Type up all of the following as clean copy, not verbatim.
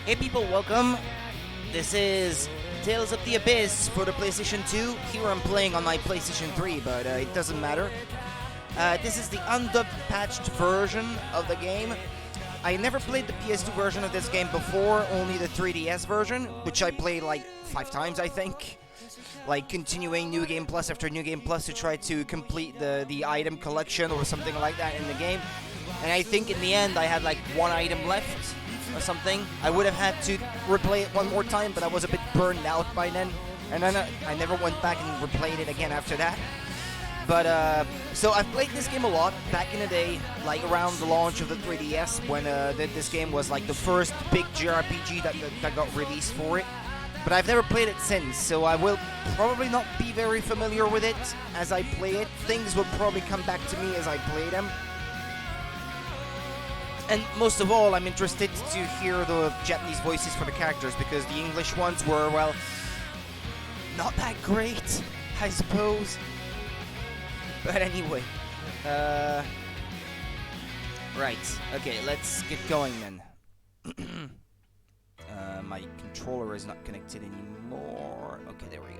Hey people, welcome. This is Tales of the Abyss for the PlayStation 2. Here I'm playing on my PlayStation 3, but it doesn't matter. This is the Undub patched version of the game. I never played the PS2 version of this game before, only the 3DS version, which I played like 5 times, I think. Like continuing New Game Plus after New Game Plus to try to complete the item collection or something like that in the game. And I think in the end I had like 1 item left or something. I would have had to replay it one more time, but I was a bit burned out by then. And then I never went back and replayed it again after that. But, so I've played this game a lot back in the day, like around the launch of the 3DS, when this game was like the first big JRPG that got released for it. But I've never played it since, so I will probably not be very familiar with it as I play it. Things will probably come back to me as I play them. And most of all, I'm interested to hear the Japanese voices for the characters, because the English ones were, well, not that great, I suppose. But anyway, right, okay, let's get going then. My controller is not connected anymore. Okay, there we go.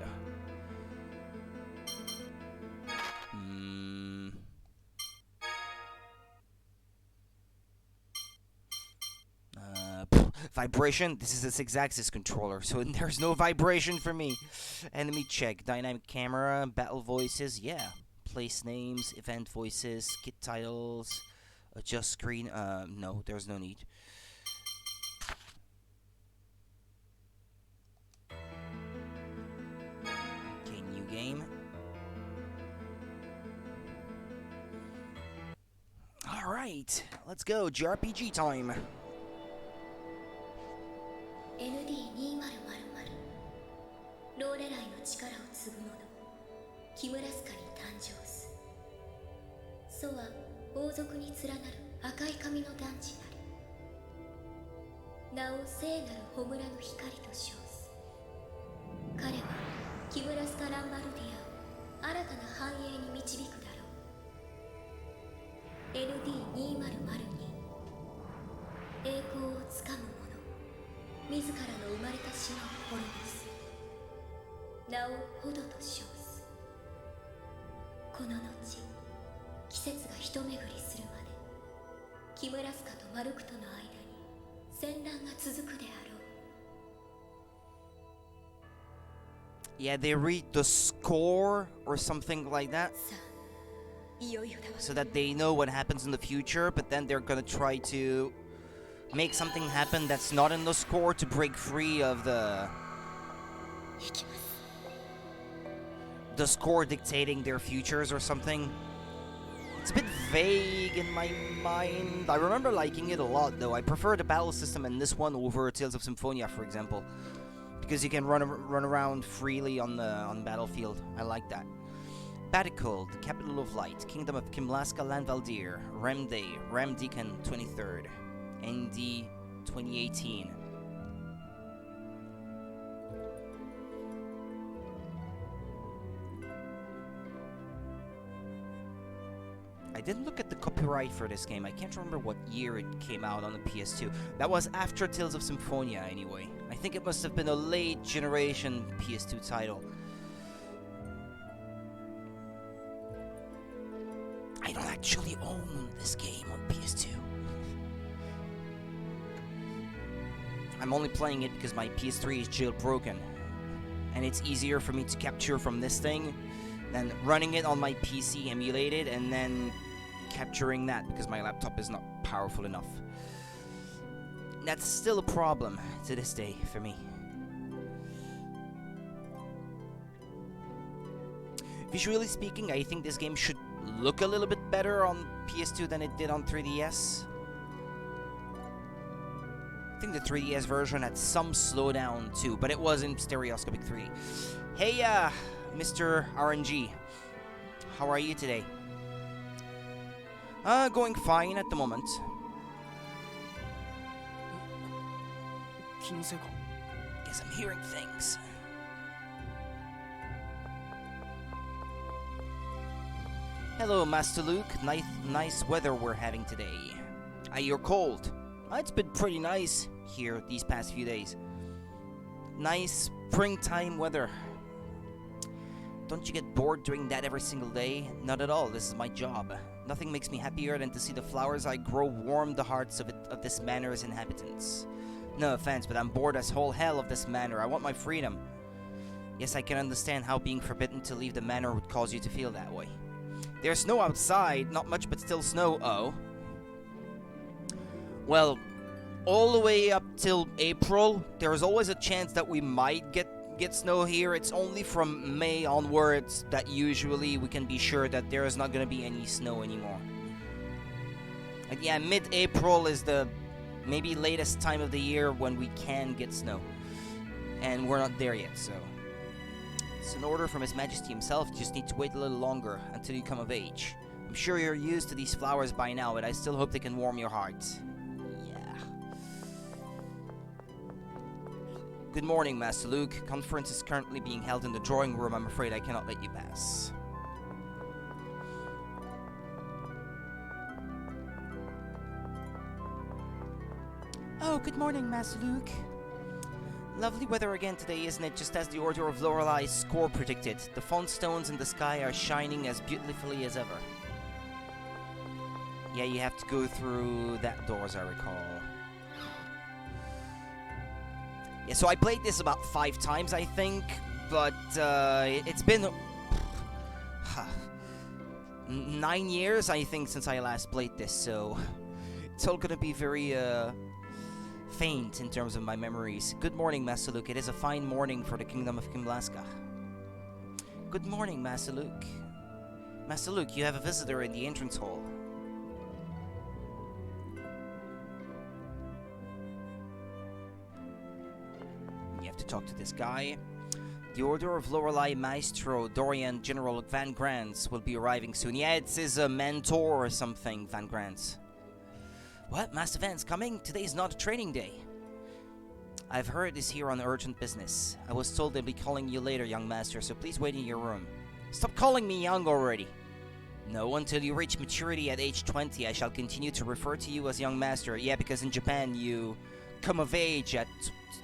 Vibration. This is a 6-axis controller, so there's no vibration for me. Enemy check. Dynamic camera. Battle voices. Yeah. Place names. Event voices. Kit titles. Adjust screen. No, there's no need. Okay, new game. Alright, let's go. JRPG time. ND2000 ローレライの力を継ぐ者キムラスカに誕生す祖は王族に連なる赤い髪の男児なり名を聖なる焔の光と称す彼はキムラスカ・ランバルディアを新たな繁栄に導くだろう ND2002 栄光をつかむ者自らの生まれた島を滅ぼす名をホドと称すこの後季節が一巡りするまでキムラスカとマルクとの間に戦乱が続くであろう Yeah, they read the score or something like that, so that they know what happens in the future, but then they're gonna try to make something happen that's not in the score to break free of the score dictating their futures or something. It's a bit vague in my mind. I remember liking it a lot, though. I prefer the battle system in this one over Tales of Symphonia, for example, because you can run around freely on the battlefield. I like that. Batical, the capital of light, kingdom of Kimlaska Landvaldir, Remday, Ramdeacon 23rd. ND 2018. I didn't look at the copyright for this game. I can't remember what year it came out on the PS2. That was after Tales of Symphonia, anyway. I think it must have been a late generation PS2 title. I don't actually own this game on PS2. I'm only playing it because my PS3 is jailbroken, and it's easier for me to capture from this thing than running it on my PC emulated and then capturing that because my laptop is not powerful enough. That's still a problem to this day for me. Visually speaking, I think this game should look a little bit better on PS2 than it did on 3DS. I think the 3DS version had some slowdown too, but it was in stereoscopic 3D. Hey, Mr. RNG. How are you today? Going fine at the moment. Guess I'm hearing things. Hello, Master Luke. Nice weather we're having today. You're cold. It's been pretty nice here these past few days. Nice springtime weather. Don't you get bored doing that every single day? Not at all, this is my job. Nothing makes me happier than to see the flowers I grow warm the hearts of this manor's inhabitants. No offense, but I'm bored as whole hell of this manor. I want my freedom. Yes, I can understand how being forbidden to leave the manor would cause you to feel that way. There's snow outside, not much but still snow, oh. Well, all the way up till April, there's always a chance that we might get snow here. It's only from May onwards that usually we can be sure that there is not going to be any snow anymore. And yeah, mid-April is the maybe latest time of the year when we can get snow. And we're not there yet, so... It's an order from His Majesty himself. You just need to wait a little longer until you come of age. I'm sure you're used to these flowers by now, but I still hope they can warm your heart. Good morning, Master Luke. Conference is currently being held in the drawing room. I'm afraid I cannot let you pass. Oh, good morning, Master Luke. Lovely weather again today, isn't it? Just as the Order of Lorelei's score predicted. The fawn stones in the sky are shining as beautifully as ever. Yeah, you have to go through that door, as I recall. Yeah, so I played this about 5 times, I think, but it's been 9 years, I think, since I last played this, so it's all gonna be very faint in terms of my memories. Good morning, Master Luke. It is a fine morning for the Kingdom of Kimlaska. Good morning, Master Luke. Master Luke, you have a visitor in the entrance hall. To talk to this guy. The Order of Lorelei Maestro Dorian General Van Grants will be arriving soon. Yeah, it's his mentor or something, Van Grants. What? Master Van's coming? Today is not a training day. I've heard he's here on urgent business. I was told they'll be calling you later, young master, so please wait in your room. Stop calling me young already. No, until you reach maturity at age 20, I shall continue to refer to you as young master. Yeah, because in Japan you come of age at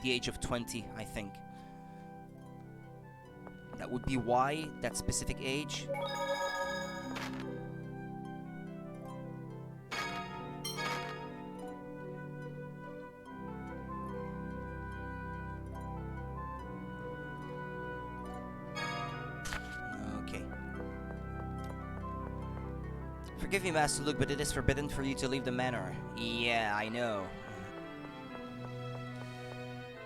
the age of 20, I think. That would be why, that specific age. Okay. Forgive me, Master Luke, but it is forbidden for you to leave the manor. Yeah, I know.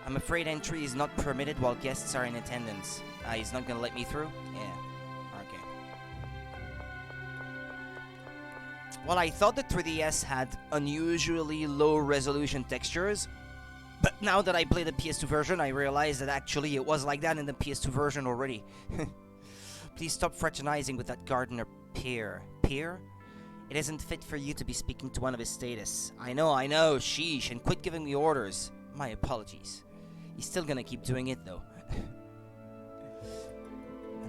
I'm afraid entry is not permitted while guests are in attendance. He's not gonna let me through? Yeah. Okay. Well, I thought the 3DS had unusually low resolution textures, but now that I played the PS2 version, I realized that actually it was like that in the PS2 version already. Please stop fraternizing with that gardener Peer. Peer? It isn't fit for you to be speaking to one of his status. I know, sheesh, and quit giving me orders. My apologies. He's still gonna keep doing it, though.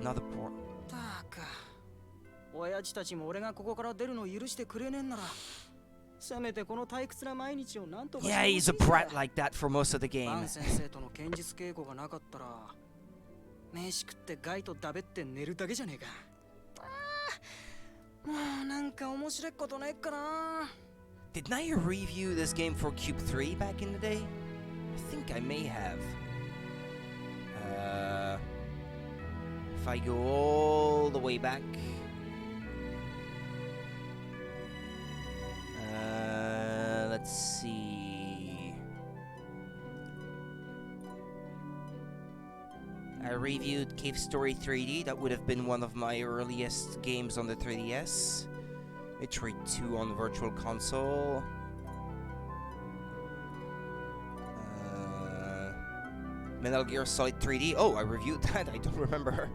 Another poor... Yeah, he's a brat like that for most of the game. Didn't I review this game for Cube 3 back in the day? I think I may have. If I go all the way back... let's see... I reviewed Cave Story 3D. That would have been one of my earliest games on the 3DS. Metroid 2 on the Virtual Console. Metal Gear Solid 3D. Oh, I reviewed that. I don't remember.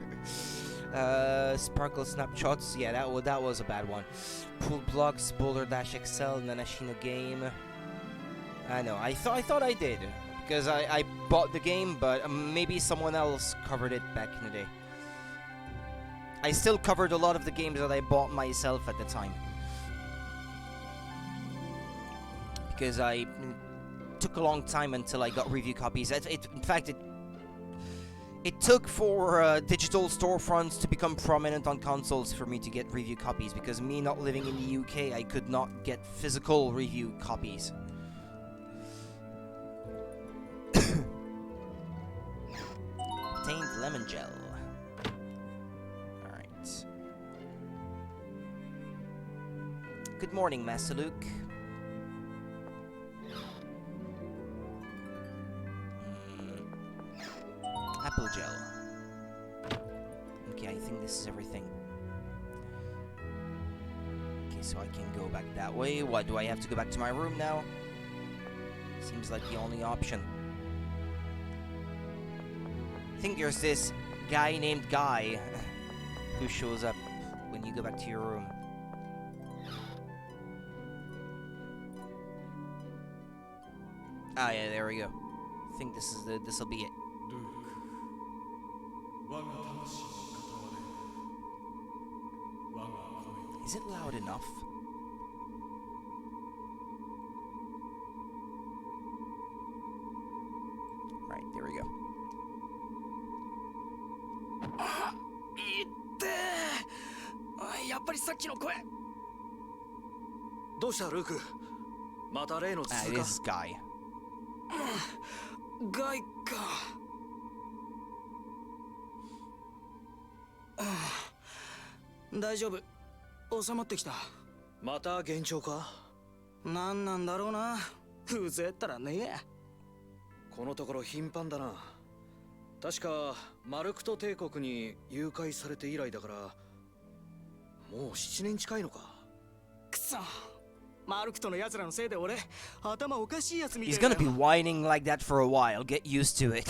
Sparkle Snapshots. Yeah, that was a bad one. Pool Blocks, Boulder Dash XL, Nanashino Game. I know. I thought I did because I bought the game, but maybe someone else covered it back in the day. I still covered a lot of the games that I bought myself at the time because took a long time until I got review copies. In fact, it took for digital storefronts to become prominent on consoles for me to get review copies, because me not living in the UK, I could not get physical review copies. Obtained lemon gel. Alright. Good morning, Master Luke. Apple gel. Okay, I think this is everything. Okay, so I can go back that way. What, do I have to go back to my room now? Seems like the only option. I think there's this guy named Guy who shows up when you go back to your room. Ah, yeah, there we go. I think this'll be it. Is it loud enough? Right, there we go. This guy. ガイか。大丈夫。収まってきた。また幻聴か？なんなんだろうな。うぜったらねえ。このところ頻繁だな。確かマルクト帝国に誘拐されて以来だから、もう7年近いのか。くそ。マルクトの奴らのせいで俺、頭おかしいやつみたいだよ。 He's gonna be whining like that for a while. Get used to it.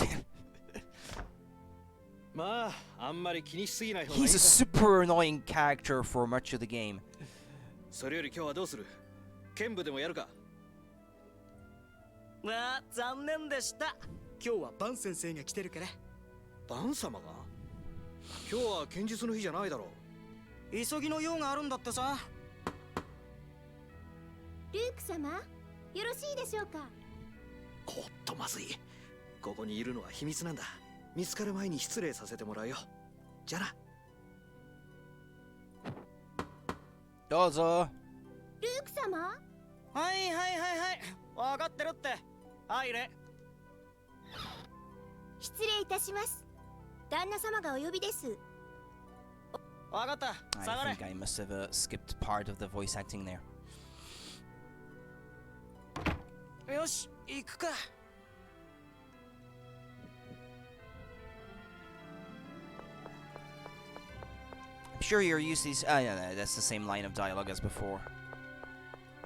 まあ、あんまり気にしすぎない方がいい。 He's a super annoying character for much of the game. それより今日はどうする？剣舞でもやるか？まあ、残念でした。今日はバン先生が来てるから。バン様が？今日は剣術の日じゃないだろう。急ぎの用があるんだってさ。ルーク様、よろしいでしょうか？おっとまずい。ここにいるのは秘密なんだ。見つかる前に失礼させてもらうよ。じゃあな。どうぞ。ルーク様？はいはいはいはい。わかってるって。入れ。失礼いたします。旦那様がお呼びです。わかった。下がれ。 I think I must have skipped part of the voice acting there. よし、行くか。I'm sure you're used to these. Yeah, no, that's the same line of dialogue as before.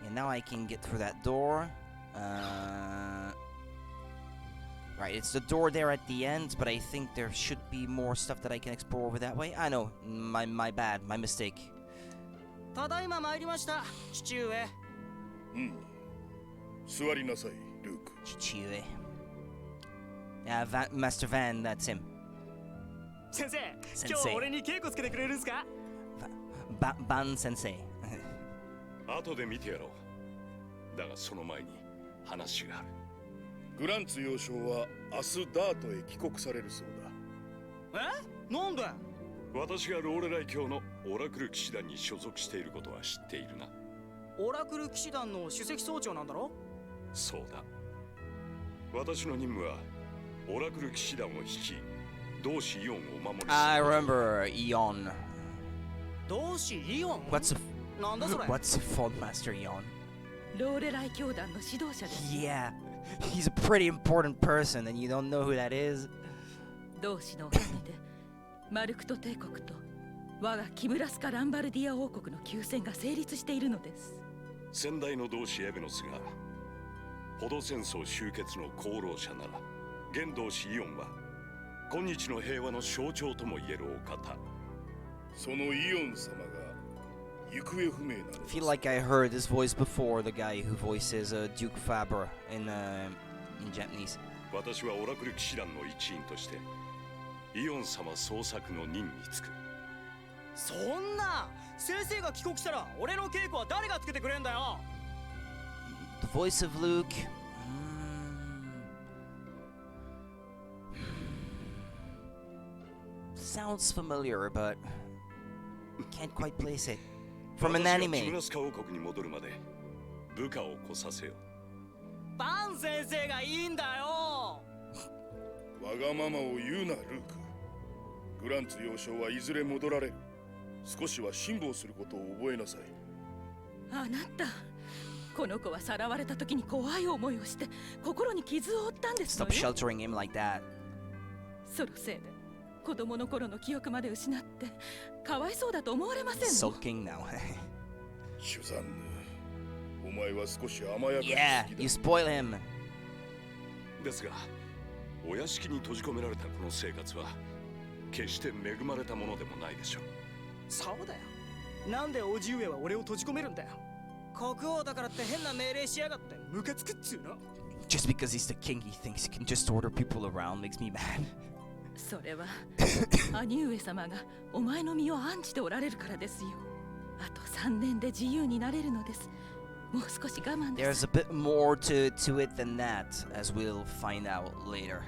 And now I can get through that door. Right, it's the door there at the end, but I think there should be more stuff that I can explore over that way. I know, my bad, my mistake. ただいま参りました、父上。座りなさい、ルーク。Chichiue. Master Van, that's him. 先生、今日俺に稽古つけてくれるんすか？Ban Sensei. 後で見てやろう。だがその前に話がある。グランツ幼少は明日ダートへ帰国されるそうだ。え？なんで？私がローレライ教のオラクル騎士団に所属していることは知っているな。オラクル騎士団の首席総長なんだろ？そうだ。私の任務はオラクル騎士団を率い、同志イオンを守る。I remember Eon. 同志イオン？ What's a なんだそれ？ What's a Fond Master Eon? ローレライ教団の指導者です。 Yeah, he's a pretty important person, and you don't know who that is. 同志のおかげでマルクト帝国と我がキブラスカ・ランバルディア王国の休戦が成立しているのです。先代の同志エベノスがポド戦争終結の功労者なら、現同志イオンは今日の平和の象徴とも言えるお方。そのイオン様が行方不明なのです。 I feel like I heard this voice before, the guy who voices Duke Faber in Japanese. 私はオラクル騎士団の一員としてイオン様捜索の任に就く。そんな先生が帰国したら俺の稽古は誰がつけてくれんだよ。 The voice of Luke. sounds familiar, but can't quite place it. From an 私が anime. キムラスカ王国に戻るまで部下を来させよ。バン先生がいいんだよ。わがままを言うな、ルーク。グランツ幼少はいずれ戻られる。少しは辛抱することを覚えなさい。あなた、この子はさらわれた時に怖い思いをして心に傷を負ったんですの Stop よ。 sheltering him like that. そのせいで子供の頃の記憶まで失ってかわいそうだと思われませんの？ Sulking now. シュザンヌ、お前は少し甘やかし Yeah, すぎ you だ。 spoil him. ですがお屋敷に閉じ込められたこの生活は決して恵まれたものでもないでしょう。そうだよ。なんでおじ上は俺を閉じ込めるんだよ。国王だからって変な命令しやがってムカつくっつうの。 Just because he's the king, he thinks he can just order people around. Makes me mad. それは兄上様がお前の身を案じておられるからですよ。あと3年で自由になれるのです。もう少し我慢です。 There's a bit more to it than that, as we'll find out later.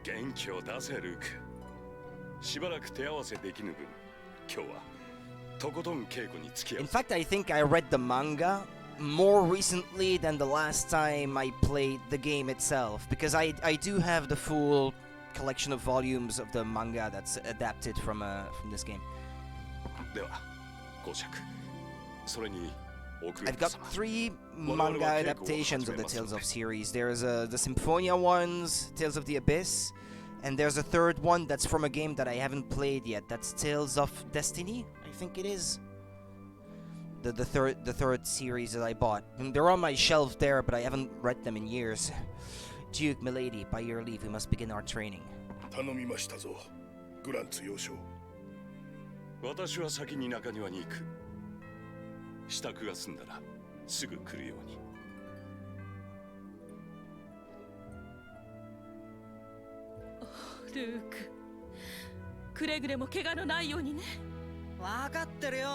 元気を出せルーク。しばらく手合わせできぬ分、今日はとことん稽古に付き合 In う。 fact, I think I read the manga more recently than the last time I played the game itself, because I do have the full collection of volumes of the manga that's adapted from this game. では、公爵。それに、奥 I've 方 got 様。 3 manga adaptations of the Tales of series. There's the Symphonia ones, Tales of the Abyss, and there's a third one that's from a game that I haven't played yet. That's Tales of Destiny, I think it is. The third series that I bought. And they're on my shelf there, but I haven't read them in years. Duke, milady, by your leave, we must begin our training. 頼みましたぞ、グランツ幼少。私は先に中庭に行く。支度が済んだらすぐ来るように。ルーク、くれぐれも怪我のないようにね。わかってるよ。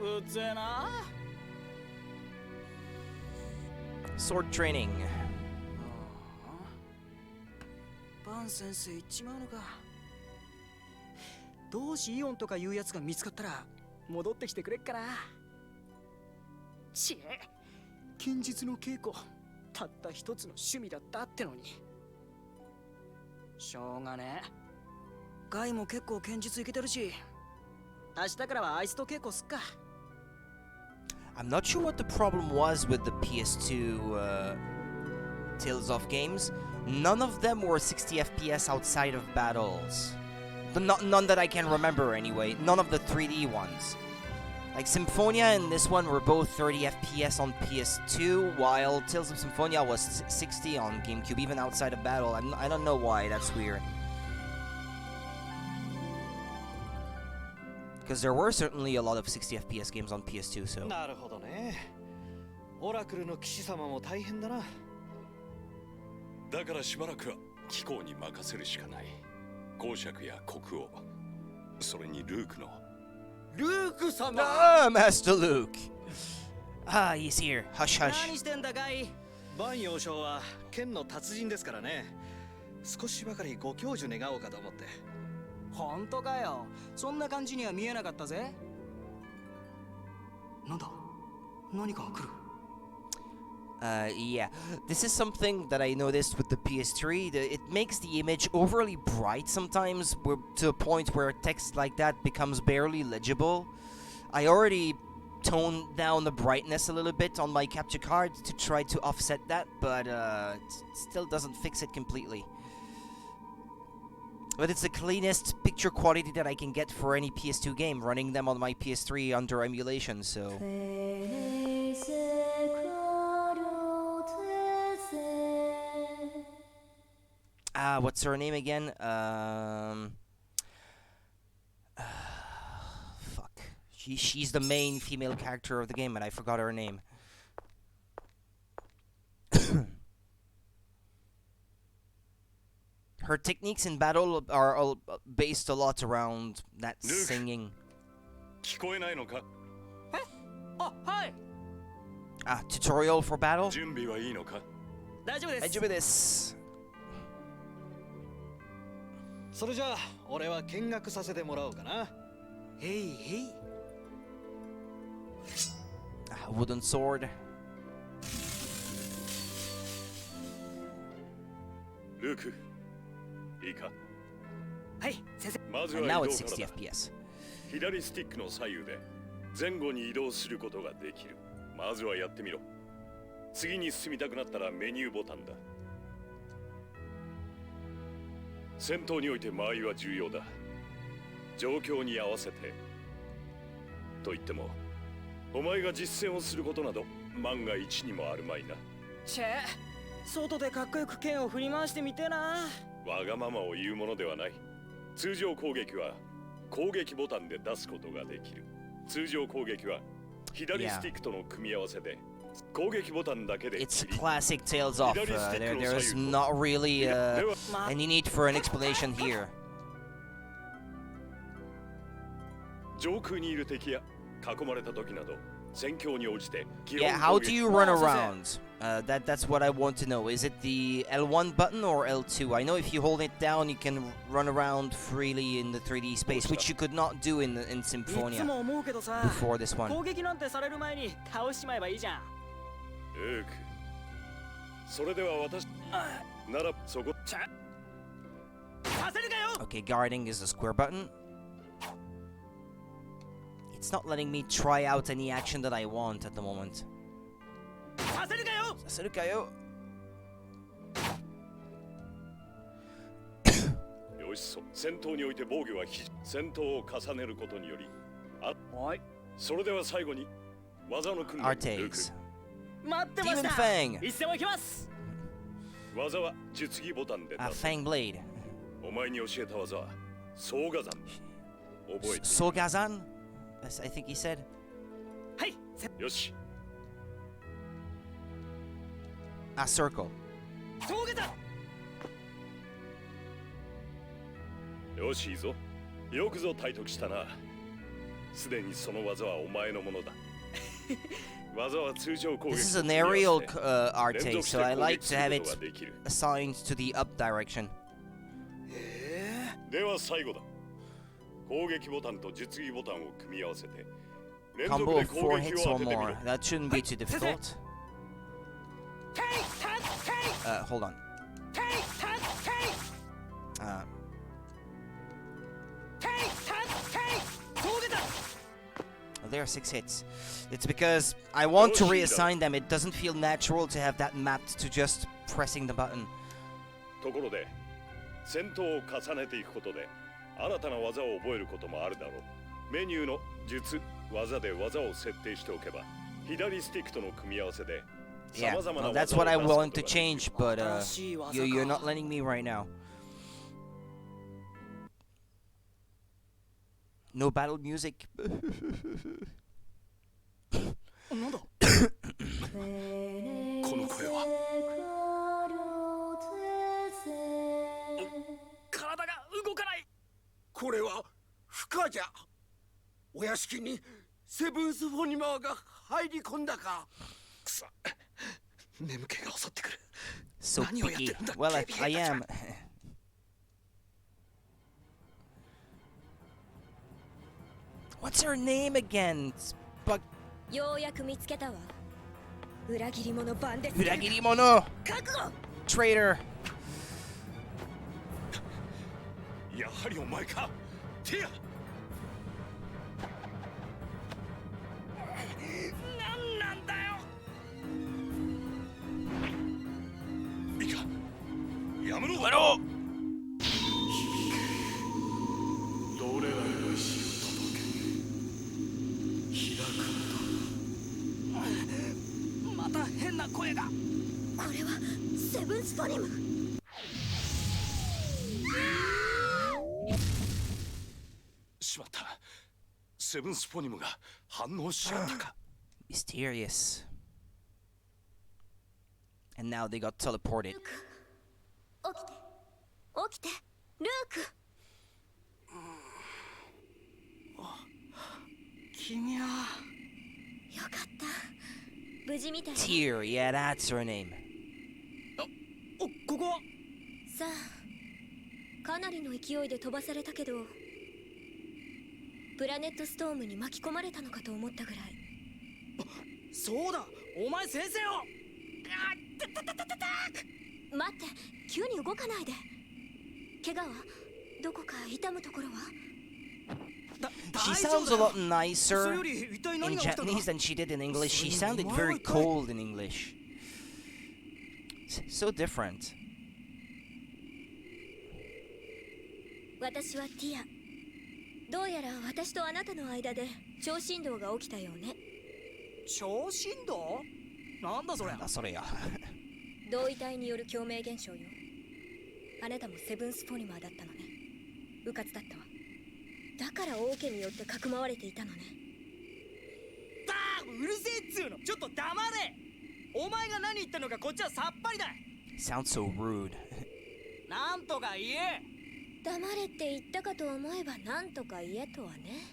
うっぜえな。 Sword training. バン先生行っちまうのか。同志イオンとかいうやつが見つかったら戻ってきてくれっかな。ちえ、剣術の稽古たった一つの趣味だったってのに。しょうがねえ。ガイも結構剣術いけてるし、明日からはあいつと稽古すっか。 I'm not sure what the problem was with the PS2 Tales of games. None of them were 60 FPS outside of battles. None that I can remember anyway. None of the 3D ones. Like Symphonia and this one were both 30 FPS on PS2, while Tales of Symphonia was 60 on GameCube, even outside of battle. I don't know why, that's weird. Because there were certainly a lot of 60 FPS games on PS2, so... なるほどね。オラクルの騎士様も大変だな。だからしばらくは貴公に任せるしかない。公爵や国王、それにルークの。ルーク様。Ah, Master Luke! Ah, he's here. Hush, 何 hush. してんだガイ。バン幼少は剣の達人ですからね。少しばかりご教授願おうかと思って。本当かよ。そんな感じには見えなかったぜ。なんだ、何かが来る。Yeah. This is something that I noticed with the PS3. It makes the image overly bright sometimes, to a point where text like that becomes barely legible. I already toned down the brightness a little bit on my capture card to try to offset that, but it still doesn't fix it completely. But it's the cleanest picture quality that I can get for any PS2 game, running them on my PS3 under emulation, so... What's her name again? Fuck. She's the main female character of the game, and I forgot her name. Her techniques in battle are all based a lot around that Luke. singing. 聞こえないのか？あ、はい。 Tutorial for battle? 準備はいいのか？大丈夫です。大丈夫です。それじゃあ俺は見学させてもらおうかな。へいへい。Wooden sword. ルーク、いいか。はい先生。まず And は now 移 it's 動からだ。 60 FPS. 左スティックの左右で前後に移動することができる。まずはやってみろ。次に進みたくなったらメニューボタンだ。戦闘において間合いは重要だ。状況に合わせて。と言っても、お前が実践をすることなど万が一にもあるまいな。チェ、外でかっこよく剣を振り回してみてな。わがままを言うものではない。通常攻撃は攻撃ボタンで出すことができる。通常攻撃は左スティックとの組み合わせで攻撃ボタンだけで It's a classic Tales of. There's not really any need for an explanation here. 上空にいる敵や囲まれた時など戦況に応じて Yeah, how do you run around? That's what I want to know. Is it the L1 button or L2? I know if you hold it down, you can run around freely in the 3D space, which you could not do in Symphonia before this one. 攻撃なんてされる前に倒しちまえばいいじゃん。ルーク、それでは私ならそこ。させるかよ。 Okay, guarding is the square button. It's not letting me try out any action that I want at the moment. させるかよ。させるかよ。よし、戦闘において防御は戦闘を重ねることによりはい。それでは最後に技の訓練。ルーク、 Artes. 待ってまし Demon た。 Fang. 一戦を行きます。技は術技ボタンで A 出す。 Fang Blade. お前に教えた技は総火山。覚えて。 Sogazan? I think he said. はい。よし。 A circle. そうげた。よし、いいぞ。よくぞ体得したな。すでにその技はお前のものだ。技は通常攻撃。 This is an aerial arte, so I like to have it assigned to the up direction. では最後だ。攻撃ボタンと術技ボタンを組み合わせて連続 Combo で of 攻 4 撃 hits を or 当ててみろ。 more. That shouldn't be too difficult. Hold on. There are 6 hits. It's because I want to reassign them. It doesn't feel natural to have that mapped to just pressing the button. ところで戦闘を重ねていくことで新たな技を覚えることもあるだろう。メニューの術技で技を設定しておけば左スティックとの組み合わせで Yeah, 様々な well, 技 that's を what I 出すことが want で to きる。 change, but you're not letting me right now. No battle music. なんだ。この声は。体が動かない。これは不可じゃ。お屋敷にセブンスフォニマーが入り込んだか。くそ。眠気が襲ってくる。 So 何をやって picky. るんだ。 Well, I am. What's her name again? But ようやく見つけたわ。裏切り者番です。 Uragirimono! 覚悟。 Traitor! やはりお前か。ティア。なんなんだよ。いいか。やめろ。やめろ。どれらの意志を届け開くのだ。また変な声が。これはセブンスフォニム。しまった。セブンスフォニムが反応しちゃったか。Mysterious. And now they got teleported. 起きて。起きて。ルーク。君は。よかった。無事みたい。 Tear, yeah, that's her name. ここは。さあ、かなりの勢いで飛ばされたけど、プラネットストームに巻き込まれたのかと思ったぐらい。そうだ、お前先生を。待って、急に動かないで。怪我はどこか痛むところは？ She sounds a lot nicer in Japanese than she did in English. She sounded very cold in English. So different. 私はティア。どうやら私とあなたの間で超振動が起きたようね。超振動？なんだそれ。なんだそれや。同位体による共鳴現象よ。あなたもセブンスフォニマーだったのね。迂闊だったわ。だから王家によってかくまわれていたのね。うるせえっつうの。ちょっと黙れ。お前が何言ったのかこっちはさっぱりだ。 Sounds so rude. なんとか言え。黙れって言ったかと思えばなんとか言えとはね。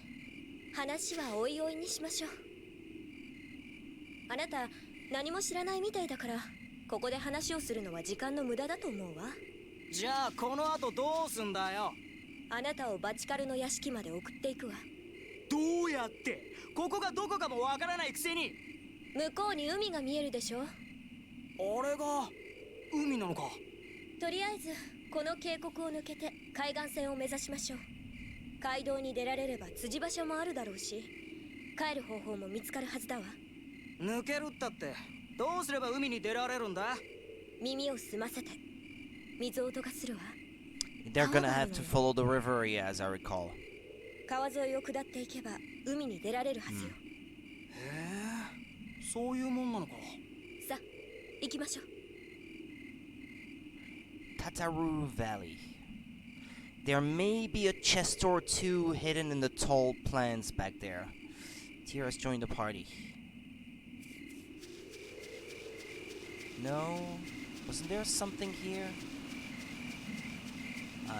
話はおいおいにしましょう。あなた何も知らないみたいだから、ここで話をするのは時間の無駄だと思うわ。じゃあこの後どうすんだよ。あなたをバチカルの屋敷まで送っていくわ。どうやって？ここがどこかもわからないくせに。向こうに海が見えるでしょ。あれが海なのか。とりあえずこの渓谷を抜けて海岸線を目指しましょう。街道に出られれば辻場所もあるだろうし、帰る方法も見つかるはずだわ。抜けるったってどうすれば海に出られるんだ？耳を澄ませて。水音がするわ。 They're gonna have to follow the river, yeah, as I recall. 川沿いを下っていけば海に出られるはずよ。へえ、そういうもんなのか。さあ、行きましょう。 Tartarus Valley. There may be a chest or two hidden in the tall plants back there. Tira's joined the party. No? Wasn't there something here?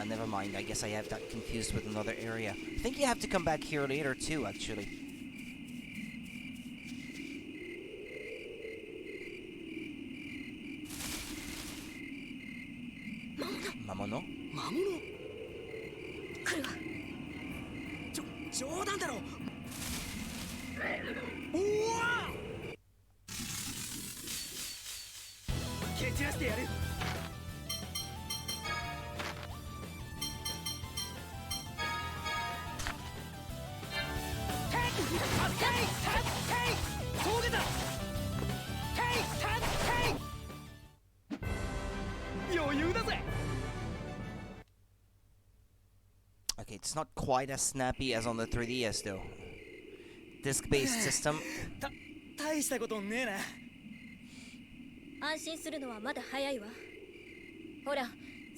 Never mind. I guess I have that confused with another area. I think you have to come back here later too, actually. Mamono? 魔物？来るわ。冗談だろ。おお！蹴散らしてやる。余裕だぜ。 Okay, it's not quite as snappy as on the 3DS though. Disc-based system. 大したことねえな。安心するのはまだ早いわ。ほら、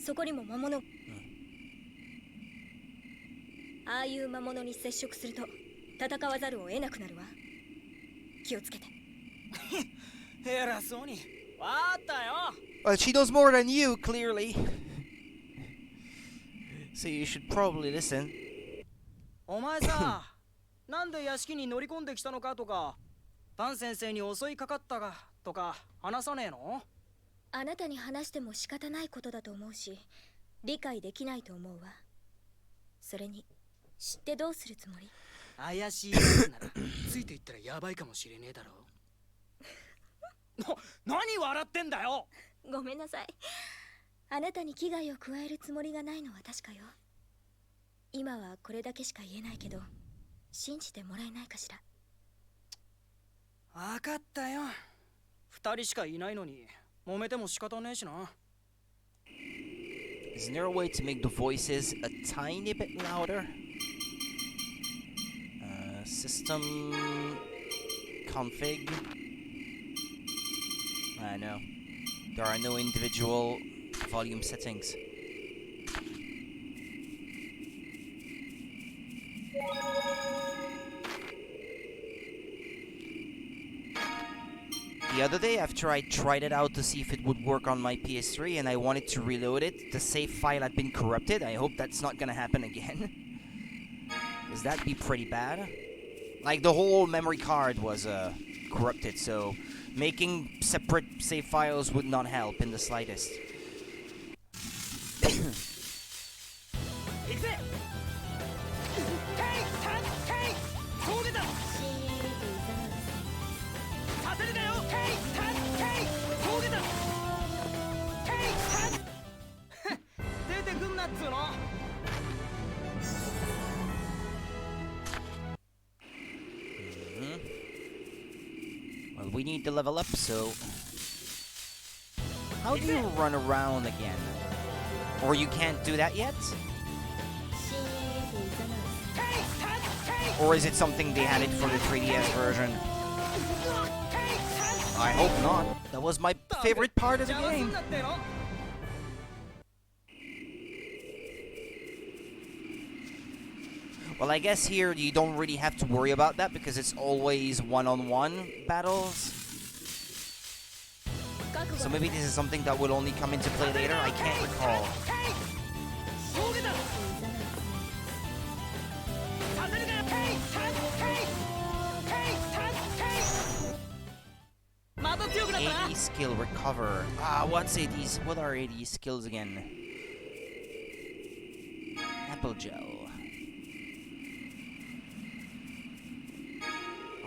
そこにも魔物。ああいう魔物に接触すると戦わざるを得なくなるわ。気をつけて。偉そうに。わかったよ。 Well, she knows more than you, clearly. So you should probably listen. お前さ、なんで屋敷に乗り込んできたのかとか、パン先生に襲いかかったかとか話さねえの？あなたに話しても仕方ないことだと思うし、理解できないと思うわ。それに、知ってどうするつもり？怪しいやつならついていったらやばいかもしれねえだろ。何笑ってんだよ。ごめんなさい。あなたに危害を加えるつもりがないのは確かよ。今はこれだけしか言えないけど、信じてもらえないかしら。わかったよ。二人しかいないのに揉めても仕方ねえしな。 Isn't there a way to make the voices a tiny bit louder? System config. No. There are no individual volume settings. The other day, after I tried it out to see if it would work on my PS3 and I wanted to reload it, the save file had been corrupted. I hope that's not gonna happen again. Because that'd be pretty bad. Like, the whole memory card was corrupted, so making separate save files would not help in the slightest. Well, we need to level up, so... How do you run around again? Or you can't do that yet? Or is it something they added for the 3DS version? I hope not. That was my favorite part of the game. Well, I guess here you don't really have to worry about that because it's always one-on-one battles. So maybe this is something that will only come into play later. I can't recall. AD skill recover. What's AD's? What are AD's skills again? Apple gel.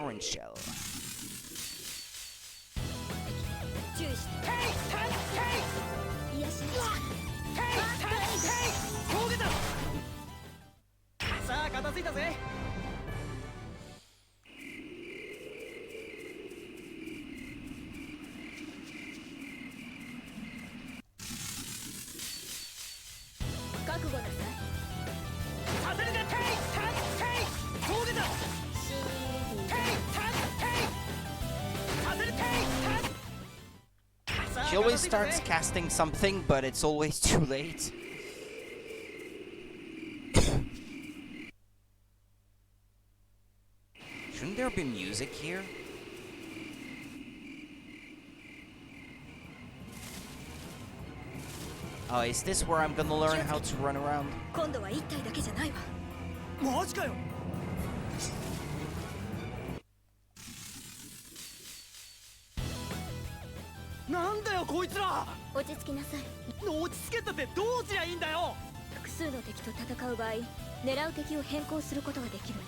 Orange shell. She always starts casting something, but it's always too late. Shouldn't there be music here? Oh, is this where I'm gonna learn how to run around? 今度は1体だけじゃないわ。マジかよ。なんだよこいつら。落ち着きなさい。落ち着けたってどうすりゃいいんだよ。複数の敵と戦う場合、狙う敵を変更することができる。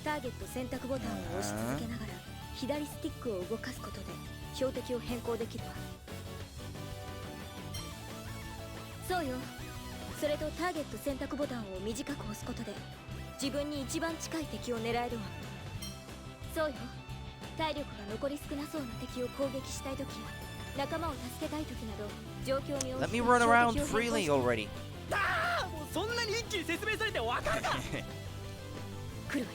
ターゲット選択ボタンを押し続けながら左スティックを動かすことで標的を変更できるわ。そうよ。それとターゲット選択ボタンを短く押すことで自分に一番近い敵を狙えるわ。そうよ。体力が残り少なそうな敵を攻撃したいときや仲間を助けたいときなど状況に応じて Let me run around freely already. ああ、もうそんなに一気に説明されてわかるか。来るわよ。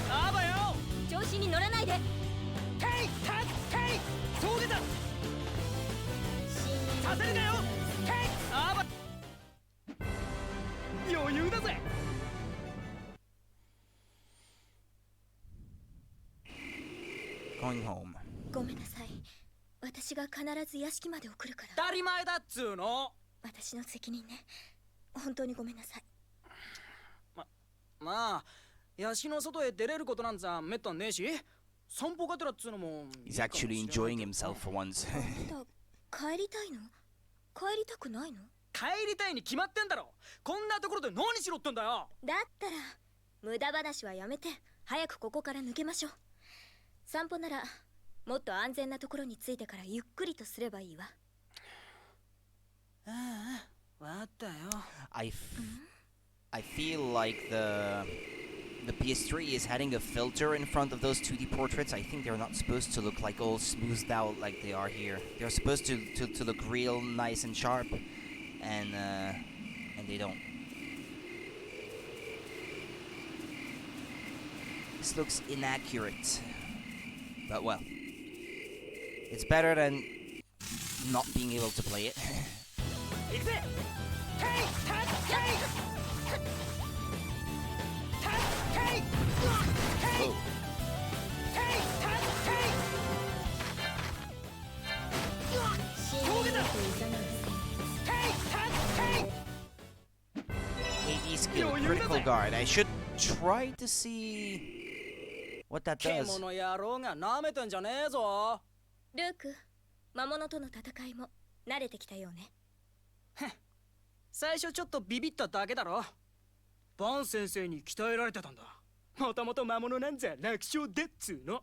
あばよ。調子に乗らないで。峠だ。させるなよ。あば。余裕だぜ。Going home. ごめんなさい。私が必ず屋敷まで送るから。当たり前だっつーの。私の責任ね。本当にごめんなさい。まあ、屋敷の外へ出れることなんざめったんねえし、散歩がてらっつうのも。He's actually enjoying himself for once. 帰りたいの？帰りたくないの？帰りたいに決まってんだろ。こんなところで何しろってんだよ。だったら無駄話はやめて早くここから抜けましょう。散歩ならもっと安全なところに着いてからゆっくりとすればいいわ。ああ、わかったよ。I feel like the PS3 is having a filter in front of those 2D portraits. I think they're not supposed to look like all smoothed out like they are here. They're supposed to look real nice and sharp, and they don't. This looks inaccurate, but well, it's better than not being able to play it. Oh. AD skill, critical guard. I should try to see what that does. 獣野郎が舐めてんじゃねえぞ。ルーク、魔物との戦いも慣れてきたようね。最初ちょっとビビっただけだろ。バン先生に鍛えられてたんだ。もともと魔物なんざ楽勝でっつーの。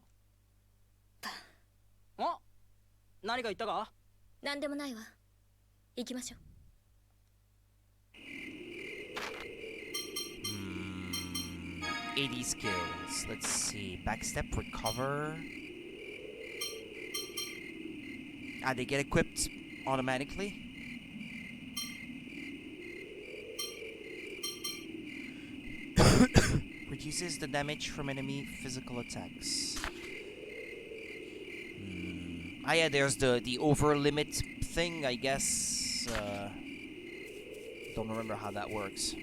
あ、何か言ったか？何でもないわ。行きましょう。80 skills. Let's see. Backstep, recover. Ah, they get equipped automatically. Reduces the damage from enemy physical attacks. Ah, yeah, there's the over limit thing, I guess. Don't remember how that works.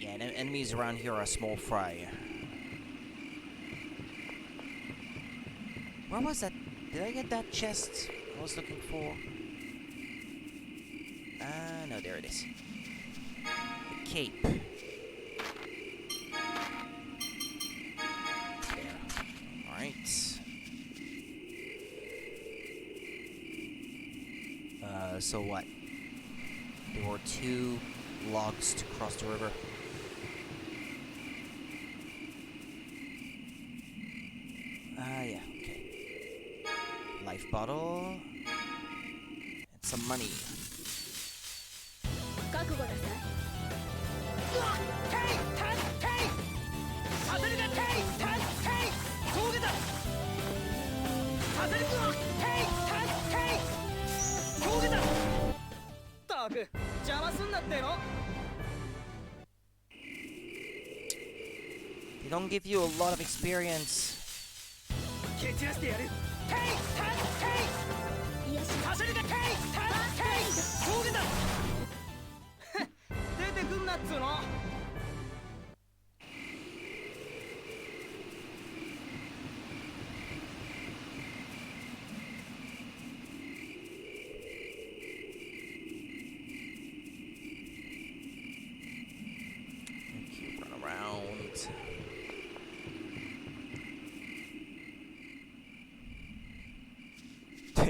Yeah, and enemies around here are small fry. Where was that? Did I get that chest I was looking for? No, there it is. The cape. There. Alright. So what? There were 2 logs to cross the river. Yeah, okay. Life bottle. And some money. They don't give you a lot of experience. Okay, run around.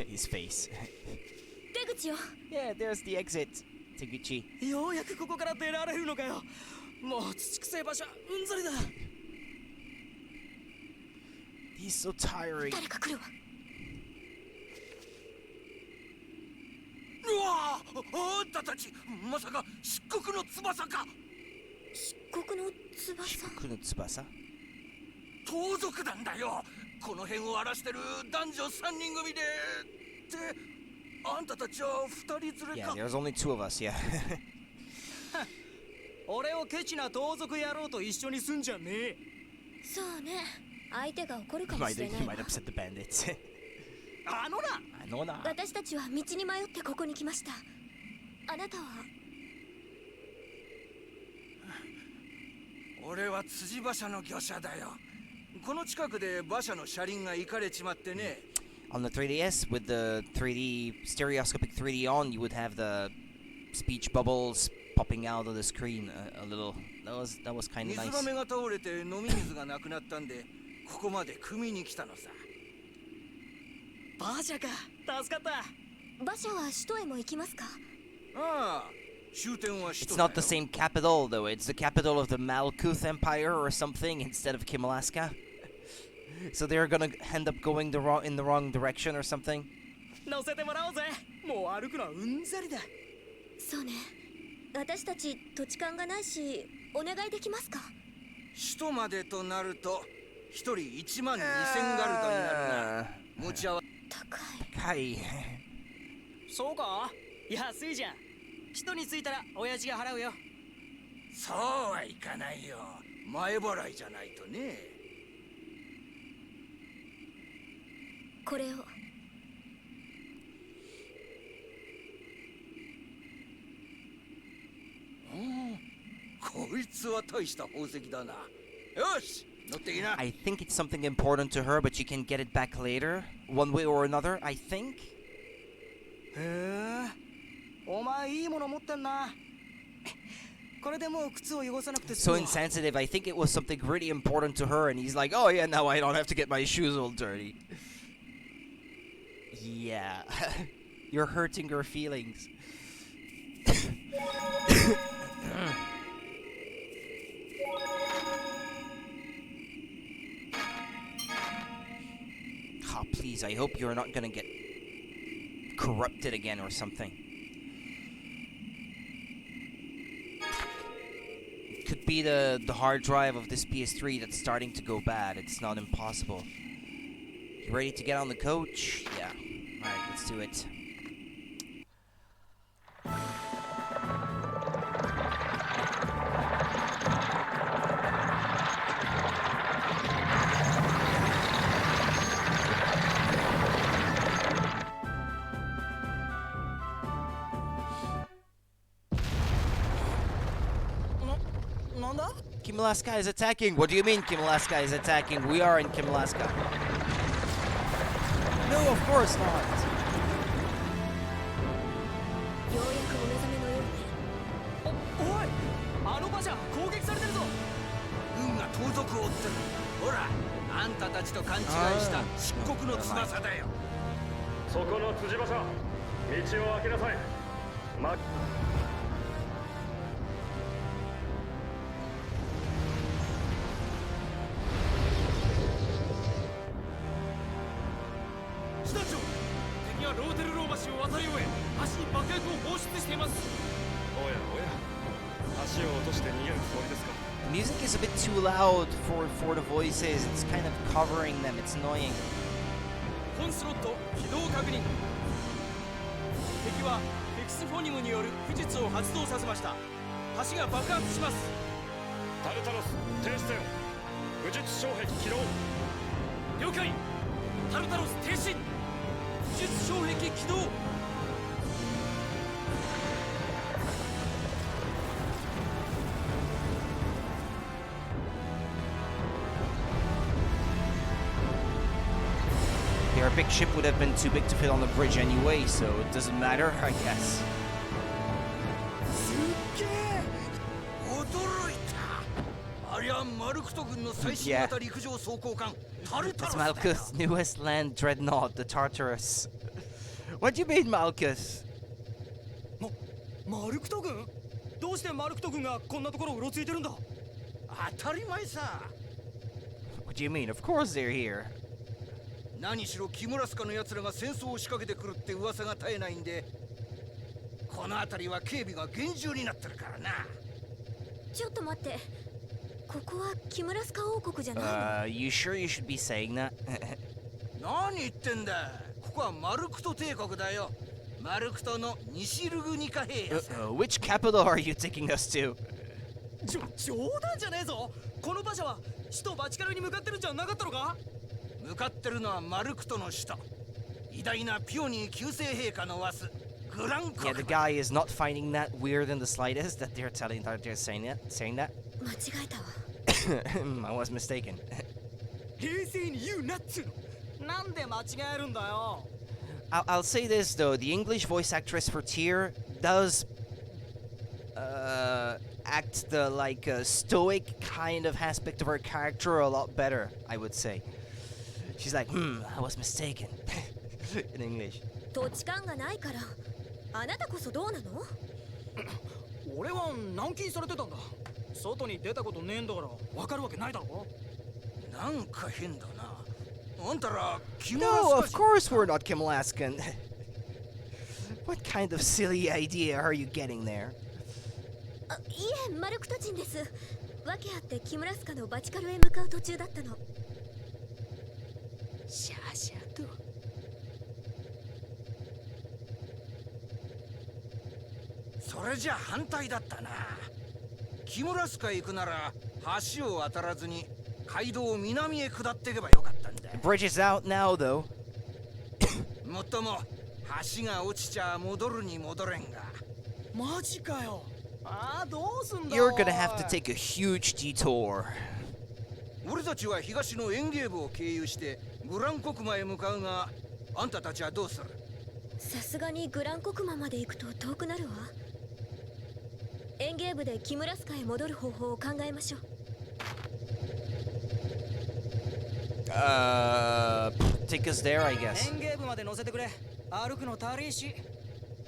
His face. Yeah, there's the exit. Teguchi. He's so tiring. うわあ、あんたたちまさか漆黒の翼か。漆黒の翼。漆黒の翼。盗賊団だよ。この辺を荒らしてる男女3人組で。ってあんたたちは2人連れか。Yeah, there's only 2 of us, yeah. 俺をケチな盗賊野郎と一緒にすんじゃねえ。そうね。相手が怒るかもしれない。He might upset the bandits. あのな。私たちは道に迷ってここに来ました。あなたは？俺は辻馬車の業者だよ。この近くで馬車の車輪が行かれちまってね。On the 3DS, with the 3D stereoscopic 3D on, you would have the speech bubbles popping out of the screen a little. That was kind of nice. 水がめが倒れて飲み水がなくなったんで、ここまで汲みに来たのさ。馬車か、助かった。馬車は首都へも行きますか？ああ、終点は首都 It's だよ。 not the same capital, though. It's the capital of the Malkuth Empire or something instead of Kimalaska. So they're gonna end up going in the wrong direction or something. 乗せてもらおうぜ。もう歩くのはうんざりだ。そうね。私たち土地勘がないし、お願いできますか？首都までとなると、一人1万2000ガルドになるな。持ち合わ高い。Hi. そうか？安いじゃん。首都に着いたら親父が払うよ。そうはいかないよ。前払いじゃないとね。これを。こいつは大した宝石だな。よし、乗ってきな。I think it's something important to her, but you can get it back later, one way or another, I think. へえ、お前いいもの持ってんな。これでもう靴を汚さなくて済 So む。 insensitive. I think it was something really important to her, and he's like, oh yeah, now I don't have to get my shoes all dirty. Yeah. You're hurting her feelings. Oh, please, I hope you're not gonna get corrupted again or something. It could be the hard drive of this PS3 that's starting to go bad. It's not impossible. You ready to get on the coach? Yeah. Alright, let's do it. Kimalaska is attacking. What do you mean Kimalaska is attacking? We are in Kimalaska. No, of course not. ようやくお目覚めのようね。おい、あの馬車攻撃されてるぞ。軍が盗賊を追ってる。ほら、あんたたちと勘違いした漆黒の翼だよ。そこの辻馬車、道を開けなさい。師団長、敵はローテルロー橋を渡り終え、橋に爆薬を放出しています。おやおや、橋を落として逃げるつもりですか。 Music is a bit too loud for the voices. It's kind of covering them. It's annoying. コンスロット起動確認。敵はエクスフォニムによる不術を発動させました。橋が爆発します。タルタロス、停止せよ。武術障壁起動。了解。タルタロス停止。武術障壁起動。 Our big ship would have been too big to fit on the bridge anyway, so it doesn't matter, I guess. すっげえ。驚いた。ありゃマルクト軍の最新型陸上装甲艦タルタ It's ロスだよ。 Malkuth's newest land dreadnought, the Tartarus. What do you mean, Malkuth? マルクト軍？どうしてマルクト軍がこんなところをうろついてるんだ？当たり前さ。 What do you mean? Of course they're here. 何しろキムラスカの奴らが戦争を仕掛けてくるって噂が絶えないんで、この辺りは警備が厳重になってるからな。ちょっと待って。ここはキムラスカ王国じゃないの？ You sure you should be saying that? 何言ってんだ。ここはマルクト帝国だよ。マルクトの西ルグニカ兵やさ。Which capital are you taking us to? 冗談じゃねえぞ。この馬車は首都バチカルに向かってるんじゃなかったのか？ 向かってるのはマルクトの首都。偉大なピオニー旧世陛下のワス、グラン国。 Yeah, the guy is not finding that weird in the slightest that they're saying that. 間違えたわ。I was mistaken. 冷静に言うなっつうの。なんで間違えるんだよ。I'll say this though, the English voice actress for Tyr does act the stoic kind of aspect of her character a lot better, I would say. She's like, I was mistaken. In English. 土地勘がないから。あなたこそどうなの？俺は軟禁されてたんだ。外に出たことねえんだからわかるわけないだろ。なんか変だな。あんたらキムラス No, カ of course we're not Kimalaskan. What kind of silly idea are you getting there? あ、いえ、マルクト人です。訳あってキムラスカのバチカルへ向かう途中だったの。シャーシャーと。それじゃ反対だったな。キムラスカへ行くなら橋を渡らずに街道を南へ下っていけばよかったんだ。 The bridge is out now, though. もっとも橋が落ちちゃ戻るに戻れんが。マジかよ。ああ、どうすんだ。 You're gonna have to take a huge detour. 俺たちは東のエンゲーブを経由してグラン国マへ向かうが、あんたたちはどうする？さすがにグラン国マまで行くと遠くなるわ。エンゲーブでキムラスカへ戻る方法を考えましょう。Take us there, I guess. エンゲーブまで乗せてくれ。歩くの足りし。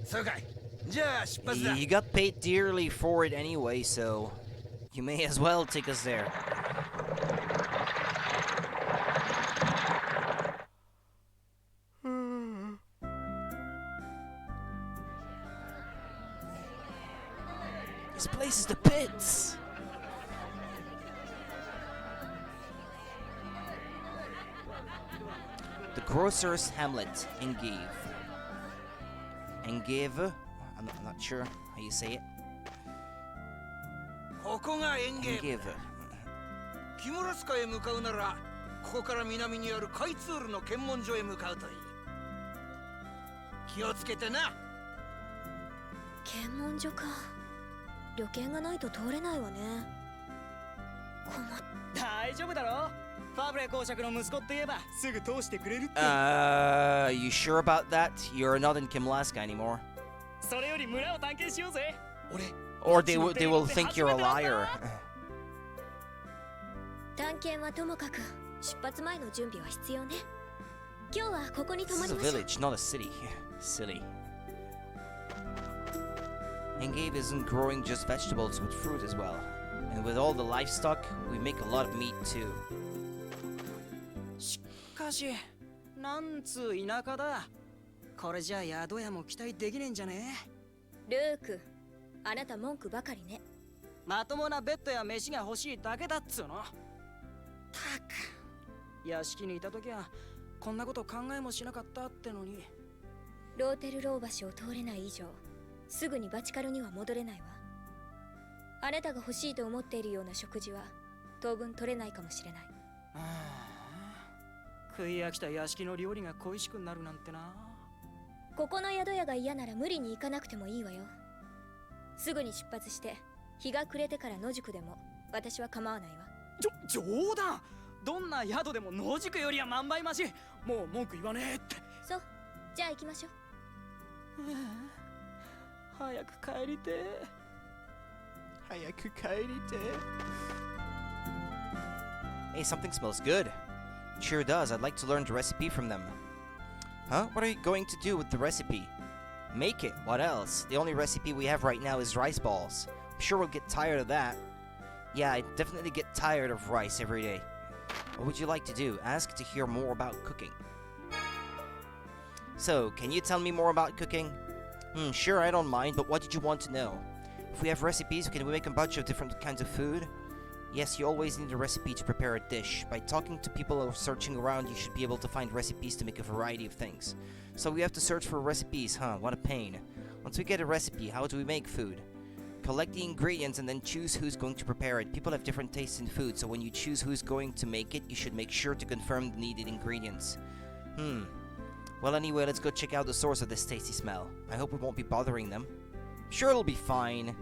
そうかい。じゃあ出発だ。 You got paid dearly for it anyway, so you may as well take us there. This place is the pits. The grocer's hamlet, Engeve. Engeve? I'm not sure how you say it. ここがエンゲーブ。 Engeve. キムラスカへ向かうなら、ここから南にあるカイツールの検問所へ向かうといい。気をつけてな。検問所か。旅券がないと通れないわね。困っ。大丈夫だろ。ファブレ公爵の息子って言えばすぐ通してくれるって。You sure about that? You're not in Kimlaska anymore. それより村を探検しようぜ。俺。Or they will think you're a liar. 探検はともかく出発前の準備は必要ね。今日はここに泊 This ま is り a ましょう。 village, not a city. Silly. Engeve isn't growing just vegetables with fruit as well. And with all the livestock, we make a lot of meat too. しかし、なんつう田舎だ。これじゃ宿屋も期待できねえんじゃねルーク、あなた文句ばかりね。まともなベッドや飯が欲しいだけだっつうの。たく、屋敷にいた時はこんなこと考えもしなかったってのに。ローテルロー橋を通れない以上、すぐにバチカルには戻れないわ。あなたが欲しいと思っているような食事は当分取れないかもしれない。食い飽きた屋敷の料理が恋しくなるなんてな。ここの宿屋が嫌なら無理に行かなくてもいいわよ。すぐに出発して日が暮れてから野宿でも私は構わないわ。冗談。どんな宿でも野宿よりは万倍マシ。もう文句言わねえって。そう、じゃあ行きましょう。早く帰りてえ。早く帰りてえ。Hey, something smells good. Sure does. I'd like to learn the recipe from them. Huh? What are you going to do with the recipe? Make it. What else? The only recipe we have right now is rice balls. I'm sure we'll get tired of that. Yeah, I definitely get tired of rice every day. What would you like to do? Ask to hear more about cooking. So, can you tell me more about cooking? Sure, I don't mind, but what did you want to know? If we have recipes, can we make a bunch of different kinds of food? Yes, you always need a recipe to prepare a dish. By talking to people or searching around, you should be able to find recipes to make a variety of things. So we have to search for recipes, huh? What a pain. Once we get a recipe, how do we make food? Collect the ingredients and then choose who's going to prepare it. People have different tastes in food, so when you choose who's going to make it, you should make sure to confirm the needed ingredients. Well, anyway, let's go check out the source of this tasty smell. I hope we won't be bothering them. Sure, it'll be fine.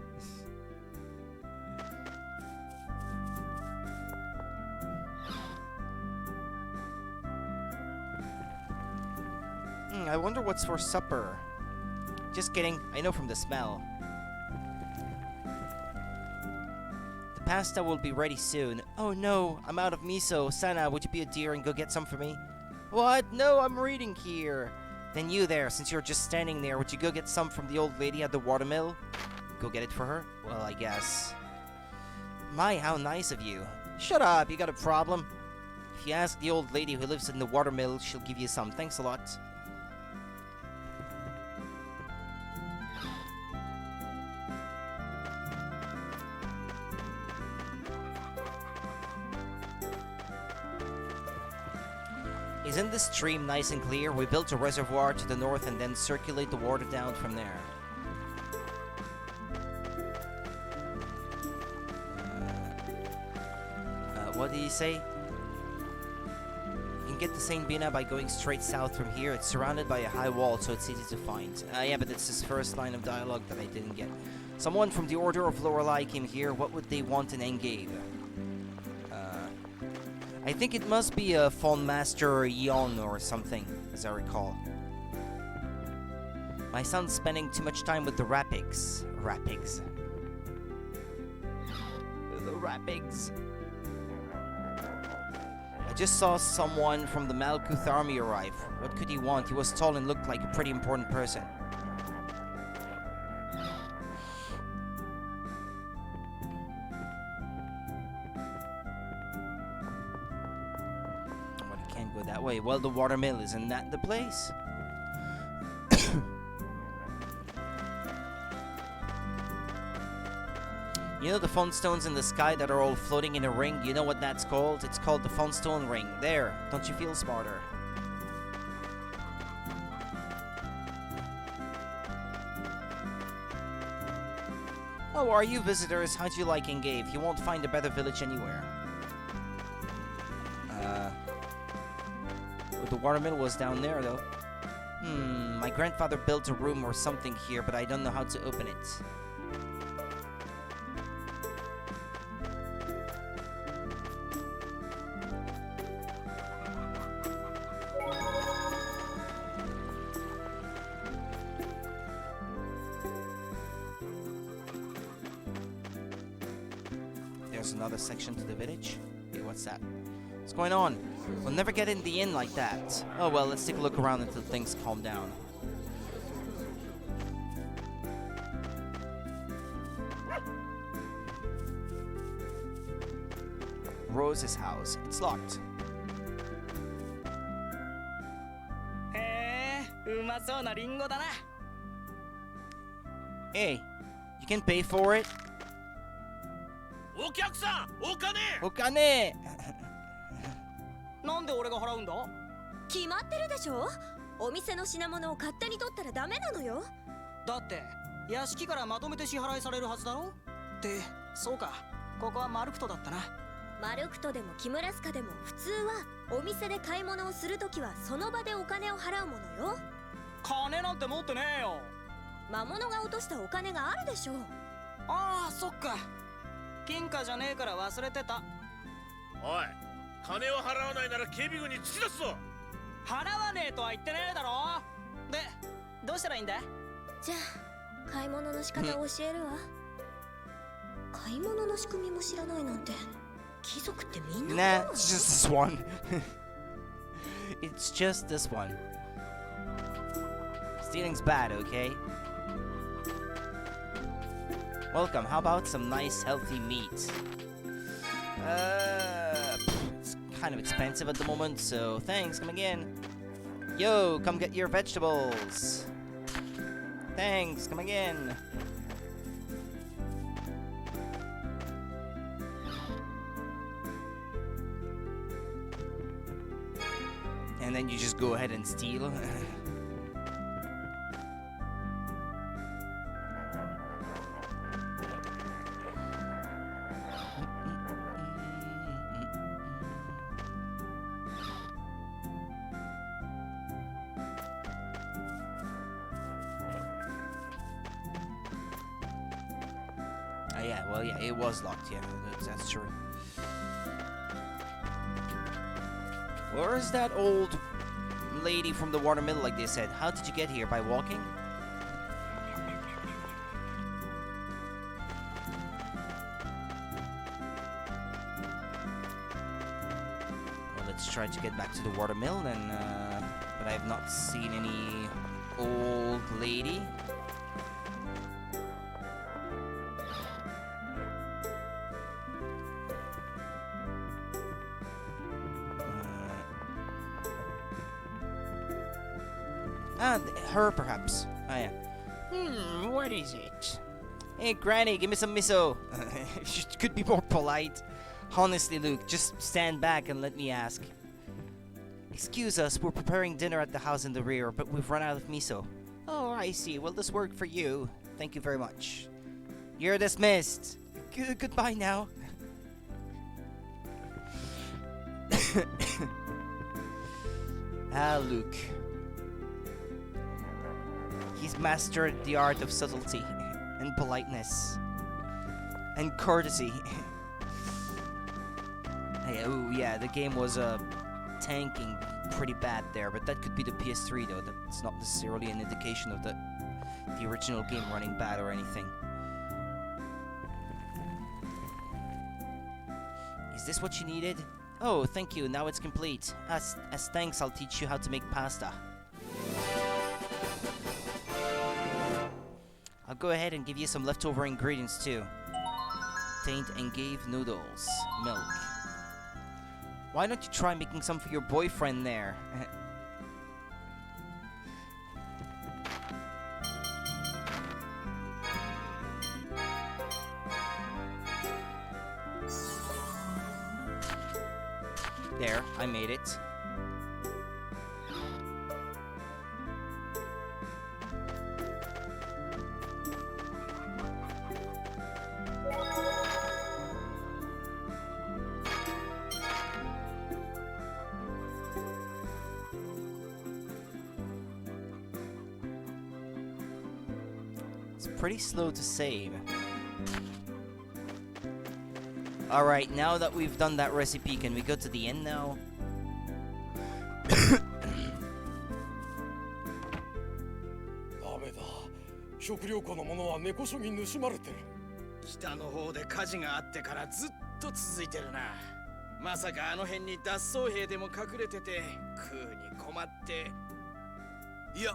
I wonder what's for supper. Just kidding, I know from the smell. The pasta will be ready soon. Oh no, I'm out of miso. Sana, would you be a dear and go get some for me? What? No, I'm reading here. Then you there, since you're just standing there, would you go get some from the old lady at the watermill? Go get it for her? Well, I guess. My, how nice of you. Shut up, you got a problem? If you ask the old lady who lives in the watermill, she'll give you some. Thanks a lot. Isn't the stream nice and clear? We built a reservoir to the north and then circulate the water down from there. What did he say? You can get to St. Binah by going straight south from here. It's surrounded by a high wall, so it's easy to find. Yeah, but it's his first line of dialogue that I didn't get. Someone from the Order of Lorelei came here. What would they want in Engeve? I think it must be a Phone Master Yon or something, as I recall. My son's spending too much time with the Rapigs. Rapigs. The Rapigs. I just saw someone from the Malkuth army arrive. What could he want? He was tall and looked like a pretty important person. Can't go that way. Well, the watermill, isn't that the place? You know the fun stones in the sky that are all floating in a ring? You know what that's called? It's called the fun stone ring. There. Don't you feel smarter? Oh, are you visitors? How do you like Engeve? You won't find a better village anywhere. The watermill was down there, though. My grandfather built a room or something here, but I don't know how to open it. There's another section to the village. Hey, what's that? What's going on? We'll never get in the inn like that. Oh well, let's take a look around until things calm down. Rose's house. It's locked. Hey, you can pay for it? お客さん、お金。お金。なんで俺が払うんだ？決まってるでしょ。お店の品物を勝手に取ったらダメなのよ。だって屋敷からまとめて支払いされるはずだろ。ってそうか。ここはマルクトだったな。マルクトでもキムラスカでも普通はお店で買い物をするときはその場でお金を払うものよ。金なんて持ってねえよ。魔物が落としたお金があるでしょ。ああ、そっか。金貨じゃねえから忘れてた。おい、金を払わないなら警備軍に突き出すぞ。払わねえとは言ってねえだろ。で、どうしたらいいんだ？じゃあ買い物の仕方を教えるわ。買い物の仕組みも知らないなんて貴族ってみんな。Nah, it's just this one. It's just this one. Stealing's bad, okay? Welcome. How about some nice healthy meat? It's kind of expensive at the moment, so thanks. Come again. Yo, come get your vegetables. Thanks. Come again. And then you just go ahead and steal. Yeah, well, yeah, it was locked, yeah, that's true. Where is that old lady from the watermill, like they said? How did you get here? By walking? Well, let's try to get back to the watermill then, but I have not seen any old lady. Her, perhaps. Oh, yeah. What is it? Hey, Granny, give me some miso. She could be more polite. Honestly, Luke, just stand back and let me ask. Excuse us, we're preparing dinner at the house in the rear, but we've run out of miso. Oh, I see. Well, this worked for you. Thank you very much. You're dismissed. Goodbye now. Luke. He's mastered the art of subtlety and politeness and courtesy. Hey, oh yeah, the game was tanking pretty bad there, but that could be the PS3 though. That's not necessarily an indication of the original game running bad or anything. Is this what you needed? Oh, thank you. Now it's complete. As thanks, I'll teach you how to make pasta. I'll go ahead and give you some leftover ingredients too. Taint Engeve noodles, milk. Why don't you try making some for your boyfriend there? There, I made it. It's pretty slow to save. Alright, now that we've done that recipe, can we go to the end now? ダメだ。食料庫のものは根こそぎ盗まれてる。北の方で火事があってからずっと続いてるな。まさかあの辺に脱走兵でも隠れてて食うに困って。いや、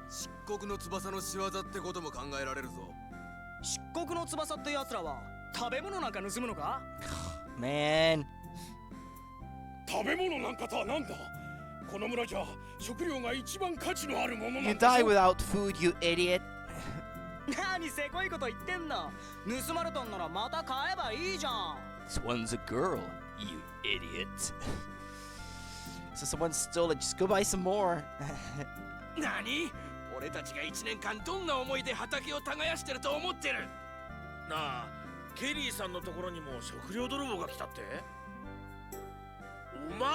漆黒の翼の仕業ってことも考えられるぞ。漆黒の翼って奴らは食べ物なんか盗むのか？ Man. 食べ物なんかとはなんだ。この村じゃ食料が一番価値のあるものなんだ。 You die without food, you idiot. 何せこいこと言ってんの。盗まれたんならまた買えばいいじゃん。 This one's a girl, you idiot. So someone stole it, just go buy some more. 何？俺たちが1年間どんな思いで畑を耕してると思ってる？なあ、ケリーさんのところにも食料泥棒が来たって？お前、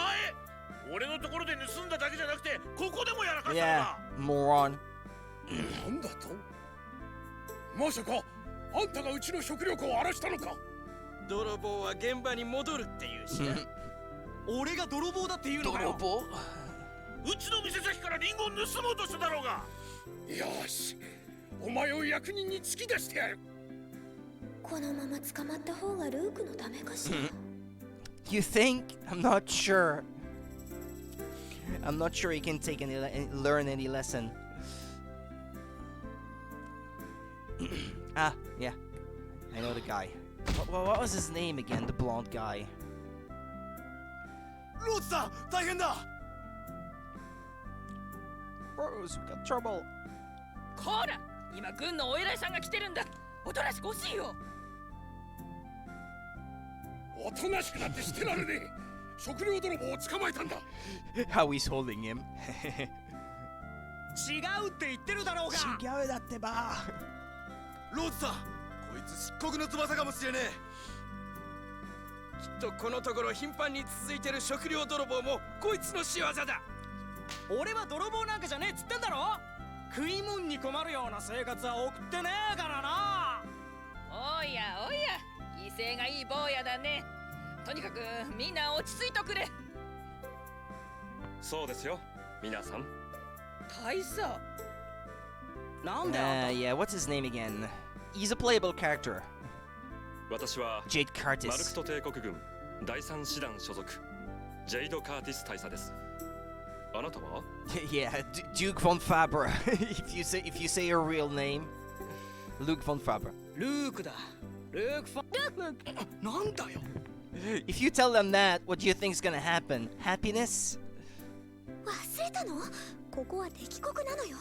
俺のところで盗んだだけじゃなくて、ここでもやらかしたの Yeah, か？ moron. なんだと？まさかあんたがうちの食料庫を荒らしたのか？泥棒は現場に戻るっていうしな。俺が泥棒だって言うのかよ。泥棒？うちの店先からリンゴを盗もうとしただろうが。よし、お前を役人に突き出してやる。このまま捕まった方がルークのためかしら。You think? I'm not sure. I'm not sure he can take any learn any lesson. Ah, yeah. I know the guy. What was his name again? The blonde guy. ローズさん、大変だ。 Rose, we got trouble. こら、今軍のお偉いさんが来てるんだ。おとなしく欲しいよ。おとなしくなってしてられねえ。食料泥棒を捕まえたんだ。How he's holding him. 違うって言ってるだろうが。違うだってば。ローズさん、こいつ漆黒の翼かもしれねきっとこのところ頻繁に続いてる食料泥棒もこいつの仕業だ。俺は泥棒なんかじゃねえっつってんだろ。食いもんに困るような生活は送ってねえからな。おやおや、威勢がいい坊やだね。とにかくみんな落ち着いとくれ。そうですよ、皆さん。大佐。なんであんた Yeah, what's his name again? He's a playable character. 私は Jade マルク Curtis. ト帝国軍第三師団所属ジェイド・カーティス大佐です。あなたは？ Yeah, Duke von Faber. if you say your real name, Luke von Faber. ルークだ。ルークファなんだよ。 If you tell them that, what do you think's gonna happen? Happiness? 忘れたの？ここは敵国なのよ。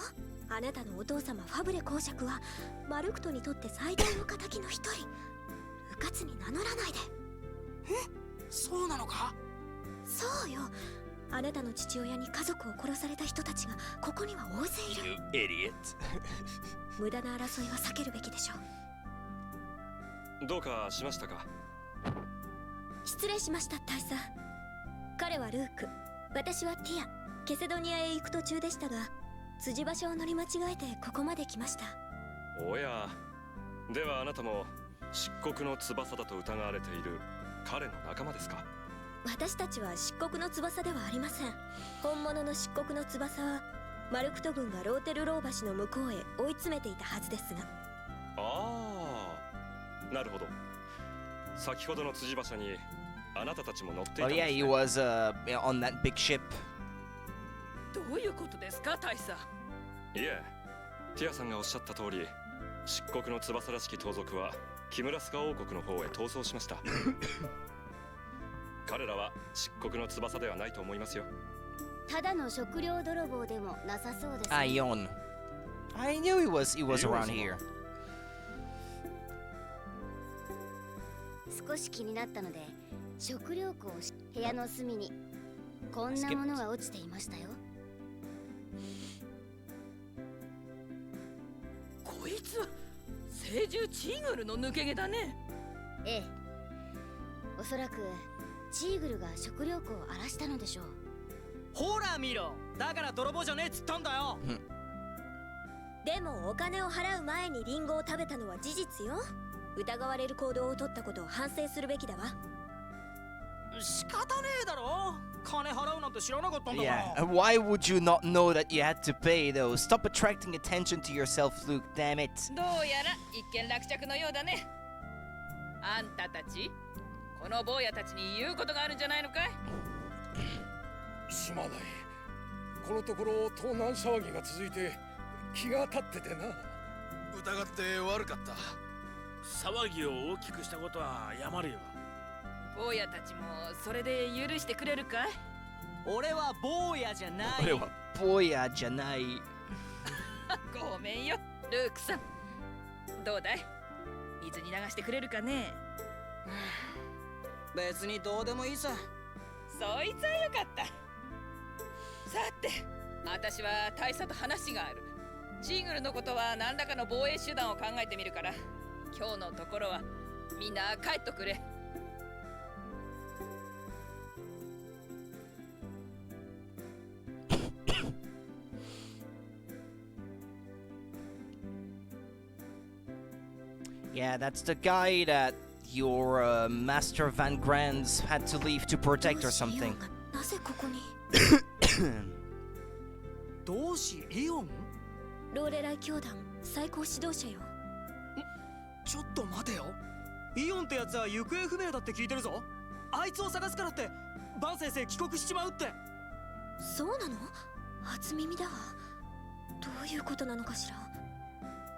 あなたのお父様ファブレ公爵はマルクトにとって最大の仇の一人。うかつに名乗らないで。そうなのか？そうよ。あなたの父親に家族を殺された人たちがここには大勢いる。 You idiot. 無駄な争いは避けるべきでしょう。どうかしましたか？失礼しました、大佐。彼はルーク、私はティア。ケセドニアへ行く途中でしたが、辻場所を乗り間違えてここまで来ました。おや、ではあなたも漆黒の翼だと疑われている彼の仲間ですか？私たちは漆黒の翼ではありません。本物の漆黒の翼はマルクト軍がローテルロー橋の向こうへ追い詰めていたはずですが。ああ、なるほど。先ほどの辻馬車にあなたたちも乗っていた Oh んです yeah, ね。 he was on that big ship. どういうことですか、大佐。いえ、ティアさんがおっしゃった通り、漆黒の翼らしき盗賊はキムラスカ王国の方へ逃走しました。彼らは漆黒の翼ではないと思いますよ。ただの食料泥棒でもなさそうです、ね。Ion. I knew he was around here. 少し気になったので食料庫を部屋の隅にこんなものが落ちていましたよ。こいつは聖獣チーグルの抜け毛だね。ええ、おそらくチーグルが食料庫を荒らしたのでしょう。ほら見ろ、だから泥棒じゃねえっつったんだよ。でもお金を払う前にリンゴを食べたのは事実よ。疑われる行動を取ったことを反省するべきだわ。仕方ねえだろ、金払うなんて知らなかったんだから。Yeah, why would you not know that you had to pay though? Stop attracting attention to yourself, Luke, damn it. どうやら一件落着のようだね。あんたたち、この坊やたちに言うことがあるんじゃないのかい？すまない。このところ盗難騒ぎが続いて気が立っててな。疑って悪かった。騒ぎを大きくしたことはやまるよ。坊やたちもそれで許してくれるかい？俺は坊やじゃない。俺は坊やじゃない。ごめんよ、ルークさん。どうだい？水に流してくれるかね？別にどうでもいいさ。そいつはよかった。さて、私は大佐と話がある。チーグルのことは何らかの防衛手段を考えてみるから、今日のところはみんな帰っとくれ。Yeah, that's the guy that your Master Van Grands had to leave to protect or something. なぜここに？同志イオン？ローレライ教団最高指導者よ。ちょっと待てよ。イオンってやつは行方不明だって聞いてるぞ。あいつを探すからってバン先生帰国しちまうって。そうなの？初耳だわ。どういうことなのかしら。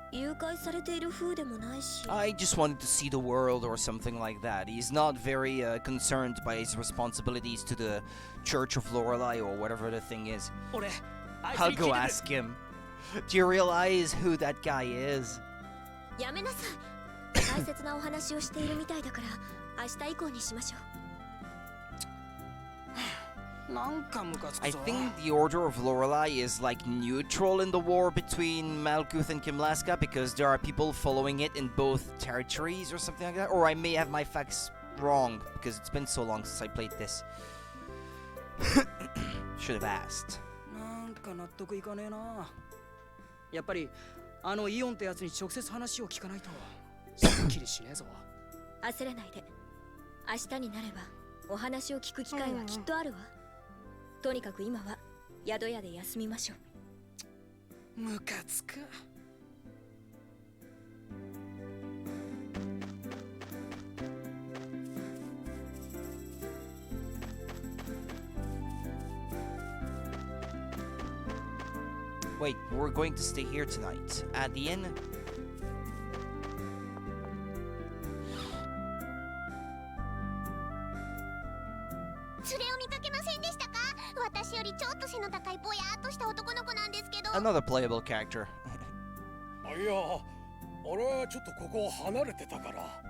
誘拐されている風でもないし。I just wanted to see the world or something like that. He's not very concerned by his responsibilities to the Church of Lorelei or whatever the thing is. I'll go ask him. Do you realize who that guy is? やめなさい。大切なお話をしているみたいだから明日以降にしましょう。I think the Order of Lorelei is like neutral in the war between Malkuth and Kimlaska because there are people following it in both territories or something like that. Or I may have my facts wrong because it's been so long since I played this. Should have asked. なんか納得いかねえな。やっぱりあのイオンってやつに直接話を聞かないとすっきりしねえぞ。焦らないで。明日になればお話を聞く機会はきっとあるわ。とにかく今は宿屋で休みましょう。ムカつく。Wait, we're going to stay here tonight at the inn? 連れを見かけませんでしたか？私よりちょっと背の高いぼやーっとした男の子なんですけど。Another playable character. いや、俺はちょっとここを離れてたから。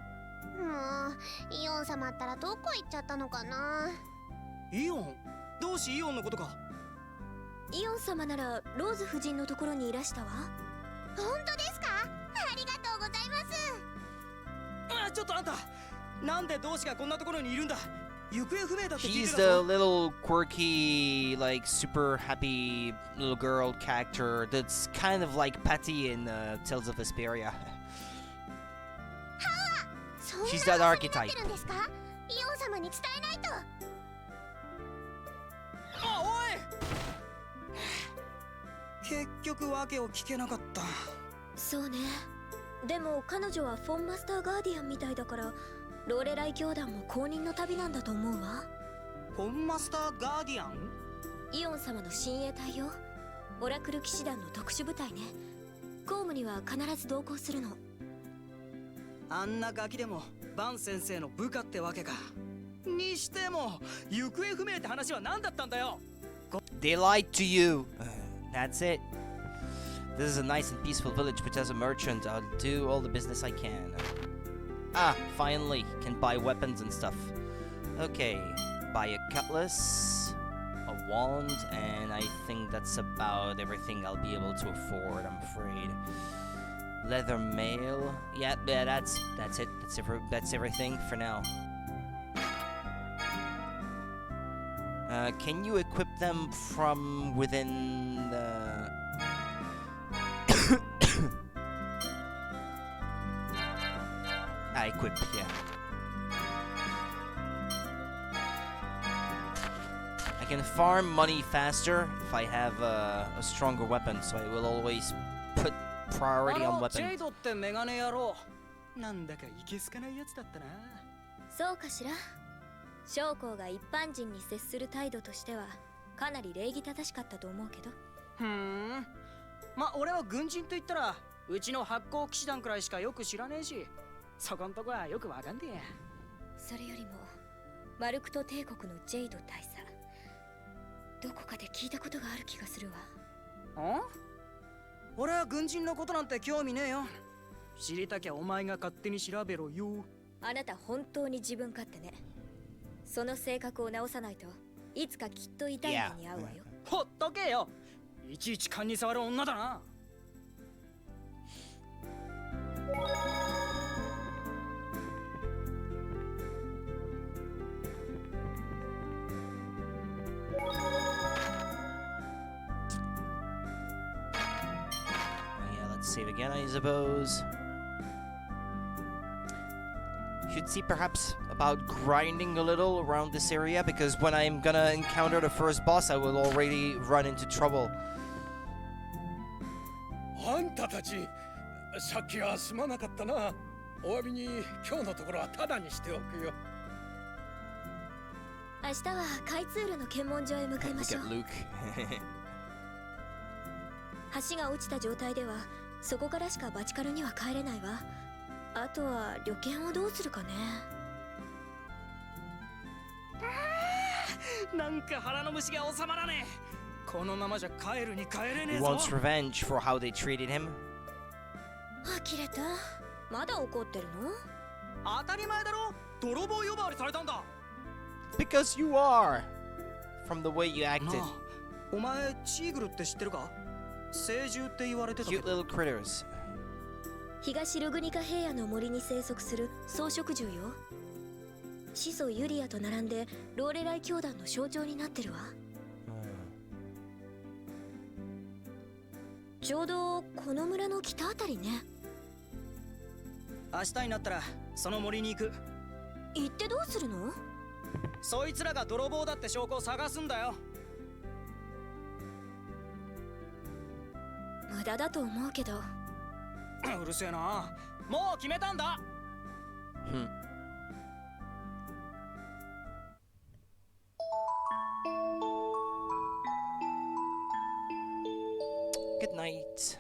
イオン様ったらどこ行っちゃったのかな。イオン？どうしイオンのことか。イオン様ならローズ夫人のところにいらしたわ。本当ですか？ありがとうございます。ちょっとあんた、なんで同志がこんなところにいるんだ。行方不明だって聞いて He's た the ぞ。 little quirky, like super happy little girl character that's kind of like Patty in Tales of Vesperia. She's that archetype. イオン様に伝えないと。あ、おい！結局訳を聞けなかった。そうね。でも彼女はフォンマスターガーディアンみたいだからローレライ教団も公認の旅なんだと思うわ。フォンマスターガーディアン？イオン様の親衛隊よ。オラクル騎士団の特殊部隊ね。公務には必ず同行するの。あんなガキでもバン先生の部下ってわけか。にしても行方不明って話は何だったんだよ。 They lied to you. That's it. This is a nice and peaceful village, but as a merchant, I'll do all the business I can. Ah, finally, can buy weapons and stuff. Okay, buy a cutlass, a wand, and I think that's about everything I'll be able to afford, I'm afraid. Leather mail. Yeah, that's it. That's everything for now. Can you equip them from within the... equip, yeah. I can farm money faster if I have a stronger weapon, so I will always put priority on weapons. チェイドってメガネ野郎。なんだかいけすかないやつだったな。そうかしら。将校が一般人に接する態度としてはかなり礼儀正しかったと思うけど。ま、俺は軍人と言ったらうちの発行騎士団くらいしかよく知らねえし、そこんとこはよくわかんねえや。それよりもマルクト帝国のジェイド大佐、どこかで聞いたことがある気がするわ。ん？俺は軍人のことなんて興味ねえよ。知りたきゃお前が勝手に調べろよ。あなた本当に自分勝手ね。その性格を直さないといつかきっと痛い目に遭うわよ。ほっとけよ。いちいち勘に触る女だな。Save again, I suppose. Should see perhaps about grinding a little around this area, because when I'm gonna encounter the first boss, I will already run into trouble. あんたたち、さっきはすまなかったな。お詫びに今日のところはタダにしておくよ。明日は開通路の検問所へ向かいましょう。橋が落ちた状態ではそこからしかバチカルには帰れないわ。あとは旅券をどうするかね。なんか腹の虫が収まらねえ。このままじゃ帰るに帰れねえ He ぞ。 wants revenge for how they treated him. 呆れた。まだ怒ってるの？当たり前だろ。泥棒呼ばわりされたんだ。Because you are, from the way you acted. お前チーグルって知ってるか？聖獣って言われてたけど。 Cute little critters. 東ルグニカ平野の森に生息する草食獣よ。始祖ユリアと並んでローレライ教団の象徴になってるわ。ちょうどこの村の北あたりね。明日になったらその森に行く。行ってどうするの？そいつらが泥棒だって証拠を探すんだよ。無駄だと思うけど。うるせえな。もう決めたんだ。Good night.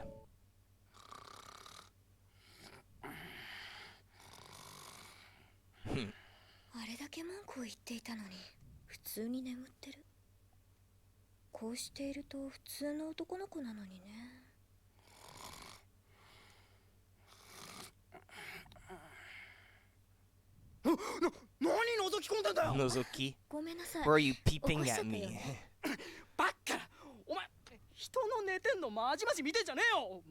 あれだけ文句を言っていたのに普通に眠ってる。こうしていると普通の男の子なのにね。何覗き込んだんだよ。Nozoki? ごめんなさい。 Where are you peeping at me? バッカ。お前人の寝てんのまじまじ見てんじゃねえよ。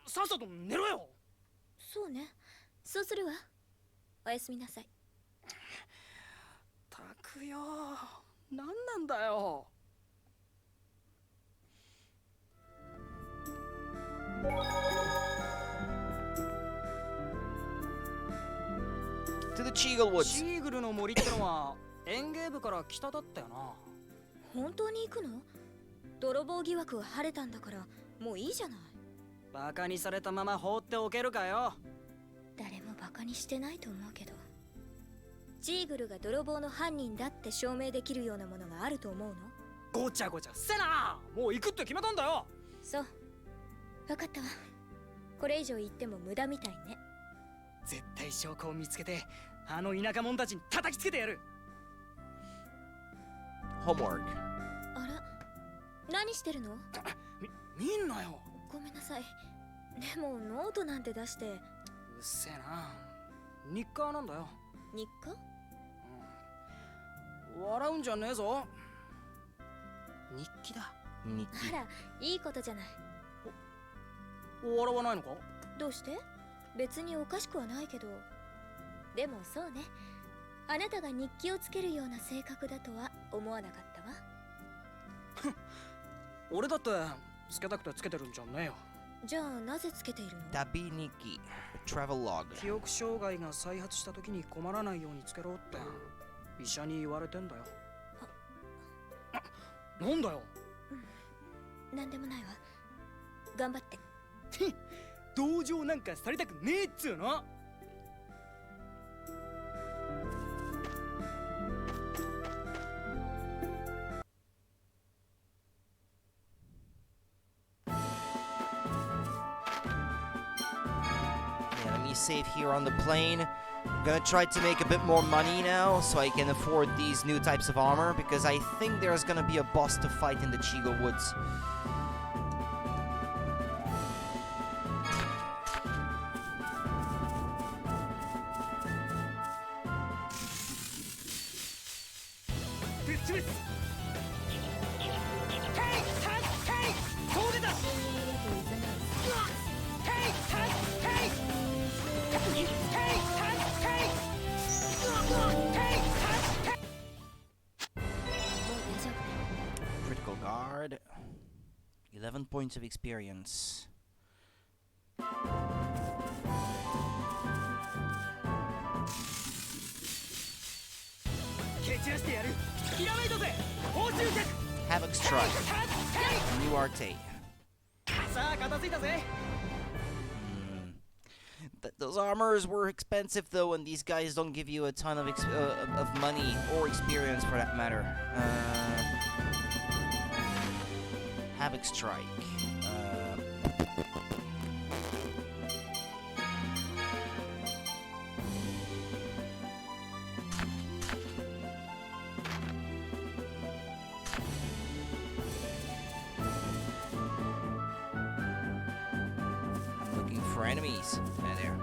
さっさと寝ろよ。そうね。そうするわ。おやすみなさい。たくよ。なんなんだよ。To the Cheegle Woods. チーグルの森ってのはエンゲーブから北だったよな。本当に行くの？泥棒疑惑は晴れたんだからもういいじゃない。バカにされたまま放っておけるかよ。誰もバカにしてないと思うけど。チーグルが泥棒の犯人だって証明できるようなものがあると思うの？ごちゃごちゃせな。もう行くって決めたんだよ。そう。分かったわ。これ以上言っても無駄みたいね。絶対証拠を見つけてあの田舎者たちに叩きつけてやる。homework. あら、何してるの？見んなよ。ごめんなさい。でもノートなんて出して。うっせえな。日課なんだよ。日課？笑うんじゃねえぞ。日記だ。日記。あら、いいことじゃない。笑わないのか？どうして？別におかしくはないけど。でもそうね。あなたが日記をつけるような性格だとは思わなかったわ。俺だってつけたくてつけてるんじゃねえよ。じゃあなぜつけているの？旅日記。Travel log. 記憶障害が再発した時に困らないようにつけろって医者に言われてんだよ。なんだよ。なんでもないわ。頑張って。同情なんかされたくねえっつうの。Save here on the plane. I'm gonna try to make a bit more money now so I can afford these new types of armor because I think there's gonna be a boss to fight in the Cheegle Woods. Critical guard. 11 points of experience. Havoc strike. New Arte. Those armors were expensive though, and these guys don't give you a ton of money or experience for that matter. Havoc strike. I'm looking for enemies. There.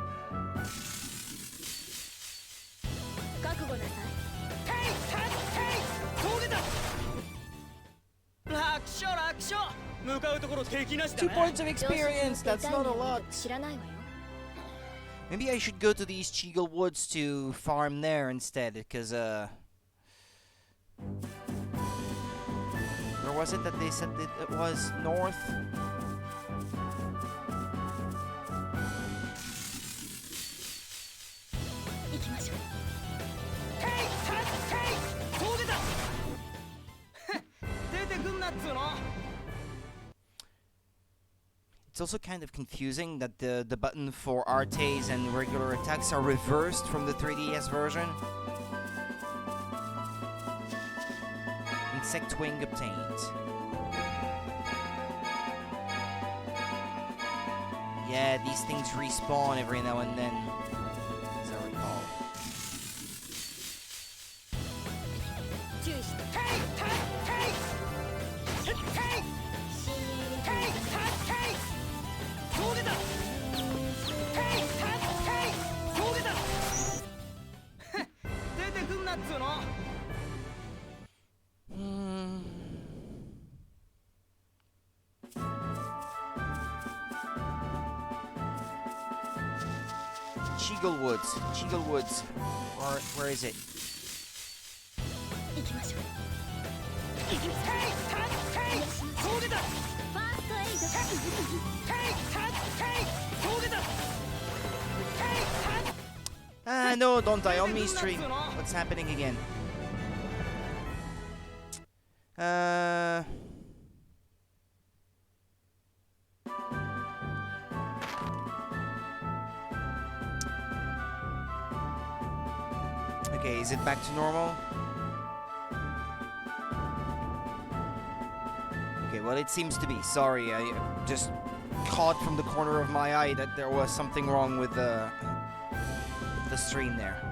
Two points of experience, that's not a lot. Maybe I should go to these Cheegle Woods to farm there instead, because, where was it that they said that it was? North? It's also kind of confusing that the button for artes and regular attacks are reversed from the 3DS version. Insect wing obtained. Yeah, these things respawn every now and then, as I recall. Cheegle Woods. Cheegle Woods. Where is it? No, don't die on me, stream. What's happening again? Okay, is it back to normal? Okay, well, it seems to be. Sorry, I just caught from the corner of my eye that there was something wrong with the stream there.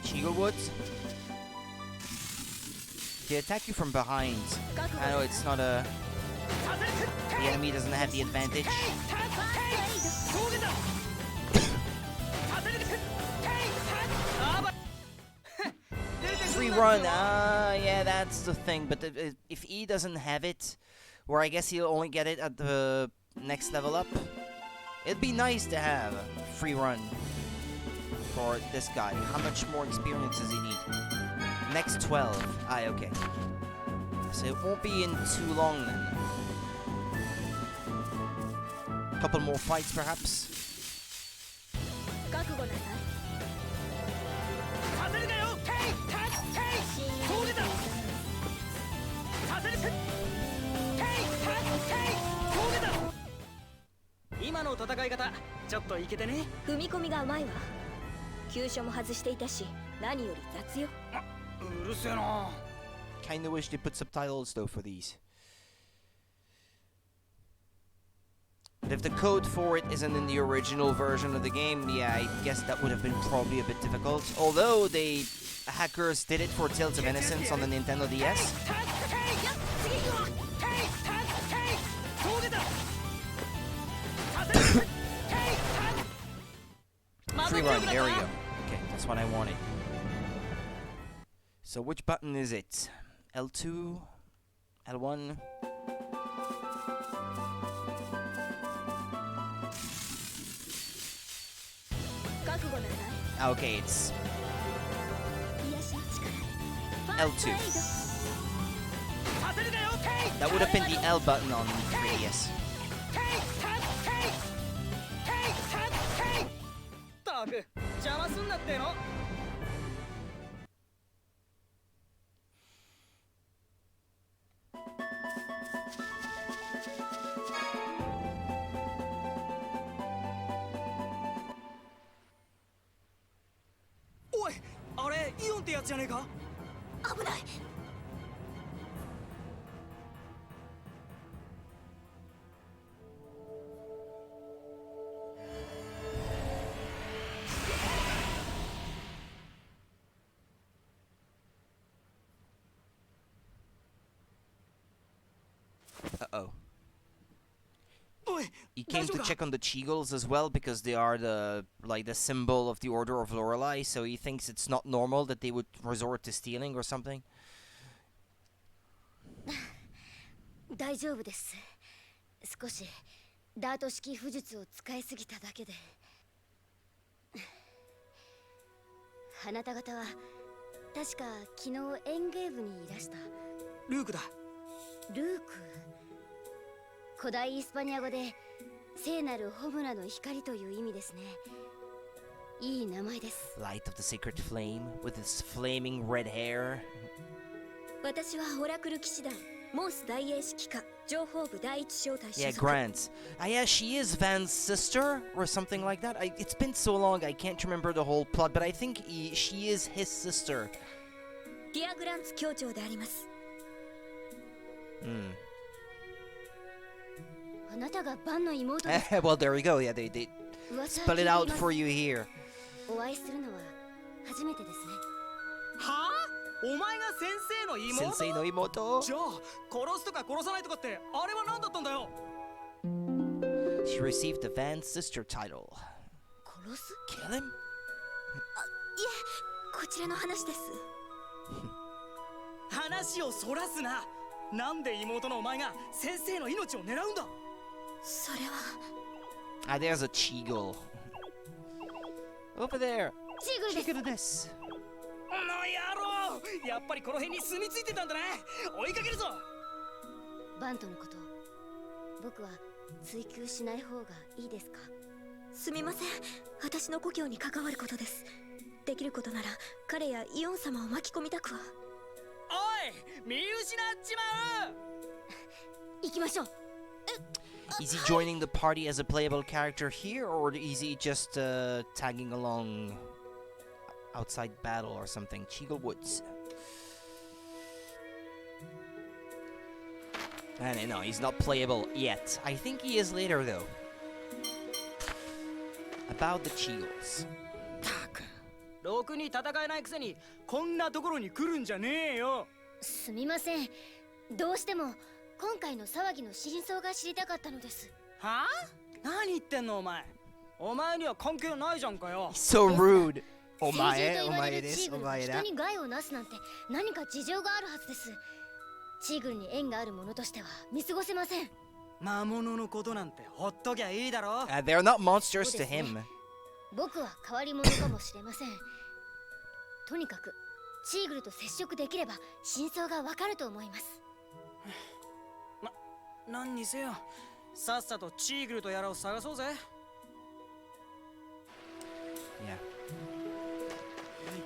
Cheegle Woods. They attack you from behind. I know it's not a... The enemy doesn't have the advantage. Free run, yeah, that's the thing. But if he doesn't have it, or I guess he'll only get it at the next level up, it'd be nice to have a free run for this guy. How much more experience does he need? Next 12. Okay. So it won't be in too long then. Couple more fights, perhaps. Kinda wish they put subtitles though for these. But if the code for it isn't in the original version of the game, yeah, I guess that would have been probably a bit difficult. Although hackers did it for Tales of Innocence on the Nintendo DS. Free run, there we go. Okay, that's what I wanted. So which button is it? L2? L1? Okay, it's L2. That would have been the L button on 3DS. Uh-oh. He came to check on the Cheegles as well because they are the symbol of the Order of Lorelei, so he thinks it's not normal that they would resort to stealing or something. 大丈夫です。少しダート式符術を使いすぎただけで。あなた方は確か昨日エンゲーブにいらした。ルークだ。ルーク。古代イスパニア語で聖なるホムラの光という意味ですね。いい名前です。Light of the Sacred Flame with its flaming red hair. 私はオラクル騎士団モース大英指揮下情報部第一小隊所属。Yeah, Grant. Yeah, she is Van's sister or something like that. It's been so long, I can't remember the whole plot, but I think she is his sister. ディアグランツ教長であります。あなたがバンの妹です。Well, there we go. Yeah, they spell it out for you here. お会いするのは初めてですね。はあ？お前が先生の妹？先生の妹？じゃあ殺すとか殺さないとかってあれは何だったんだよ。She received the Van sister title. 殺す？ Kill him? いえ、こちらの話です。話をそらすな。なんで妹のお前が先生の命を狙うんだ？それは。Ah, there's a Cheegle. Over there. チーグルです。この野郎！やっぱりこの辺に住み着いてたんだな。追いかけるぞ。バントのこと、僕は追求しない方がいいですか？すみません。私の故郷に関わることです。できることなら彼やイオン様を巻き込みたくは。おい、見失っちまう。行きましょう。Is he joining the party as a playable character here, or is he just tagging along outside battle or something? Cheegle Woods. And no, he's not playable yet. I think he is later, though. About the Cheegles. ろくに戦えないくせにこんなところに来るんじゃねえよ。すみません。どうしても今回の騒ぎの真相が知りたかったのです。はあ？何言ってんのお前。お前には関係ないじゃんかよ。So rude. お聖前、獣とお言われる前です。チーグルがお前だ。人に害をなすなんて何か事情があるはずです。チーグルに縁がある者としては見過ごせません。魔物のことなんてほっときゃいいだろ。They're not monsters to him. 僕は変わり者かもしれません。とにかくチーグルと接触できれば真相がわかると思います。何にせよ、さっさとチーグルとやらを探そうぜ。Yeah.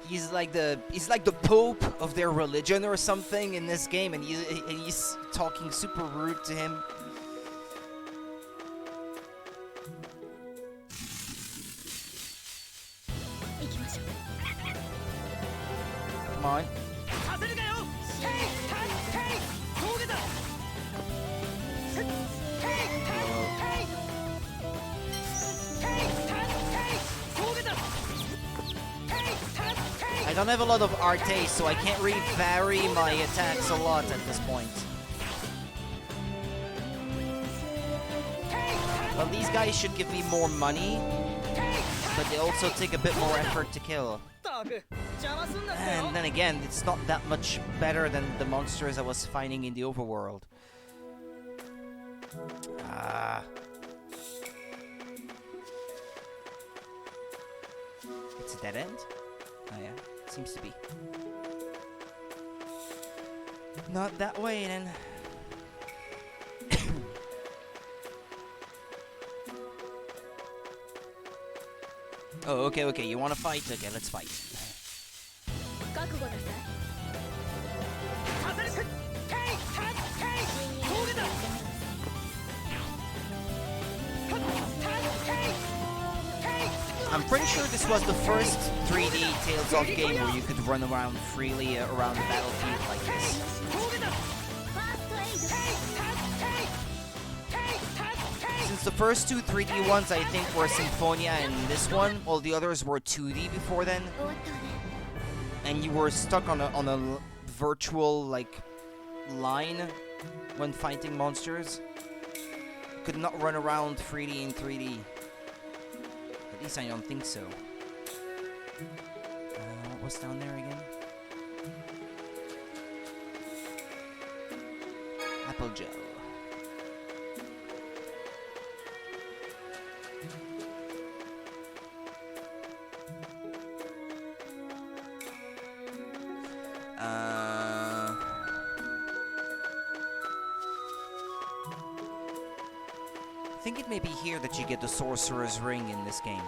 He's like the Pope of their religion or something in this game, and he's talking super rude to him. Come on. I don't have a lot of arte, so I can't really vary my attacks a lot at this point. Well, these guys should give me more money, but they also take a bit more effort to kill. And then again, it's not that much better than the monsters I was fighting in the overworld. It's a dead end? Oh yeah, seems to be. Not that way then. Oh, okay, you wanna fight? Okay, let's fight. I'm pretty sure this was the first 3D Tales of game where you could run around freely around the battlefield like this. Since the first two 3D ones I think were Symphonia and this one, all the others were 2D before then. And you were stuck on a virtual like line when fighting monsters. You could not run around freely in 3D. At least I don't think so. What was down there again? Apple gel. I think it may be here that you get the Sorcerer's Ring in this game.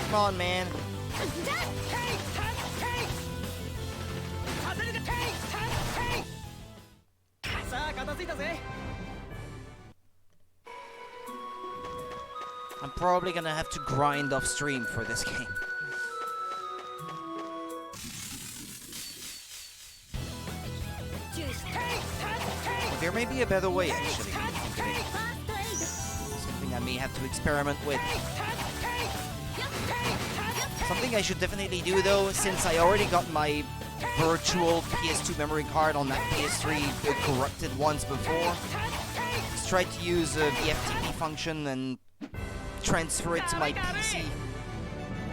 Come on, man. I'm probably gonna have to grind off stream for this game. But there may be a better way, actually. Something I may have to experiment with. Something I should definitely do though, since I already got my virtual PS2 memory card on that PS3 corrupted ones before, is try to use the FTP function and transfer it to my PC.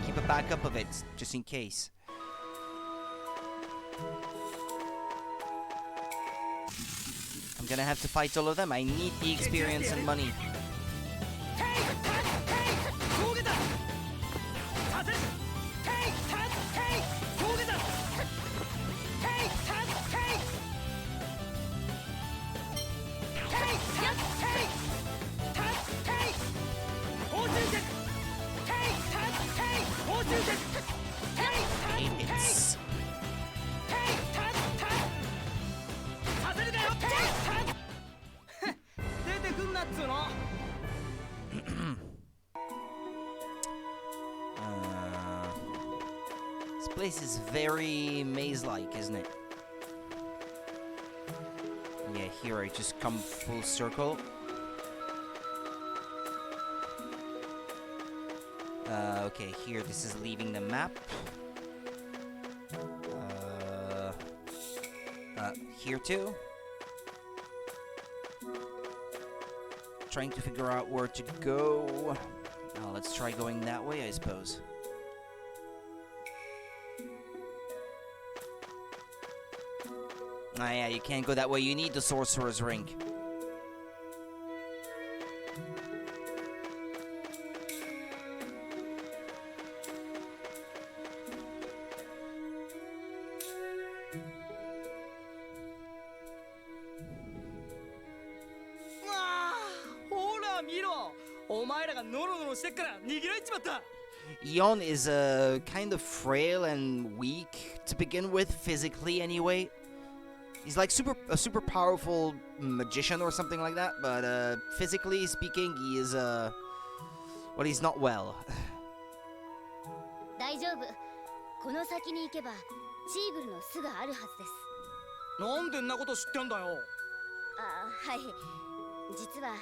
Keep a backup of it, just in case. I'm gonna have to fight all of them. I need the experience and money. place is very maze-like, isn't it? Yeah, here I just come full circle. Okay, here this is leaving the map. Here too. Trying to figure out where to go. Let's try going that way, I suppose. Ah, yeah, you can't go that way. You need the Sorcerer's Ring. Eon is kind of frail and weak to begin with, physically anyway. He's like a super powerful magician or something like that, but physically speaking, he is well, he's not well. 大丈夫。この先に行けばチーグルの巣があるはずです。なんでんなこと知ってんだよ。あ、はい。実は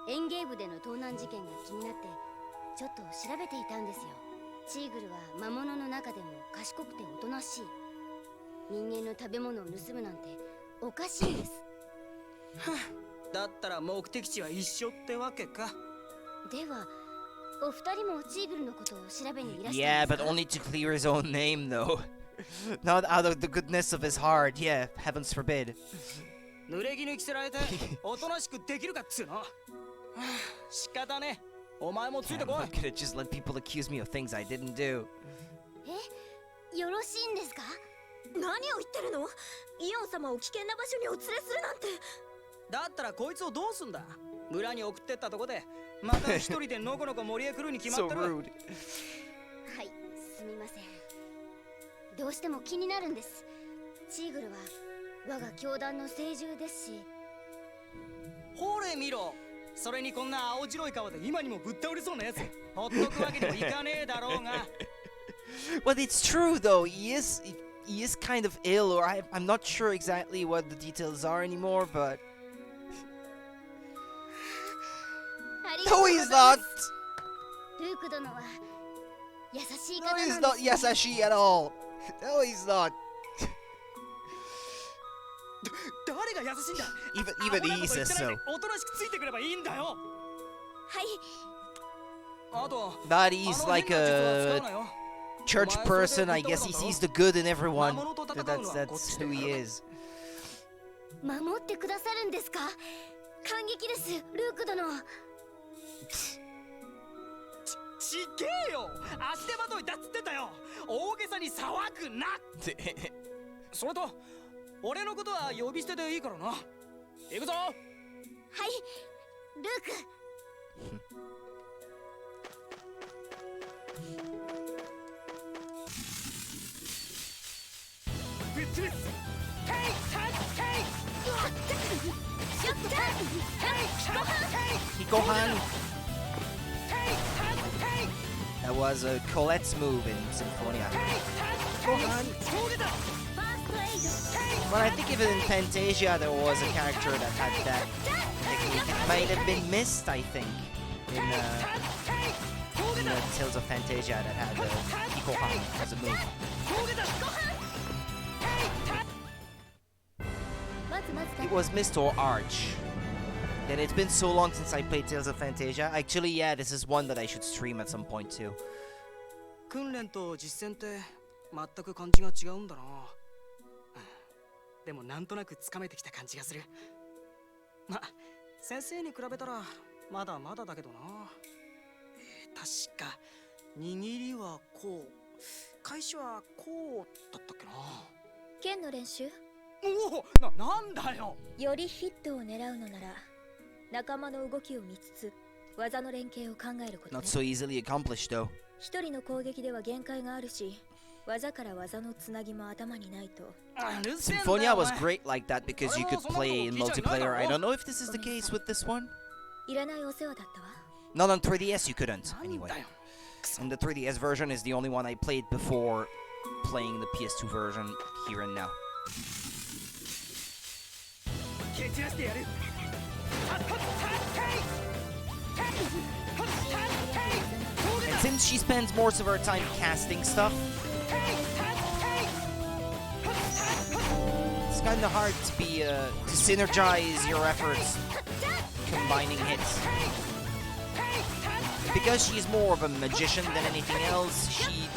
エンゲーブでの盗難事件が気になってちょっと調べていたんですよ。チーグルは魔物の中でも賢くておとなしい。人間の食べ物を盗むなんておかしいです。だったら目的地は一緒ってわけか。ではお二人もチーグルのことを調べにいらっしゃ Yeah, るんです but か？ only to clear his own name, though. Not out of the goodness of his heart. Yeah, heavens forbid. 濡れ衣着せられておとなしくできるかっつうの。仕方ね。お前もついてこい。I'm not gonna just let people accuse me of things I didn't do. え、よろしいんですか？何を言ってるの？イオン様を危険な場所にお連れするなんて。だったらこいつをどうすんだ？村に送ってったとこでまた一人でのこのこ森へ来るに決まってる。So rude. はい、すみません。どうしても気になるんです。チーグルは我が教団の聖獣ですし。ほれ見ろ。それにこんな青白い顔で今にもぶっ倒れそうなやつほっとくわけにもいかねえだろうが。But it's true though. He is kind of ill, or I'm not sure exactly what the details are anymore, but no, he's not. ルーク殿は優しい No, 方 he's なんです。 not yasashi at all. No, he's not. 誰が優しいんだ。 Even he says so. おとなしくついてくればいいんだよ。はい。あと But he's like a church person. I guess he sees the good in everyone. That's who he is. 守ってくださるんですか？感激です、ルーク殿。ちげえよ。足手まといだっつってたよ。大げさに騒ぐな。それと俺のことは呼び捨てでいいからな。行くぞ。はい、ルーク。ぶっ潰す。ヘイタッヘイ。ショット。ヘイタッヘイ。 Hikohan. That was a Colette's move in Symphonia. But I think even in Fantasia there was a character that had that technique. It might have been missed, I think, in Tales of Fantasia that had Hikohan as a move. It was missed or Arch. And it's been so long since I played Tales of Fantasia. Actually, yeah, this is one that I should stream at some point too. 訓練と実践って全く感じが違うんだな。でもなんとなくつかめてきた感じがする。ま、先生に比べたらまだまだだけどな。確か握りはこう、返しはこうだったっけな。剣の練習？おお、なんだよ。よりヒットを狙うのなら仲間の動きを見つつ技の連携を考えることね。 Not so easily accomplished though. 一人の攻撃では限界があるし、技から技のつなぎも頭にないと。Symphonia was great like that because you could play in multiplayer. I don't know if this is the case with this one. いらないお世話だったわ。 Not on 3DS you couldn't, anyway. And the 3DS version is the only one I played before playing the PS2 version here and now. And since she spends most of her time casting stuff, it's kind of hard to be to synergize your efforts combining hits. Because she's more of a magician than anything else, she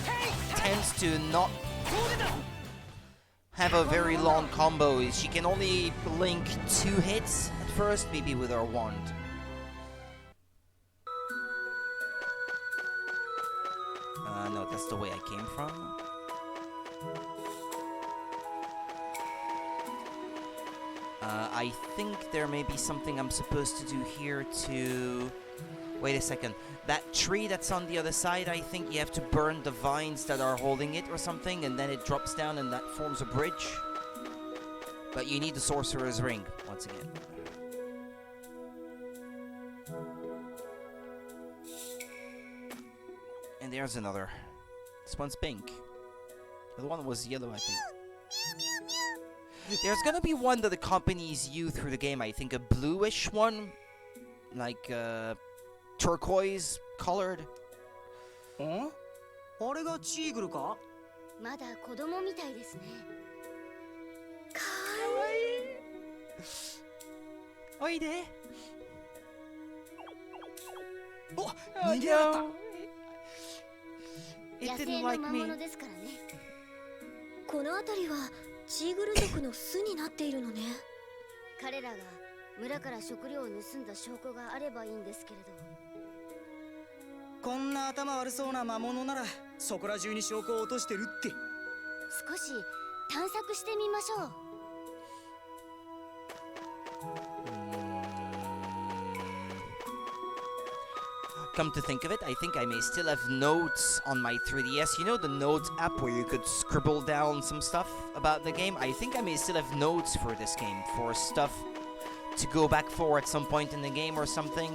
tends to not have a very long combo. She can only link 2 hits at first, maybe with her wand. No, that's the way I came from. I think there may be something I'm supposed to do here to... Wait a second. That tree that's on the other side, I think you have to burn the vines that are holding it or something, and then it drops down and that forms a bridge. But you need the Sorcerer's Ring, once again. And there's another. This one's pink. The other one was yellow, I think. There's gonna be one that accompanies you through the game, I think a bluish one. Like, turquoise colored. Huh? あれがチーグルか? まだ子供みたいですね。かわいい。おいで。お、逃げられた。野生の魔物ですからね。この辺りはチーグル族の巣になっているのね。彼らが村から食料を盗んだ証拠があればいいんですけれど。こんな頭悪そうな魔物ならそこら中に証拠を落としてるって。少し探索してみましょう。Come to think of it, I think I may still have notes on my 3DS. You know the notes app where you could scribble down some stuff about the game? I think I may still have notes for this game, for stuff to go back for at some point in the game or something.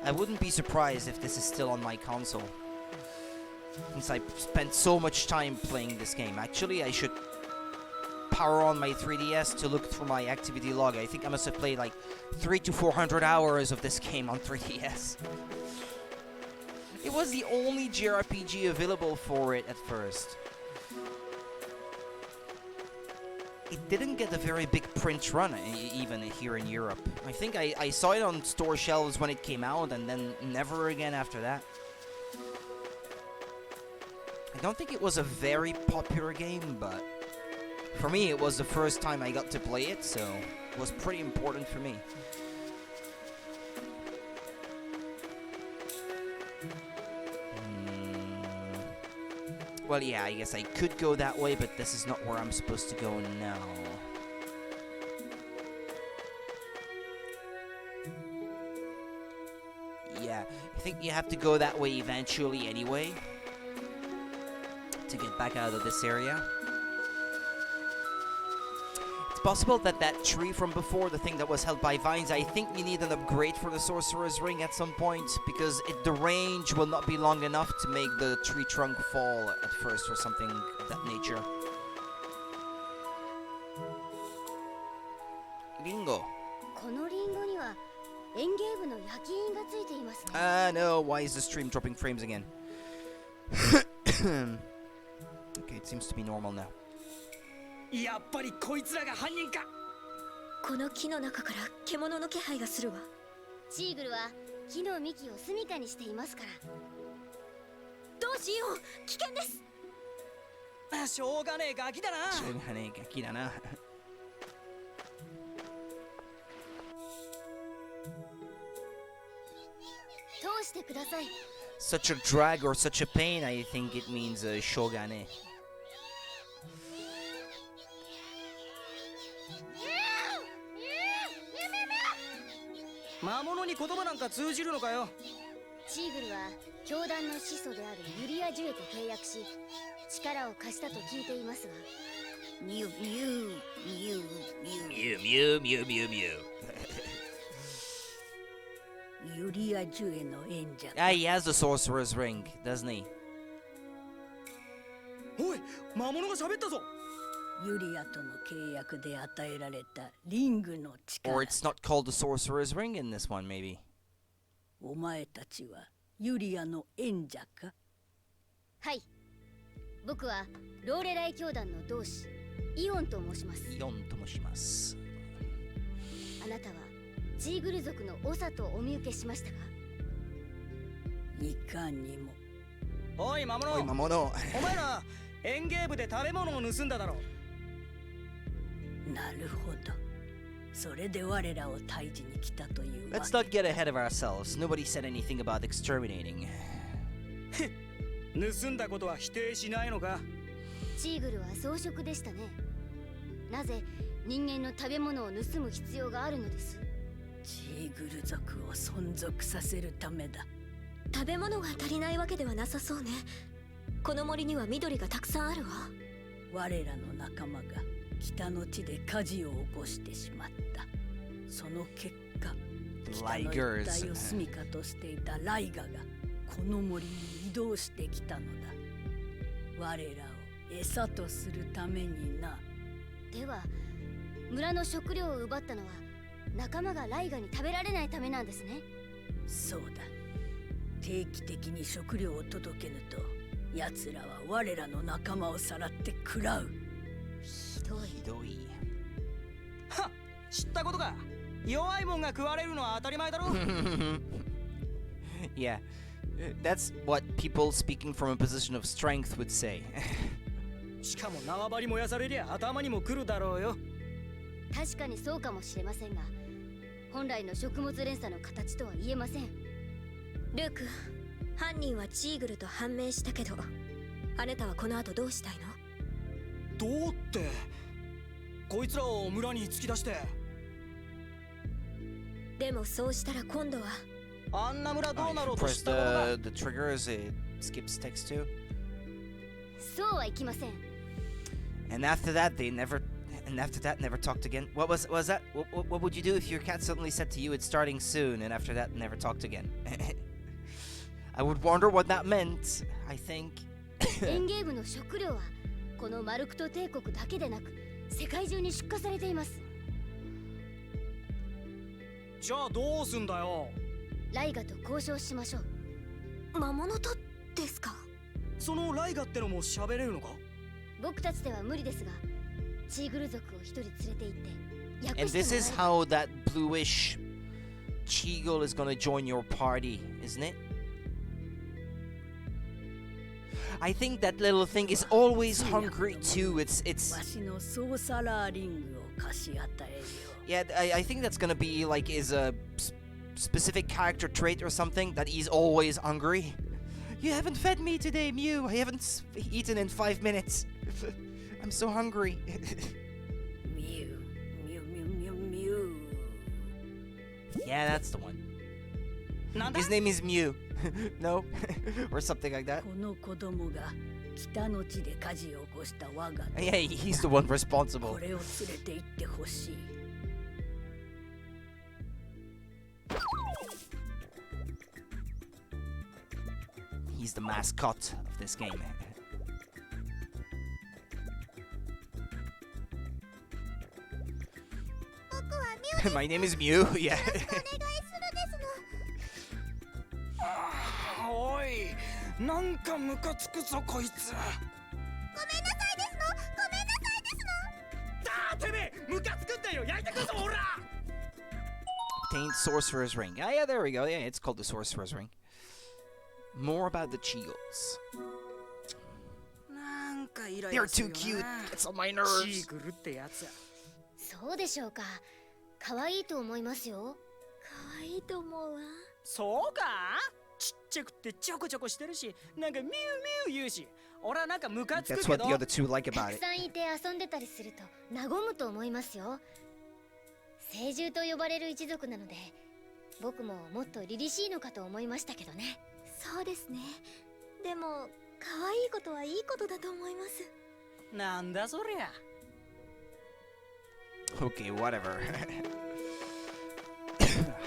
I wouldn't be surprised if this is still on my console, since I spent so much time playing this game. Actually, I should power on my 3DS to look through my activity log. I think I must have played like 300 to 400 hours of this game on 3DS. It was the only JRPG available for it at first. It didn't get a very big print run, even here in Europe. I think I saw it on store shelves when it came out, and then never again after that. I don't think it was a very popular game, but for me it was the first time I got to play it, so it was pretty important for me. Well, yeah, I guess I could go that way, but this is not where I'm supposed to go now. Yeah, I think you have to go that way eventually anyway to get back out of this area. It's possible that that tree from before, the thing that was held by vines, I think you need an upgrade for the Sorcerer's Ring at some point, because the range will not be long enough to make the tree trunk fall at first or something of that nature. Ringo. No, why is the stream dropping frames again? Okay, it seems to be normal now. やっぱりこいつらが犯人か。この木の中から獣の気配がするわ。チーグルは木の幹を住処にしていますから。どうしよう、危険です。しょうがねえガキだな。しょうがねえガキだな。通してください。Such a drag or such a pain, I think it means shogane. 魔物に言葉なんか通じるのかよ。チーグルは教団の始祖であるユリア・ジュエと契約し、力を貸したと聞いていますが。ミュウミュウミュウミュウミュウミュウミュウミュウミュウ。ユリア・ジュエの縁者。Ah, he has the Sorcerer's Ring, doesn't he? おい、魔物が喋ったぞ。ユリアとの契約で与えられたリングの力。 Or it's not called the Sorcerer's Ring in this one, maybe. お前たちはユリアの縁者か？はい。僕はローレライ教団の同志イオンと申します。イオンと申します。あなたはチーグル族の長とお見受けしましたか？いかにも。おい魔物。おい魔物。お前らエンゲーブで食べ物を盗んだだろ。なるほど。それで我らを退治に来たという。 Let's not get ahead of ourselves. Nobody said anything about exterminating. 盗んだことは否定しないのか？チーグルは草食でしたね。なぜ人間の食べ物を盗む必要があるのです？チーグル族を存続させるためだ。食べ物が足りないわけではなさそうね。この森には緑がたくさんあるわ。我らの仲間が北の地で火事を起こしてしまった。その結果、北の一帯を住処としていたライガがこの森に移動してきたのだ。我らを餌とするためにな。では村の食料を奪ったのは仲間がライガに食べられないためなんですね。そうだ。定期的に食料を届けぬと奴らは我らの仲間をさらって食らう。ひどい。ひどい。はっ、知ったことか。弱いもんが食われるのは当たり前だろ。Yeah, that's what people speaking from a position of strength would say. しかも縄張り燃やされりゃ頭にも来るだろうよ。確かにそうかもしれませんが、本来の食物連鎖の形とは言えません。ルーク、犯人はチーグルと判明したけど、あなたはこの後どうしたいの？どうって、こいつらを村に突き出して。でもそうしたら今度はあんな村どうなろうと Press したことが。 the trigger as it skips text too. そうはいきません。And after that, never talked again. What was that? What would you do if your cat suddenly said to you it's starting soon, and after that never talked again? I would wonder what that meant. I think. エンゲーブの食料はこのマルクト帝国だけでなく世界中に出荷されています。じゃあどうすんだよ。ライガと交渉しましょう。魔物とですか？そのライガってのも喋れるのか？僕たちでは無理ですが、チーグル族を一人連れて行って訳 And して this も is らえ how that bluish Cheegle is gonna join your party, isn't it? I think that little thing is always hungry too. It's わしのソーサラーリングを貸し与えよう。 yeah. I think that's gonna be like is a specific character trait or something that he's always hungry. You haven't fed me today, Mew. I haven't eaten in 5 minutes. I'm so hungry. Mew, Mew, Mew, Mew, Mew. Yeah, that's the one. His name is Mew. No? Or something like that. この子供が北の地で火事を起こした我が。 Yeah, he's the one responsible. これを連れて行ってほしい。He's the mascot of this game. My name is Mew. Yeah. おい、なんかムカつくぞこいつ。ごめんなさいですの。だーてめえ、ムカつくんだよ。焼いてくぞオラ。 Obtained Sorcerer's Ring. Ah, yeah, there we go. Yeah, it's called the Sorcerer's Ring. More about the Cheegles. なんかイライ They're ラする too よ cute. な。 It's on my nerves. チーグルってやつ。そうでしょうか。可愛いと思いますよ。可愛いと思うわ。そうか？ちっちゃくてちょこちょこしてるし、なんかミュウミュウ言うし、俺はなんかムカつく That's け what ど。 the other two like た about く it. さんいて遊んでたりすると和むと思いますよ。聖獣と呼ばれる一族なので、僕ももっと凛々しいのかと思いましたけどね。そうですね。でも可愛いことはいいことだと思います。なんだそりゃ。Okay, whatever.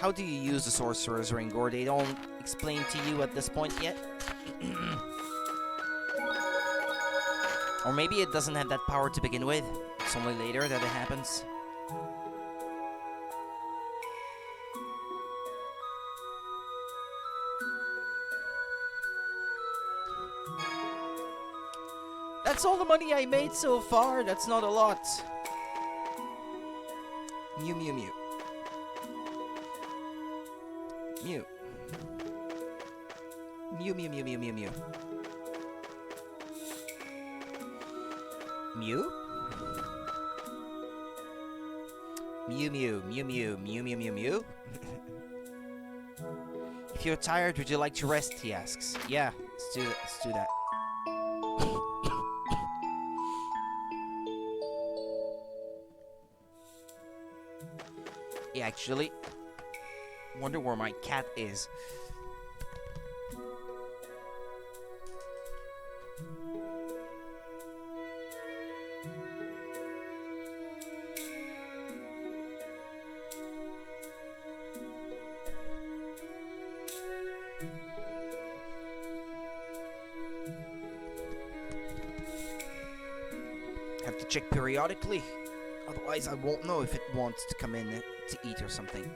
How do you use the Sorcerer's Ring, or they don't explain to you at this point yet? Or maybe it doesn't have that power to begin with. It's only later that it happens. That's all the money I made so far. That's not a lot. Mew, mew, mew. Mew. Mew, mew, mew, mew, mew, mew. Mew? Mew, mew, mew, mew, mew, mew, mew, mew. If you're tired, would you like to rest? He asks. Yeah, let's do that. Let's do that. Yeah, actually, wonder where my cat is. Have to check periodically, otherwise I won't know if it wants to come in to eat or something.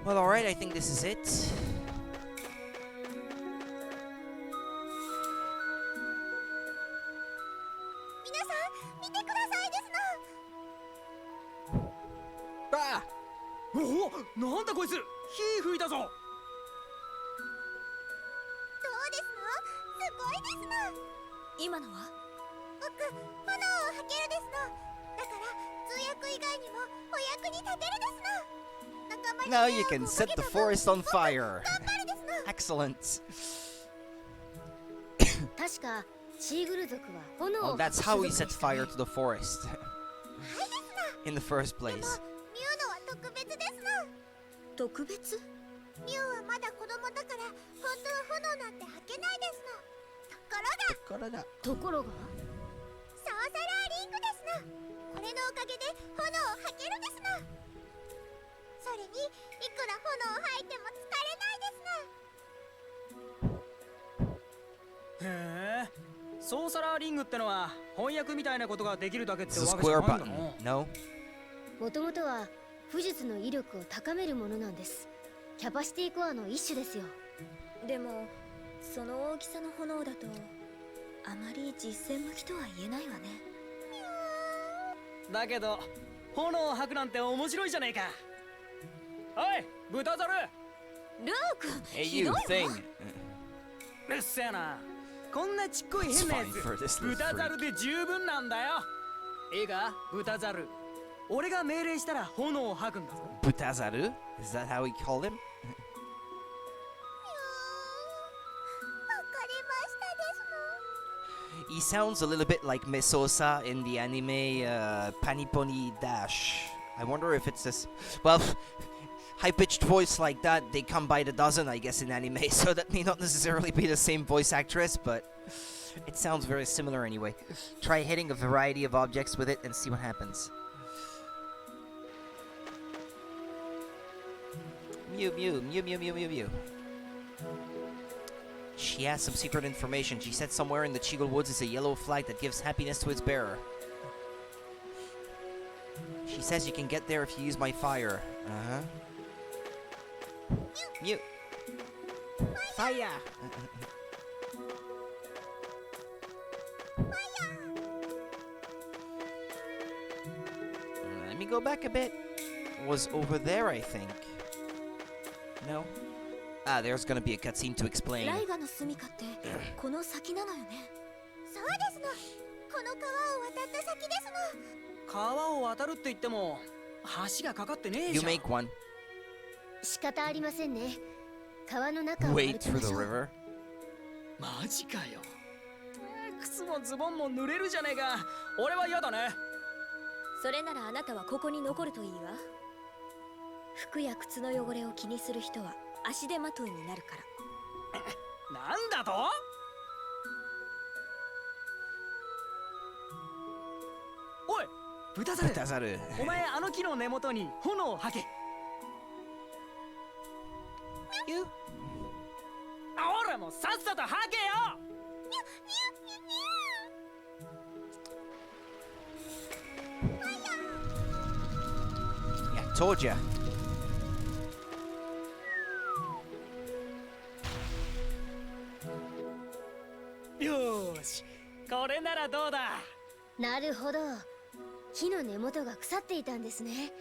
Well, alright, I think this is it. Ah! おお、なんだこいつ、火吹いたぞ。どうですの？すごいですの。今のは？僕、炎を吐けるですの。だから通訳以外にもお役に立てるですの。 Now you can set the forest on fire. Excellent. Oh, that's how he set fire to the forest. In the first place. 特別？ミュウはまだ子供だから本当は炎なんて吐けないですの。ところが？ソーサラーリングですの。これのおかげで炎を吐けるですの。それにいくら炎を吐いても疲れないですの。へえ、ソーサラーリングってのは翻訳みたいなことができるだけって It's a わけじゃ square ないんだ button. な。 No? もともとは武術の威力を高めるものなんです。キャパシティコアの一種ですよ。でもその大きさの炎だとあまり実践向きとは言えないわね。だけど炎を吐くなんて面白いじゃねえか。おい、豚ザル。ルーク、 Hey, you thing. うっせえな。こんなちっこい変なや It's fine for this つ、 little 豚ザルで十分なんだよ。いいか、豚ザル。俺が命令したら炎を吐くんだぞ。 Butazaru? Is that how he called him? わかりましたですの。 He sounds a little bit like Mesosa in the anime Paniponi Dash. I wonder if it's this. Well, high-pitched voice like that, they come by the dozen, I guess, in anime, so that may not necessarily be the same voice actress, but it sounds very similar anyway. Try hitting a variety of objects with it and see what happens. Mew, mew, mew, mew, mew, mew, mew. She has some secret information. She said somewhere in the Cheegle Woods is a yellow flag that gives happiness to its bearer. She says you can get there if you use my fire. Uh-huh. Mew. Fire! Let me go back a bit. It was over there, I think. No? Ah, there's gonna be a cutscene to explain. ライガの住処ってこの先なのよね。そうですの。この川を渡った先ですの。川を渡るって言っても橋がかかってねえじ You ゃん。 make one. 仕方ありませんね。川の中を歩 Wade き through ま the しょう。 river. マジかよ。靴もズボンも濡れるじゃねえか。俺は嫌だね。それならあなたはここに残るといいわ。服や靴の汚れを気にする人は足手まといになるから。なんだと？おい、豚ザル。豚ザル。お前あの木の根元に炎を吐け。You? ほらもうさっさと吐けよ。told ya. よーし、これならどうだ。なるほど。木の根元が腐っていたんですね。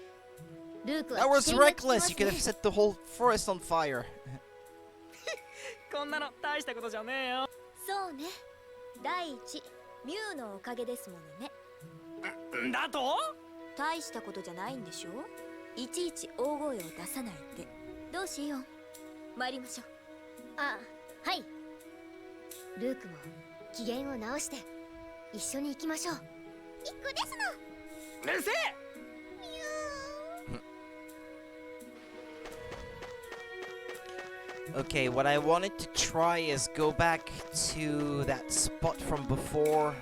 ルークは That 危 was 険が利きま reckless. す You could ね have set the whole forest on fire. こんなの大したことじゃねえよ。そうね。第一、ミュウのおかげですものね。だと？大したことじゃないんでしょ。いちいち大声を出さないで。どうしよう。参りましょう。あ、はい。ルークも機嫌を直して一緒に行きましょう。行くですの。うるせえ。 Okay, what I wanted to try is go back to that spot from before.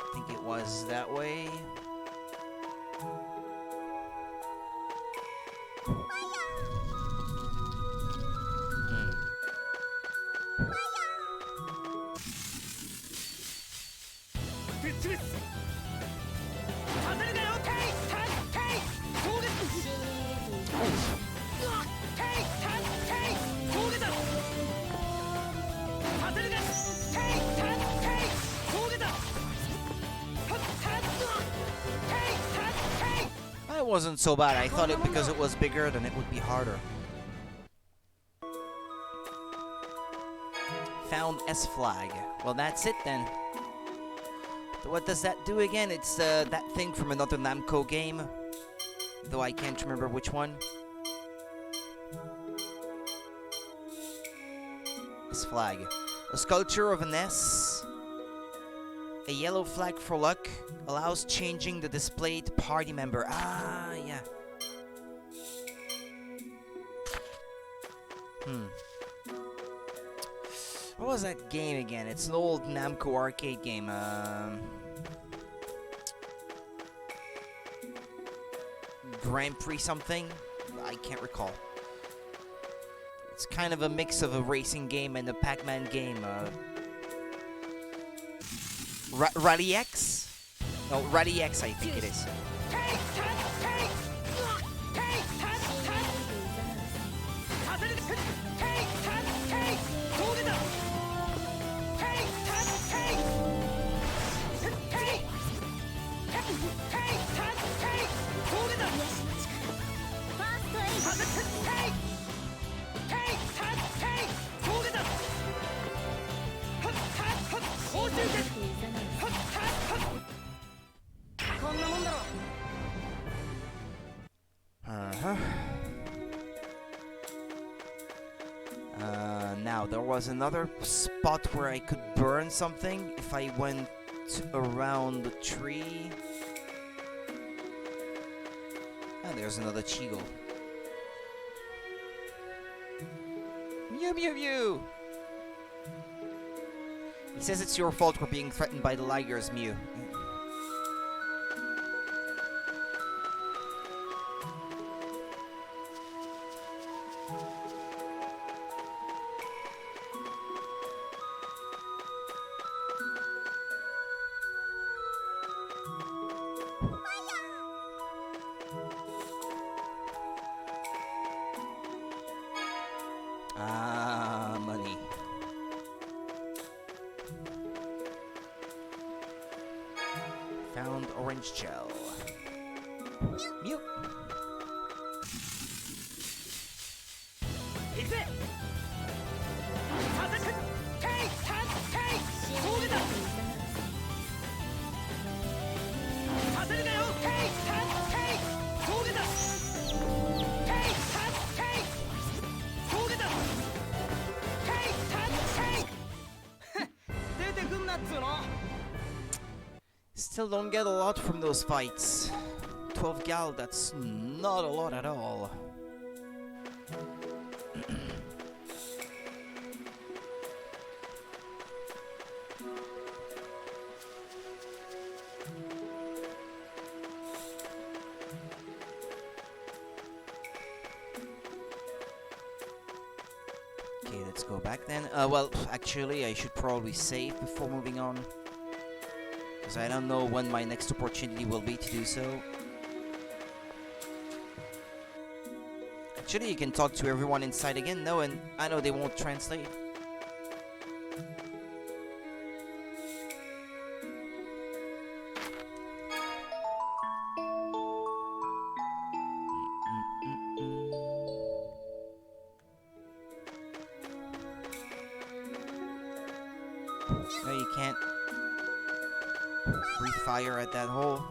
I think it was that way. That wasn't so bad. I thought it because it was bigger, then it would be harder. Found S flag. Well, that's it then. What does that do again? It's that thing from another Namco game, though I can't remember which one. S flag. A sculpture of an S. A yellow flag for luck allows changing the displayed party member. Ah, yeah. What was that game again? It's an old Namco arcade game. Grand Prix something? I can't recall. It's kind of a mix of a racing game and a Pac-Man game. Rally X? No, Rally X I think it is. Now there was another spot where I could burn something if I went around the tree. And there's another Cheegle. Mew mew mew! He says it's your fault we're being threatened by the Ligers, Mew. Ah, money. Found orange gel. Mew. Still don't get a lot from those fights. 12 gal, that's not a lot at all. Okay, let's go back then. Well, actually, I should probably save before moving on. because I don't know when my next opportunity will be to do so. Actually, you can talk to everyone inside again, no, and I know they won't translate. No, you can't breathe fire at that hole.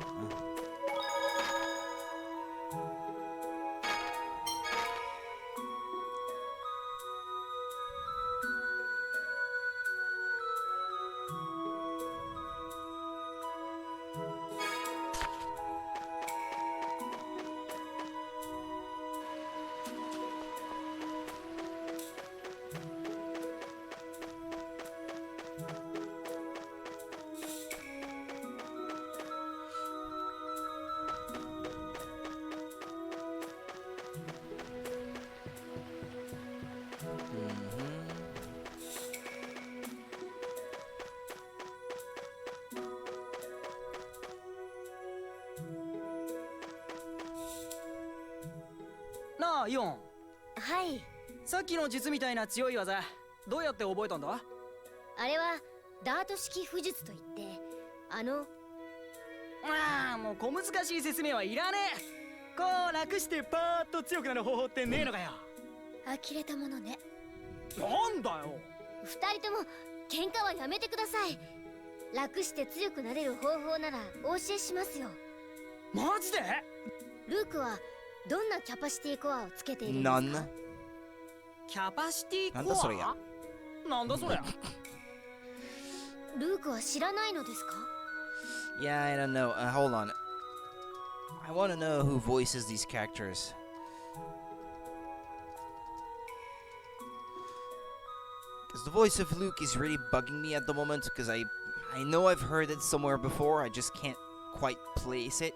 なあイオン。はい。さっきの術みたいな強い技、どうやって覚えたんだ？あれはダート式符術といって、ああ、もう小難しい説明はいらねえ。こう楽してパーッと強くなる方法ってねえのかよ。呆れたものね。なんだよ。二人とも喧嘩はやめてください。楽して強くなれる方法ならお教えしますよ。マジで？ルークはどんなキャパシティコアをつけているんですか？キャパシティコア？なんだそれや。なんだそれ。ルークは知らないのですか？ Yeah, I don't know. Hold on. I want to know who voices these characters. Because the voice of Luke is really bugging me at the moment, because I know I've heard it somewhere before, I just can't quite place it.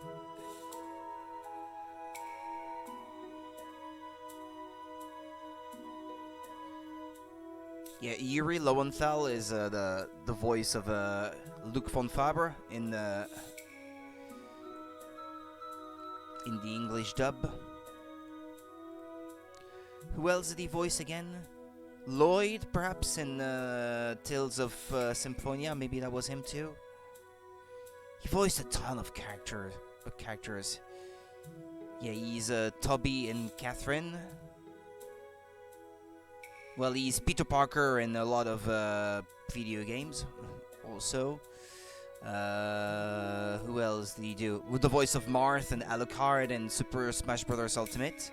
Yeah, Yuri Lowenthal is the voice of Luke von Faber in the English dub. Who else did he voice again? Lloyd, perhaps, in Tales of Symphonia. Maybe that was him too. He voiced a ton of characters. Yeah, he's Toby and Catherine. Well, he's Peter Parker in a lot of video games, also. Who else did he do? With the voice of Marth and Alucard in Super Smash Bros. Ultimate.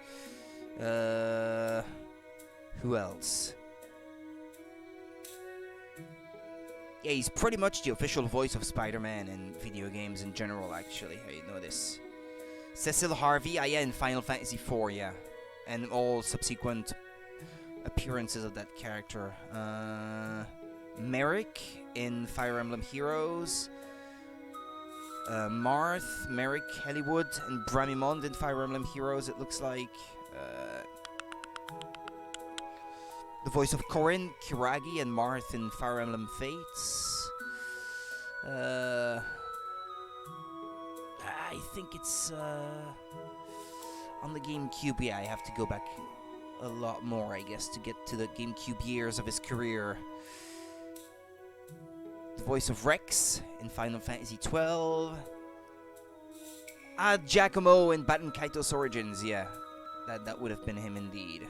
Who else? Yeah, he's pretty much the official voice of Spider-Man in video games in general, actually. I know this. Cecil Harvey, yeah, in Final Fantasy IV, yeah. And all subsequent appearances of that character. Merrick in Fire Emblem Heroes. Marth, Merrick, Hollywood, and Bramimond in Fire Emblem Heroes, it looks like. The voice of Corrin, Kiragi, and Marth in Fire Emblem Fates. I think it's on the GameCube. Yeah, I have to go back a lot more, I guess, to get to the GameCube years of his career. The voice of Rex in Final Fantasy XII. Giacomo in Batten Kaitos Origins, yeah. That would have been him indeed.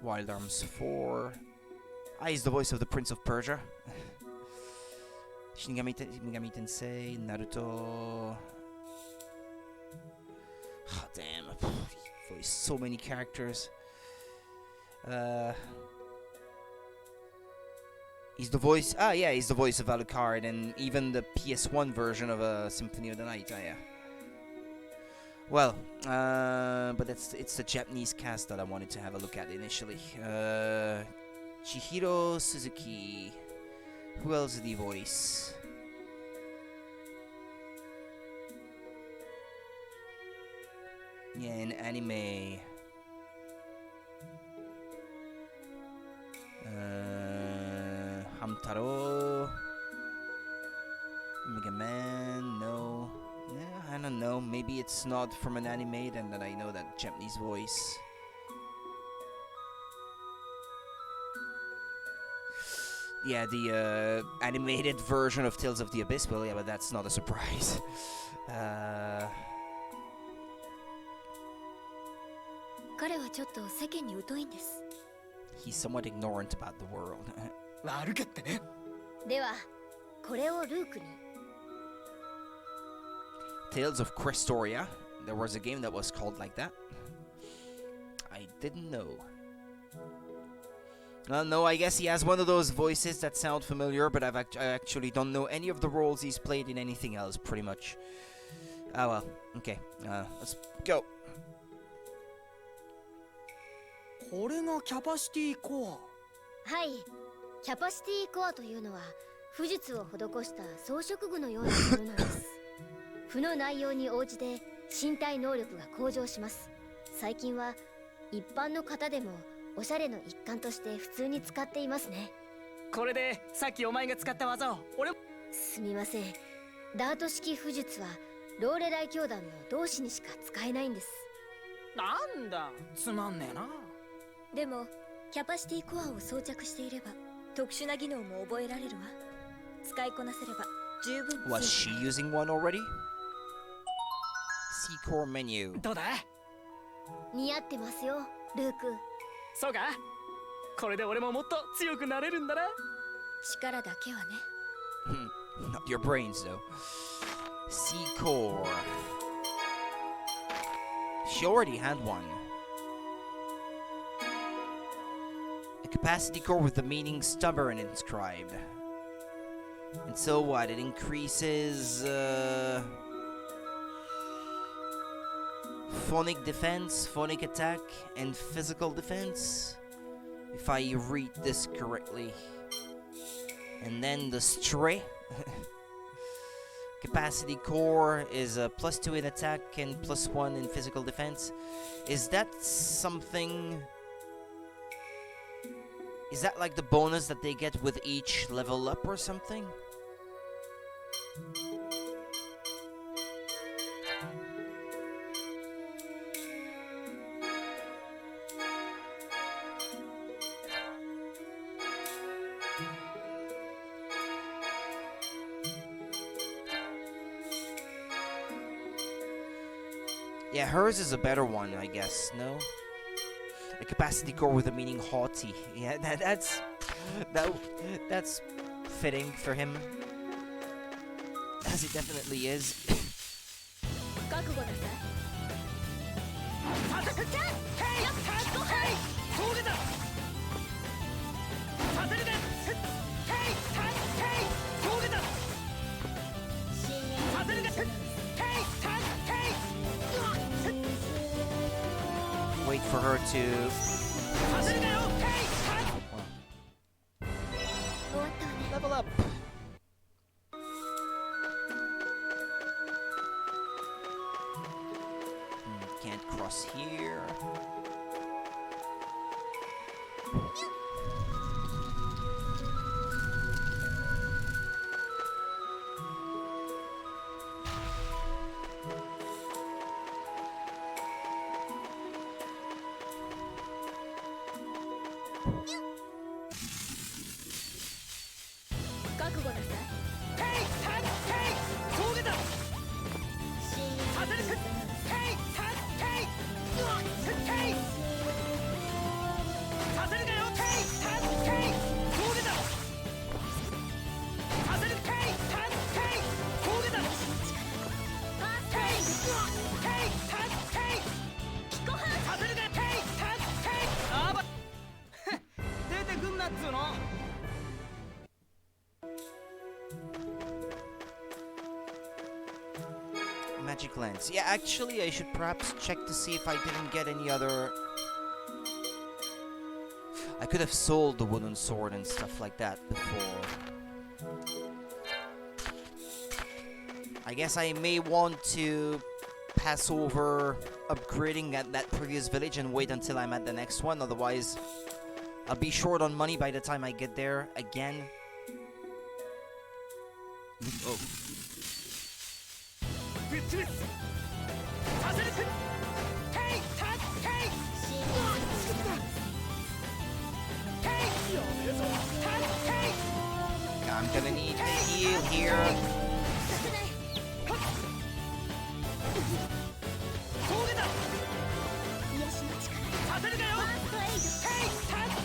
Wild Arms 4. He's the voice of the Prince of Persia. Shin Megami Tensei, Naruto. Oh, damn. He voiced so many characters. He's the voice. He's the voice of Alucard, and even the PS1 version of Symphony of the Night. Yeah. Well, but it's the Japanese cast that I wanted to have a look at initially. Chihiro Suzuki. Who else did he voice? Yeah, in anime. Taro. Mega Man, no. Yeah, I don't know. Maybe it's not from an anime and that I know that Japanese voice. Yeah, the animated version of Tales of the Abyss. Well, yeah, but that's not a surprise. He's somewhat ignorant about the world. 悪かったね。では、これをルークに。Tales of Crestoria. There was a game that was called like that. I didn't know. No, I guess he has one of those voices that sound familiar, but I actually don't know any of the roles he's played in anything else, pretty much. Oh well, okay. Let's go. これがキャパシティコア。はい。キャパシティコアというのは、巫術を施した装飾具のようなものなんです。符の内容に応じて身体能力が向上します。最近は一般の方でもおしゃれの一環として普通に使っていますね。これでさっきお前が使った技を俺も。すみません。ダート式巫術はローレライ教団の同志にしか使えないんです。なんだ、つまんねえな。でもキャパシティコアを装着していれば特殊な技能も覚えられるわ。使いこなせれば十分。Was she using one already? See core menu. どうだ？似合ってますよ、ルーク。そうか？これで俺ももっと強くなれるんだな。力だけはね。Not your brains, though. C core. She already had one. A capacity core with the meaning stubborn inscribed. And so what? It increases phonic defense, phonic attack, and physical defense. If I read this correctly. And then the stray. Capacity core is a +2 in attack and +1 in physical defense. Is that something? Is that like the bonus that they get with each level up or something? Yeah, hers is a better one, I guess, no? A capacity core with the meaning haughty. Yeah, that's fitting for him. As it definitely is. Wait for her to... Level up! Can't cross here. Magic lens. Yeah, actually, I should perhaps check to see if I didn't get any other... I could have sold the wooden sword and stuff like that before. I guess I may want to pass over upgrading at that previous village and wait until I'm at the next one. Otherwise, I'll be short on money by the time I get there again. Oh. I'm gonna need a heal here.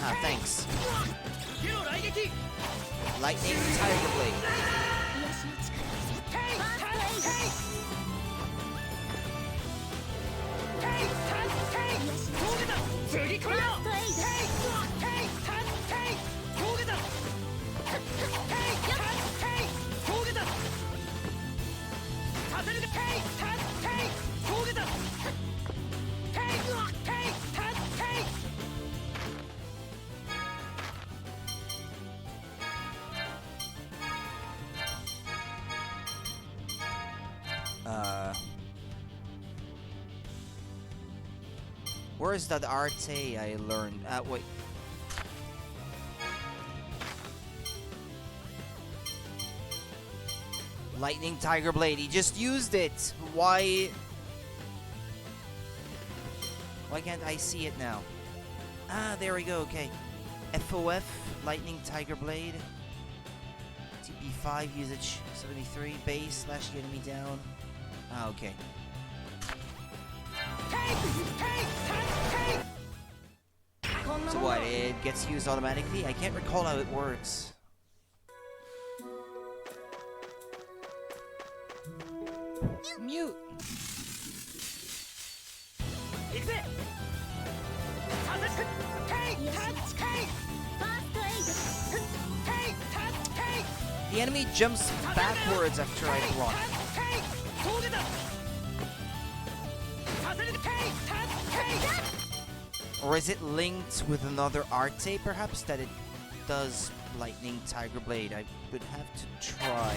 Ah, thanks. Lightning Tiger Blade. Where's that arte I learned? Wait. Lightning Tiger Blade. He just used it. Why can't I see it now? Ah, there we go. Okay. FOF, Lightning Tiger Blade. TP5 usage 73. Base slash the enemy down. Ah, okay. So what, it gets used automatically? I can't recall how it works. Mute! The enemy jumps backwards after I block. Or is it linked with another arte, perhaps, that it does Lightning Tiger Blade? I would have to try.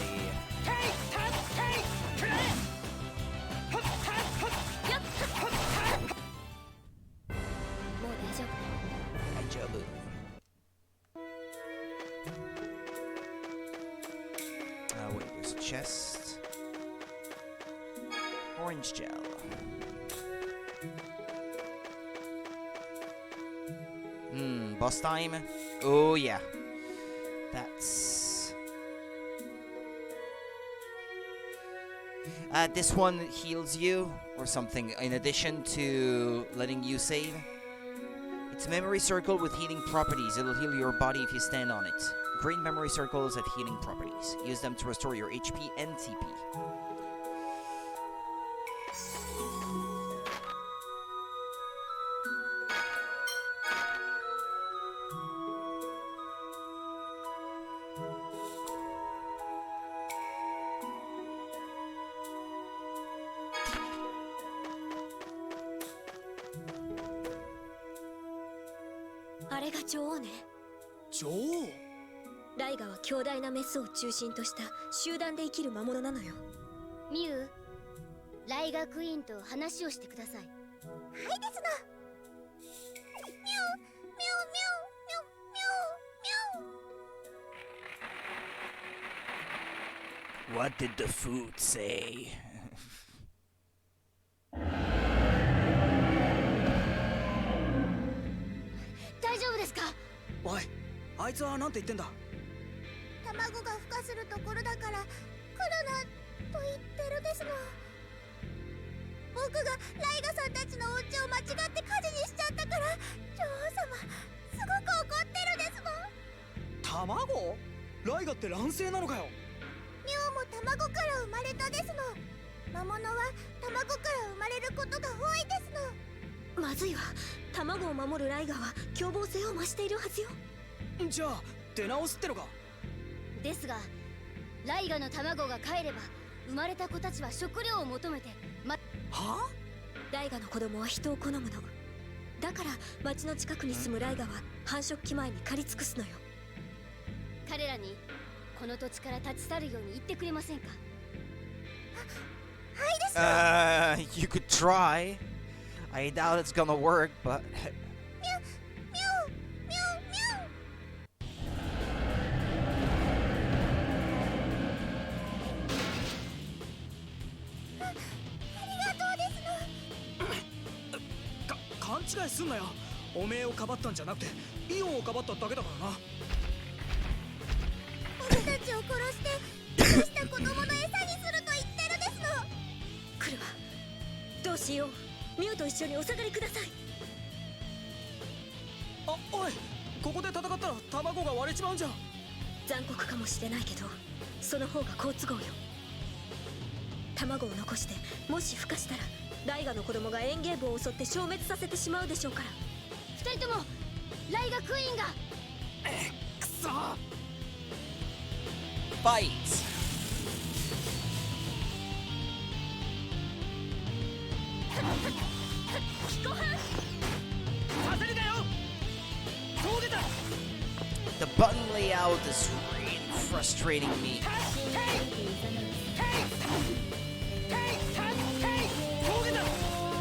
Wait, there's a chest. Orange gel. Boss time? Oh yeah. That's... this one heals you, or something, in addition to letting you save. It's a memory circle with healing properties. It'll heal your body if you stand on it. Green memory circles have healing properties. Use them to restore your HP and TP.ライガは強大なメスを中心とした集団で生きる魔物なのよ。ミュウ、ライガクイーンと話をしてください。はいですの。ミュウ、ミュウ、ミュウ、ミュウ、ミュウ。What did the food say? 大丈夫ですか？おい、あいつはなんて言ってんだ？卵が孵化するところだから来るなと言ってるですの。僕がライガさんたちのお家を間違って火事にしちゃったから女王様すごく怒ってるですの。卵？ライガって卵性なのかよ。ミュウも卵から生まれたですの。魔物は卵から生まれることが多いですの。まずいわ。卵を守るライガは凶暴性を増しているはずよ。じゃあ出直すってのか？ですが、ライガの卵が帰れば生まれた子たちは食料を求めてはあ？ライガの子供は人を好むの。だから町の近くに住むライガは繁殖期前に狩り尽くすのよ。彼らにこの土地から立ち去るように言ってくれませんか？はいです。You could try. I doubt it's gonna work, but... 違いすんなよ。おめえをかばったんじゃなくてイオンをかばっただけだからな。俺たちを殺して生した子供の餌にすると言ってるですの。来るわ。どうしよう。ミュウと一緒にお下がりください。あ、おい、ここで戦ったら卵が割れちまうんじゃん。残酷かもしれないけど、その方が好都合よ。卵を残してもし孵化したらライガの子供がエンゲーブを襲って消滅させてしまうでしょうから。二人ともライガクイーンがくそファイト。キコハンさせるかよ。峠だ。 The button layout is really frustrating me.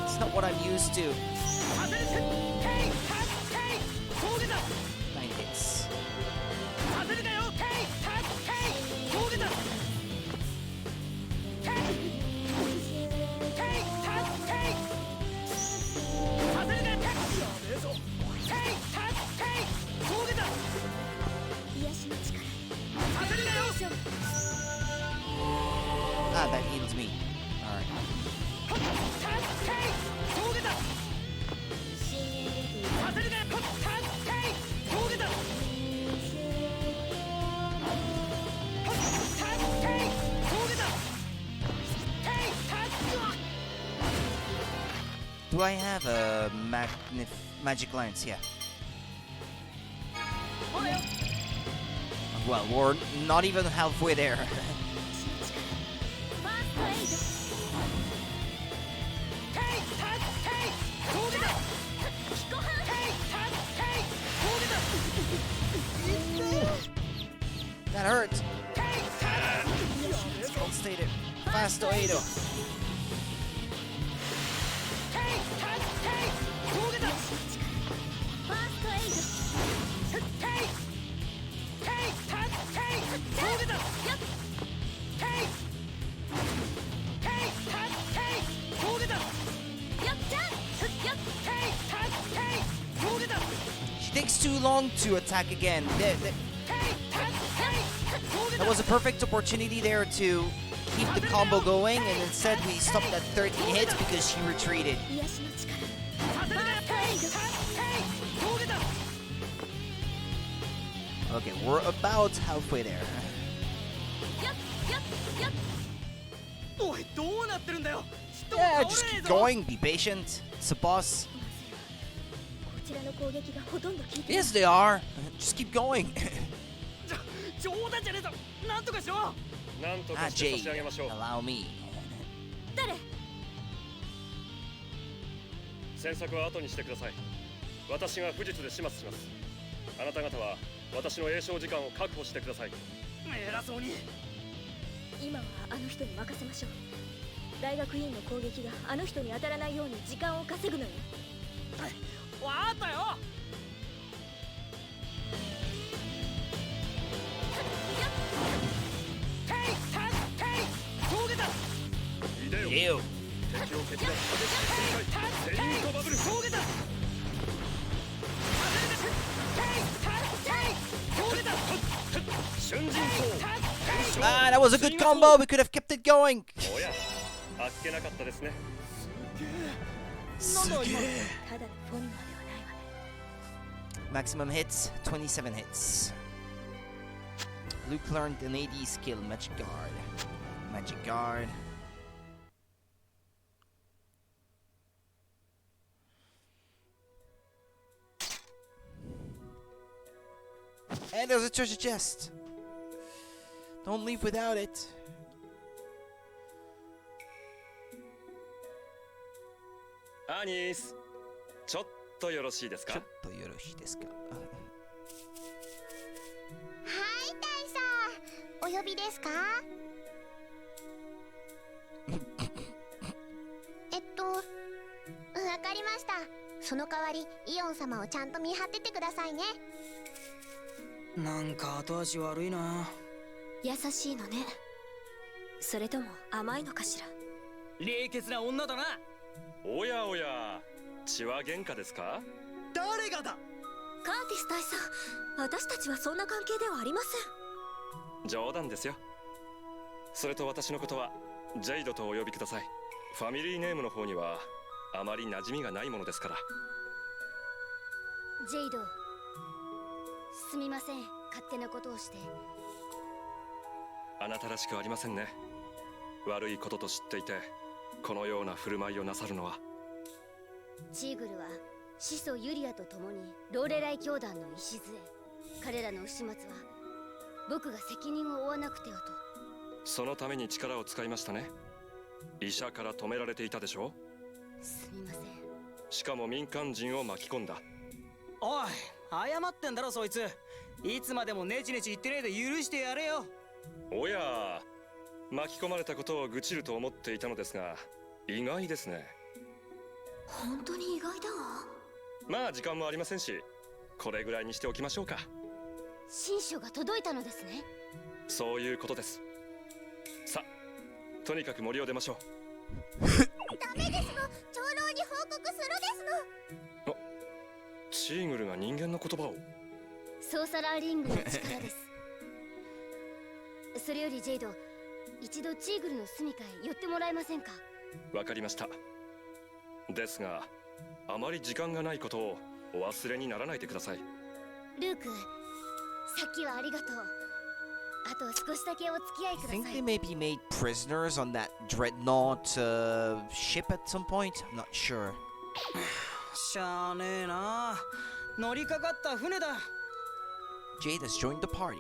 It's not what I'm used to. 9 hits. Ah, that heals me. Alright. Do I have a magic lance? Yeah. Well, we're not even halfway there. That hurt. Don't state it. Fast Oedo. She takes too long to attack again. That was a perfect opportunity there to keep the combo going, and instead we stopped at 13 hits because she retreated. Okay, we're about halfway there. Yeah, just keep going, be patient. It's a boss. Yes, they are. Just keep going. Ah, Jay, allow me. 詮索は後にしてください。私が不術で始末します。あなた方は私の栄唱時間を確保してください。偉そうに。今はあの人に任せましょう。大学院の攻撃があの人に当たらないように時間を稼ぐのよ。わかったよ。Ew. 敵を蹴散らす激しい旋回、セイントバブル。Ah, that was a good combo. We could have kept it going. おや、あっけなかったですね。すげえ。ただのフォルマーではないわね。 Maximum hits, 27 hits. Luke learned an AD skill, Magic Guard. Magic Guard. And there's a treasure chest. Don't leave without it. Anis, ちょっとよろしいですか？ちょっとよろしいですか？はい、大佐。お呼びですか？わかりました。その代わりイオン様をちゃんと見張っててくださいね。なんか後味悪いな。優しいのね。それとも甘いのかしら。冷血な女だな。おやおや、血は喧嘩ですか？誰がだ？カーティス大佐、私たちはそんな関係ではありません。冗談ですよ。それと私のことはジェイドとお呼びください。ファミリーネームの方にはあまり馴染みがないものですから。ジェイド、すみません、勝手なことをして。あなたらしくありませんね。悪いことと知っていてこのような振る舞いをなさるのは。チーグルは始祖ユリアと共にローレライ教団の礎。彼らの不始末は僕が責任を負わなくてはと。そのために力を使いましたね。医者から止められていたでしょ。すみません。しかも民間人を巻き込んだ。おい、謝ってんだろそいつ。いつまでもネチネチ言ってねえで許してやれよ。おや、巻き込まれたことを愚痴ると思っていたのですが意外ですね。本当に意外だわ。まあ時間もありませんしこれぐらいにしておきましょうか。新書が届いたのですね。そういうことです。さあ、とにかく森を出ましょう。ダメですの、長老に報告するですの。チーグルが人間の言葉を。ソーサラーリングの力ですそれよりジェイド、一度チーグルの住処へ寄ってもらえませんか？わかりました。ですがあまり時間がないことをお忘れにならないでください。ルーク、さっきはありがとう。あと少しだけお付き合いくださ I い。 think they maybe made prisoners on that dreadnought ship at some point. I'm not sure. しゃあねえな。乗りかかった船だ。Jade has joined the party.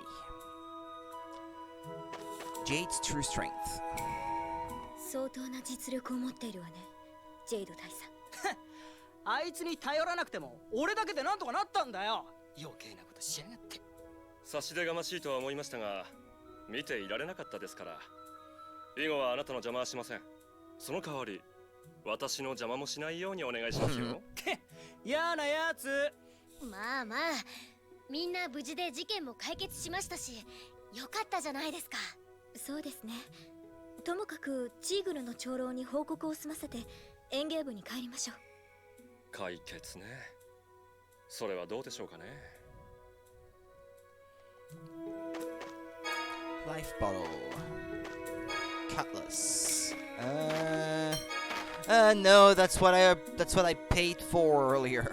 Jade's true strength. 相当な実力を持っているわね、ジェイド大佐。あいつに頼らなくても俺だけでなんとかなったんだよ。余計なことしやがって。差し出がましいとは思いましたが見ていられなかったですから。以後はあなたの邪魔はしません。その代わり私の邪魔もしないようにお願いしますよ。嫌なやつ。まあまあ、みんな無事で事件も解決しましたし、よかったじゃないですか。そうですね。ともかくチーグルの長老に報告を済ませてエンゲーブに帰りましょう。解決ね。それはどうでしょうかね。Life bottle. Cutlass. No, that's what I paid for earlier.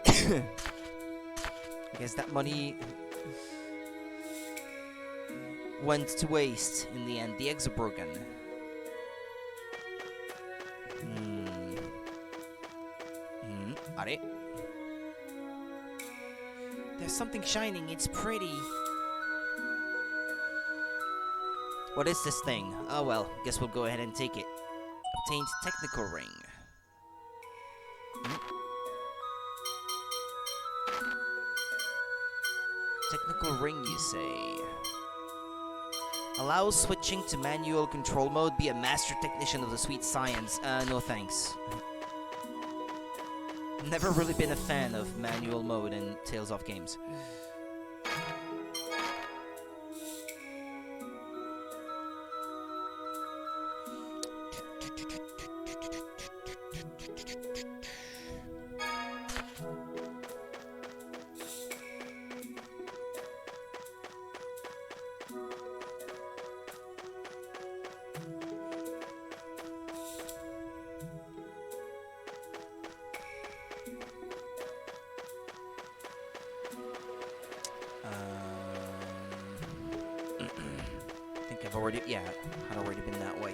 I guess that money went to waste in the end. The eggs are broken. Are they? There's something shining. It's pretty. What is this thing? Oh well, guess we'll go ahead and take it. Obtained technical ring. Technical ring, you say? Allows switching to manual control mode. Be a master technician of the sweet science. No thanks. Never really been a fan of manual mode in Tales of games. Had already been that way.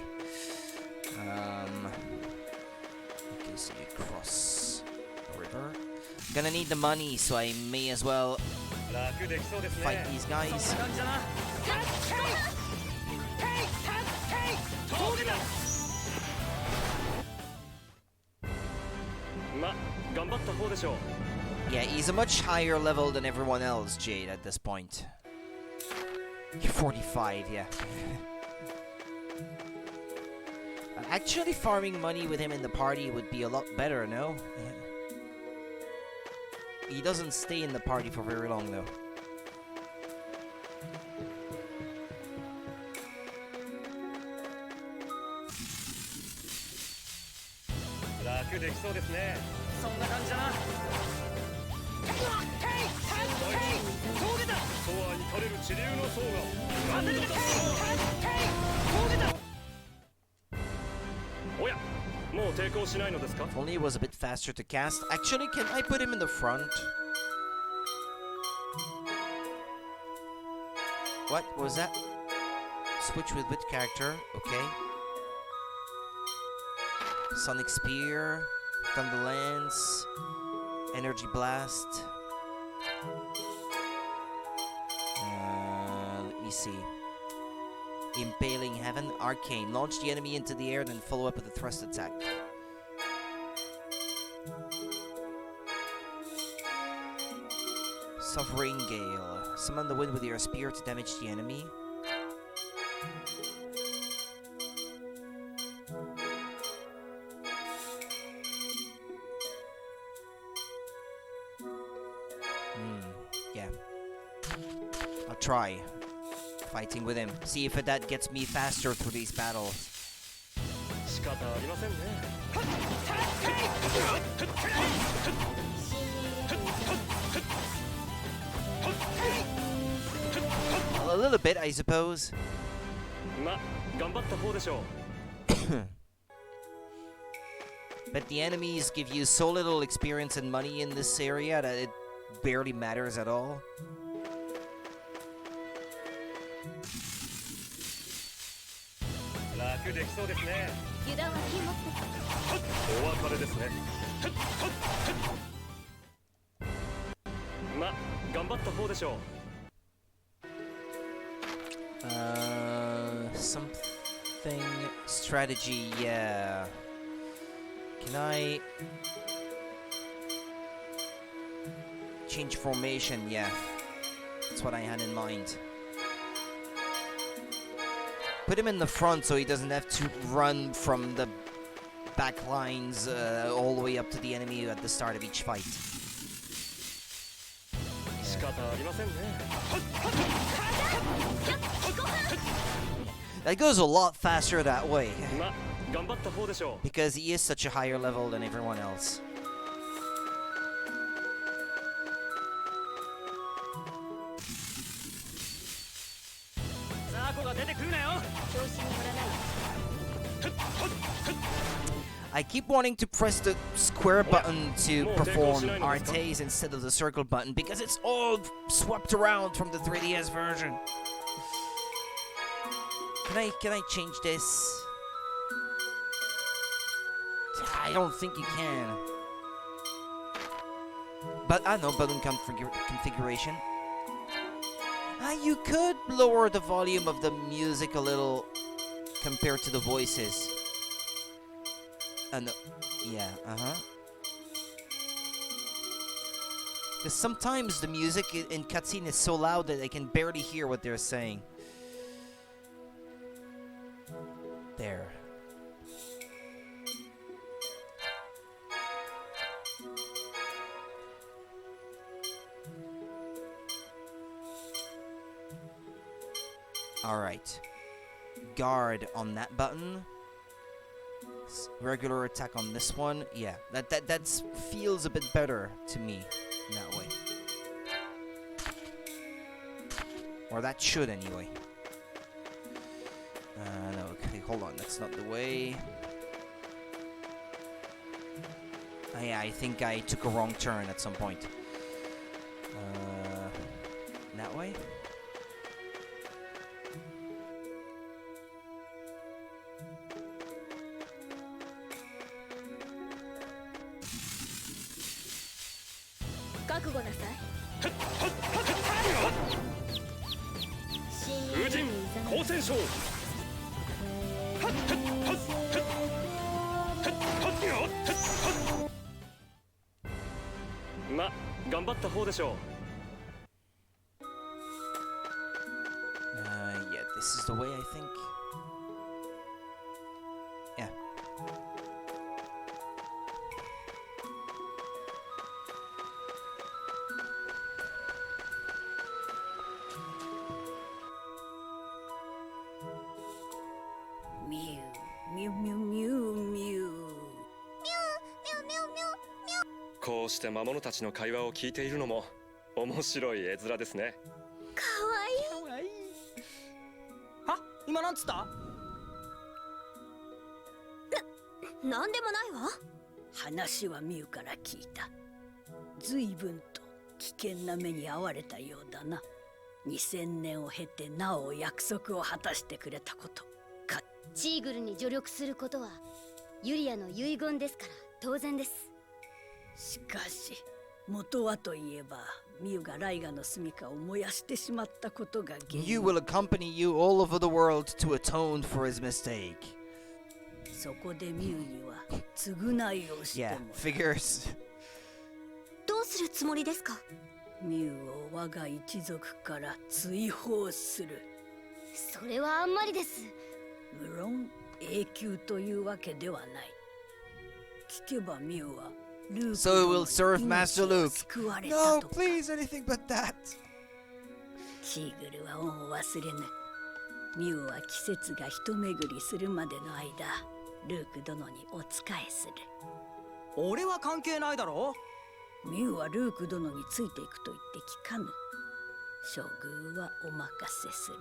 Okay, so you cross the river. Gonna need the money, so I may as well fight these guys. Yeah, he's a much higher level than everyone else, Jade, at this point. You're 45, yeah. Actually, farming money with him in the party would be a lot better, no? He doesn't stay in the party for very long, though. 楽できそうですね。そんな感じだな。峠だ。ソアに垂れる地流の層が。当てるか。峠だ。おや、もう抵抗しないのですか? If only it was a bit faster to cast. Actually, can I put him in the front? What was that? Switch with which character? Okay. Sonic Spear, Thunder Lance, Energy Blast. Let me see. Impaling Heaven, Arcane. Launch the enemy into the air, then follow up with a thrust attack. Sovereign Gale. Summon the wind with your spear to damage the enemy. Yeah. I'll try fighting with him. See if that gets me faster through these battles. Well, a little bit, I suppose. But the enemies give you so little experience and money in this area that it barely matters at all. Something strategy, yeah. Can I change formation? Yeah, that's what I had in mind. Put him in the front so he doesn't have to run from the back lines all the way up to the enemy at the start of each fight. That goes a lot faster that way. Because he is such a higher level than everyone else. I keep wanting to press the square button to perform artes instead of the circle button because it's all swept around from the 3DS version. Can I change this? I don't think you can. But I know button configuration. You could lower the volume of the music a little compared to the voices. No, yeah, Because sometimes the music in cutscene is so loud that I can barely hear what they're saying. There. Alright. Guard on that button. Regular attack on this one. Yeah, that feels a bit better to me in that way. Or that should anyway. No, okay, hold on, that's not the way. Yeah, I think I took a wrong turn at some point. That way? Yeah, this is the way, I think. Yeah. Mew, mew, mew, mew, mew. Mew. こうして魔物たちの会話を聞いているのも面白い絵面ですね。かわいい。は？今なんつった？なんでもないわ。話はミュウから聞いた。随分と危険な目に遭われたようだな。2000年を経てなお約束を果たしてくれたことか。チーグルに助力することはユリアの遺言ですから当然です。しかし元はといえばミュウがライガの住処を燃やしてしまったことが原因。 You will accompany you all over the world to atone for his mistake. そこでミュウには償いをしても Yeah, figures. どうするつもりですか？ミュウを我が一族から追放する。それはあんまりです。無論永久というわけではない。聞けばミュウはルーク So it will serve の Master 命を Luke. 救われた No, とか。 please, anything but that. チーグルは恩を忘れぬ。ミュウは季節が一巡りするまでの間、ルーク殿にお仕えする。俺は関係ないだろ。ミュウはルーク殿についていくと言って聞かぬ。将軍はお任せする。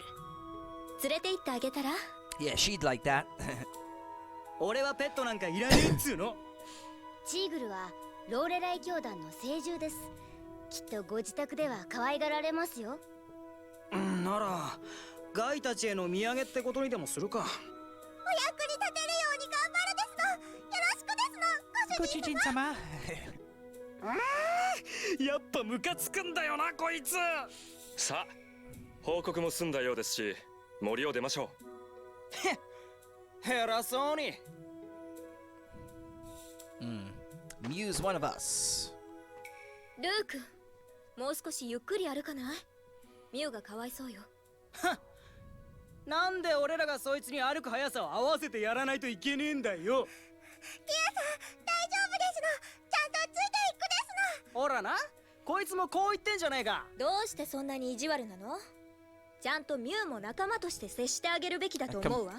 連れて行ってあげたら？ Yeah, she'd like that. 俺はペットなんかいらねえっつうの。チーグルはローレライ教団の聖獣です。きっとご自宅では可愛がられますよ。ならガイたちへの土産ってことにでもするか。お役に立てるように頑張るですの。よろしくですの。ご主人様。やっぱムカつくんだよなこいつ。さあ報告も済んだようですし森を出ましょう。偉そうに。Mew's one of us. ルーク、もう少しゆっくり歩かない？ミュウがかわいそうよ。はっ。なんで俺らがそいつに歩く速さを合わせてやらないといけねえんだよ。ティアさん、大丈夫ですの。ちゃんとついていくですの。ほらな、こいつもこう言ってんじゃねえか。どうしてそんなに意地悪なの？ちゃんとミュウも仲間として接してあげるべきだと思うわ。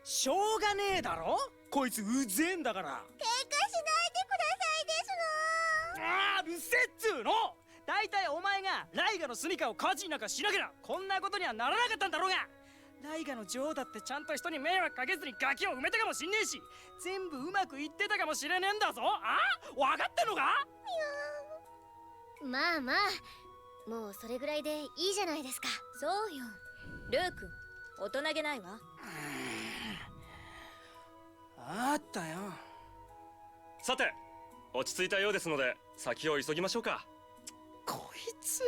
しょうがねえだろ、こいつうぜえんだから。喧嘩しないでくださいですの。ああ、うるせえっつうの。だいたいお前がライガの住処を火事なんかしなけりゃこんなことにはならなかったんだろうが。ライガの女王だってちゃんと人に迷惑かけずにガキを埋めたかもしんねえし、全部うまくいってたかもしれねえんだぞ。ああ、分かってんのか？まあまあ、もうそれぐらいでいいじゃないですか。そうよ。ルーク、大人げないわ。あったよ。さて落ち着いたようですので先を急ぎましょうか。こいつ。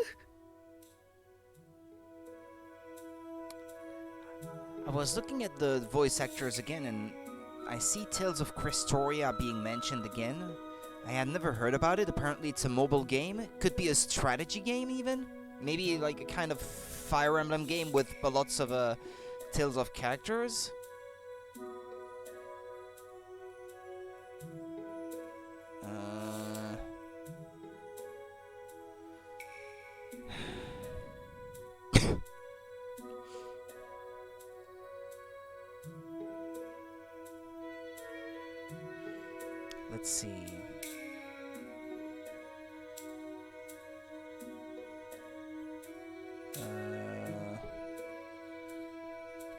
I was looking at the voice actors again and I see Tales of Crestoria being mentioned again. I had never heard about it. Apparently it's a mobile game. It could be a strategy game even. Maybe like a kind of Fire Emblem game with lots of Tales of characters. Let's see.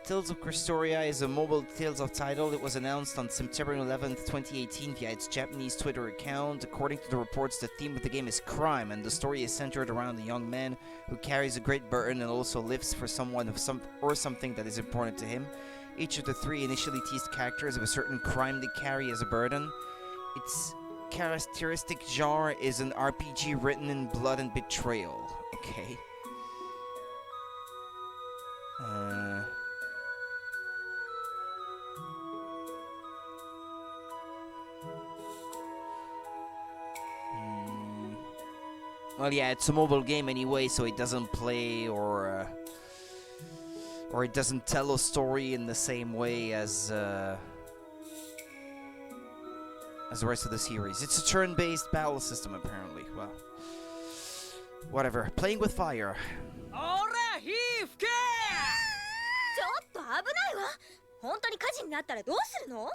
Tales of Crestoria is a mobile Tales of title. It was announced on September 11th, 2018 via its Japanese Twitter account. According to the reports, the theme of the game is crime, and the story is centered around a young man who carries a great burden and also lives for someone or something that is important to him. Each of the three initially teased characters have a certain crime they carry as a burden. Its characteristic genre is an RPG written in blood and betrayal. Okay. Well, yeah, it's a mobile game anyway, so it doesn't play or it doesn't tell a story in the same way as the rest of the series. It's a turn-based battle system, apparently. Well, whatever. Playing with fire. おら、火吹け！ちょっと危ないわ。本当に火事になったらどうするの？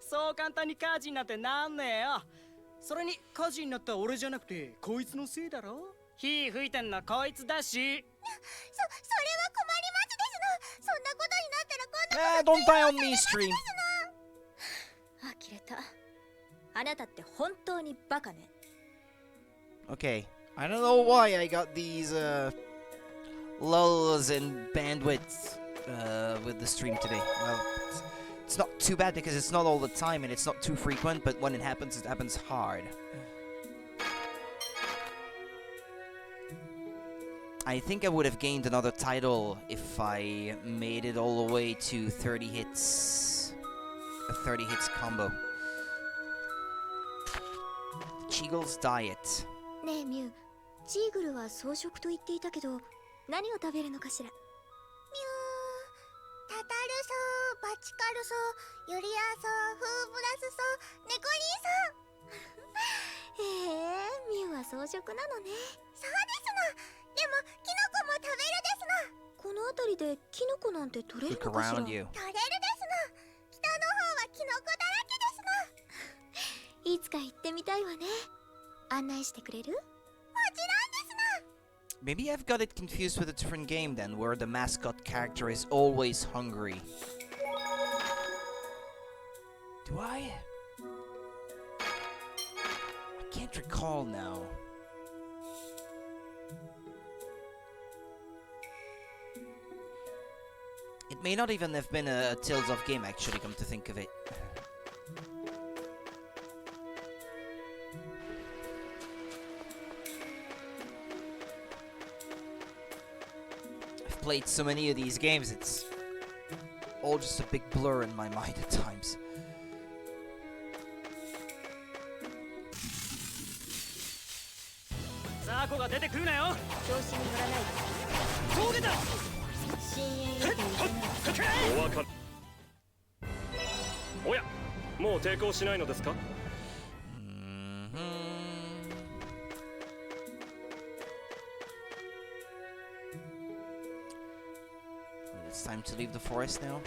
そう簡単に火事になんてなんねえよ。それに火事になった俺じゃなくてこいつのせいだろ。火吹いてんのこいつだし。それは困りますですの。そんなことになったらこんな Don't die on me, stream. 呆れた。あなたって本当にバカね。 Okay, I don't know why I got these lulls in bandwidth with the stream today. Well, it's not too bad because it's not all the time and it's not too frequent, but when it happens hard. I think I would have gained another title if I made it all the way to 30 hits. A 30 hits combo. Cheegle's diet. ねえミュウ、チーグルは草食と言っていたけど何を食べるのかしら。ミュウ、タタルソー、バチカルソー、ユリアソー、フーブラスソー、ネコリーソー。ミュウは草食なのね。そうですの。でもキノコも食べるですの。この辺りでキノコなんて取れるのかしら。取れるですの。北の方はキノコだらけですの。いつか行ってみたいわね。案内してくれる？もちろんですの。 Maybe I've got it confused with a different game then, where the mascot character is always hungry. Do I? I can't recall now. It may not even have been a Tales of game, actually, come to think of it. I've played so many of these games, it's all just a big blur in my mind at times. It's time to leave the forest now.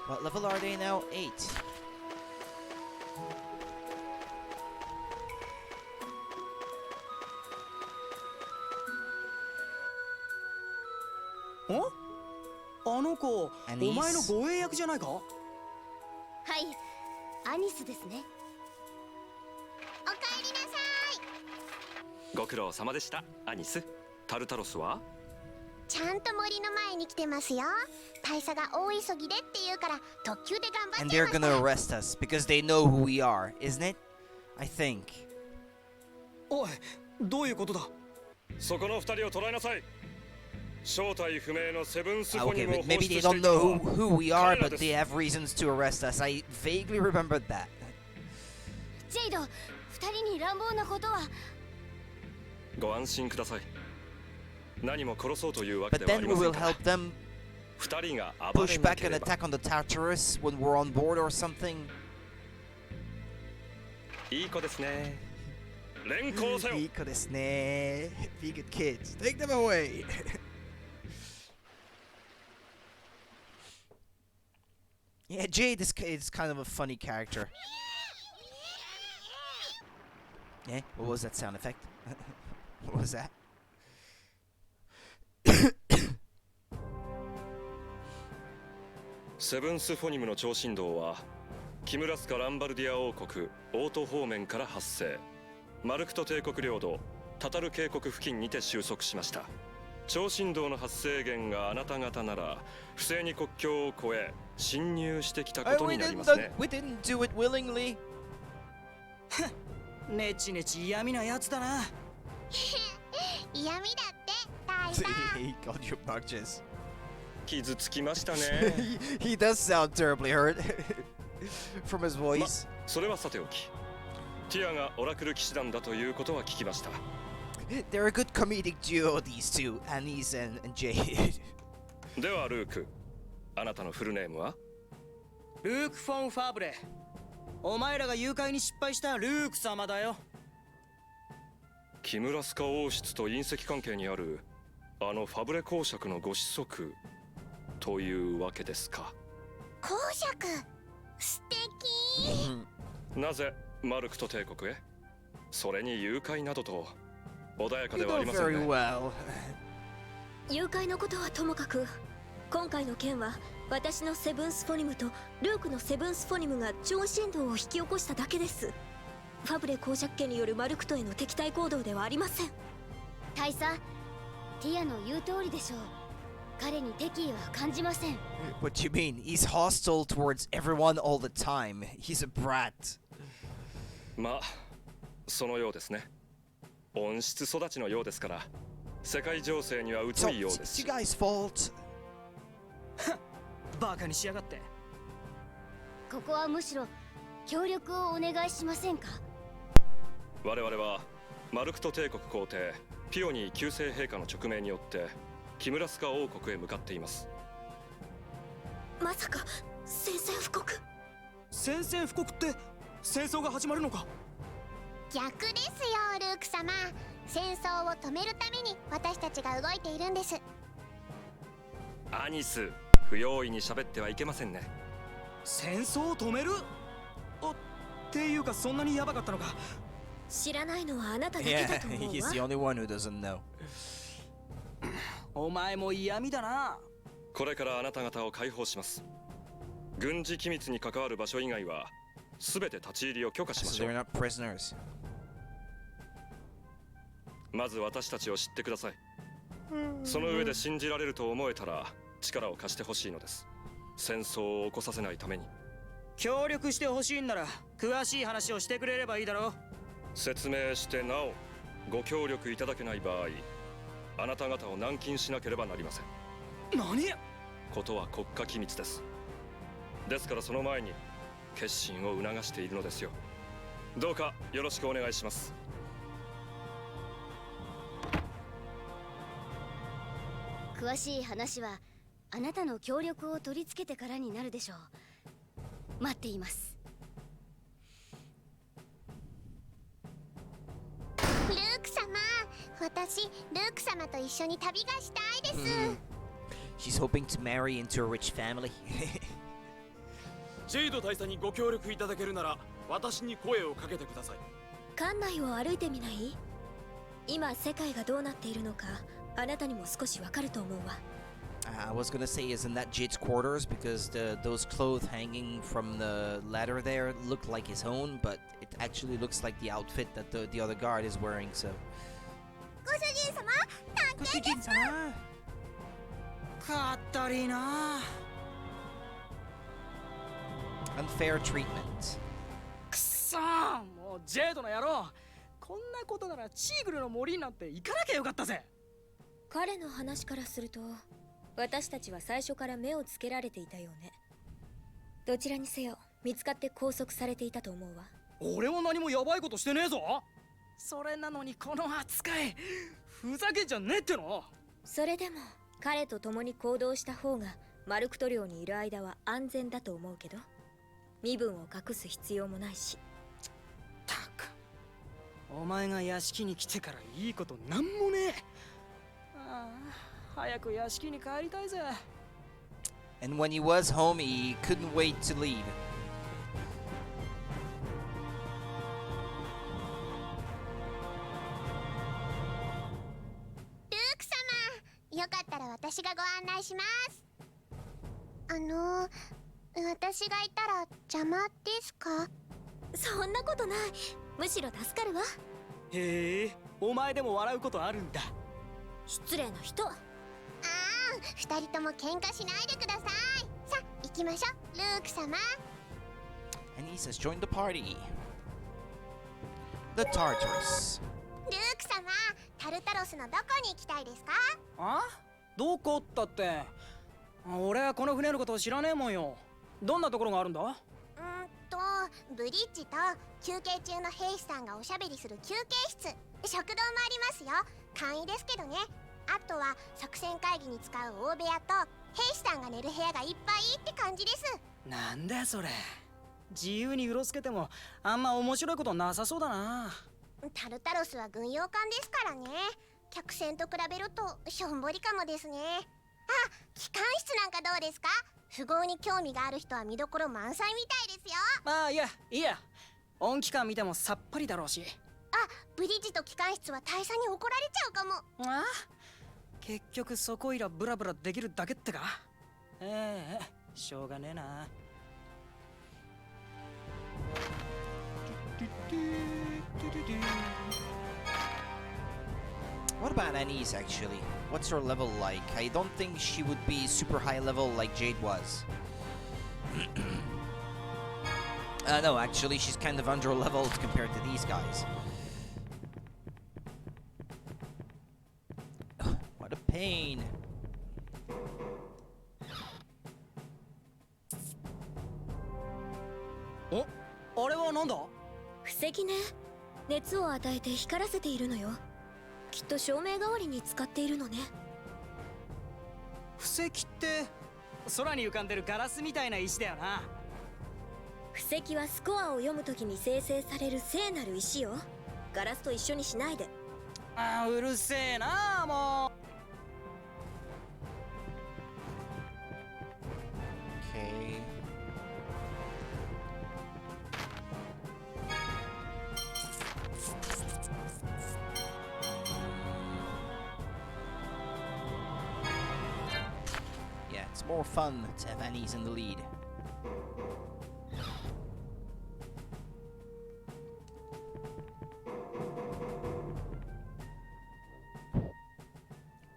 What level are they now? 8. Huh? あの子、お前の護衛役じゃないか？はい、アニスですね。おかえりなさい。ご苦労様でした、アニス。タルタロスは？ちゃんと森の前に来てますよ。大佐が大急ぎでって言うから特急で頑張ってました。 And they're gonna arrest us because they know who we are, isn't it? I think. おい、どういうことだ？そこの二人を捕らえなさい。正体不明のセブンスフォニ Okay, ムを but 放 maybe 出 they して don't いた know のは who we are, but they have reasons to arrest us. I vaguely remembered that. ジェイド、二人に乱暴なことは。ご安心ください。何も殺そうというわけ But ではあ then り we ません will から。 help them 二人が暴 push れな back け an れば。 attack on the Tartarus when we're on board or something. いい子ですね。連行せよ。いい子ですね。Be good kids. Take them away. Yeah, Jade is kind of a funny character. Yeah, what was that sound effect? What was that? セブンスフォニムの超振動はキムラスカ・ランバルディア王国オート方面から発生。マルクト帝国領土タタル渓谷付近にて収束しました。超振動の発生源があなた方なら不正に国境を越え侵入してきたことになりますね。We didn't do it willingly. ねちねち嫌味なやつだな。嫌味だって。He called you obnoxious. 傷つきましたね。He does sound terribly hurt from his voice. それはさておき、ティアがオラクル騎士団だということは聞きました。They're a good comedic duo, these two, Anis and Jade. ではルーク、あなたのフルネームは？ルーク・フォン・ファブレ。お前らが誘拐に失敗したルーク様だよ。キムラスカ王室と隕石関係にあるあのファブレ公爵のご子息というわけですか。公爵、素敵。なぜマルクト帝国へ？それに誘拐などと穏やかではありませんね。誘拐のことはともかく、今回の件は私のセブンスフォニムとルークのセブンスフォニムが超振動を引き起こしただけです。ファブレ公爵家によるマルクトへの敵対行動ではありません。大佐、ティアの言う通りでしょう。彼に敵意は感じません。What do you mean? He's hostile towards everyone all the time. He's a brat. まあ、そのようですね。温室育ちのようですから、世界情勢には疎いようですし。It's you guys' fault. バカにしやがって。ここはむしろ協力をお願いしませんか？我々はマルクト帝国皇帝ピオニー9世陛下の勅命によってキムラスカ王国へ向かっています。まさか宣戦布告？宣戦布告って戦争が始まるのか？逆ですよ、ルーク様。戦争を止めるために私たちが動いているんです。アニス、不用意に喋ってはいけませんね。戦争を止める？っていうかそんなにヤバかったのか？知らないのはあなただけだと思うわ。He's the only one who doesn't know. お前も嫌味だな。これからあなた方を解放します。軍事機密に関わる場所以外はすべて立ち入りを許可しましょう。So they're not prisoners. まず私たちを知ってください。その上で信じられると思えたら力を貸してほしいのです。戦争を起こさせないために。協力してほしいんなら詳しい話をしてくれればいいだろう。説明してなおご協力いただけない場合、あなた方を軟禁しなければなりません。何？ことは国家機密です。ですからその前に決心を促しているのですよ。どうかよろしくお願いします。詳しい話はあなたの協力を取り付けてからになるでしょう。待っています。ルーク様、私ルーク様と一緒に旅がしたいです。She's hoping to marry into a rich family. ジェイド大佐にご協力いただけるなら私に声をかけてください。館内を歩いてみない？今世界がどうなっているのかあなたにも少しわかると思うわ。I was gonna say isn't that Jade's quarters because those clothes hanging from the ladder there look like his own, but it actually looks like the outfit that the other guard is wearing. So. ご主人様、探検です。かったりな。Unfair treatment. くそー、もうジェイドの野郎。こんなことならチーグルの森になんて行かなきゃよかったぜ。彼の話からすると私たちは最初から目をつけられていたようね。どちらにせよ見つかって拘束されていたと思うわ。俺は何もヤバいことしてねえぞ。それなのにこの扱いふざけんじゃねえっての。それでも彼と共に行動した方がマルクト領にいる間は安全だと思うけど、身分を隠す必要もないし。たく、お前が屋敷に来てからいいことなんもねえ。ああ、早く屋敷に帰りたいぜ。And when he was home, he couldn't wait to leave. ルーク様、よかったら私がご案内します。私がいたら邪魔ですか？そんなことない。むしろ助かるわ。へえ、お前でも笑うことあるんだ。失礼な人。二人とも喧嘩しないでください。さあ行きましょう、ルーク様。And he says, join the party. The Tartarus. ルーク様、タルタロスのどこに行きたいですか？あ？どこったって。俺はこの船のことを知らねえもんよ。どんなところがあるんだ？ブリッジと休憩中の兵士さんがおしゃべりする休憩室、食堂もありますよ。簡易ですけどね。あとは作戦会議に使う大部屋と兵士さんが寝る部屋がいっぱいって感じです。なんだそれ。自由にうろつけてもあんま面白いことなさそうだな。タルタロスは軍用艦ですからね。客船と比べるとしょんぼりかもですね。あ、機関室なんかどうですか？富豪に興味がある人は見どころ満載みたいですよ。ああ、いや音機関見てもさっぱりだろうし。あ、ブリッジと機関室は大佐に怒られちゃうかも。ああ、結局そこいらブラブラできるだけってか。しょうがねえな。What about Anise actually? What's her level like? I don't think she would be super high level like Jade was. No, actually she's kind of under leveled compared to these guys. What a pain. Oh? あれはなんだ？布石ね。熱を与えて光らせているのよ。きっと照明代わりに使っているのね。布石って空に浮かんでるガラスみたいな石だよな。布石はスコアを読むときに生成される聖なる石よ。ガラスと一緒にしないで。ああ、うるせえなもう。Okay. Yeah, it's more fun to have Annie's in the lead.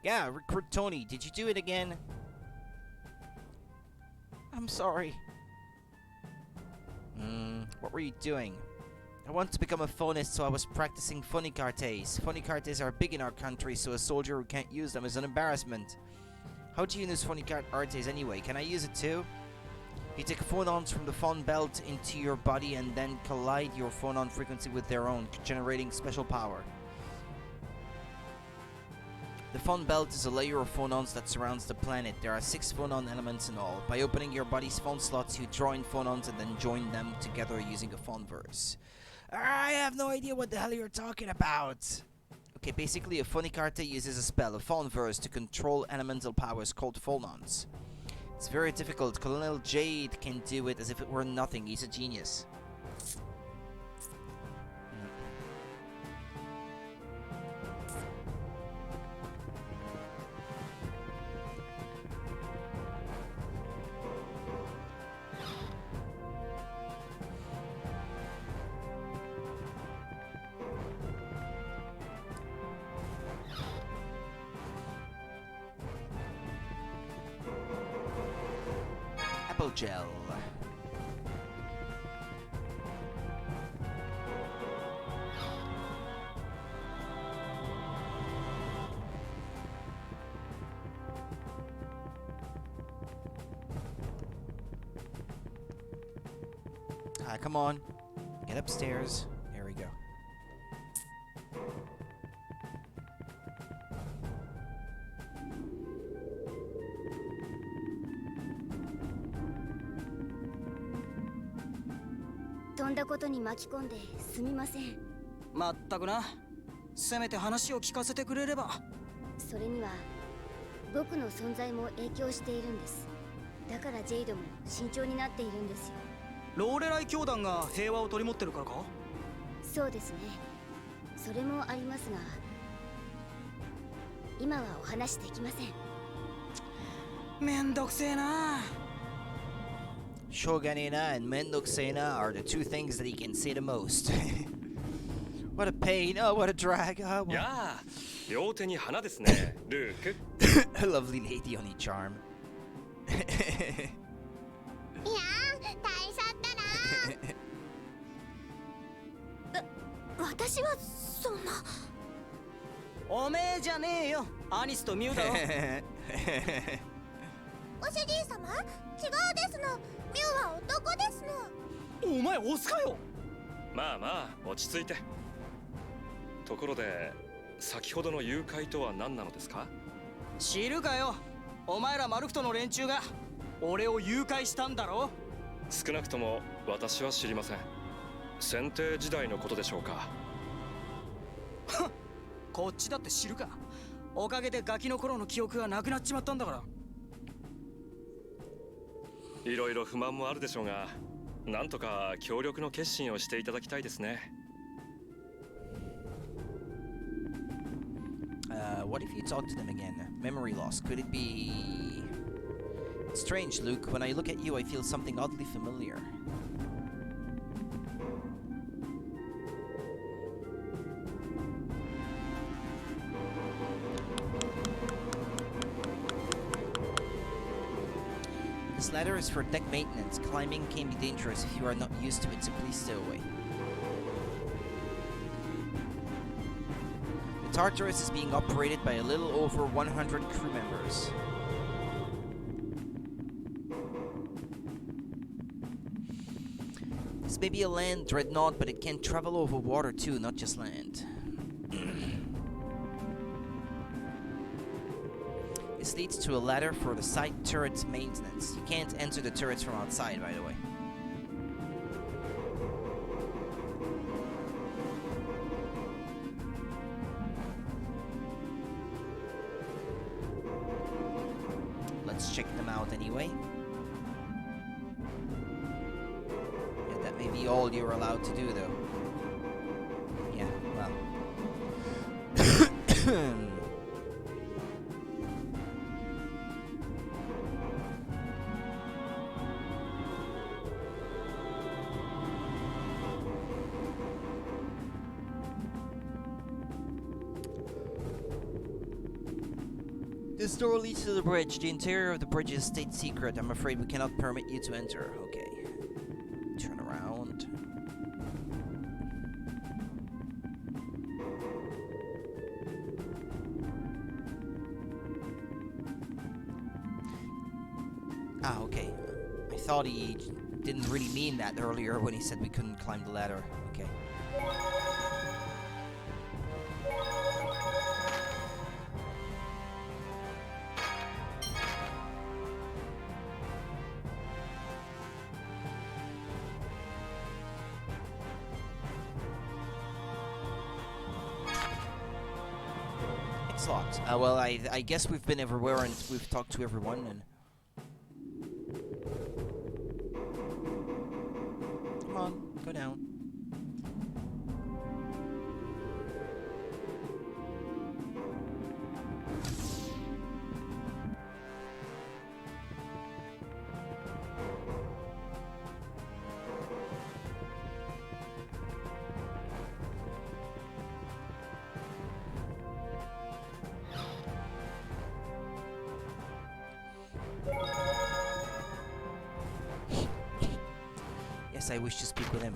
Yeah, recruit Tony. Did you do it again? I'm sorry. What were you doing? I want to become a phonist, so I was practicing funny cartes. Funny cartes are big in our country, so a soldier who can't use them is an embarrassment. How do you use funny cartes anyway? Can I use it too? You take phonons from the phone belt into your body and then collide your phonon frequency with their own, generating special power. The phone belt is a layer of phonons that surrounds the planet. There are 6 phonon elements in all. By opening your body's phone slots, you draw in phonons and then join them together using a phone verse. I have no idea what the hell you're talking about. Okay, basically a funny carte uses a spell, a phone verse, to control elemental powers called phonons. It's very difficult. Colonel Jade can do it as if it were nothing. He's a genius. Apple gel. Come on. Get upstairs. There we go.「飛んだことに巻き込んですみません。まったくな。せめて話を聞かせてくれれば。それには僕の存在も影響しているんです。だからジェイドも慎重になっているんですよ。ローレライ教団が平和を取り持ってるからか？そうですね。それもありますが、今はお話できません。めんどくせえな。Shoganina and Mendoksena are the 2 things that he can say the most. What a pain. Oh, what a drag. Oh, what... やあ、両手に花ですね、ルーク。A lovely lady on each arm. いやー、大佐ったな。私はそんな。おめえじゃねえよ。アニスとミュウだろ。ご主人様、違うですの。ミュウは男ですの。お前オスかよ。まあまあ落ち着いて。ところで先ほどの誘拐とは何なのですか？知るかよ。お前らマルクトの連中が俺を誘拐したんだろ。少なくとも私は知りません。選定時代のことでしょうか。こっちだって知るか。おかげでガキの頃の記憶がなくなっちまったんだから。いろいろ不満もあるでしょうが、なんとか協力の決心をしていただきたいですね。What if you talk to them again? Memory loss. Could it be... It's strange, Luke. When I look at you, I feel something oddly familiar. This ladder is for deck maintenance. Climbing can be dangerous if you are not used to it, so please stay away. The Tartarus is being operated by a little over 100 crew members. This may be a land dreadnought, but it can travel over water too, not just land. This leads to a ladder for the side turret maintenance. You can't enter the turrets from outside, by the way. Let's check them out anyway. Yeah, that may be all you're allowed to do, though. Yeah, well. This door leads to the bridge. The interior of the bridge is state secret. I'm afraid we cannot permit you to enter. Okay. Turn around. Ah, okay. I thought he didn't really mean that earlier when he said we couldn't climb the ladder. Okay. It's locked. Well, I guess we've been everywhere and we've talked to everyone and... Come on, go down. Yes, I wish to speak with him.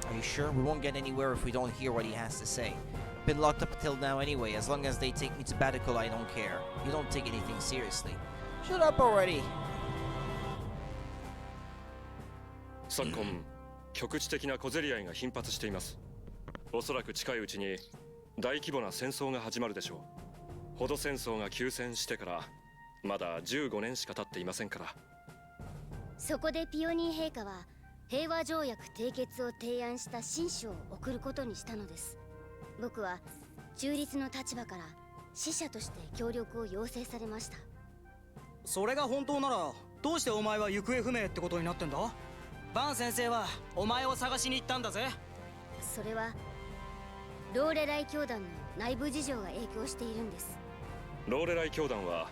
Are you sure? We won't get anywhere if we don't hear what he has to say. I've been locked up until now anyway. As long as they take me to sabbatical, I don't care. You don't take anything seriously. Shut up already! 昨今、局地的な小競り合いが頻発しています。おそらく近いうちに大規模な戦争が始まるでしょう。ほど戦争が休戦してからまだ15年しか経っていませんから。そこでピオニー陛下は平和条約締結を提案した親書を送ることにしたのです。僕は中立の立場から使者として協力を要請されました。それが本当ならどうしてお前は行方不明ってことになってんだ？バン先生はお前を探しに行ったんだぜ。それはローレライ教団の内部事情が影響しているんです。ローレライ教団は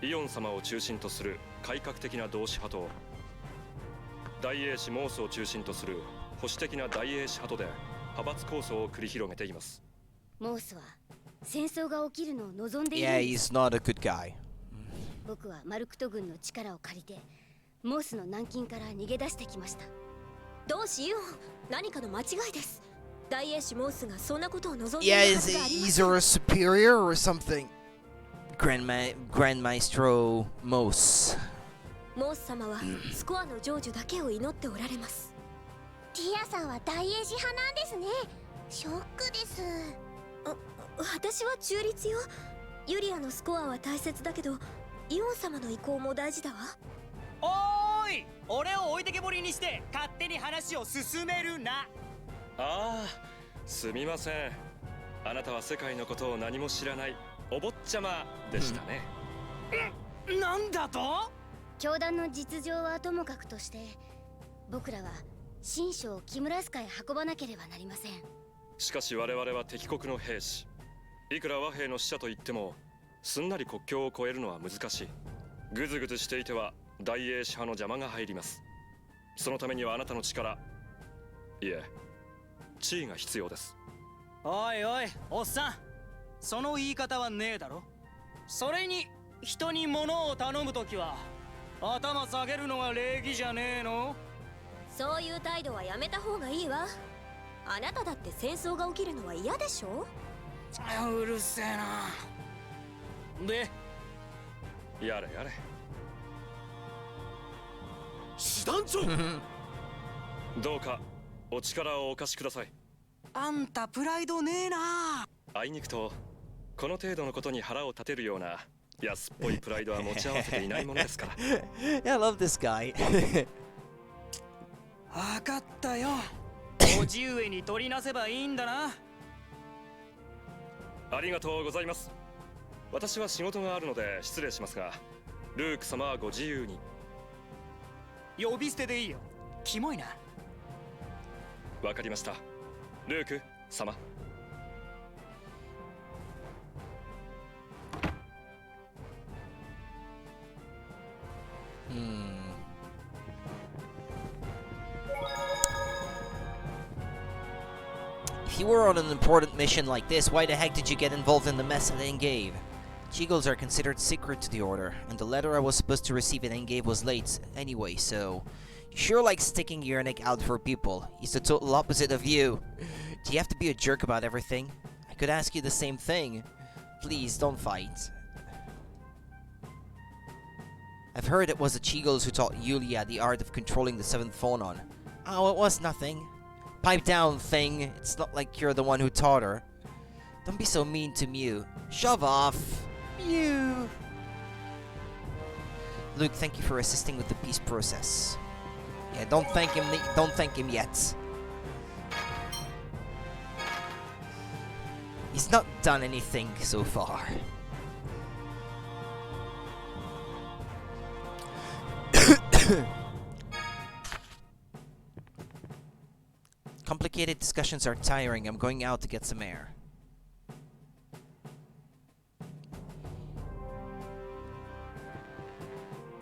イオン様を中心とする改革的な同志派と大英士モースを中心とする保守的な大英士派とで派閥構想を繰り広げています。モースは戦争が起きるのを望んでいるん Yeah, です。 he's not a good guy. 僕はマルクト軍の力を借りてモースの軟禁から逃げ出してきました。どうしよう。何かの間違いです。大英士モースがそんなことを望んでい Yeah, るは is ずがありま is せん。 there a superior or something? Grand Maestro Mos. モース様はスコアの成就だけを祈っておられます。ティアさんは大英士派なんですね。ショックです。私は中立よ。ユリアのスコアは大切だけど、イオン様の意向も大事だわ。おーい、俺を置いてけぼりにして勝手に話を進めるな。ああ、すみません。あなたは世界のことを何も知らないお坊ちゃまでしたね。なんだと？教団の実情はともかくとして、僕らは神書をキムラスカへ運ばなければなりません。しかし我々は敵国の兵士。いくら和平の使者といってもすんなり国境を越えるのは難しい。ぐずぐずしていては大英士派の邪魔が入ります。そのためにはあなたの力、いえ地位が必要です。おいおい、おっさん、その言い方はねえだろ。それに人に物を頼むときは頭下げるのが礼儀じゃねえの？そういう態度はやめた方がいいわ。あなただって戦争が起きるのは嫌でしょ？うるせえな。で、やれやれ。師団長どうかお力をお貸しください。あんたプライドねえな。あいにくとこの程度のことに腹を立てるような安っぽいプライドは持ち合わせていないものですから。Yeah, I love this guy. わかったよ。おじ上に取りなせばいいんだな。ありがとうございます。私は仕事があるので失礼しますが、ルーク様はご自由に。呼び捨てでいいよ。キモいな。わかりました。ルーク様。If you were on an important mission like this, why the heck did you get involved in the mess at Engeve? Cheegles are considered secret to the Order, and the letter I was supposed to receive at Engeve was late anyway, so... You sure like sticking your neck out for people. He's the total opposite of you. Do you have to be a jerk about everything? I could ask you the same thing. Please, don't fight. I've heard it was the Cheegles who taught Yulia the art of controlling the seventh phonon. Oh, it was nothing. Pipe down, thing. It's not like you're the one who taught her. Don't be so mean to Mew. Shove off. Mew. Luke, thank you for assisting with the peace process. Yeah, don't thank him. Don't thank him yet. He's not done anything so far. Complicated discussions are tiring. I'm going out to get some air.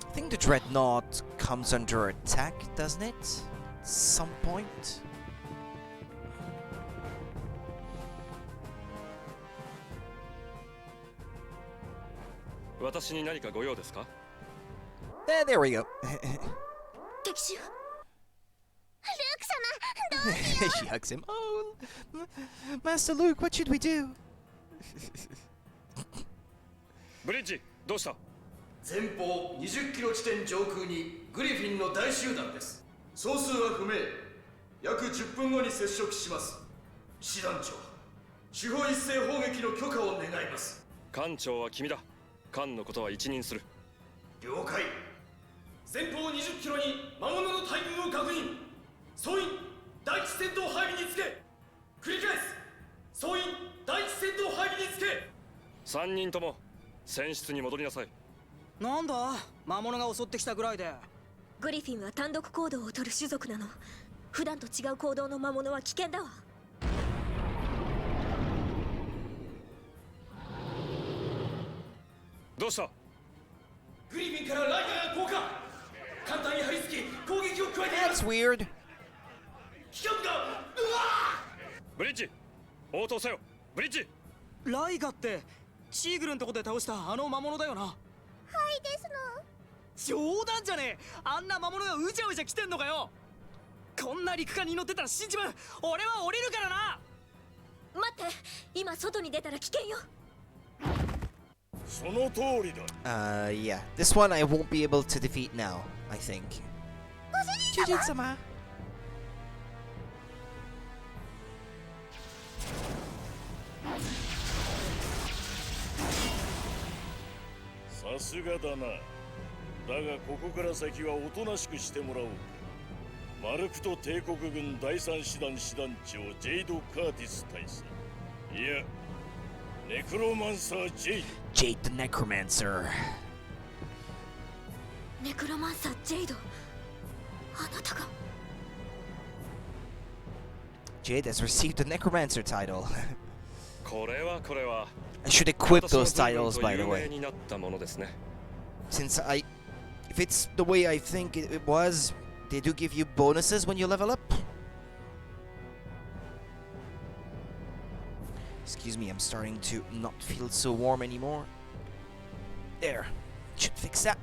I think the Dreadnought comes under attack, doesn't it? At some point? There we go. 敵襲。She hugs him. Oh, Master Luke, what should we do? ブリッジ、どうした？前方20キロ地点上空にグリフィンの大集団です。総数は不明。約10分後に接触します。師団長、司法一斉砲撃の許可を願います。艦長は君だ。艦のことは一任する。了解。前方20キロに魔物の大群を確認。総員第一戦闘配備につけ。繰り返す。総員第一戦闘配備につけ。3人とも船室に戻りなさい。なんだ、魔物が襲ってきたぐらいで。グリフィンは単独行動を取る種族なの。普段と違う行動の魔物は危険だわ。どうした？グリフィンからライガーが降下。艦隊に張り付き攻撃を加えています。 That's weird. 機関が。ブリッジ、応答せよ。ブリッジ。ライガってチーグルのとこで倒したあの魔物だよな。はいですの。冗談じゃねえ。あんな魔物がうじゃうじゃ来てんのかよ。こんな陸艦に乗ってたら死んじまう。俺は降りるからな。待って、今外に出たら危険よ。その通りだ。Yeah. This one I won't be able to defeat now, I think. 主人様。さすがだな。だがここから先はおとなしくしてもらおうか。マルクト帝国軍第三師団師団長ジェイド・カーティス大佐。いや、ネクロマンサー・ジェイド。Jade the Necromancer. ネクロマンサージェイド、あなたが。Jade has received the Necromancer title. これは I should equip those titles, by the way. になったものですね。 Since if it's the way I think it was, they do give you bonuses when you level up. Excuse me, I'm starting to not feel so warm anymore. There, should fix that.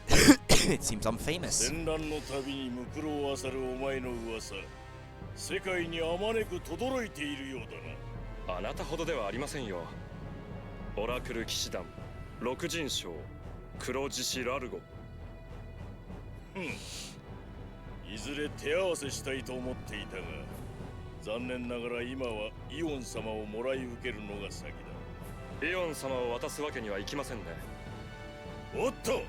It seems I'm famous. 戦乱の旅にむくろを漁るお前の噂、世界にあまねく轟いているようだな。あなたほどではありませんよ。オラクル騎士団、六人将、黒獅子ラルゴ。いずれ手合わせしたいと思っていたが、残念ながら今はイオン様をもらい受けるのが先だ。イオン様を渡すわけにはいきませんね。おっと、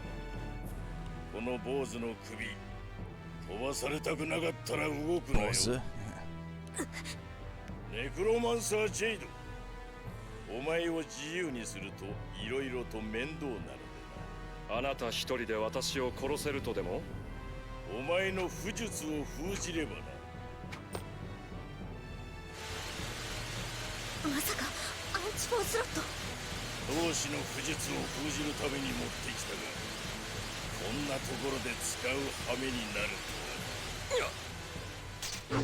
この坊主の首飛ばされたくなかったら動くなよ。ネクロマンサー・ジェイド、お前を自由にするといろいろと面倒なのでな。あなた一人で私を殺せるとでも？お前の不術を封じればな。まさかアンチフォースロット。同志の不術を封じるために持ってきたが、こんなところで使う羽目になるとは。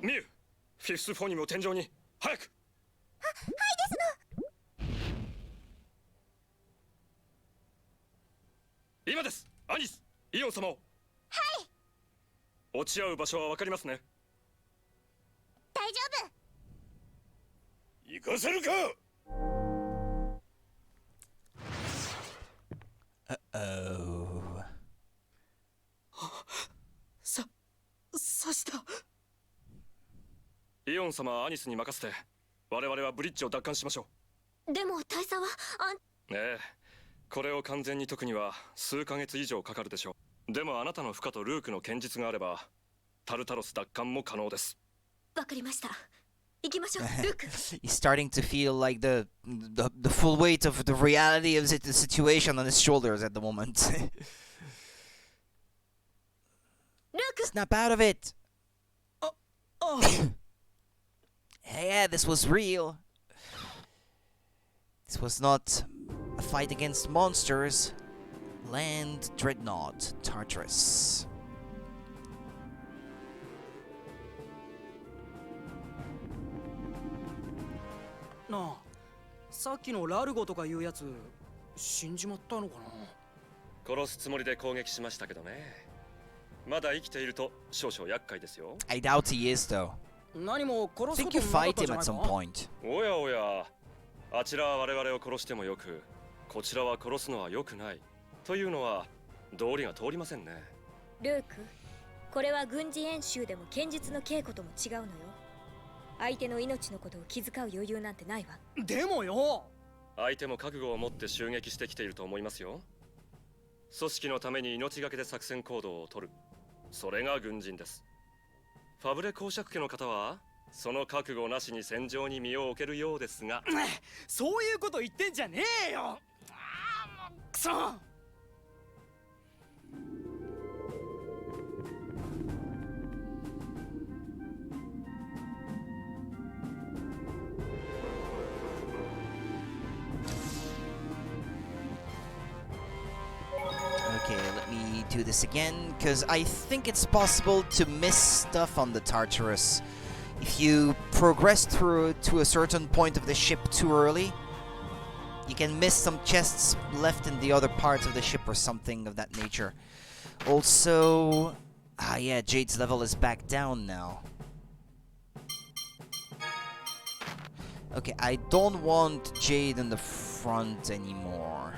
ミュウ、フィフスフォニムを天井に早く。はいですの。今です、アニス、イオン様を。はい。落ち合う場所はわかりますね。大丈夫。行かせるか。刺した。イオン様はアニスに任せて、我々はブリッジを奪還しましょう。でも大佐はええ、これを完全に解くには数ヶ月以上かかるでしょう。でもあなたの負荷とルークの剣術があれば、タルタロス奪還も可能です。わかりました。行きましょう、ルーク。He's starting to feel like the full weight of the reality of the situation on his shoulders at the moment. Snap out of it. Yeah, this was real. This was not a fight against monsters. Land Dreadnought, Tartarus. なあ、さっきのラルゴとかいうやつ死んじまったのかな。殺すつもりで攻撃しましたけどね。まだ生きていると少々厄介ですよ。I doubt he is though. 何も殺す I こ think と you なかっ fight たじ him ゃな at い some か。 point. おやおや、あちらは我々を殺してもよく、こちらは殺すのは良くないというのは道理が通りませんね。ルーク、これは軍事演習でも剣術の稽古とも違うのよ。相手の命のことを気遣う余裕なんてないわ。でもよ、相手も覚悟を持って襲撃してきていると思いますよ。組織のために命がけで作戦行動を取る、それが軍人です。ファブレ公爵家の方はその覚悟なしに戦場に身を置けるようですが、そういうこと言ってんじゃねえよ。ああ、もうクソ。Okay, let me do this again, because I think it's possible to miss stuff on the Tartarus. If you progress through to a certain point of the ship too early, You can miss some chests left in the other parts of the ship or something of that nature. Also, yeah, Jade's level is back down now. Okay, I don't want Jade in the front anymore.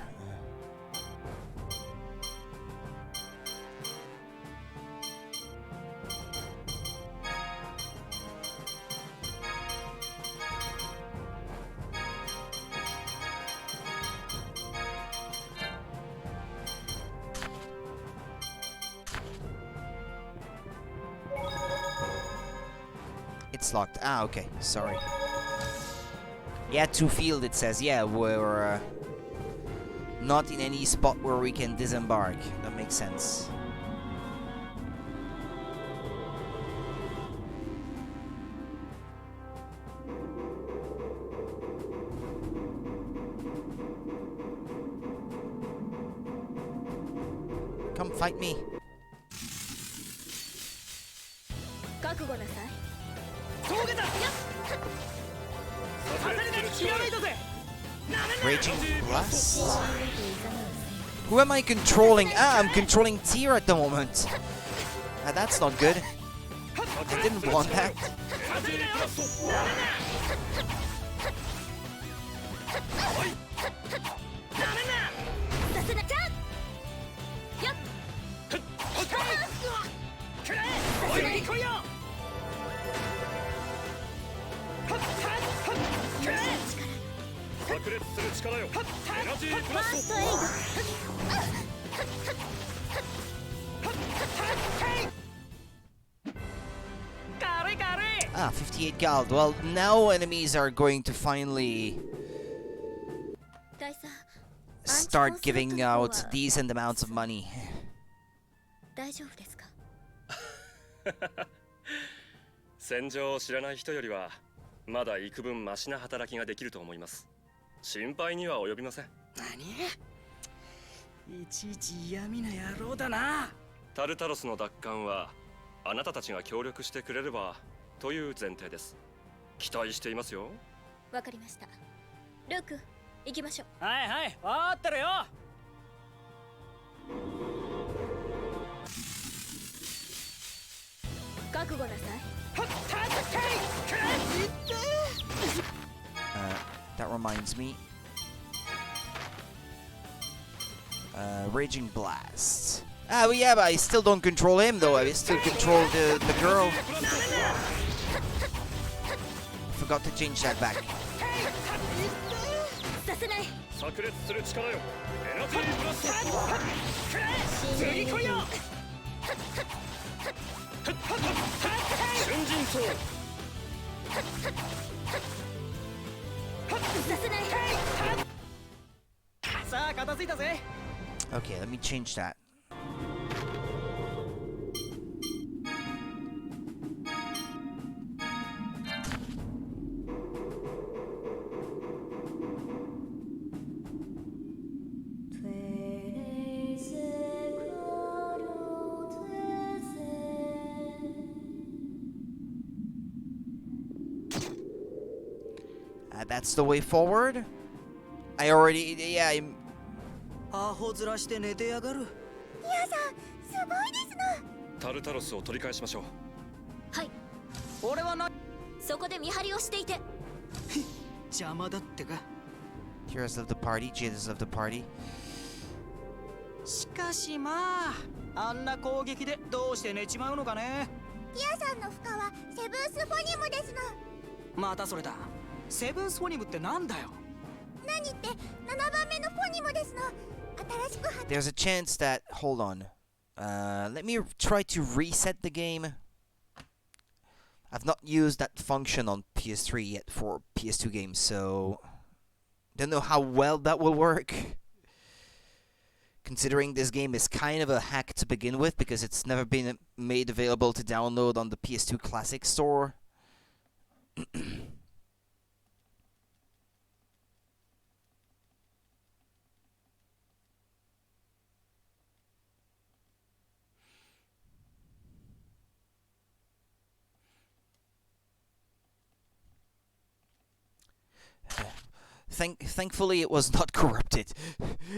It's locked. Ah, okay. Sorry. Yeah, to field it says. Yeah, we're not in any spot where we can disembark. That makes sense. Come fight me. Raging Blast? Who am I controlling? Ah, I'm controlling Tyr at the moment. Ah, that's not good. I didn't want that. Ah, 58 gold. Well, now enemies are going to finally start giving out decent amounts of money. 戦場を知らない人よりはまだ幾分マシな働きができると思います。心配には及びません。何？いちいち嫌味な野郎だな。タルタロスの奪還はあなたたちが協力してくれればという前提です。期待していますよ。わかりました。ルーク、行きましょう。はいはい、わかってるよ。覚悟なさい。That reminds me. Raging Blast. Ah, well, yeah, but I still don't control him, though. I still control the girl. Forgot to change that back. Okay, let me change that. That's the way forward. I already, yeah, I'm. アホ面して寝てやがる。ミヤさん、すごいですな。タルタロスを取り返しましょう。はい。俺はな。そこで見張りをしていて。邪魔だってか。Heroes of the party, Jades of the party. しかしまあ、あんな攻撃でどうして寝ちまうのかね。ミヤさんの負荷はセブンスフォニムですな。またそれだ。セブンスフォニムってなんだよ。何って7番目のフォニムですの。新しく発。There's a chance that. Hold on. Let me try to reset the game. I've not used that function on PS3 yet for PS2 games, so don't know how well that will work. Considering this game is kind of a hack to begin with because it's never been made available to download on the PS2 Classic Store. Thankfully, it was not corrupted.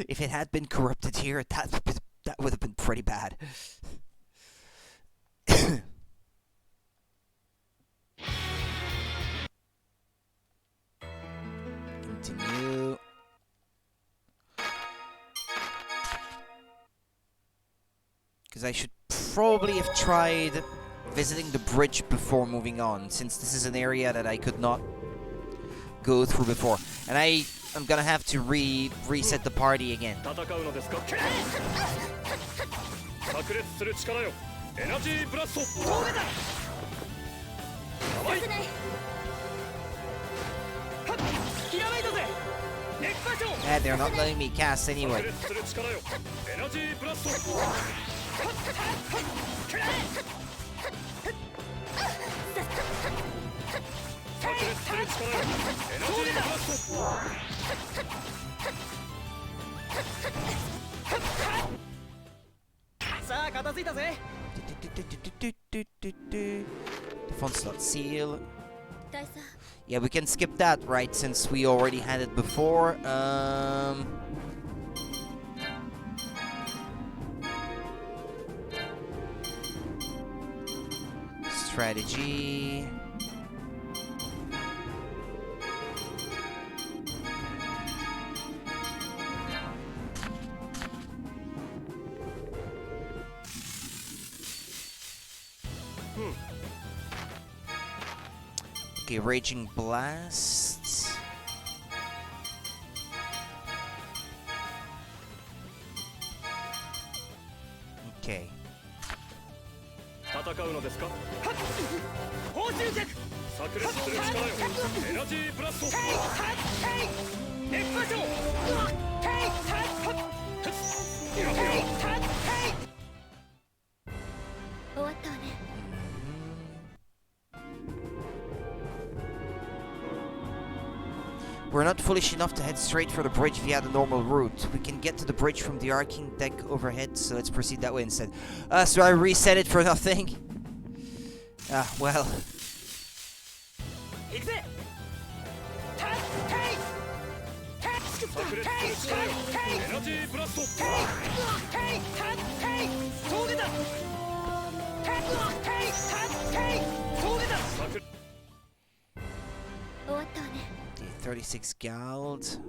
If it had been corrupted here, that would have been pretty bad. Continue. Because I should probably have tried visiting the bridge before moving on, since this is an area that I could not go through before. And I'm gonna have to reset the party again. They're not letting me cast anyway. Defense slot seal. Yeah, we can skip that, right? Since we already had it before. Strategy. Okay, Raging Blast. Okay. We're not foolish enough to head straight for the bridge via the normal route. We can get to the bridge from the arcing deck overhead, so let's proceed that way instead. So I reset it for nothing. Well. Okay, 36 Gald.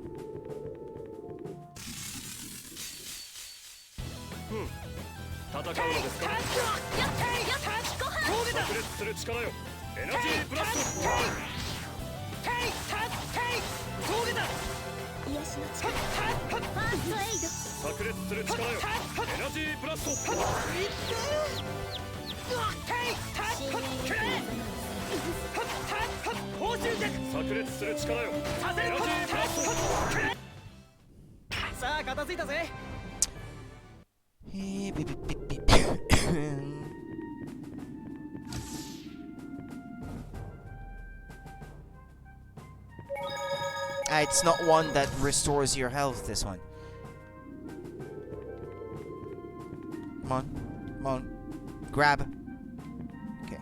It's not one that restores your health, this one. Come on. Come on. Grab. Okay.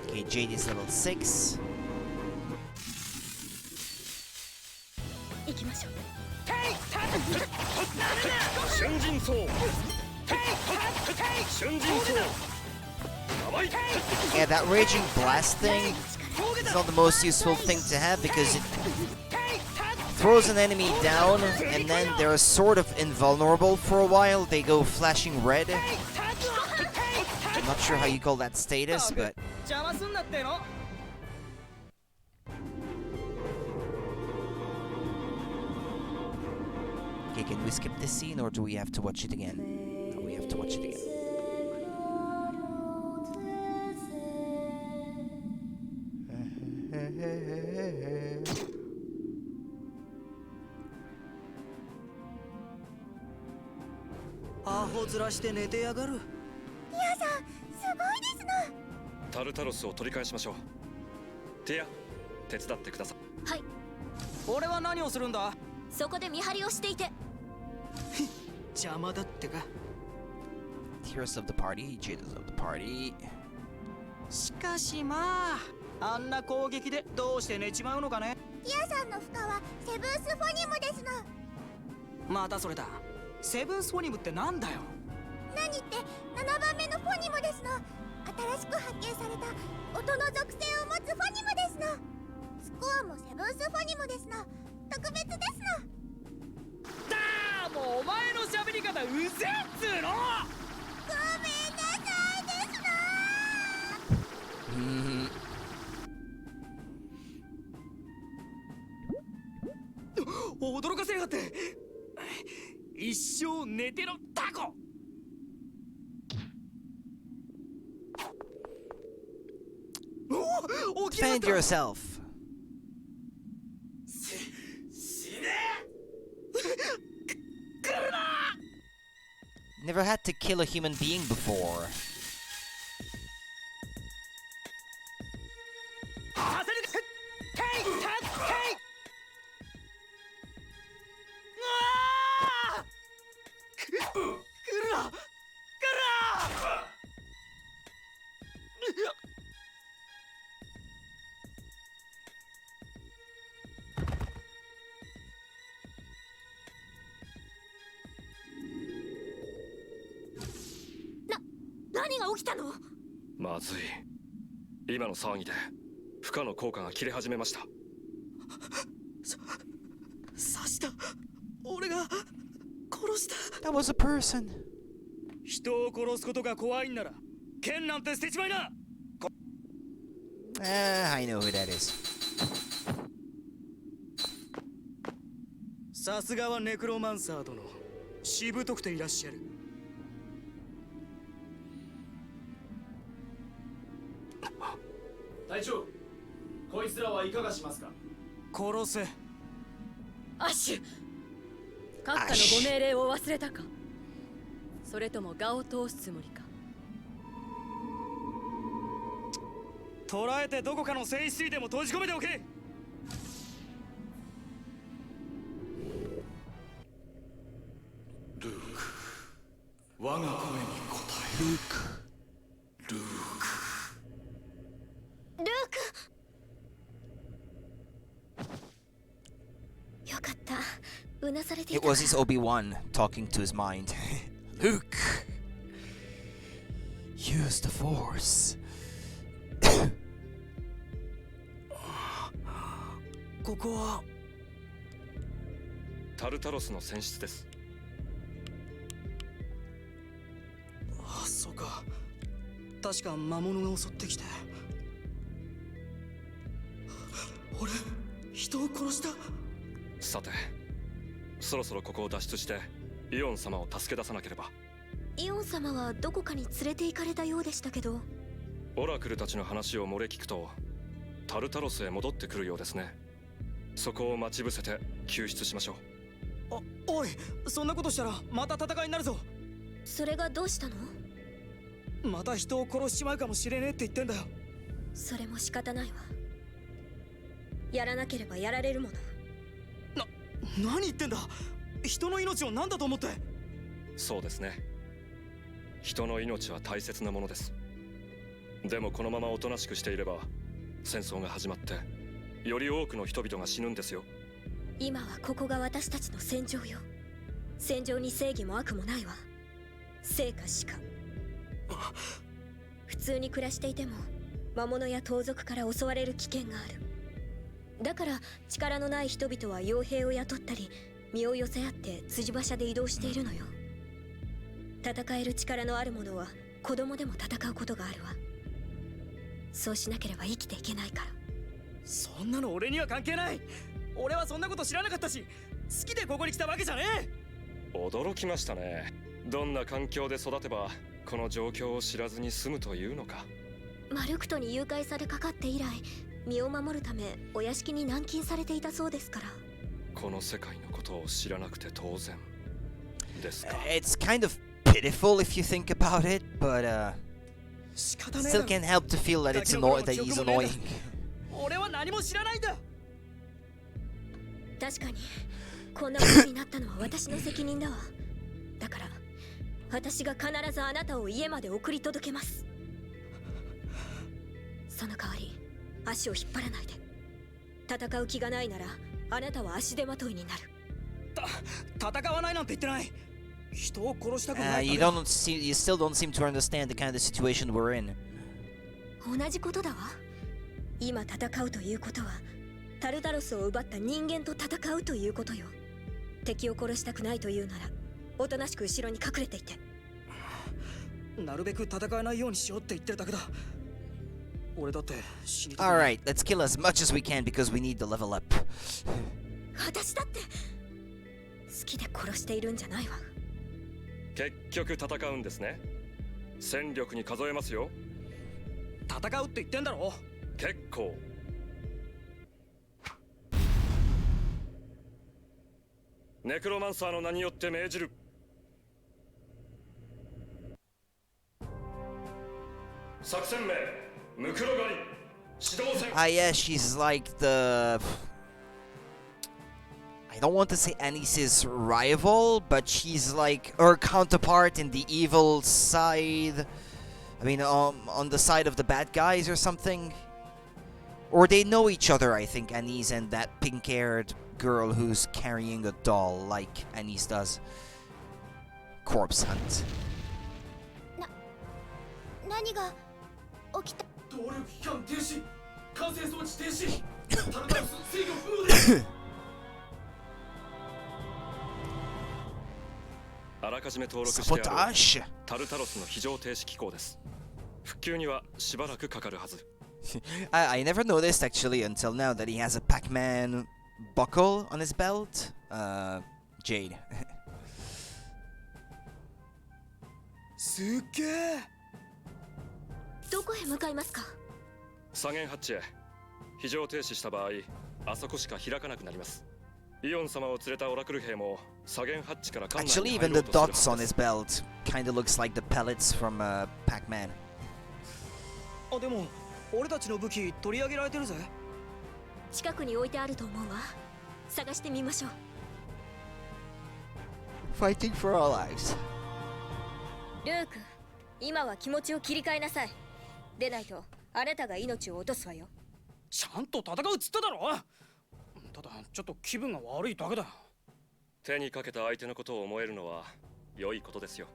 Okay, Jade is level 6. 行きましょう。瞬陣走瞬陣走 Yeah, that raging blast thing is not the most useful thing to have because it throws an enemy down and then they're sort of invulnerable for a while. They go flashing red. I'm not sure how you call that status, but okay, can we skip this scene or do we have to watch it again? No, we have to watch it again. Tartarus を取り返しましょう。ティア、手伝ってください。はい。俺は何をするんだ？そこで見張りをしていて。邪魔だってか。Tears of the party, Jitters of the party. しかしまあ、あんな攻撃でどうして寝ちまうのかね。ティアさんの負荷はセブンスフォニムですの。またそれだ。セブンスフォニムってなんだよ。何って7番目のフォニムですの。新しく発見された音の属性を持つフォニムですの。スコアもセブンスフォニムですの。特別ですの。だー、もうお前の喋り方うぜえっつーの。ごめんなさいですの。驚かせやがって。一生寝てろタコ。Defend yourself. Never had to kill a human being before.まずい。今の騒ぎで負荷の効果が切れ始めました。刺した。俺が殺した。That was a person. 人を殺すことが怖いんなら剣なんて捨てちまいな。I know who that is. さすがはネクロマンサー殿。しぶとくていらっしゃる。隊長、こいつらはいかがしますか？殺せ。アッシュ、閣下のご命令を忘れたか？それとも我を通すつもりか？捕らえてどこかの聖室にでも閉じ込めておけ。ルーク、我が声に応える。ルーク。よかった。うなされていた。 It was his Obi-Wan talking to his mind. Luke, use the Force. ここはタルタロスの船室です。あ、そうか。確か魔物が襲ってきて。俺、人を殺した。さて、そろそろここを脱出してイオン様を助け出さなければ。イオン様はどこかに連れて行かれたようでしたけど。オラクルたちの話を漏れ聞くとタルタロスへ戻ってくるようですね。そこを待ち伏せて救出しましょう。おい、そんなことしたらまた戦いになるぞ。それがどうしたの？また人を殺しちまうかもしれねえって言ってんだよ。それも仕方ないわ。やらなければやられるもの。何言ってんだ。人の命を何だと思って。そうですね。人の命は大切なものです。でもこのままおとなしくしていれば戦争が始まってより多くの人々が死ぬんですよ。今はここが私たちの戦場よ。戦場に正義も悪もないわ。成果しか。普通に暮らしていても魔物や盗賊から襲われる危険がある。だから力のない人々は傭兵を雇ったり身を寄せ合って辻馬車で移動しているのよ。戦える力のある者は子供でも戦うことがあるわ。そうしなければ生きていけないから。そんなの俺には関係ない。俺はそんなこと知らなかったし、好きでここに来たわけじゃねえ。驚きましたね。どんな環境で育てばこの状況を知らずに済むというのか。マルクトに誘拐されかかって以来、身を守るためお屋敷に軟禁されていたそうですから。この世界のことを知らなくて当然ですか。It's kind of pitiful if you think about it, but still can't help to feel that it's that he's annoying. 俺は何も知らないんだ。確かにこんなことになったのは私の責任だわ。だから私が必ずあなたを家まで送り届けます。その代わり足を引っ張らないで。戦う気がないならあなたは足手まといになる。戦わないなんて言ってない。人を殺したくない。You still don't seem to understand the kind of situation we're in. 同じことだわ。今戦うということはタルタロスを奪った人間と戦うということよ。敵を殺したくないというならおとなしく後ろに隠れていて。なるべく戦えないようにしようって言ってるだけだ。俺だって死にたくない。 Alright, let's kill as much as we can because we need to level up. 私だって好きで殺しているんじゃないわ。結局戦うんですね。戦力に数えますよ。戦うって言ってんだろ。結構。ネクロマンサーの名によって命じる。作戦名ムクロ狩り指導戦。Yeah, she's like the... I don't want to say Anis's rival, but she's like her counterpart in the evil side. I mean, on the side of the bad guys or something. Or they know each other, I think, Anis and that pink-haired girl who's carrying a doll like Anis does. Corpse hunt. 何が起きた？動力期間停止、完成装置停止、タルタルス制御不能です。あらかじめ登録してあるタルタロスの非常停止機構です。復旧にはしばらくかかるはず。I never noticed actually until now that he has a Pac-Man buckle on his belt. Jade. すっげえ。どこへ向かいますか？左舷ハッチへ。非常停止した場合、あそこしか開かなくなります。イオン様を連れたオラクル兵も左舷ハッチから館内 Actually, に even 入 the ろうとするはず dots on his belt kind of looks like the pellets from Pac-Man. あ、でも俺たちの武器取り上げられてるぜ。近くに置いてあると思うわ。探してみましょう。Fighting for our lives. ルーク、今は気持ちを切り替えなさい。でないとあなたが命を落とすわよ。ちゃんと戦うっつっただろ。ただちょっと気分が悪いだけだ。手にかけた相手のことを思えるのは良いことですよ。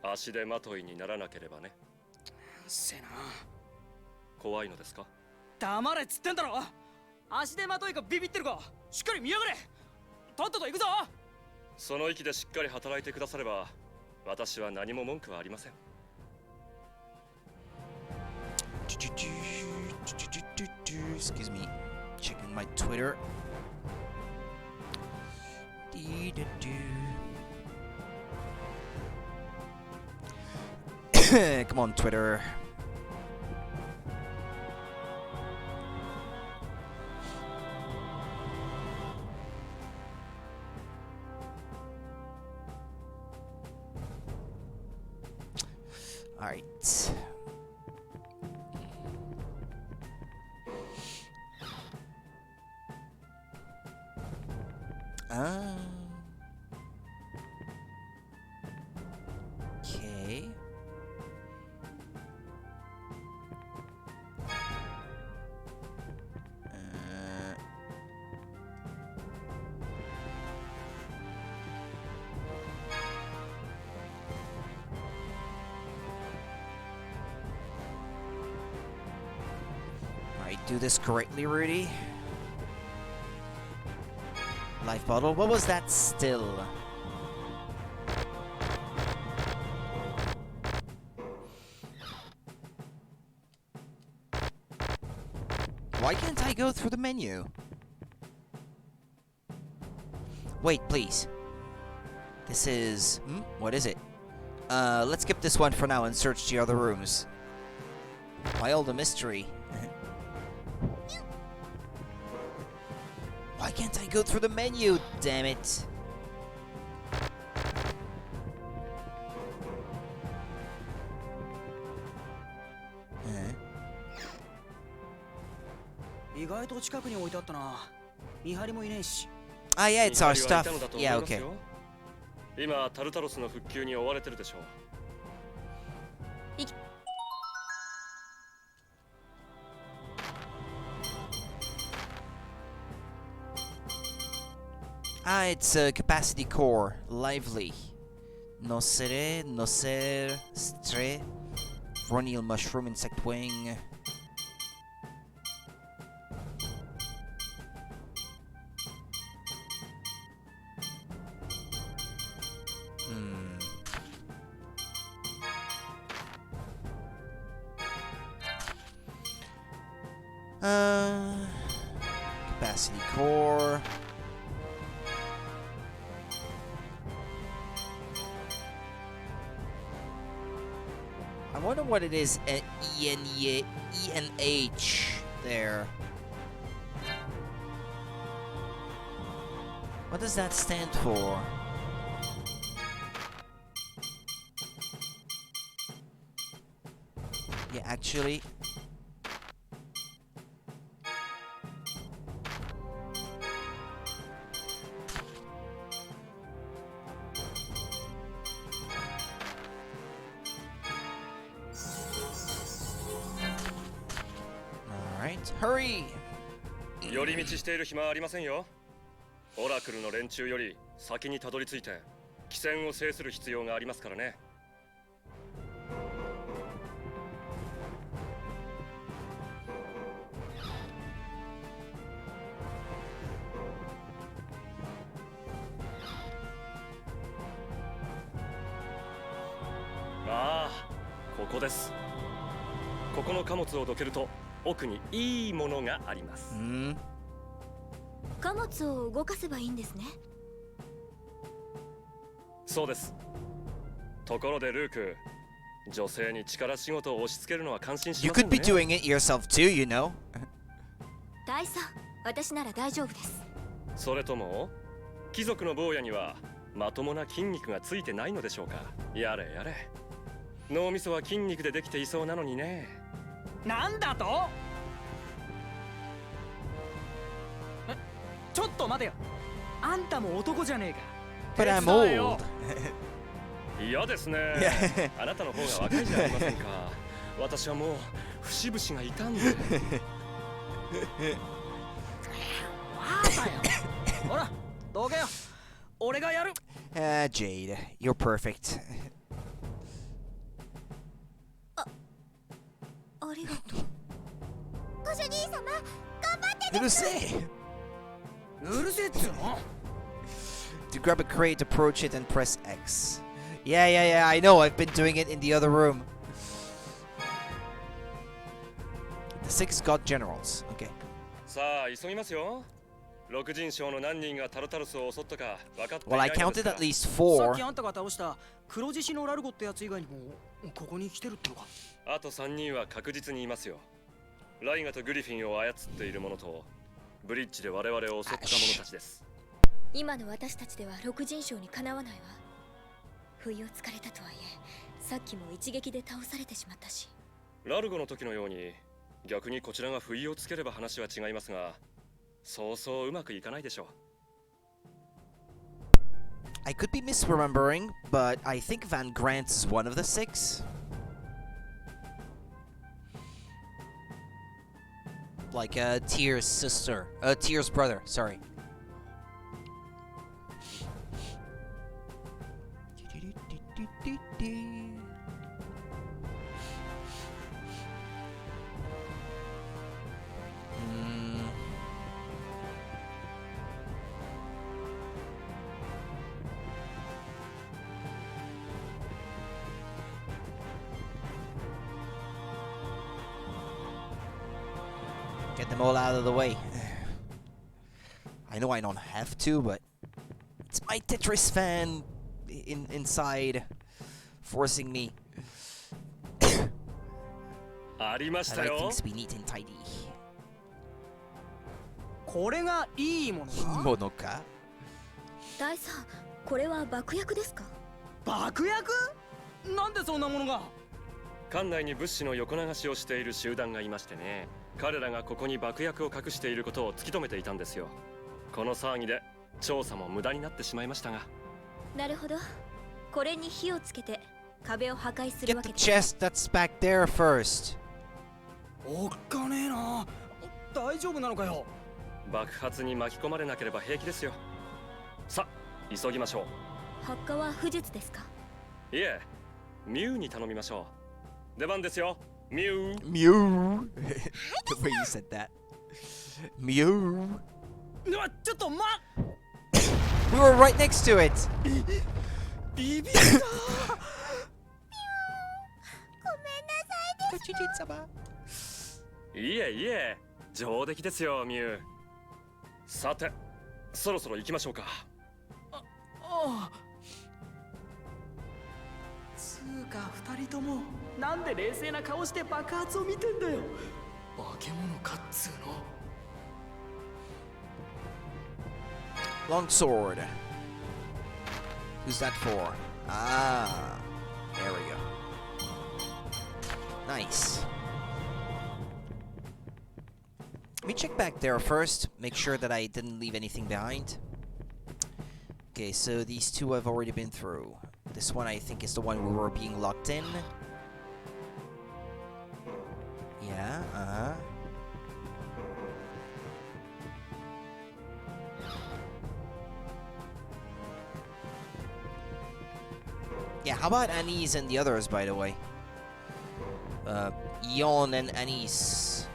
足手まといにならなければね。せな。怖いのですか？黙れっつってんだろ。足手まといかビビってるか。しっかり見やがれ。とっとと行くぞ。その息でしっかり働いてくだされば私は何も文句はありません。Excuse me, checking my Twitter. Come on, Twitter. All right. Okay. do this correctly, Rudy. Life bottle. What was that still? Why can't I go through the menu? Wait, please. This is... what is it? Let's skip this one for now and search the other rooms. Why all the mystery? Why can't I go through the menu? Damn it. Ah, yeah, it's our stuff. Yeah, okay. 今タルタロスの復旧に追われてるでしょう。Ah, it's a capacity core. Lively. No sere, no ser, stre. Ronial mushroom, insect wing. Capacity core. I wonder what it is. E-N-H there. What does that stand for? Yeah, actually. Hurry! 寄り道している暇はありませんよ。オラクルの連中より先にたどり着いて、機戦を制する必要がありますからね。ああ、ここです。ここの貨物をどけると。奥にいいものがあります。貨物を動かせばいいんですね。そうです。ところでルーク、女性に力仕事を押し付けるのは感心しませんね。You could be doing it yourself too, you know. 大佐、私なら大丈夫です。それとも貴族の坊やにはまともな筋肉がついてないのでしょうか。やれやれ。脳みそは筋肉でできていそうなのにね。なんだと？ちょっと待てよ。あんたも男じゃねえか。But I'm old. 嫌ですね。あなたの方が若いじゃありませんか。私はもう節々が痛んで。ほら、どけよ。俺がやる。Jade, you're perfect. ありがとう。ご主人様、頑張ってうるせえ。うるせえっつうの。To grab a crate, approach it, and press X. Yeah, I know. I've been doing it in the other room. The 6 god generals. Okay. さあ、急ぎますよ。六人将の何人がタルタルスを襲ったか分かってい Well, な I いのです counted か。at least さっ 4. きあんたが倒した黒獅子のラルゴってやつ以外にもここに来てるってのか。あと3人は確実にいますよ。ライガとグリフィンを操っている者とブリッジで我々を襲った者たちです。今の私たちでは六人将にかなわないわ。不意をつかれたとはいえ、さっきも一撃で倒されてしまったし。ラルゴの時のように逆にこちらが不意をつければ話は違いますが、そうそううまくいかないでしょう。I could be misremembering, but I think Van Grant is one of the 6. Like Tyr's sister. Tyr's brother, sorry. Get them all out of the way. I know I don't have to, but it's my Tetris fan inside forcing me. I like things to be neat and tidy. これがいいものか。大佐、これは爆薬ですか？爆薬？なんでそんなものが？館内に物資の横流しをしている集団がいましてね。彼らがここに爆薬を隠していることを突き止めていたんですよ。この騒ぎで調査も無駄になってしまいましたが。なるほど。これに火をつけて壁を破壊するわけです。 Get the chest that's back there first. おっかねえな。大丈夫なのかよ。爆発に巻き込まれなければ平気ですよ。さあ急ぎましょう。発火は不術ですか？いえ、ミュウに頼みましょう。出番ですよ、ミュウ。ミュウ。The way you said that. ミュウ。ちょっと待っ。We were right next to it. ビビった。ごめんなさいです。いえいえ、上出来ですよ、ミュウ。さて、そろそろ行きましょうか。ああ。つうか二人ともなんで冷静な顔して爆発を見てんだよ。化け物かっつうの。Longsword. Who's that for? Ah, there we go. Nice. Let me check back there first, make sure that I didn't leave anything behind. Okay, so these two I've already been through. This one I think is the one we were being locked in. Yeah, Yeah, how about Anise and the others, by the way? Eon and Anise.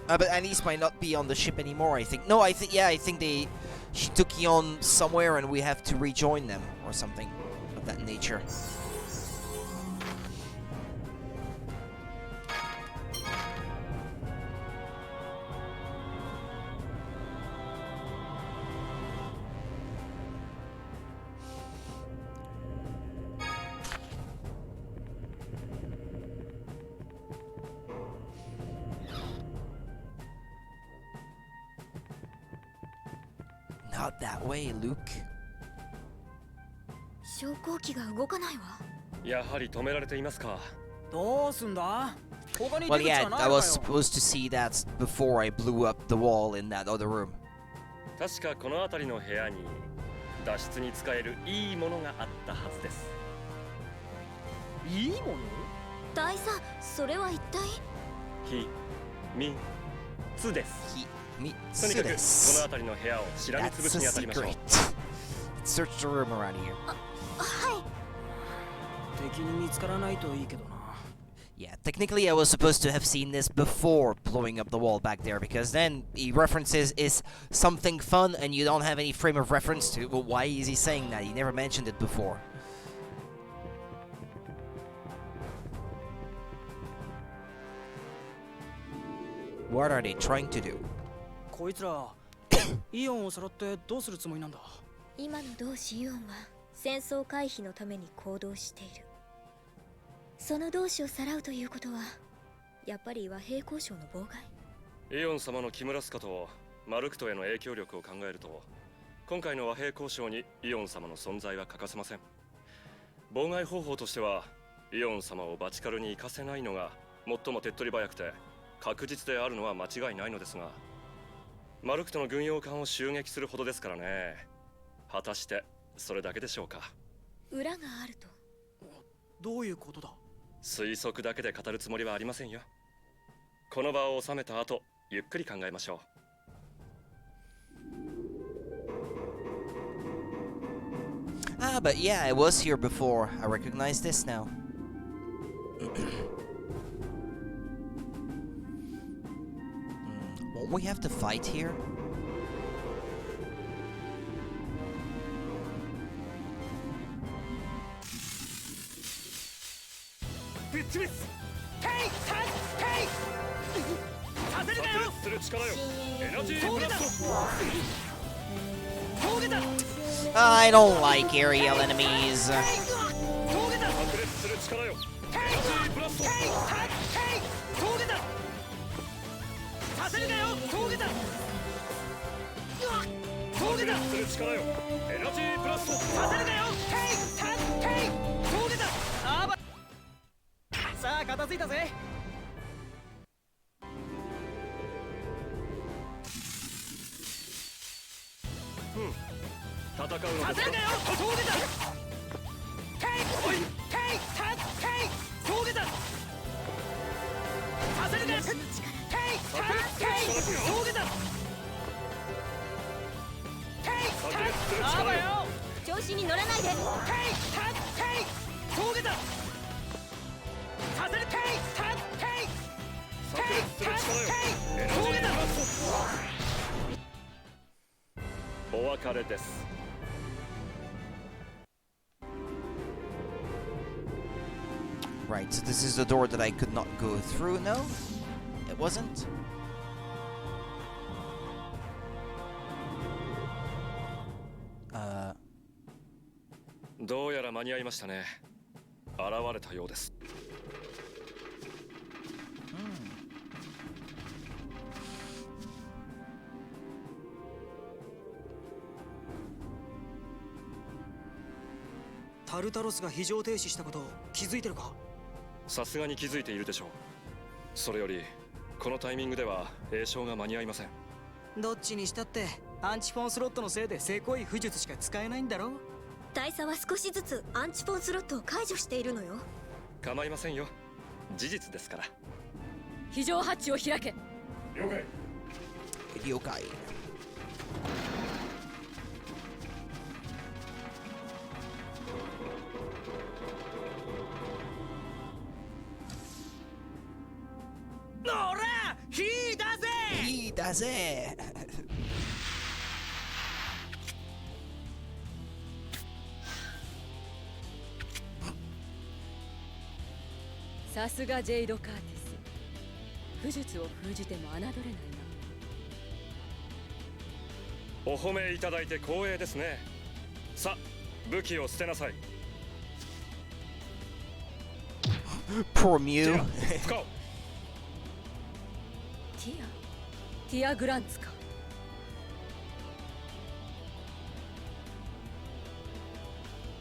But Anise might not be on the ship anymore, I think. No, I think she took Eon somewhere and we have to rejoin them or something of that nature. Not that way, Luke. 昇降機が動かないわ。やはり止められていますか。どうすんだ？ Well, yeah, I was supposed to see that before I blew up the wall in that other room. 確かこの辺りの部屋に脱出に使えるいいものがあったはずです。いいもの？大佐、それは一体？ひみつです。とにかくこの辺りの部屋をしらみつぶしに当たりましょう。Search the room around here. はい。敵に見つからないといいけどな。Yeah, technically I was supposed to have seen this before blowing up the wall back there, because then he references is something fun and you don't have any frame of reference to. Well, why is he saying that? He never mentioned it before. What are they trying to do? こいつらイオンをさらってどうするつもりなんだ？今の同志イオンは戦争回避のために行動している。その同志をさらうということはやっぱり和平交渉の妨害。イオン様の木村スカとマルクトへの影響力を考えると、今回の和平交渉にイオン様の存在は欠かせません。妨害方法としてはイオン様をバチカルに行かせないのが最も手っ取り早くて確実であるのは間違いないのですが、マルクトの軍用艦を襲撃するほどですからね。果たしてそれだけでしょうか。裏があると？どういうことだ？推測だけで語るつもりはありませんよ。この場を収めた後、ゆっくり考えましょう。But yeah, I was here before. I recognize this now. Won't we have to fight here? する力よ。エナジーブラスト。 I don't like aerial enemies. 炸裂する力よ。エナジーブラスト。させるかよ。峠だ。炸裂する力よ。エナジーブラスト。させるかよ。峠だ。あば。さあ片付いたぜ。戦うのですか。させるかよ。峠だ。おい。峠だ。させるかよ。峠だ。あばよ。調子に乗らないで。峠だ。させる。炸裂する力よ。エナジーブラスト。お別れです。 Right, so this is the door that I could not go through. No, it wasn't. Uh. どうやら間に合いましたね。現れたようです。タルタロスが非常停止したことを気づいてるか。さすがに気づいているでしょう。それよりこのタイミングでは詠唱が間に合いません。どっちにしたってアンチフォンスロットのせいでせこい巫術しか使えないんだろ。大佐は少しずつアンチフォンスロットを解除しているのよ。構いませんよ。事実ですから。非常ハッチを開け。了解。了解。のら、火だぜ。火だぜ。さすがジェイド・カーティス。巫術を封じても侮れないな。お褒めいただいて光栄ですね。さ、武器を捨てなさい。Poor Mew. ティアグランツか。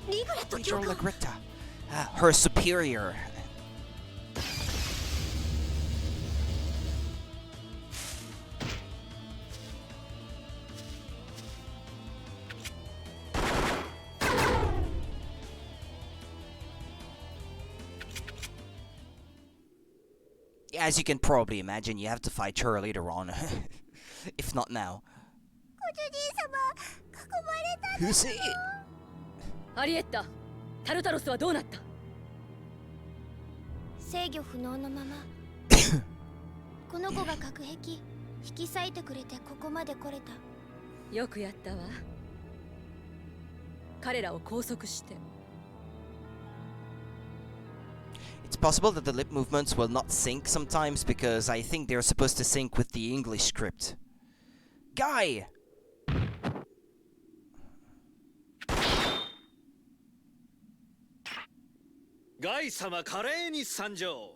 リグレット教官。Her superior. As you can probably imagine, you have to fight her later on. If not now. ご主人様、囲まれたんだ Who's it? アリエッタ、タルタロスはどうなった？制御不能のままこの子が隔壁引き裂いてくれてここまで来れた。よくやったわ。彼らを拘束して。It's possible that the lip movements will not sync sometimes because I think they're supposed to sync with the English script. Guy! ガイ様華麗に参上。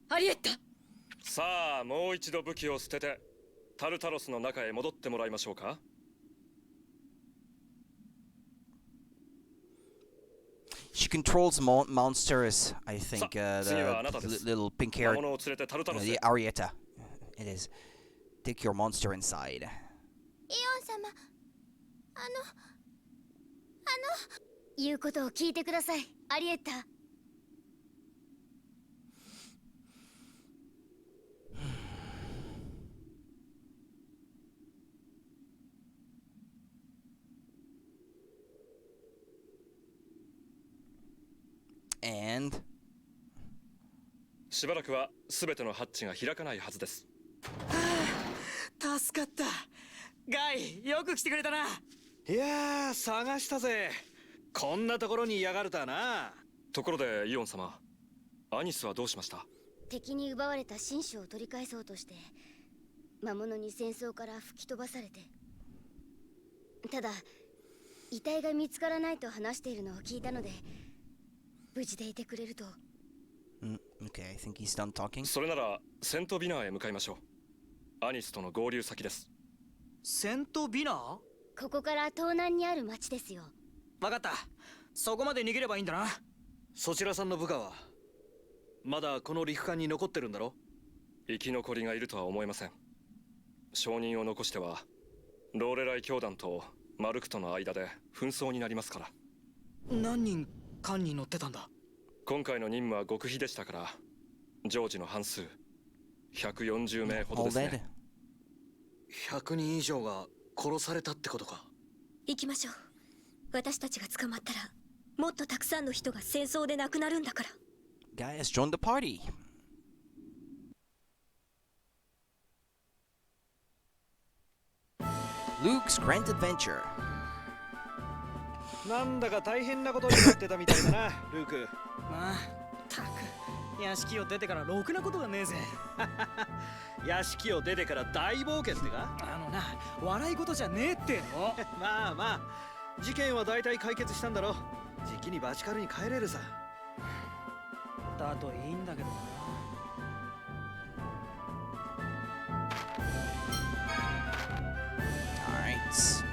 アリエッタ。さあ、もう一度武器を捨ててタルタロスの中へ戻ってもらいましょうか。She controls monsters, I think. The little pink-haired the Arietta. It is. Take your monster inside. イオン様、言うことを聞いてください、アリエッタ。And しばらくは全てのハッチが開かないはずです。助かった。ガイ、よく来てくれたな。いやー、探したぜ。こんなところにいやがるとはな。ところでイオン様、アニスはどうしました？敵に奪われた紳士を取り返そうとして魔物に戦争から吹き飛ばされて、ただ遺体が見つからないと話しているのを聞いたので、無事でいてくれると。Okay, I think he's done talking. それならセントビナーへ向かいましょう。アニスとの合流先です。セントビナー？ここから東南にある町ですよ。わかった。そこまで逃げればいいんだな。そちらさんの部下はまだこの陸艦に残ってるんだろ？生き残りがいるとは思えません。証人を残してはローレライ教団とマルクとの間で紛争になりますから。何人艦に乗ってたんだ？今回の任務は極秘でしたから、常時の半数140名ほどですね。100人以上が殺されたってことか。行きましょう。私たちが捕まったらもっとたくさんの人が戦争で亡くなるんだから。 Guys, join the party. Luke's Grand Adventure. なんだか大変なことになってたみたいだな、ルーク。まあ、たく屋敷を出てからろくなことがねえぜ。屋敷を出てから大冒険ってか？笑い事じゃねえっての。まあまあ、事件は大体解決したんだろ。じきにバチカルに帰れるさ。だといいんだけどな。Alright.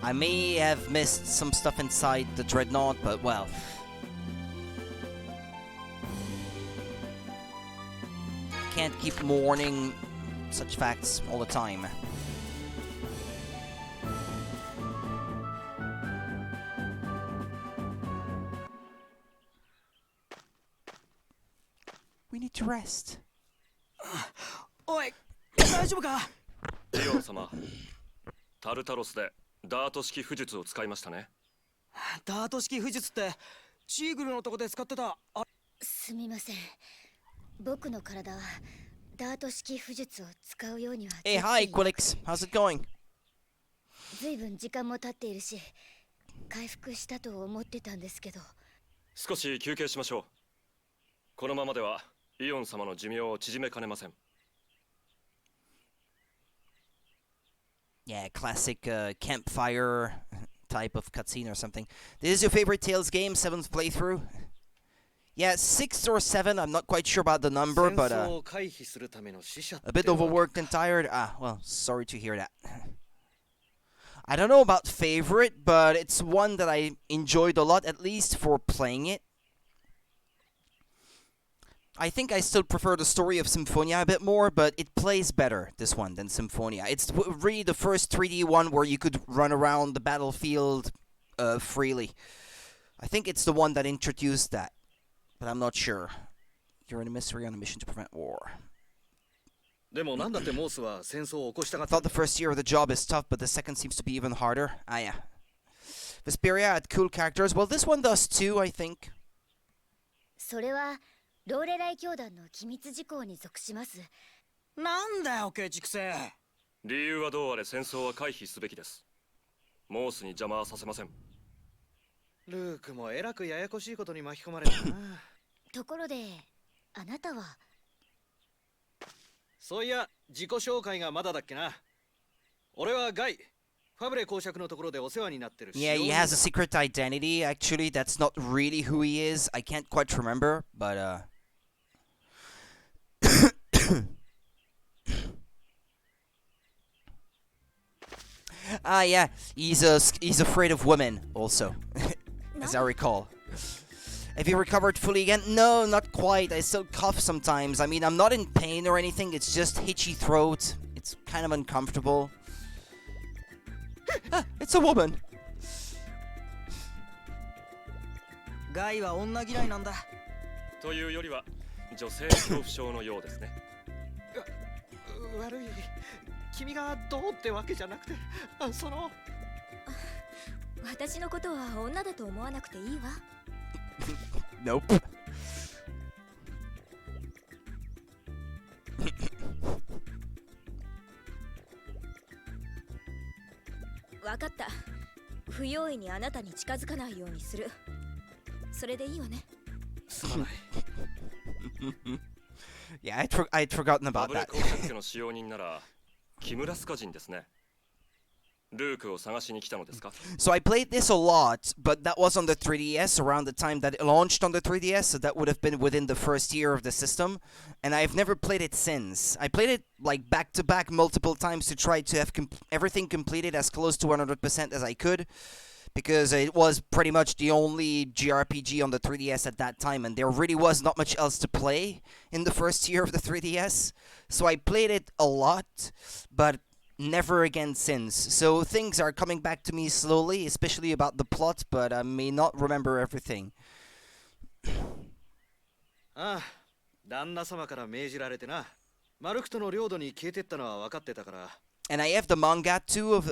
I may have missed some stuff inside the Dreadnought, but well. Can't keep mourning such facts all the time. We need to rest. おい、大丈夫か？リオン様、タルタロスでダート式巫術を使いましたね。ダート式巫術ってチーグルのとこで使ってた。すみません。僕の体はダート式巫術を使うようには。Hey, hi, Quillix. How's it going? ずいぶん時間も経っているし、回復したと思ってたんですけど。少し休憩しましょう。このままではイオン様の寿命を縮めかねません。Yeah, classic campfire type of cutscene or something. This is your favorite Tales game, 7th playthrough? Yeah, 6th or 7, I'm not quite sure about the number, but a bit overworked and tired. Ah, well, sorry to hear that. I don't know about favorite, but it's one that I enjoyed a lot, at least for playing it. I think I still prefer the story of Symphonia a bit more, but it plays better, this one, than Symphonia. It's really the first 3D one where you could run around the battlefield freely. I think it's the one that introduced that, but I'm not sure. You're in a mystery on a mission to prevent war. I thought the first year of the job is tough, but the second seems to be even harder. Ah, yeah. Vesperia had cool characters. Well, this one does too, I think. それはローレライ教団の機密事項に属します。なんだよ、ケチくせ。理由はどうあれ戦争は回避すべきです。モースに邪魔はさせません。ルークもえらくややこしいことに巻き込まれたな。ところで、あなたは？そういや、自己紹介がまだだっけな。俺はガイ。ファブレ公爵のところでお世話になってる。Yeah, he has a secret identity. Actually, that's not really who he is. I can't quite remember, but yeah, he's afraid of women also, as I recall. Have you recovered fully again? No, not quite. I still cough sometimes. I mean, I'm not in pain or anything. It's just itchy throat. It's kind of uncomfortable. Ah, it's a woman. ガイは女嫌いなんだ。というよりは女性恐怖症のようですね。悪い。君がどうってわけじゃなくて、その。私のことは女だと思わなくていいわ。Nope. わかった。不用意にあなたに近づかないようにする。それでいいわね。すまない。Yeah, I'd forgotten about that. 工作家の使用人ならキムラスカ人ですね。ルークを探しに来たのですか? So I played this a lot, but that was on the 3DS around the time that it launched on the 3DS, so that would have been within the first year of the system, and I've never played it since. I played it like back to back multiple times to try to have everything completed as close to 100% as I could, because it was pretty much the only JRPG on the 3DS at that time, and there really was not much else to play in the first year of the 3DS. So I played it a lot, but never again since. So things are coming back to me slowly, especially about the plot, but I may not remember everything. ああ、旦那様から命じられてな。マルクトの領土に消えてったのは分かってたから。And I have the manga too of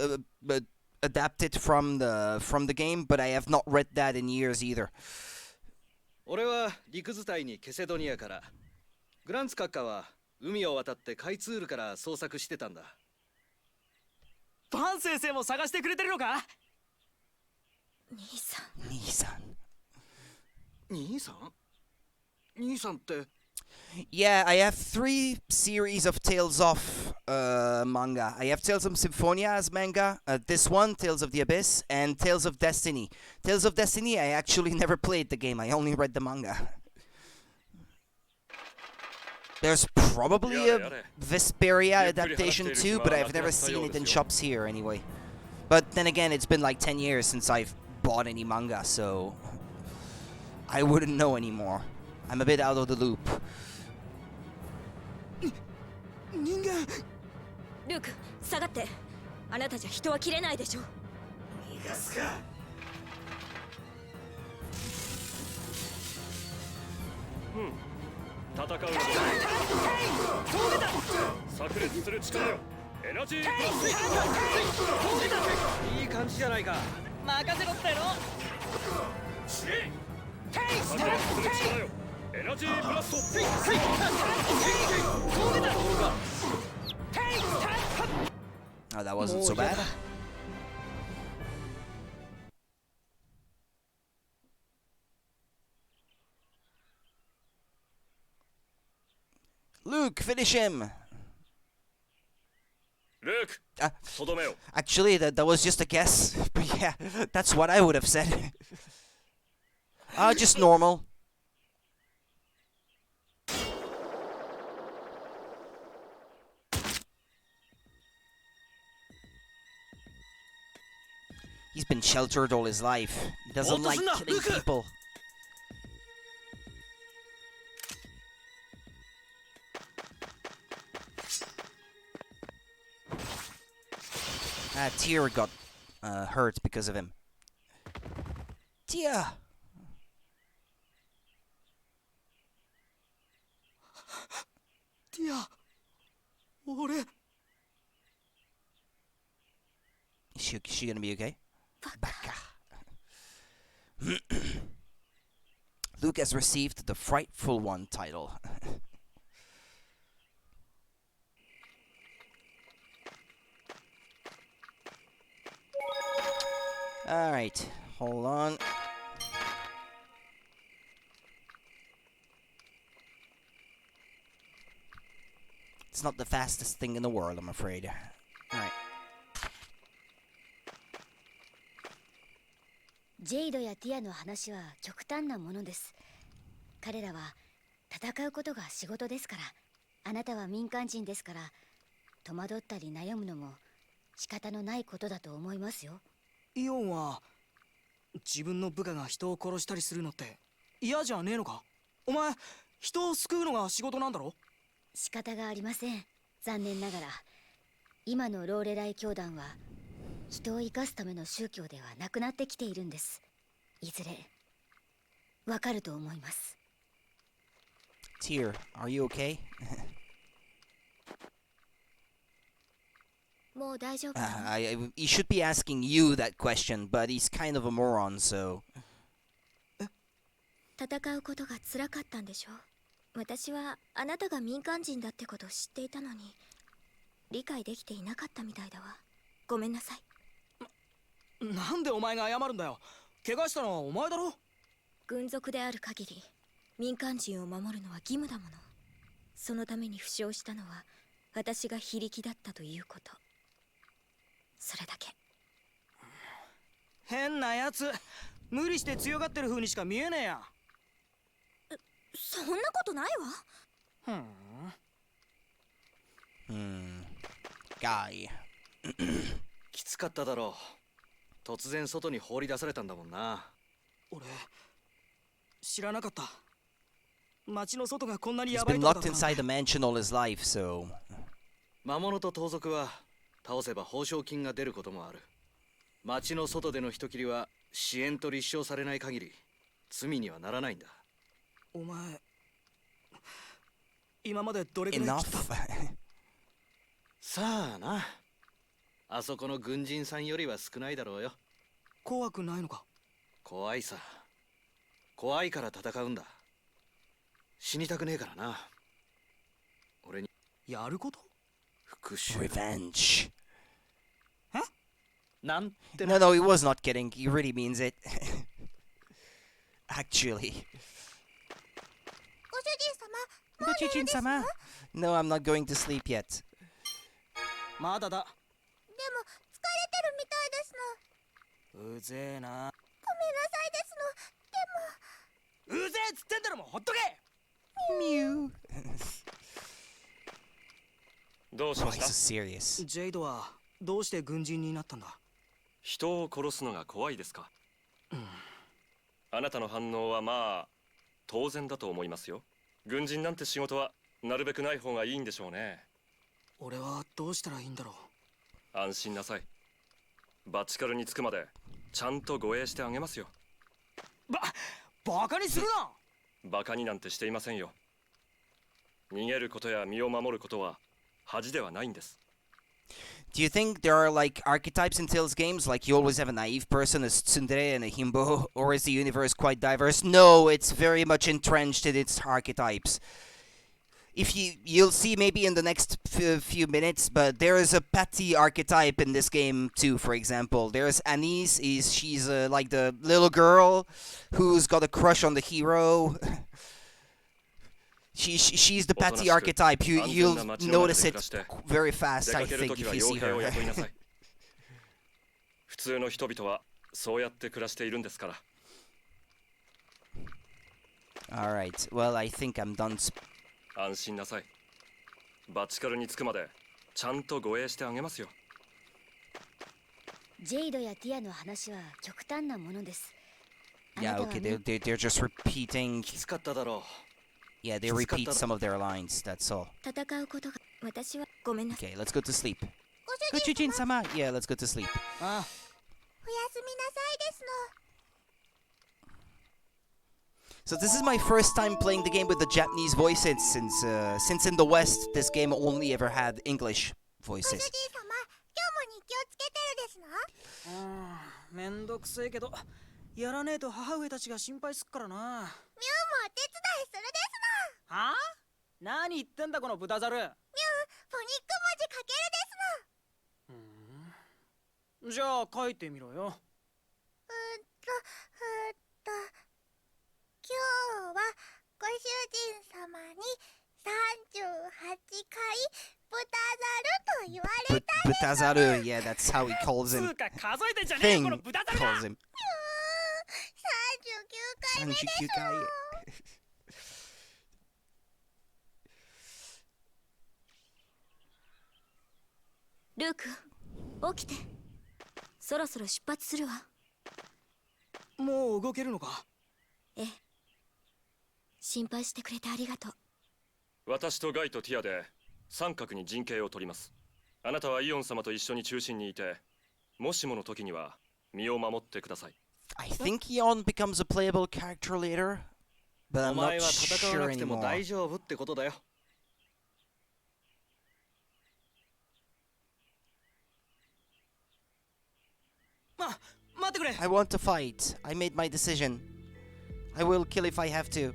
adapted from the game, but I have not read that in years either. 俺は陸伝いにケセドニアから、グランツ閣下は海を渡ってカイツールから捜索してたんだ。ファン先生も探してくれてるのか？兄さん。兄さん。兄さん？兄さんって。Yeah, I have 3 series of Tales of manga. I have Tales of Symphonia as manga, this one, Tales of the Abyss, and Tales of Destiny. Tales of Destiny, I actually never played the game, I only read the manga. There's probably a Vesperia adaptation too, but I've never seen it in shops here anyway. But then again, it's been like 10 years since I've bought any manga, so I wouldn't know anymore. I'm a bit out of the loop. 人間。ルーク、下がって。あなたじゃ人は切れないでしょ。逃がすか。戦うのだ。炸裂する力よ。エナジーブラスト。いい感じじゃないか。任せろっての。炸裂する力よ。エナジーブラスト。Oh, that wasn't so bad. Luke, finish him. Luke, actually, that was just a guess. But yeah, that's what I would have said. Just normal. He's been sheltered all his life. He doesn't like killing people. Tyr got hurt because of him. Tyr! Tyr! Is she gonna be okay? Baka. Luke has received the Frightful One title. Alright, hold on. It's not the fastest thing in the world, I'm afraid. Alright. ジェイドやティアの話は極端なものです。彼らは戦うことが仕事ですから、あなたは民間人ですから、戸惑ったり悩むのも仕方のないことだと思いますよ。イオンは自分の部下が人を殺したりするのって嫌じゃねえのか？お前、人を救うのが仕事なんだろ？仕方がありません。残念ながら今のローレライ教団は人を生かすための宗教ではなくなってきているんです。いずれわかると思います。Tyr, are you okay? もう大丈夫。He should be asking you that question, but he's kind of a moron, so. 戦うことが辛かったんでしょ？私はあなたが民間人だってことを知っていたのに理解できていなかったみたいだわ。ごめんなさい。なんでお前が謝るんだよ。怪我したのはお前だろ。軍属である限り民間人を守るのは義務だもの。そのために負傷したのは私が非力だったということ。それだけ。変なやつ、無理して強がってる風にしか見えねえや。そんなことないわ。ガイ。きつかっただろう。突然外に放り出されたんだもんな。俺知らなかった。街の外がこんなに He's やばい been とこだ locked った。 inside the mansion all his life, so. 魔物と盗賊は倒せば報奨金が出ることもある。街の外での人斬りは支援と立証されない限り罪にはならないんだ。お前今までどれくらい切った？さあな。あそこの軍人さんよりは少ないだろうよ。怖くないのか？怖いさ。怖いから戦うんだ。死にたくねえからな。俺にやること？復讐。 Revenge. なんて No, no, he was not kidding. He really means it. Actually. ご主人様、もう寝るんですの？ No, I'm not going to sleep yet. まだだ。でも疲れてるみたいですの。うぜえな。ごめんなさいですの。でもうぜえっつってんだろ、もうほっとけ。ミュー。どうしました？ serious. ジェイドはどうして軍人になったんだ？人を殺すのが怖いですか？あなたの反応はまあ当然だと思いますよ。軍人なんて仕事はなるべくない方がいいんでしょうね。俺はどうしたらいいんだろう。安心なさい。バチカルに着くまでちゃんと護衛してあげますよ。バカにするな。バカになんてしていませんよ。逃げることや身を守ることは恥ではないんです。Do you think there are like archetypes in Tales games? Like you always have a naive person, a tsundere, and a himbo? Or is the universe quite diverse? No, it's very much entrenched in its archetypes. If you'll see maybe in the next few minutes, but there is a Patty archetype in this game too. For example, there's Anise. She's like the little girl who's got a crush on the hero. She's the Patty archetype. You'll notice it very fast, I think, if you see her. 普通の人々はそうやって暮らしているんですから。All right. Well, I think I'm done. 安心なさい。バチカルに着くまでちゃんと護衛してあげますよ。ジェイドやティアの話は極端なものです。 Yeah, okay, they're just repeating. きつかっただろう。Yeah, they repeat some of their lines, that's all. 戦うことが私はごめんなさい。 Okay, let's go to sleep. Go-Chujin-sama! Yeah, let's go to sleep. おやすみなさいですの。 So this is my first time playing the game with the Japanese voices since in the West this game only ever had English ご主 voices. 人様、今日も日記をつけてるですの？めんどくせえけど、やらねえと母上たちが心配すっからな。ミュウもお手伝いするですの。はあ？何言ってんだこの豚ザル。ミュウ、フォニック文字書けるですの。じゃあ書いてみろよ。今日はご主人様に38回豚ザルと言われたです。 Butazaru, yeah, that's how he calls him. つうか数えてんじゃねえよこの豚ザルが。 calls him. 39回目ですの。ルーク、起きて。そろそろ出発するわ。もう動けるのか？ええ。心配してくれてありがとう。私とガイとティアで三角に陣形を取ります。あなたはイオン様と一緒に中心にいて、もしもの時には身を守ってください。I think Ion becomes a playable character later, but お I'm 前 not は戦わ sure なくても anymore. 大丈夫ってことだよ。待ってくれ。 I want to fight. I made my decision. I will kill if I have to.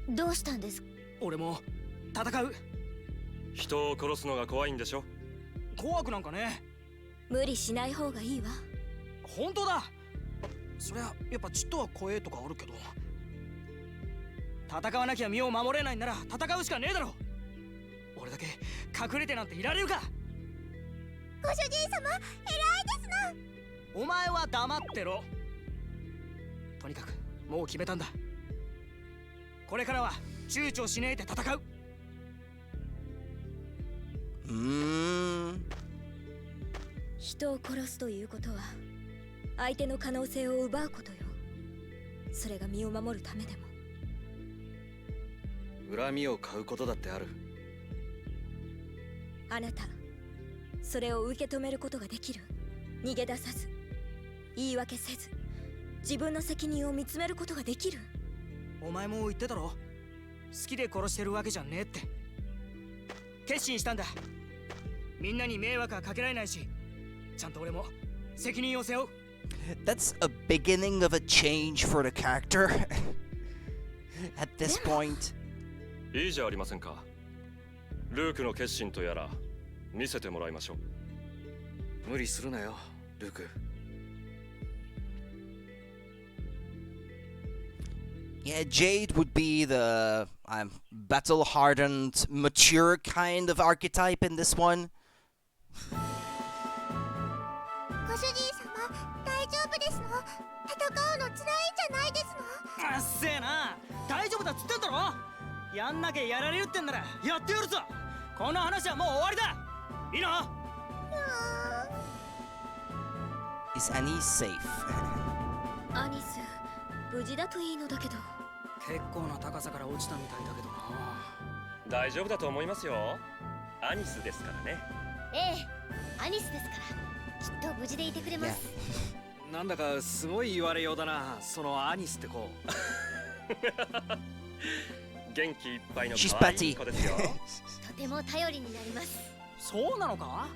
どうしたんです？俺も戦う。人を殺すのが怖いんでしょ？怖くなんかね。無理しない方がいいわ。本当だ。そりゃやっぱちっとは怖えとかあるけど。戦わなきゃ身を守れないなら戦うしかねえだろ。俺だけ隠れてなんていられるか。ご主人様、偉いですな。お前は黙ってろ。とにかくもう決めたんだ。これからは躊躇しねえで戦う。人を殺すということは相手の可能性を奪うことよ。それが身を守るためでも。恨みを買うことだってある。あなたそれを受け止めることができる。逃げ出さず言い訳せず自分の責任を見つめることができる。お前も言ってたろ、好きで殺してるわけじゃねえって。決心したんだ。みんなに迷惑はかけられないし、ちゃんと俺も責任を背負う。 That's a beginning of a change for the character at this point. いいじゃありませんか。ルークの決心とやら見せてもらいましょう。無理するなよ、ルーク。Yeah, Jade would be the battle-hardened, mature kind of archetype in this one. ご主人様、大丈夫ですの？戦うの辛いんじゃないですの？あっせえな。大丈夫だっつってんだろ。やんなきゃやられるってんならやってやるぞ。この話はもう終わりだ。いいな。Is Annie safe? アニス無事だといいのだけど。結構な高さから落ちたみたいだけどな。大丈夫だと思いますよ。アニスですからね。ええ、アニスですからきっと無事でいてくれます。なんだかすごい言われようだな、そのアニスって子。元気いっぱいの可愛い子ですよ。とても頼りになります。そうなのか？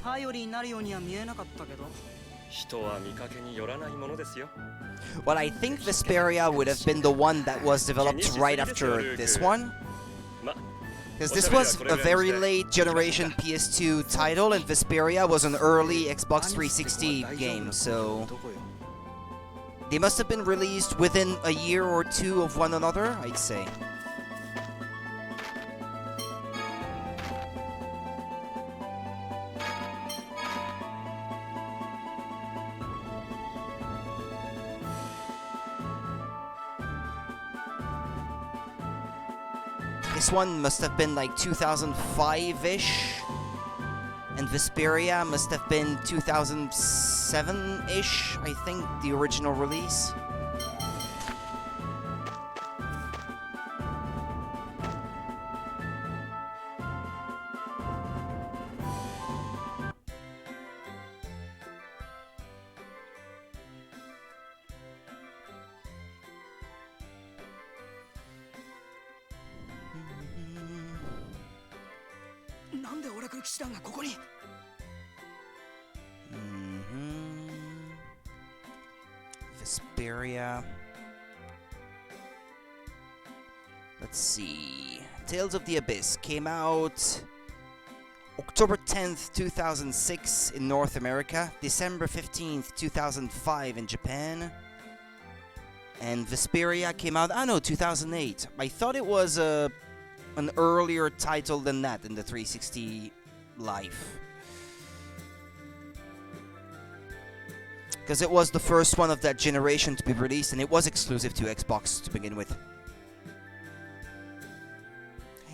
頼りになるようには見えなかったけど。人は見かけによらないものですよ。Well, I think Vesperia would have been the one that was developed right after this one. Because this was a very late generation PS2 title, and Vesperia was an early Xbox 360 game, so they must have been released within a year or two of one another, I'd say. This one must have been like 2005-ish, and Vesperia must have been 2007-ish, I think, the original release. Vesperia. Let's see. Tales of the Abyss came out October 10th, 2006 in North America, December 15th, 2005 in Japan. And Vesperia came out, 2008. I thought it was an earlier title than that in the 360 life. Because it was the first one of that generation to be released, and it was exclusive to Xbox to begin with.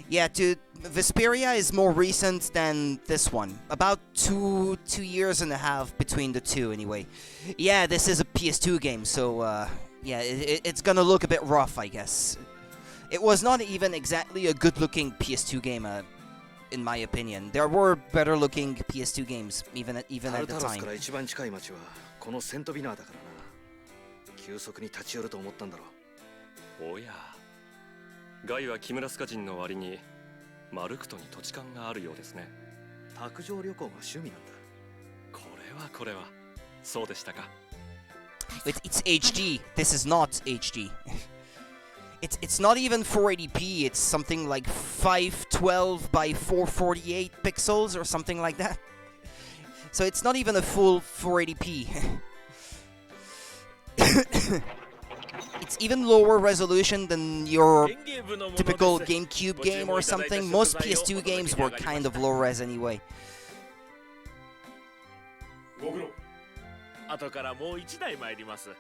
Yeah, dude, Vesperia is more recent than this one. About two years and a half between the two, anyway. Yeah, this is a PS2 game, so, yeah, it's gonna look a bit rough, I guess. It was not even exactly a good-looking PS2 game, in my opinion. There were better-looking PS2 games, even at the time. このセントビナーだからな。急速に立ち寄ると思ったんだろう。おや、ガイはキムラスカ人の割にマルクトに土地勘があるようですね。卓上旅行が趣味なんだ。これはそうでしたか。It's HD. This is not HD. It's not even 480p. It's something like 512 by 448 pixels or something like that. So it's not even a full 480p. It's even lower resolution than your typical GameCube game or something. Most PS2 games were kind of low res anyway. ご苦労。後からもう一台参ります。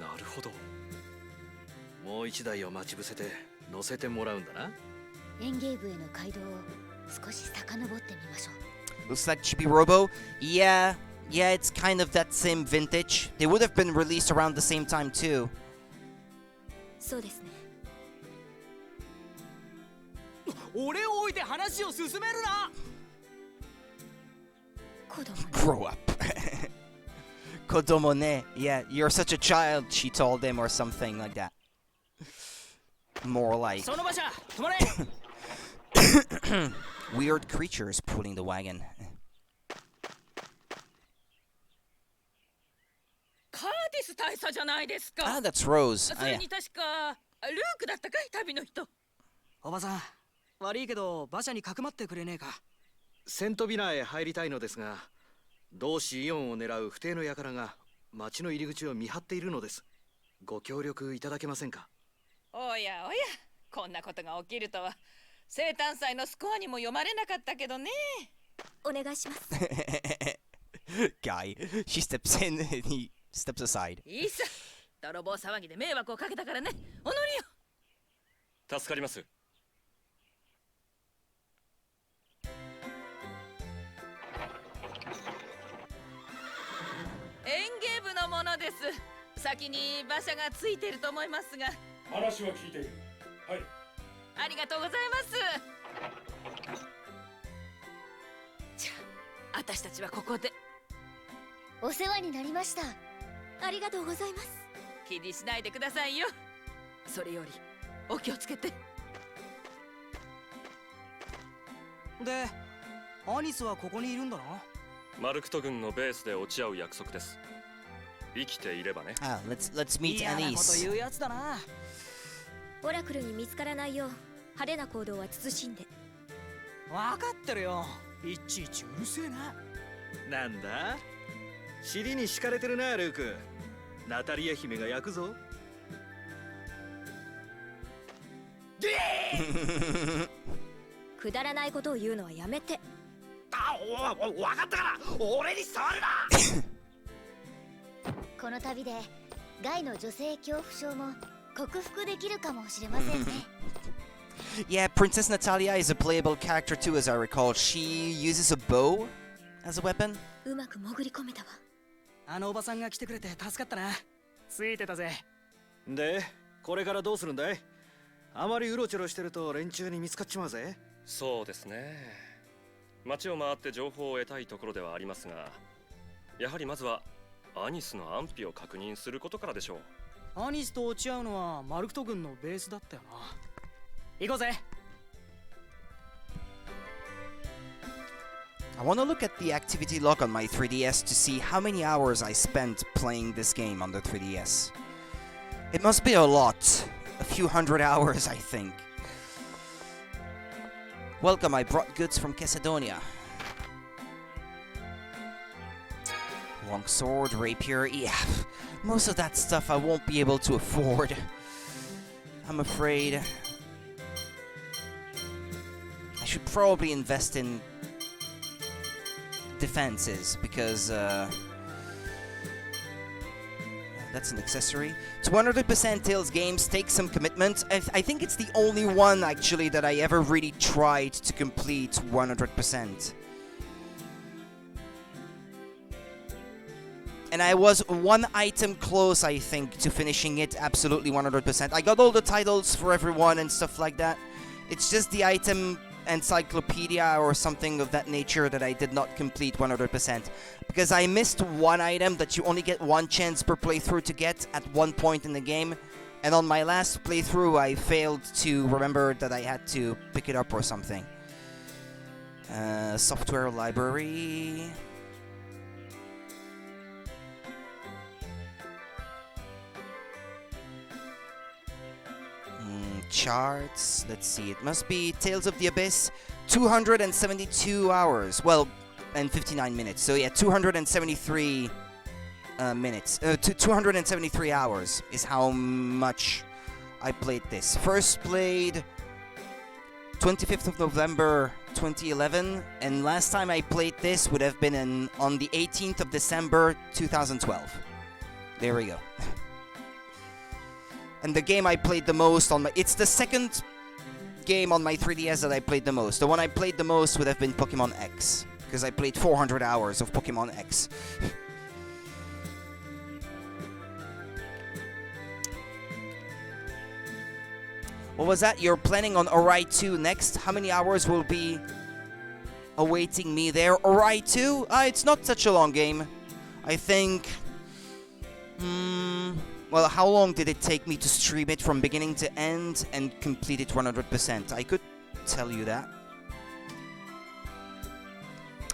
なるほど。もう一台を待ち伏せて乗せてもらうんだな。エンゲーブへの街道を少し遡ってみましょう。Looks like Chibi Robo. Yeah, it's kind of that same vintage. They would have been released around the same time too. そうですね。俺を置いて話を進めるな。Grow up. Kodomo ne. Yeah, you're such a child, she told him, or something like that. More like その馬車止まれ。weird creatures pulling the wagon. カーティス大佐じゃないですか。Ah, that's Rose. それに確かルークだったかい、旅の人。おばさん、悪いけど馬車にかくまってくれねえか。セントビナーへ入りたいのですが、同志イオンを狙う不定の輩が町の入り口を見張っているのです。ご協力いただけませんか。おやおや、こんなことが起きるとは生誕祭のスコアにも読まれなかったけどね。お願いします。Guy, she steps in and he steps aside. いいさ、泥棒騒ぎで迷惑をかけたからね。お乗りよ。助かります。エンゲーブのものです。先に馬車がついていると思いますが。話は聞いている。はい。ありがとうございます。じゃあ、私たちはここで。お世話になりました。ありがとうございます。気にしないでくださいよ。それよりお気をつけて。で、アニスはここにいるんだな。マルクト軍のベースで落ち合う約束です。生きていればね。Ah, let's meet 嫌なこと Anise. 言うやつだな。オラクルに見つからないよう派手な行動は慎んで。わかってるよ。いちいちうるせえな。なんだ、尻に敷かれてるなルーク。ナタリア姫が焼くぞ。くだらないことを言うのはやめて。わかったから俺に触るな。この旅でガイの女性恐怖症も克服できるかもしれませんね。Yeah, Princess Natalia is a playable character too, as I recall. She uses a bow as a weapon. うまく潜り込めたわ。あのおばさんが来てくれて助かったな。ついてたぜ。で、これからどうするんだい。あまりうろちょろしてると連中に見つかっちまうぜ。そうですね。街を回って情報を得たいところではありますが、やはりまずはアニスの安否を確認することからでしょう。アニスと落ち合うのはマルクト軍のベースだったよな。行こうぜ。I want to look at the activity log on my 3DS to see how many hours I spent playing this game on the 3DS. It must be a lot. A few hundred hours, I think. Welcome, I brought goods from Macedonia. Longsword, rapier, yeah. Most of that stuff I won't be able to afford. I'm afraid. I should probably invest in defenses, because that's an accessory. 200% Tales games take some commitment. I think it's the only one actually that I ever really tried to complete 100%. And I was one item close, I think, to finishing it absolutely 100%. I got all the titles for everyone and stuff like that. It's just the item encyclopedia or something of that nature that I did not complete 100%. Because I missed one item that you only get one chance per playthrough to get at one point in the game. And on my last playthrough, I failed to remember that I had to pick it up or something. Software library... charts. Let's see. It must be Tales of the Abyss. 272 hours. Well, and 59 minutes. So yeah, 273 minutes. 273 hours is how much I played this. First played 25th of November 2011, and last time I played this would have been on the 18th of December 2012. There we go. And the game I played the most on my... It's the second game on my 3DS that I played the most. The one I played the most would have been Pokemon X, because I played 400 hours of Pokemon X. What was that? You're planning on Ori 2 next? How many hours will be awaiting me there? Ori 2? It's not such a long game. I think... well, how long did it take me to stream it from beginning to end and complete it 100%? I could tell you that.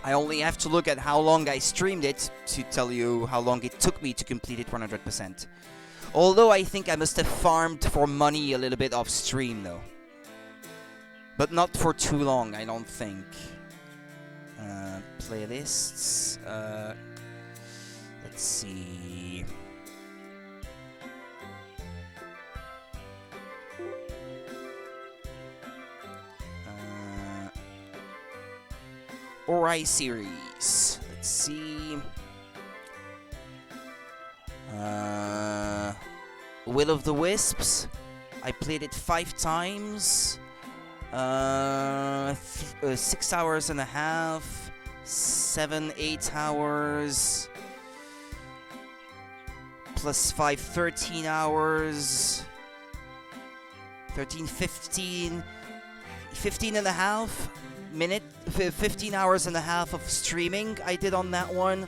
I only have to look at how long I streamed it to tell you how long it took me to complete it 100%. Although I think I must have farmed for money a little bit off stream though. But not for too long, I don't think. Playlists. Let's see. Ori series. Let's see. Will of the Wisps. I played it 5 times. 6 hours and a half. 7, 8 hours. Plus 5, 13 hours. 13, 15. 15 and a half minute. 15 hours and a half of streaming I did on that one.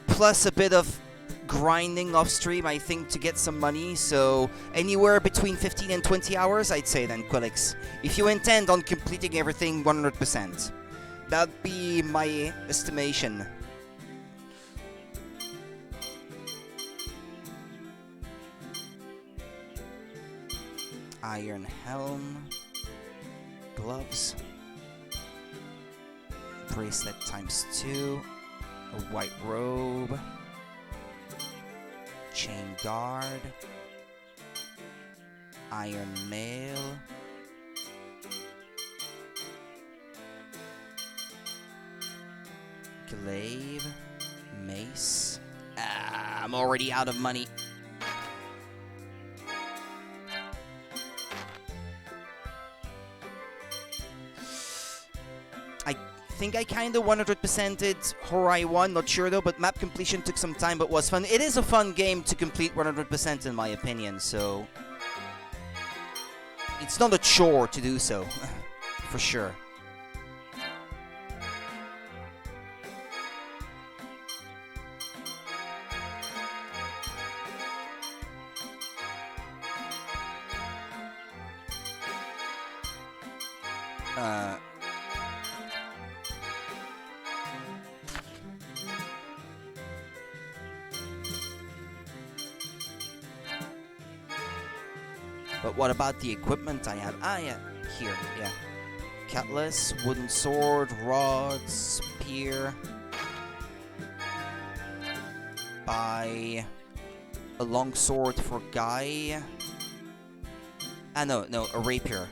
Plus a bit of grinding off stream, I think, to get some money. So anywhere between 15 and 20 hours, I'd say then, Quillix. If you intend on completing everything 100%. That'd be my estimation. Iron helm. Gloves. Bracelet times 2. A white robe. Chain guard. Iron mail. Glaive. Mace. I'm already out of money. I think I kind of 100%ed Ori 1, not sure though, but map completion took some time but was fun. It is a fun game to complete 100% in my opinion, so... It's not a chore to do so, for sure. But what about the equipment I have? Ah, yeah, here, yeah. Cutlass, wooden sword, rod, spear. Buy a long sword for Guy. Ah, no, a rapier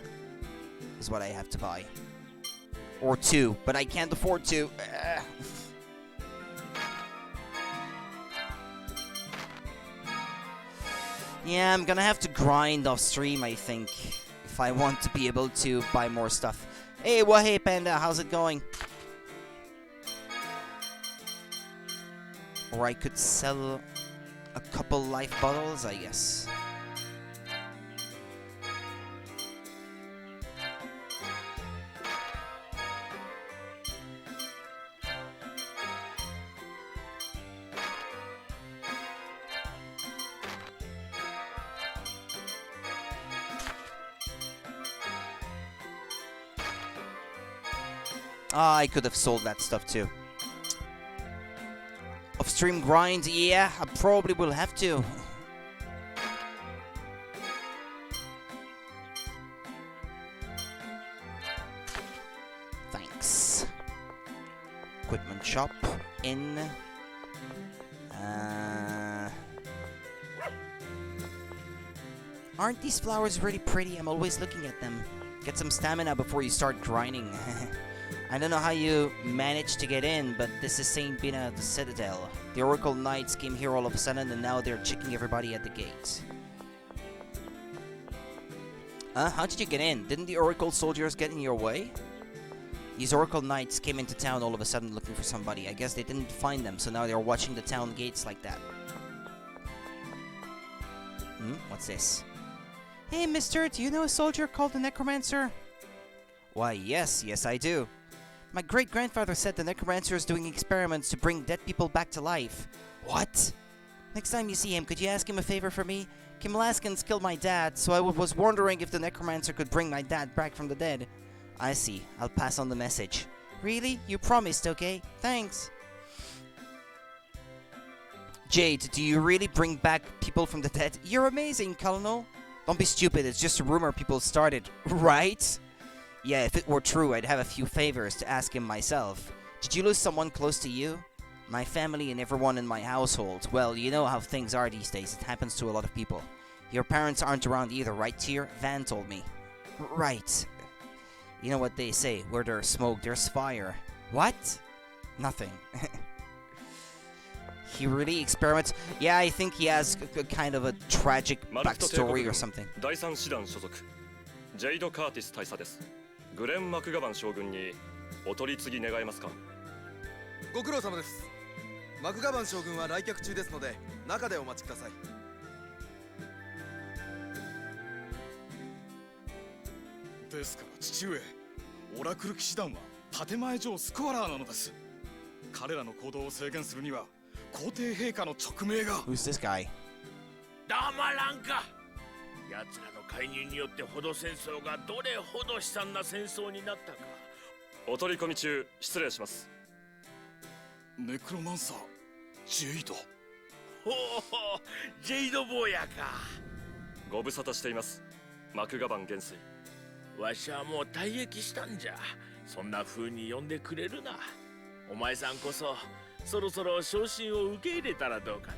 is what I have to buy. Or 2, but I can't afford 2. Yeah, I'm gonna have to grind off stream, I think, if I want to be able to buy more stuff. Hey, well, hey, Panda, how's it going? Or I could sell a couple life bottles, I guess. Ah, I could have sold that stuff too. Off-stream grind, yeah, I probably will have to. Thanks. equipment shop in... Aren't these flowers really pretty? I'm always looking at them. Get some stamina before you start grinding. I don't know how you managed to get in, but this is Saint Binah, the Citadel. The Oracle Knights came here all of a sudden, and now they're checking everybody at the gate. How did you get in? Didn't the Oracle soldiers get in your way? These Oracle Knights came into town all of a sudden looking for somebody. I guess they didn't find them, so now they're watching the town gates like that. What's this? Hey, mister, do you know a soldier called the Necromancer? Why, yes, I do. My great-grandfather said the Necromancer is doing experiments to bring dead people back to life. What? Next time you see him, could you ask him a favor for me? Kim Laskins killed my dad, so I was wondering if the Necromancer could bring my dad back from the dead. I see. I'll pass on the message. Really? You promised, okay? Thanks. Jade, do you really bring back people from the dead? You're amazing, Colonel. Don't be stupid, it's just a rumor people started, right? Yeah, if it were true, I'd have a few favors to ask him myself. Did you lose someone close to you? My family and everyone in my household. Well, you know how things are these days. It happens to a lot of people. Your parents aren't around either, right, Tyr? Van told me. Right. You know what they say, where there's smoke, there's fire. What? Nothing. He really experiments? Yeah, I think he has a kind of a tragic backstory or something. 第三師団所属ジェイド・カーティス大佐です。グレン・マクガバン将軍にお取り次ぎ願えますか？ご苦労様です。マクガバン将軍は来客中ですので中でお待ちください。ですから父上、オラクル騎士団は建前上スコアラーなのです。彼らの行動を制限するには皇帝陛下の直命が。Who's this guy? 黙らんか。奴らの介入によってほど戦争がどれほど悲惨な戦争になったか。お取り込み中失礼します。ネクロマンサージェイド。ほほジェイド坊やか。ご無沙汰しています。マクガバン元帥。わしはもう退役したんじゃ。そんな風に呼んでくれるな。お前さんこそそろそろ昇進を受け入れたらどうかね。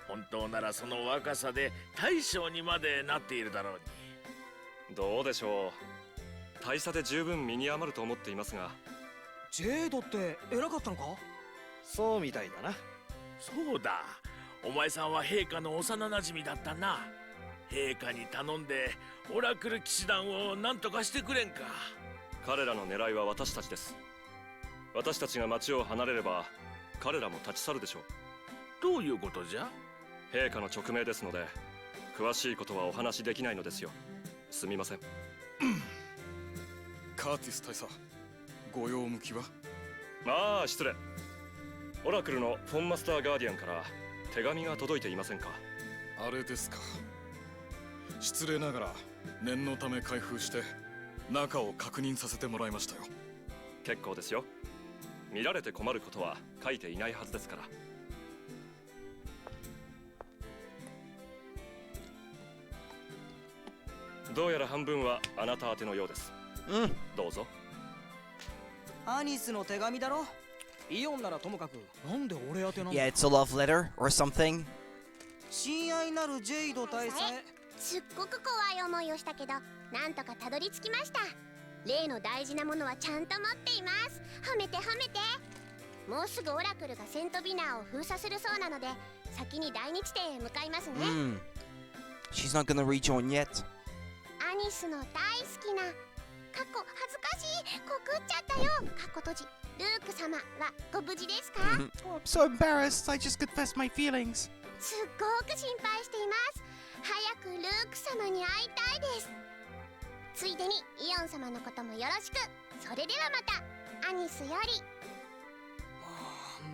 本当ならその若さで大将にまでなっているだろうに。どうでしょう。大佐で十分身に余ると思っていますが。ジェイドって偉かったのか？そうみたいだな。そうだ。お前さんは陛下の幼なじみだったな。陛下に頼んでオラクル騎士団を何とかしてくれんか。彼らの狙いは私たちです。私たちが町を離れれば彼らも立ち去るでしょう。どういうことじゃ？陛下の直命ですので詳しいことはお話しできないのですよ。すみません。カーティス大佐、ご用向きは？まあ失礼。オラクルのフォンマスターガーディアンから手紙が届いていませんか？あれですか。失礼ながら念のため開封して中を確認させてもらいましたよ。結構ですよ。見られて困ることは書いていないはずですから。どうやら半分はあなた宛てのようです。どうぞ。アニスの手紙だろ。イオンならともかくなんで俺宛てなの？ Yeah, it's a love letter or something. 親愛なるジェイド大佐へ。すっごく怖い思いをしたけどなんとかたどり着きました。例の大事なものはちゃんと持っています。褒めて褒めて。もうすぐオラクルがセントビナーを封鎖するそうなので先に大日店へ向かいますね。She's not gonna rejoin yet. アニスの大好きな過去恥ずかしい告っちゃったよ。過去閉じ。ルーク様はご無事ですか？ Oh, I'm so embarrassed. I just confessed my feelings. すっごく心配しています。早くルーク様に会いたいです。ついでにイオン様のこともよろしく。それではまたアニスより。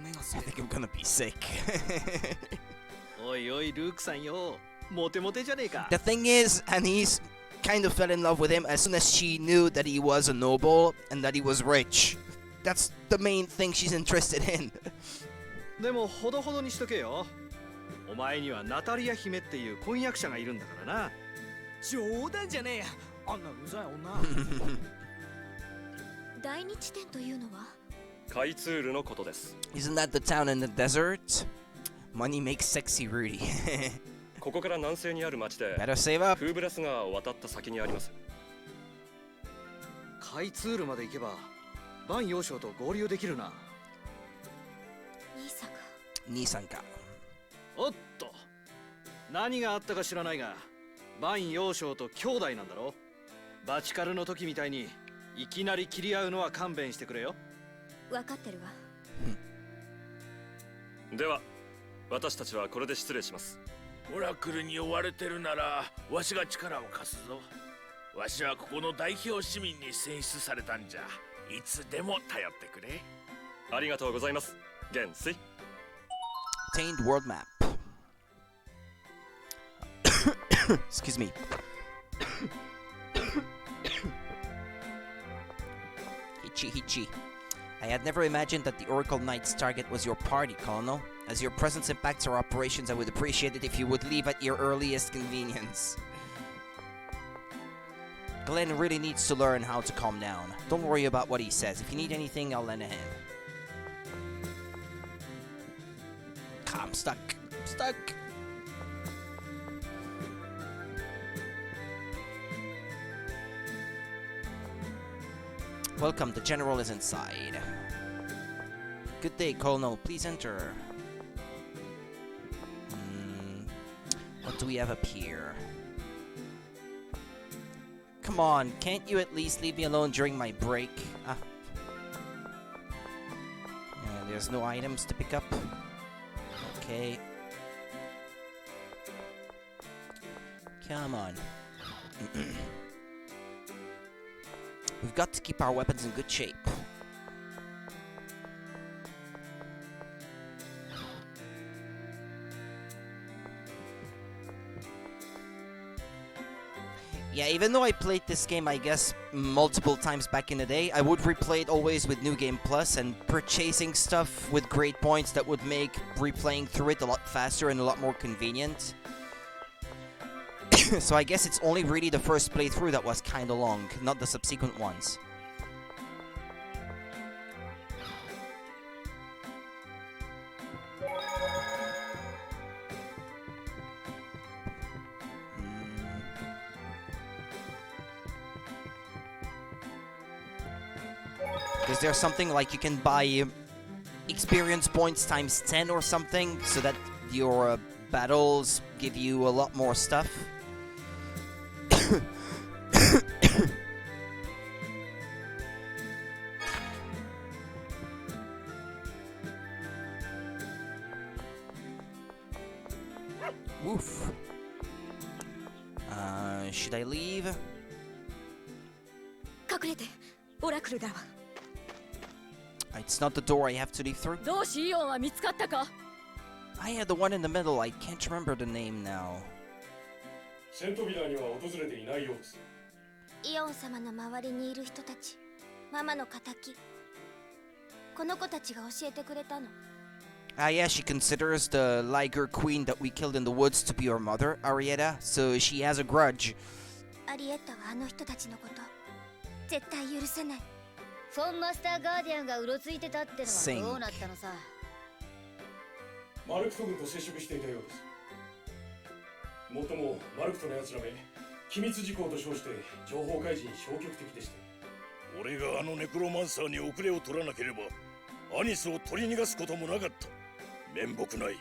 I think I'm gonna be sick. おいおいルークさんよ、モテモテじゃねえか。 The thing is, Anise kind of fell in love with him as soon as she knew that he was a noble and that he was rich. That's the main thing she's interested in. でもほどほどにしとけよ。お前にはナタリア姫っていう婚約者がいるんだからな。冗談じゃねえや。あんなうざい女。大日店というのは？カイツールのことです。 Isn't that the town in the desert? Money makes sexy Rudy. ここから南西にある町で Better save up. フーブラス川を渡った先にあります。カイツールまで行けばバン幼少と合流できるな。兄さんか。おっと、何があったか知らないがバン幼少と兄弟なんだろ。バチカルの時みたいにいきなり切り合うのは勘弁してくれよ。分かってるわ。では私たちはこれで失礼します。オラクルに追われてるならわしが力を貸すぞ。わしはここの代表市民に選出されたんじゃ。いつでも頼ってくれ。ありがとうございます。元帥。 Obtained world map. Excuse me. Hichi. I had never imagined that the Oracle Knight's target was your party, Colonel. As your presence impacts our operations, I would appreciate it if you would leave at your earliest convenience. Glenn really needs to learn how to calm down. Don't worry about what he says. If you need anything, I'll lend a hand. I'm stuck. Welcome, the General is inside. Good day, Colonel. Please enter. What do we have up here? Come on, can't you at least leave me alone during my break? There's no items to pick up. Okay. Come on. We've got to keep our weapons in good shape. Yeah, even though I played this game, I guess, multiple times back in the day, I would replay it always with New Game Plus and purchasing stuff with great points that would make replaying through it a lot faster and a lot more convenient. So I guess it's only really the first playthrough that was kinda long, not the subsequent ones. Is there something like you can buy experience points times 10 or something so that your battles give you a lot more stuff? Woof. Should I leave? 隠れて、オラクルだわ。It's not the door I have to leave through. 同志イオンは見つかったか? I had the one in the middle. I can't remember the name now. セントビラーには訪れていないようです。イオン様の周りにいる人たち、ママの仇。この子たちが教えてくれたの。Yeah, she considers the Liger Queen that we killed in the woods to be her mother, Arietta, so she has a grudge. アリエッタはあの人たちのこと絶対許せない。フォンマスターガーディアンがうろついてたってのはどうなったのさ。マルクト軍と接触していたようです。もっともマルクトの奴らめ機密事項と称して情報開示に消極的でした。俺があのネクロマンサーに遅れを取らなければアニスを取り逃がすこともなかった。面目ない。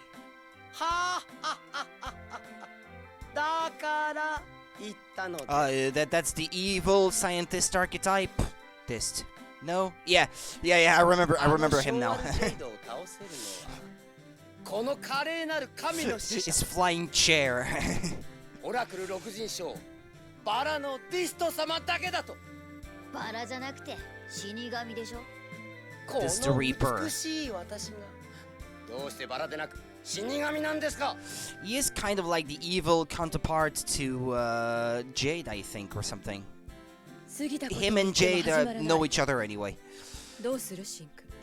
はあ、だから言ったので。That's the evil scientist archetype. No? Yeah, I remember him now. この華麗なる神の使者 His flying chair. オラクル六人将バラのディスト様だけだと。バラじゃなくて死神でしょ。この美しい私がどうしてバラでなく死神なんですか。 He is kind of like the evil counterpart to Jade, I think, or something. Him and Jade know each other anyway.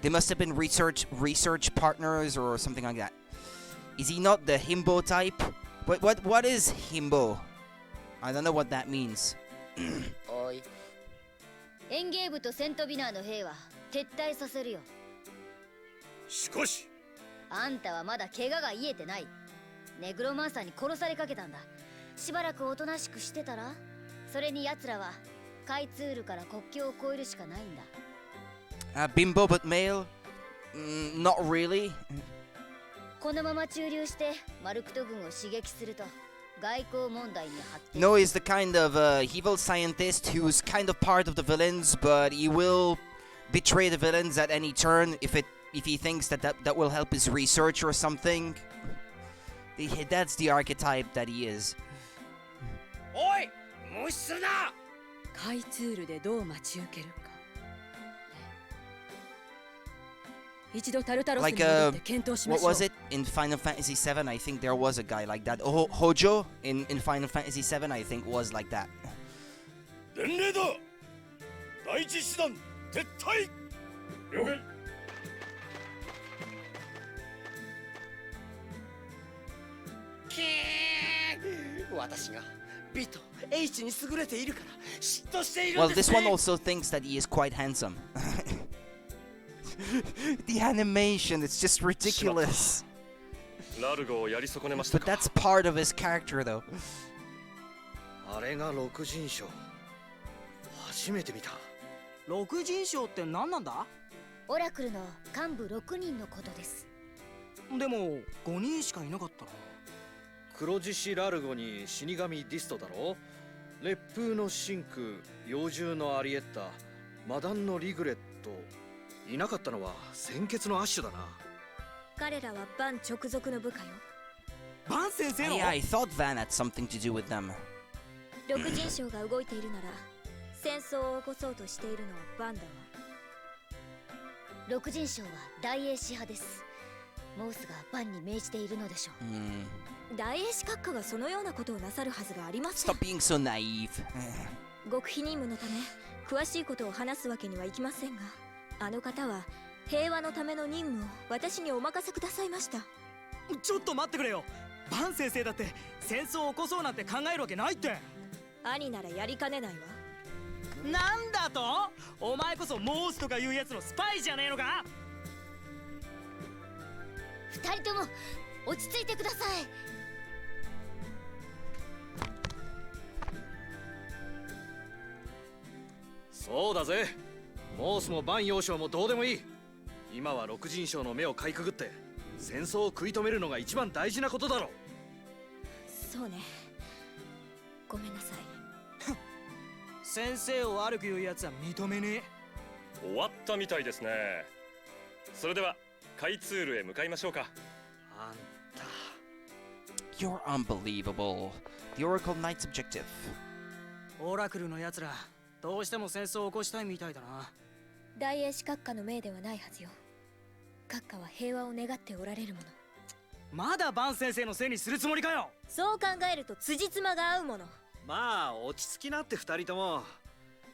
They must have been research partners or something like that. Is he not the himbo type? What is himbo? I don't know what that means. おい。エンゲーブとセントビナーの兵は撤退させるよ。しかしあんたはまだ怪我が癒えてない。ネグロマンサーに殺されかけたんだ。しばらくおとなしくしてたら、それに奴らはカイツールから国境を越えるしかないんだ。Bimbo but male? Not really. このまま駐留してマルクト軍を刺激すると外交問題に発展。 No, he's the kind of evil scientist who's kind of part of the villains, but he will betray the villains at any turn if he thinks that will help his research or something. That's the archetype that he is. おい、無視するな。カイツールでどう待ち受けるか。一度タルタロスに戻って検討しましょう。 What was it in Final Fantasy VII? I think there was a guy like that. Hojo in Final Fantasy VII, I think, was like that. 伝令だ。第一師団撤退。了解。私が B と H に優れているから嫉妬している Well, んです this ね。 one also thinks that he is quite handsome. The animation, it's just ridiculous. But that's part of his character, though. あれが六人将。初めて見た。六人将って何なんだ？オラクルの幹部6人のことです。でも5人しかいなかったな。黒獅子ラルゴに死神ディストだろ。烈風のシンク、妖獣のアリエッタ、マダンのリグレット。いなかったのは鮮血のアッシュだな。彼らはバン直属の部下よ。バン先生の？ Yeah, I thought Van had something to do with them. 六人将が動いているなら戦争を起こそうとしているのはバンだわ。六人将は大英士派です。モースがバンに命じているのでしょう。大英士閣下がそのようなことをなさるはずがありません。 Stop being so naive. 極秘任務のため詳しいことを話すわけにはいきませんが、あの方は平和のための任務を私にお任せくださいました。ちょっと待ってくれよ。バン先生だって戦争を起こそうなんて考えるわけないって。兄ならやりかねないわ。なんだと？お前こそモースとかいうやつのスパイじゃねえのか？2人とも落ち着いてください。そうだぜ。モースもバン幼少もどうでもいい。今は六人将の目をかいくぐって戦争を食い止めるのが一番大事なことだろ。そうね。ごめんなさい。先生を悪く言うやつは認めねえ。終わったみたいですね。それではカイツールへ向かいましょうか。あんた。 You're unbelievable. The Oracle Knight's objective. オラクルのやつらどうしても戦争を起こしたいみたいだな。大英士閣下の命ではないはずよ。閣下は平和を願っておられるもの。まだバン先生のせいにするつもりかよ。そう考えると辻褄が合うもの。まあ落ち着きなって二人とも。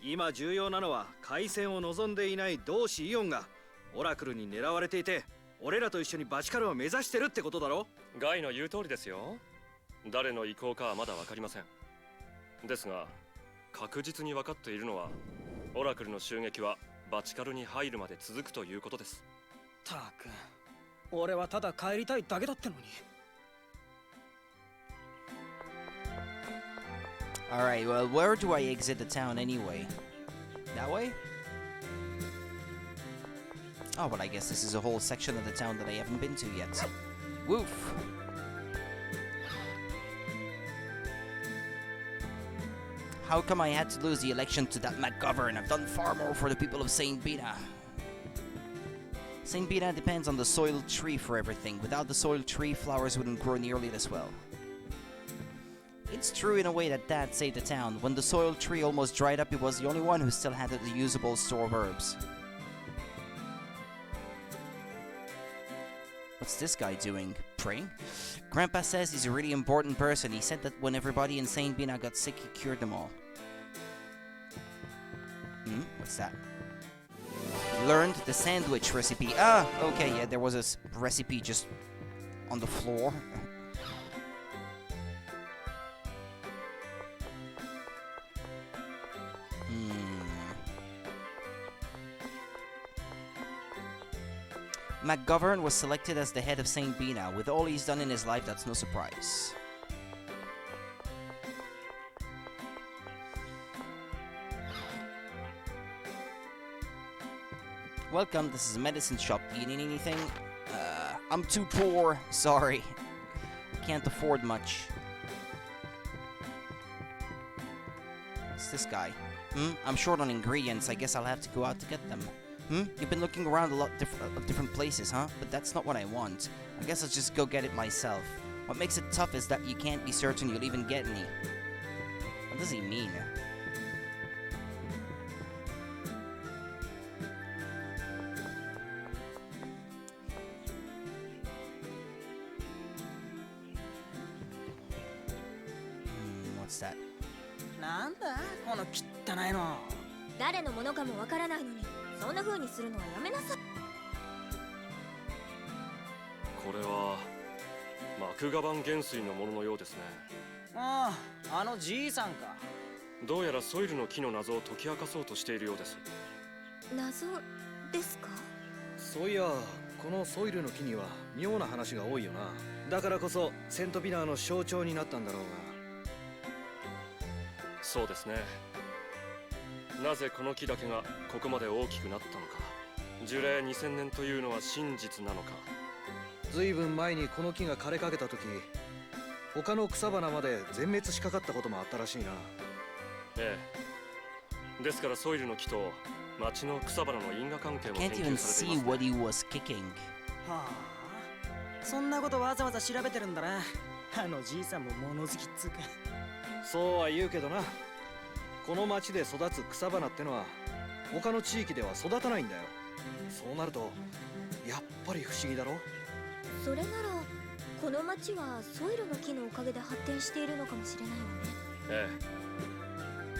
今重要なのは開戦を望んでいない同志イオンがオラクルに狙われていて、俺らと一緒にバチカルを目指してるってことだろ。ガイの言う通りですよ。誰の意向かはまだ分かりません。ですが確実に分かっているのはオラクルの襲撃はバチカルに入るまで続くということです。たく、俺はただ帰りたいだけだってのに。Alright, well, where do I exit the town anyway? That way? Oh, but I guess this is a whole section of the town that I haven't been to yet. Woof! How come I had to lose the election to that McGovern? I've done far more for the people of St. Binah. St. Binah depends on the soil tree for everything. Without the soil tree, flowers wouldn't grow nearly as well. It's true in a way that Dad saved the town. When the soil tree almost dried up, he was the only one who still had a usable store of herbs. What's this guy doing? Praying? Grandpa says he's a really important person. He said that when everybody in St. Binah got sick, he cured them all. What's that? Learned the sandwich recipe. Ah, okay, yeah, there was a recipe just on the floor. McGovern was selected as the head of Saint Binah. With all he's done in his life, that's no surprise. Welcome, this is a medicine shop. Do you need anything? I'm too poor. Sorry. I can't afford much. What's this guy? I'm short on ingredients. I guess I'll have to go out to get them. You've been looking around a lot of different places, huh? But that's not what I want. I guess I'll just go get it myself. What makes it tough is that you can't be certain you'll even get any. What does he mean? What's that? なんだこの汚いの。誰のものかもわからないのに、そんな風にするのはやめなさい。これはマクガバン元帥のもののようですね。ああ、あのじいさんか。どうやらソイルの木の謎を解き明かそうとしているようです。謎ですか？そういや、このソイルの木には妙な話が多いよな。だからこそセントビナーの象徴になったんだろうが。そうですね。なぜこの木だけがここまで大きくなったのか。樹齢2000年というのは真実なのか。ずいぶん前にこの木が枯れかけた時、他の草花まで全滅しかかったこともあったらしいな。ええ。ですからソイルの木と町の草花の因果関係も研究されていますね。Can't even see what he was kicking. はあ、そんなことわざわざ調べてるんだな。あのじいさんも物好きっつうか。そうは言うけどな。この町で育つ草花ってのは他の地域では育たないんだよ。そうなるとやっぱり不思議だろ。それならこの町はソイルの木のおかげで発展しているのかもしれないわね。え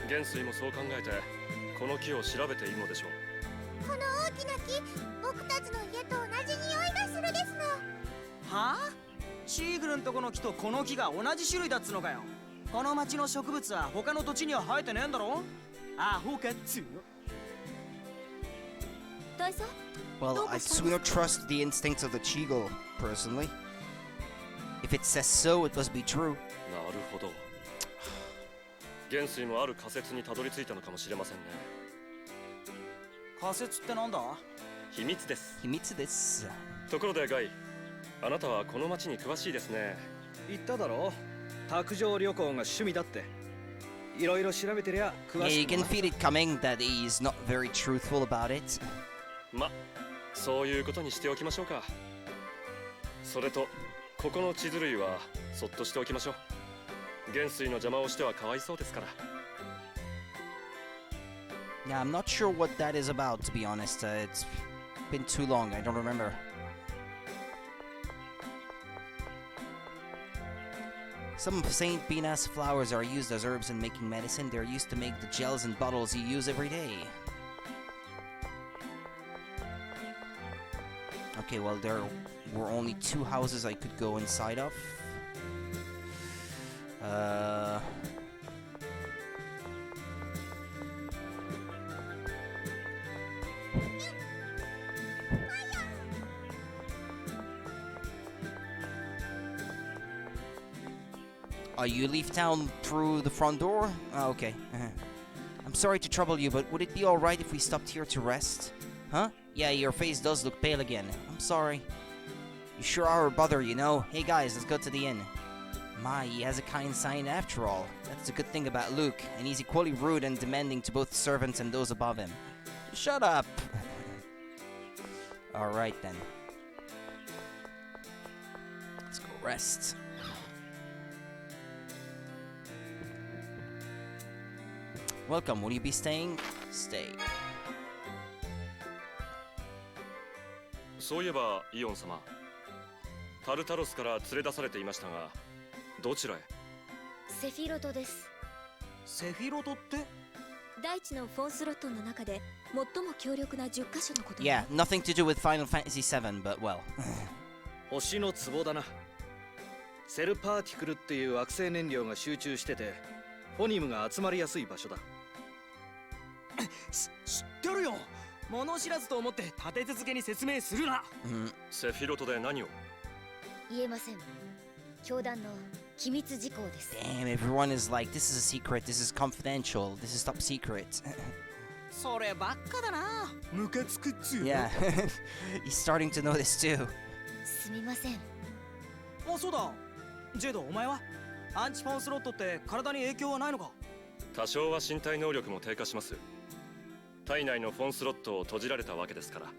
え。元帥もそう考えてこの木を調べているのでしょう。この大きな木、僕たちの家と同じ匂いがするですの。はあ？シーグルんとこの木とこの木が同じ種類だっつのかよ。この町の植物は他の土地には生えてねえんだろ。アホかっつうの。大佐？ Well, I'd sooner trust the instincts of the Cheegle, personally. If it says so, it must be true. なるほど。元帥もある仮説にたどり着いたのかもしれませんね。仮説ってなんだ？秘密です。秘密です。ところでガイ、あなたはこの町に詳しいですね。言っただろ。卓上旅行が趣味だって。いろいろ調べてりゃ詳しい。Yeah, you can feel it coming that he's not very truthful about it. ま、そういうことにしておきましょうか。それと、ここの地図類はそっとしておきましょう。元帥の邪魔をしてはかわいそうですから。Yeah, I'm not sure what that is about, to be honest. It's been too long, I don't remember. Some of Saint Binah's flowers are used as herbs in making medicine. They're used to make the gels and bottles you use every day. Okay, well, there were only 2 houses I could go inside of. You leave town through the front door? Oh, okay. I'm sorry to trouble you, but would it be alright if we stopped here to rest? Huh? Yeah, your face does look pale again. I'm sorry. You sure are a bother, you know. Hey guys, let's go to the inn. My, he has a kind sign after all. That's the good thing about Luke, and he's equally rude and demanding to both servants and those above him. Shut up! Alright then. Let's go rest. Welcome, will you be staying? Stay. そういえばイオン様、タルタロスから連れ出されていましたが、どちらへ？セフィロトです。セフィロトって？大地のフォンスロットの中で最も強力な10カ所のこと。Yeah, nothing to do with Final Fantasy VII, but well. 星の壺だな。セルパーティクルっていう惑星燃料が集中してて、フォニムが集まりやすい場所だ。知ってるよ。物知らずと思って立て続けに説明するな。セフィロトで何を？言えません。教団の機密事項です。 Damn, everyone is like, this is a secret, this is confidential, this is top secret. そればっかだな。ムカつくっつう。Yeah, he's starting to know this too. すみません。あ、そうだ。ジェイド、お前はアンチフォンスロットって体に影響はないのか？多少は身体能力も低下します。体内のフォンスロットを閉じられたわけですから。ご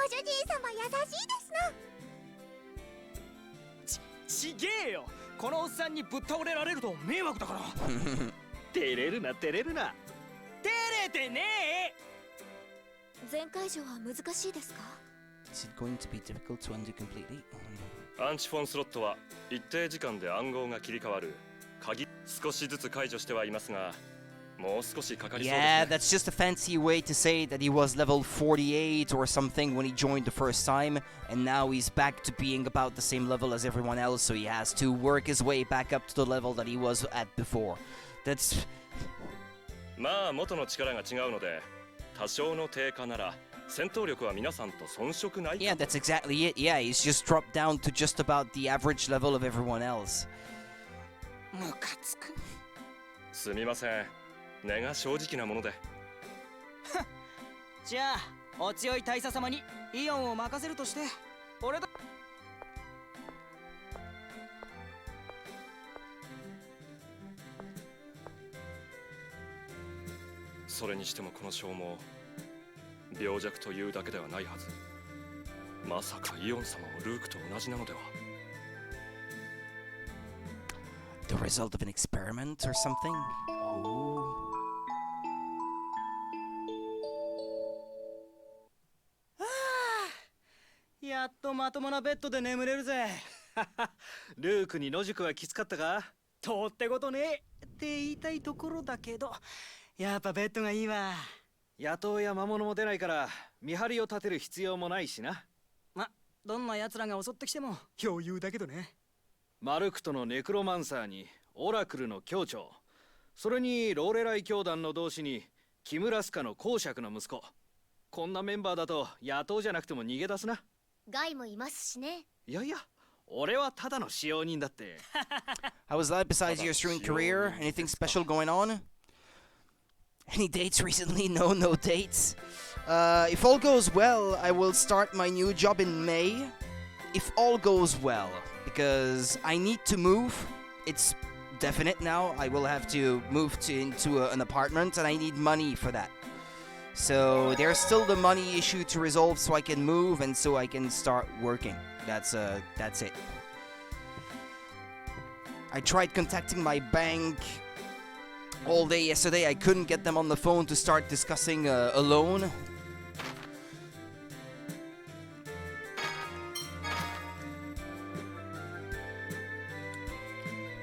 主人様優しいですな。ちげえよ。このおっさんにぶっ倒れられると迷惑だから。照れるな照れるな。照れてねえ。全解除は難しいですか？ Is it going to be difficult to undo completely? アンチフォンスロットは一定時間で暗号が切り替わる鍵。少しずつ解除してはいますが、もう少しかかりそうですね。 Yeah, that's just a fancy way to say that he was level 48 or something when he joined the first time, and now he's back to being about the same level as everyone else, so he has to work his way back up to the level that he was at before. That's... まあ元の力が違うので、多少の低下なら戦闘力は皆さんと遜色ない。 Yeah, that's exactly it. Yeah, he's just dropped down to just about the average level of everyone else. ムカつく。すみません。根が正直なもので。じゃあ、お強い大佐様にイオンを任せるとして、俺だ。それにしてもこの消耗、病弱というだけではないはず。まさかイオン様もルークと同じなのでは。The result of an experiment or something? Oh. やっとまともなベッドで眠れるぜ。ルークに野宿はきつかったか？とってことねって言いたいところだけど、やっぱベッドがいいわ。野党や魔物も出ないから見張りを立てる必要もないしな。ま、どんな奴らが襲ってきても余裕だけどね。マルクトのネクロマンサーにオラクルの教長、それにローレライ教団の同志にキムラスカの公爵の息子。こんなメンバーだと野党じゃなくても逃げ出すな。ガイもいますしね。いやいや、俺はただの使用人だって。How was that besides your streaming career? Anything special going on? Any dates recently? No dates. If all goes well, I will start my new job in May. If all goes well, because I need to move. It's definite now. I will have to move into an apartment, and I need money for that. So there's still the money issue to resolve, so I can move and so I can start working. That's it. I tried contacting my bank all day yesterday. I couldn't get them on the phone to start discussing a loan.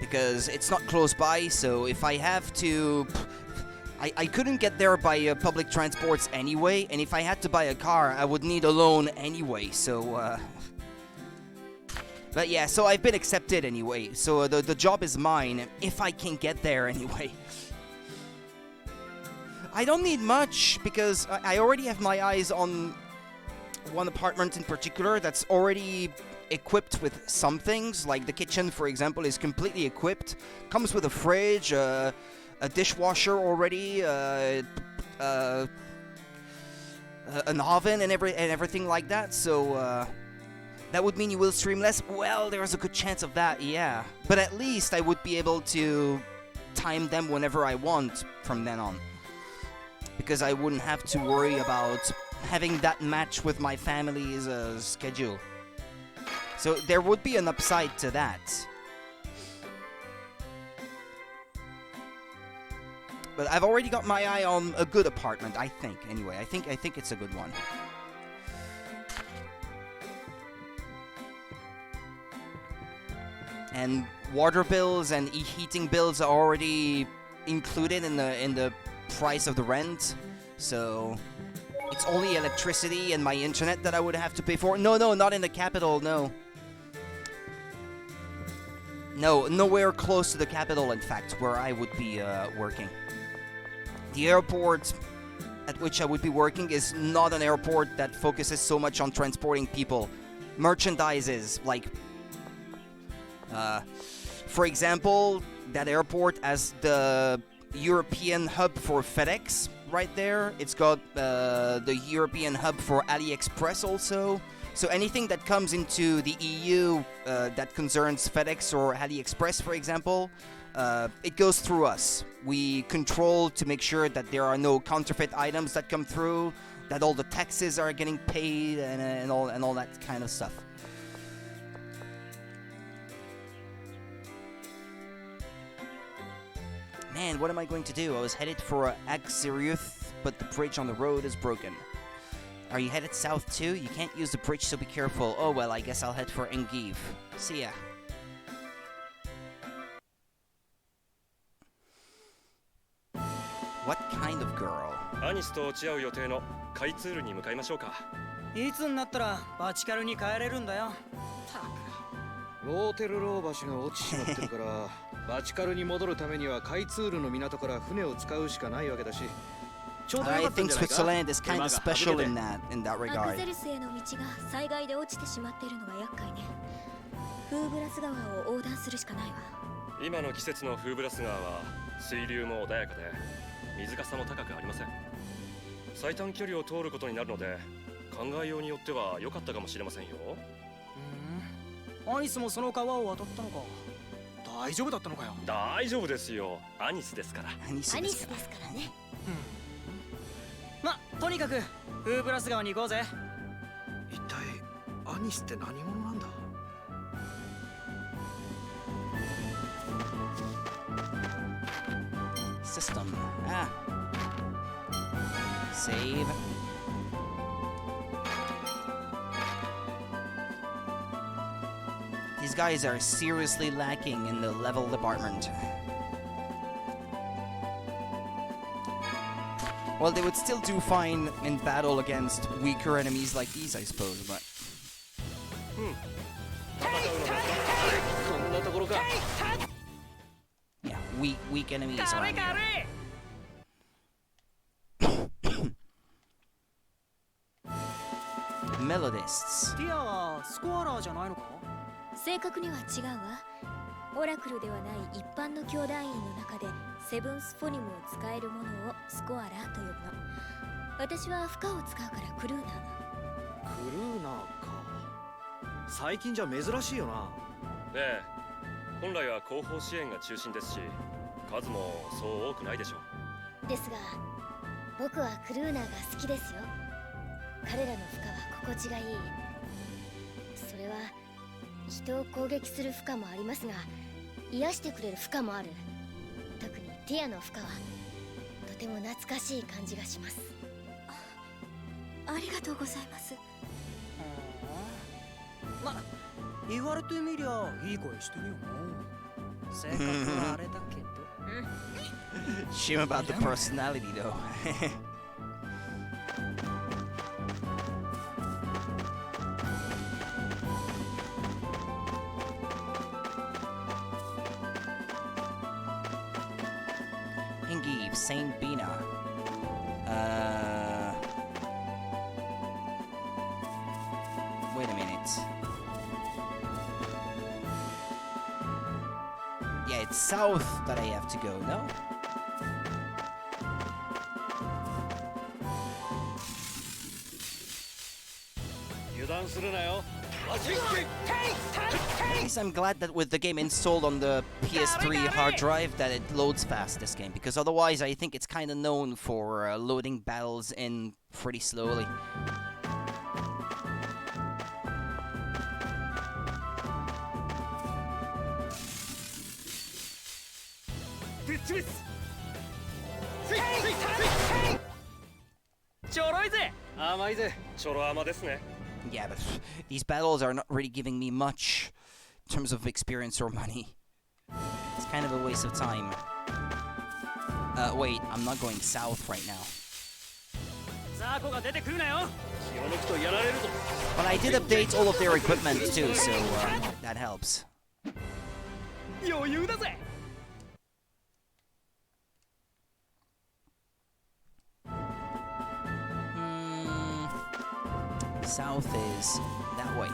Because it's not close by, so if I have to... I couldn't get there by public transports anyway, and if I had to buy a car, I would need a loan anyway, so... But yeah, so I've been accepted anyway, so the job is mine, if I can get there anyway. I don't need much, because I already have my eyes on one apartment in particular that's already equipped with some things, like the kitchen, for example, is completely equipped. Comes with a fridge, a dishwasher already, an oven and everything like that, so that would mean you will stream less? Well, there's a good chance of that, yeah. But at least I would be able to time them whenever I want from then on. Because I wouldn't have to worry about having that match with my family's schedule. So there would be an upside to that. But I've already got my eye on a good apartment, I think, anyway. I think it's a good one. And water bills and heating bills are already included in the price of the rent. So it's only electricity and my internet that I would have to pay for. No, not in the capital, no. No, nowhere close to the capital, in fact, where I would be working. The airport, at which I would be working is not an airport that focuses so much on transporting people. Merchandises, like, for example, that airport has the European hub for FedEx right there. It's got the European hub for AliExpress also. So anything that comes into the EU that concerns FedEx or AliExpress, for example, it goes through us. We control to make sure that there are no counterfeit items that come through, that all the taxes are getting paid, and all that kind of stuff. Man, what am I going to do? I was headed for Axiriuth, but the bridge on the road is broken. Are you headed south too? You can't use the bridge, so be careful. Oh well, I guess I'll head for Engeve. See ya. What kind of girl? アニスと落ち合う予定のカイツールに向かいましょうか。いつになったらバチカルに帰れるんだよ。ローテルロー橋が落ちしまってるからバチカルに戻るためにはカイツールの港から船を使うしかないわけだし。I think Switzerland is kind of special in that regard. アクゼルスへの道が災害で落ちてしまっているのは厄介ね。フーブラス川を横断するしかないわ。今の季節のフーブラス川は水流も穏やかで水かさも高くありません。最短距離を通ることになるので考えようによっては良かったかもしれませんよ。アニスもその川を渡ったのか。大丈夫だったのかよ。大丈夫ですよ。アニスですから。アニスですからね。ま、とにかくフーブラス川に行こうぜ。一体アニスって何者なんだ。System. Save. These guys are seriously lacking in the level department. Well, they would still do fine in battle against weaker enemies like these, I suppose, but... Yeah, weak enemies around here. Melodists. ティアはスコアラーじゃないのか？正確には違うわ。オラクルではない一般の兄弟員の中でセブンスフォニムを使えるものをスコアラーと呼ぶの。私は負荷を使うからクルーナー。クルーナーか。最近じゃ珍しいよな。ええ、本来は後方支援が中心ですし数もそう多くないでしょう。ですが僕はクルーナーが好きですよ。彼らの負荷は心地がいい。それは人を攻撃する負荷もありますが癒してくれる負荷もある。特にティアの負荷はとても懐かしい感じがします。ありがとうございます。ま、言われてみりゃいい声してるよな。性格はあれだけど。Shame about the personality though. Engeve, Saint Binah. Wait a minute. Yeah, it's south that I have to go, no? At least I'm glad that with the game installed on the PS3 hard drive that it loads fast this game, because otherwise I think it's kind of known for loading battles in pretty slowly. Yeah, but these battles are not really giving me much in terms of experience or money. It's kind of a waste of time. Wait, I'm not going south right now. But I did update all of their equipment too, so that helps. south is that way.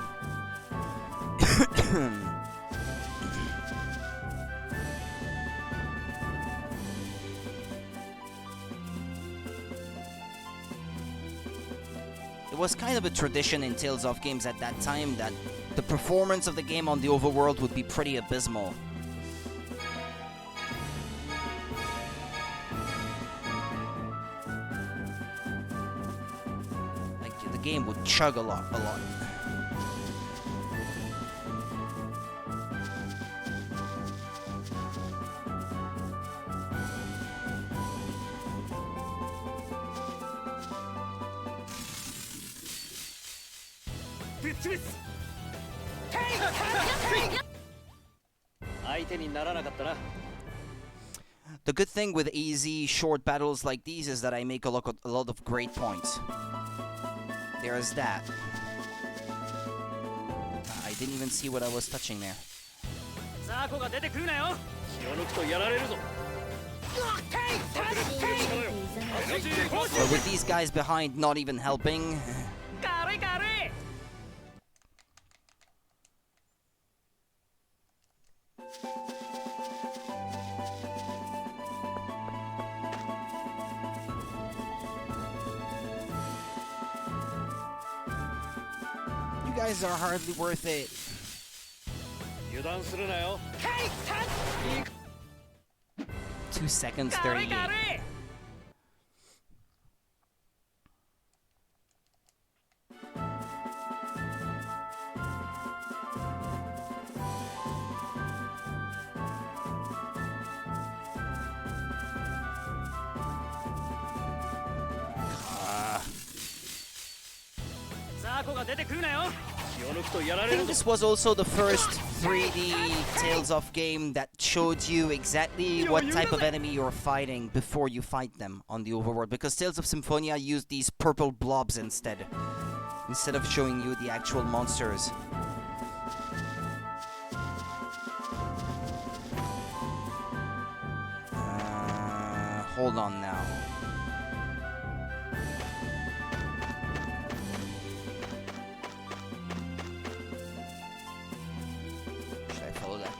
It was kind of a tradition in Tales of games at that time that the performance of the game on the overworld would be pretty abysmal. Like, the game would chug a lot. The good thing with easy, short battles like these is that I make a lot of great points. There's that. I didn't even see what I was touching there. But with these guys behind not even helping... You guys are hardly worth it. 2 seconds 38. I think this was also the first 3D Tales of game that showed you exactly what type of enemy you're fighting before you fight them on the overworld, because Tales of Symphonia used these purple blobs instead of showing you the actual monsters. Hold on now.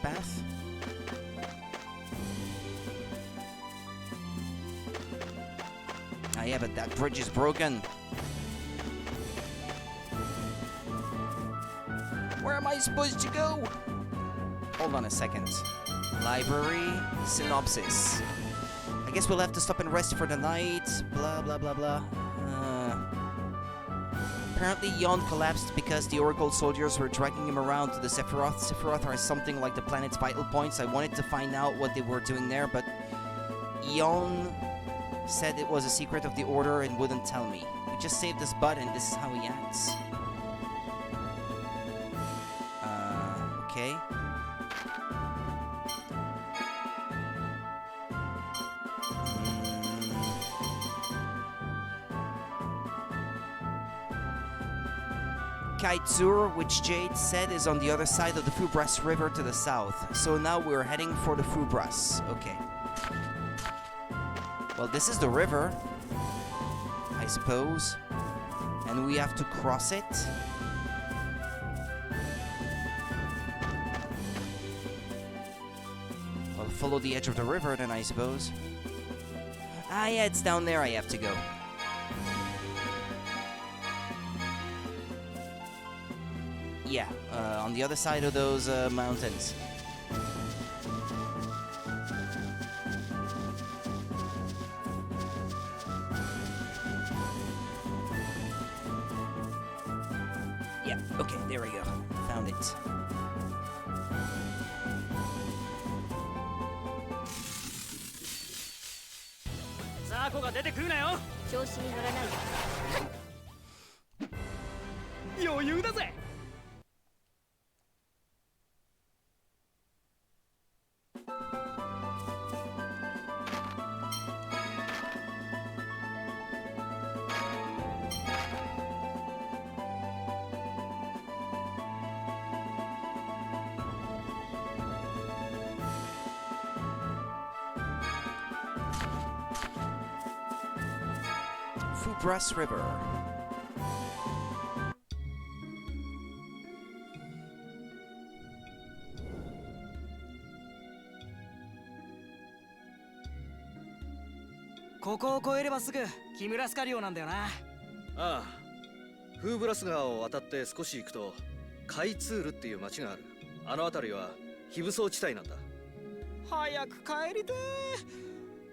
Path. Ah, yeah, but that bridge is broken. Where am I supposed to go? Hold on a second. Library synopsis. I guess we'll have to stop and rest for the night. Blah blah blah blah. Apparently, Yon collapsed because the Oracle soldiers were dragging him around to the Sephiroth. Sephiroth are something like the planet's vital points. I wanted to find out what they were doing there, but Yon said it was a secret of the Order and wouldn't tell me. We just saved his butt, and this is how he acts. Okay. Kaitsur, which Jade said is on the other side of the Fubras River to the south. So now we're heading for the Fubras. Okay. Well, this is the river, I suppose. And we have to cross it. Well, follow the edge of the river then, I suppose. Ah, yeah, it's down there I have to go. Yeah, on the other side of those mountains. Yeah, okay, there we go. Found it. Fubras River. ここを越えればすぐキムラスカ領なんだよな。ああ、フーブラス川を渡って少し行くとカイツールっていう町がある。あの辺りは非武装地帯なんだ。早く帰りて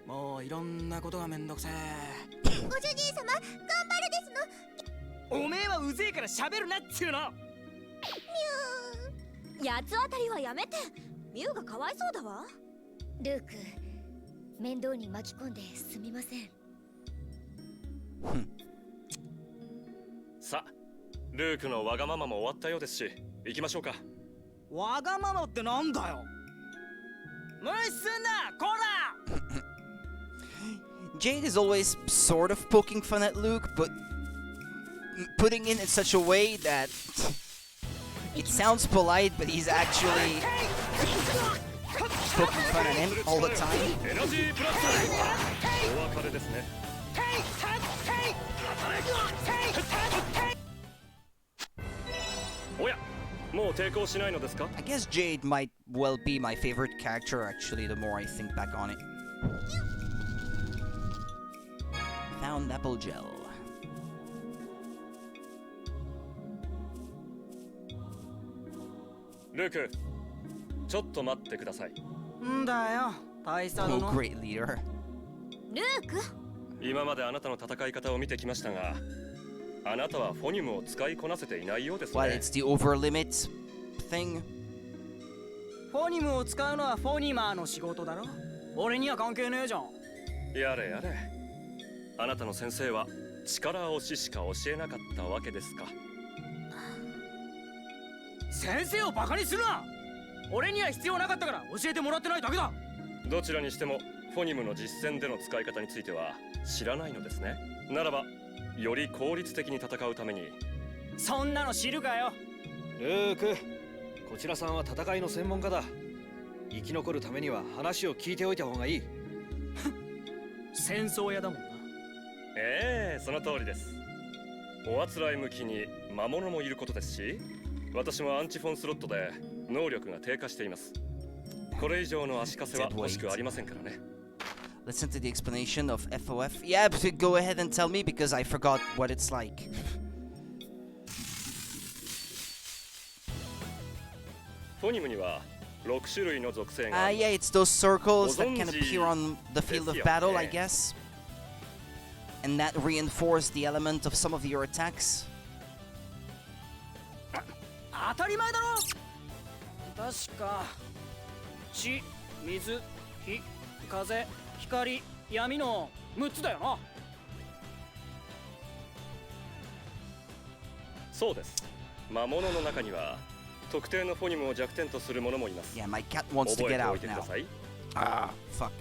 ー。もういろんなことがめんどくせえ。ご主人様、頑張るですの。おめえはうぜえから喋るなっつうの。ミュー、八つ当たりはやめて。ミュウがかわいそうだわ。ルーク、面倒に巻き込んですみません。さあ、ルークのわがままも終わったようですし、行きましょうか。わがままってなんだよ。無視すんな、こらJade is always sort of poking fun at Luke, but putting it in such a way that it sounds polite, but he's actually poking fun at him all the time. お別れですね。おや、もう抵抗しないのですか? I guess Jade might well be my favorite character actually, the more I think back on it. Found apple gel. ルーク、ちょっと待ってください。んだよ、大佐殿。 Oh, great leader. ルーク、今まであなたの戦い方を見てきましたが、あなたはフォニムを使いこなせていないようですね。 What, it's the over limit thing? フォニムを使うのはフォニマーの仕事だろ。俺には関係ねえじゃん。やれやれ。あなたの先生は力押ししか教えなかったわけですか。先生をバカにするな。俺には必要なかったから教えてもらってないだけだ。どちらにしてもフォニムの実戦での使い方については知らないのですね。ならばより効率的に戦うために。そんなの知るかよ。ルーク、こちらさんは戦いの専門家だ。生き残るためには話を聞いておいた方がいい。戦争屋だもんな。ええ、その通りです。おあつらい向きに魔物もいることですし、私もアンチフォンスロットで能力が低下しています。これ以上の足かせは欲しくありませんからね。Listen to the explanation of FOF. Yeah, but go ahead and tell me because I forgot what it's like. フォニムには6種類の属性が。Yeah, it's those circles that can appear on the field of battle, I guess. And that reinforce the element of some of your attacks. 当たり前だろ。確か地、水、火、風、光、闇の6つだよな。そうです。魔物の中には特定のフォニムを弱点とするものもいます。Yeah, my cat wants to get out now. Ah, fuck.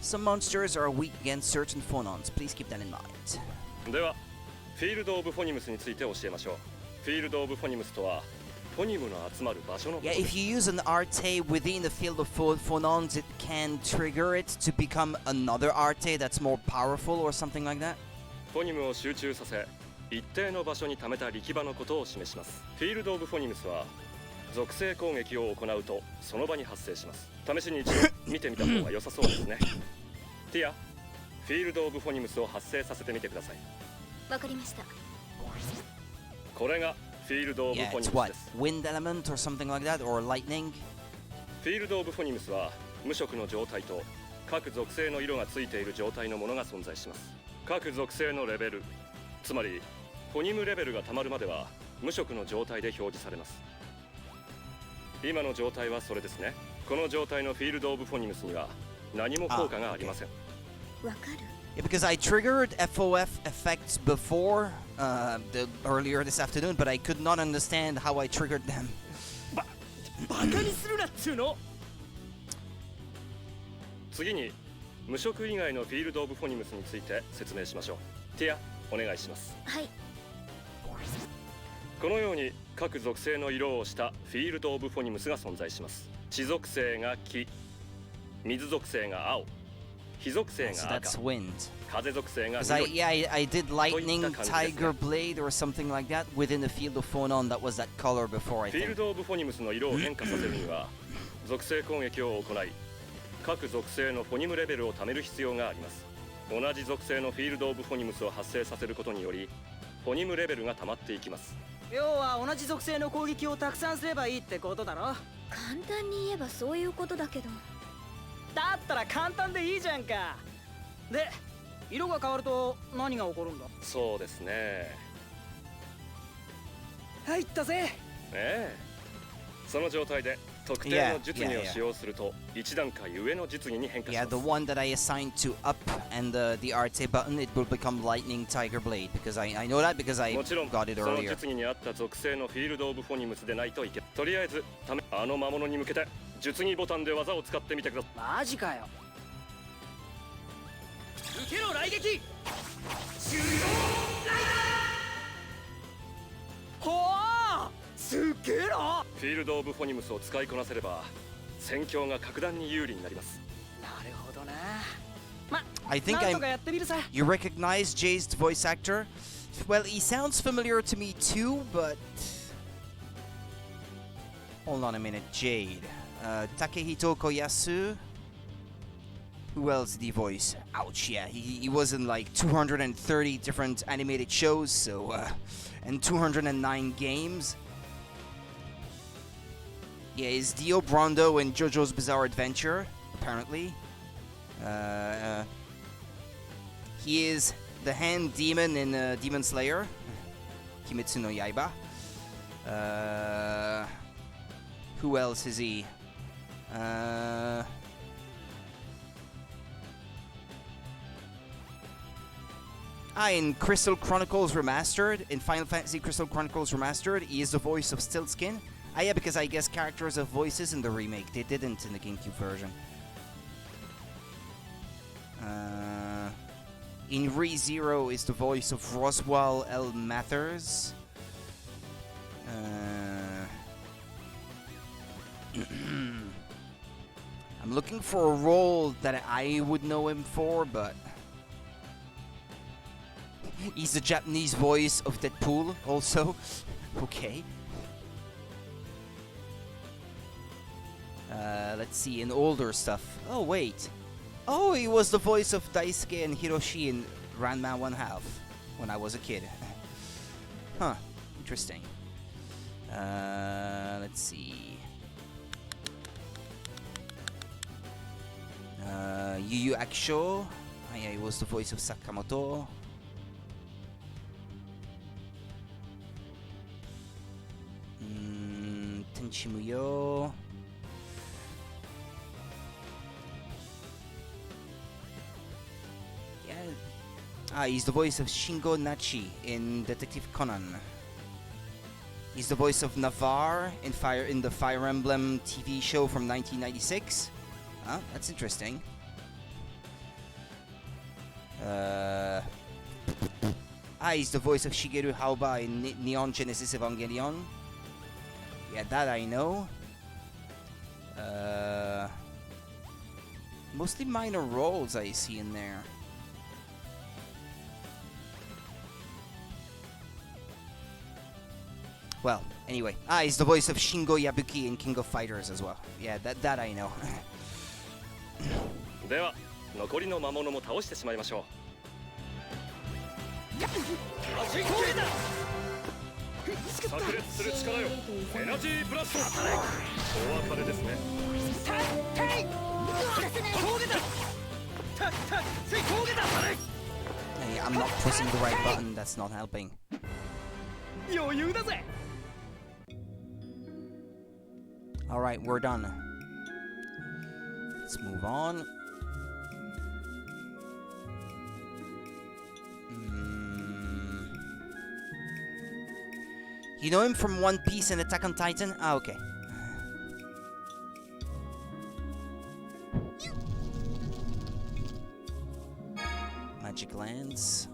Some monsters are weak against certain phonons. Please keep that in mind. では、フィールド・オブ・フォニムスについて教えましょう。フィールド・オブ・フォニムスとは、フォニムの集まる場所のことです。Yeah, if you use an Arte within the field of phonons, it can trigger it to become another Arte that's more powerful or something like that. フォニムを集中させ、一定の場所に溜めた力場のことを示します。フィールド・オブ・フォニムスは、属性攻撃を行うとその場に発生します。試しに一度見てみた方が良さそうですね。ティア、フィールド・オブ・フォニムスを発生させてみてください。わかりました。これがフィールド・オブ・フォ Yeah, ニム it's ス what? です。 Wind element or something like that? Or lightning? フィールド・オブ・フォニムスは無色の状態と各属性の色がついている状態のものが存在します。各属性のレベル、つまりフォニムレベルがたまるまでは無色の状態で表示されます。今の状態はそれですね。この状態のフィールド・オブ・フォニムスには何も効果がありません。わかる。Yeah, because I triggered FOF effects before earlier this afternoon, but I could not understand how I triggered them. バカにするなっつうの。次に無色以外のフィールド・オブ・フォニムスについて説明しましょう。ティア、お願いします。はい。このように各属性の色をしたフィールド・オブ・フォニムスが存在します。地属性が木、水属性が青、火属性が赤、風属性が緑。I did lightning, tiger blade or something like that within the field of Phonon that was that color before, I think. フィールド・オブ・フォニムスの色を変化させるには属性攻撃を行い各属性のフォニムレベルを貯める必要があります。同じ属性のフィールド・オブ・フォニムスを発生させることによりフォニムレベルが溜まっていきます。要は同じ属性の攻撃をたくさんすればいいってことだろ。簡単に言えばそういうことだけど。だったら簡単でいいじゃんか。で、色が変わると何が起こるんだ？そうですね。入ったぜ。ええ。その状態で特定の術技を使用すると一段階上の術技に変化します。Yeah, the one that I assigned to up and the RT button, it will become lightning tiger blade because I know that because I got it earlier. その術技に合った属性のフィールド・オブ・フォニムスでないといけない。とりあえずあの魔物に向けて術技ボタンで技を使ってみてください。マジかよ。受けろ雷撃。終了ライダー。ほー、すっげえな。フィールド・オブ・フォニムスを使いこなせれば戦況が格段に有利になります。なるほどな。I think you recognize Jay's voice actor. Well, he sounds familiar to me too, but hold on a minute, Jade. Takehito Koyasu. Who else did he voice? Ouch, yeah, he was in like 230 different animated shows, so and 209 games. Yeah, he's Dio Brando in JoJo's Bizarre Adventure, apparently. He is the hand demon in Demon Slayer, Kimetsu no Yaiba. Who else is he? In Crystal Chronicles Remastered, in Final Fantasy Crystal Chronicles Remastered, he is the voice of Stiltskin. Yeah, because I guess characters have voices in the remake. They didn't in the GameCube version. In ReZero is the voice of Roswell L. Mathers. I'm looking for a role that I would know him for, but he's the Japanese voice of Deadpool also. Okay. Let's see, in older stuff. Oh, wait. Oh, he was the voice of Daisuke and Hiroshi in Ranma 1/2 when I was a kid. Huh, interesting. Let's see. Yu Yu Hakusho. Oh, yeah, he was the voice of Sakamoto. Tenchimuyo. He's the voice of Shingo Nachi in Detective Conan. He's the voice of Navarre in the Fire Emblem TV show from 1996. That's interesting. He's the voice of Shigeru Haoba in Neon Genesis Evangelion. Yeah, that I know. Mostly minor roles I see in there. Well, anyway. He's the voice of Shingo Yabuki in King of Fighters as well. Yeah, that I know. では、残りの魔物も倒してしまいましょう。炸裂する力よ、エナジーブラスト。お別れですね。Hey, I'm not pressing the right button, that's not helping. 余裕だぜ。Alright, we're done. Let's move on. You know him from One Piece and Attack on Titan? Okay. Magic lands.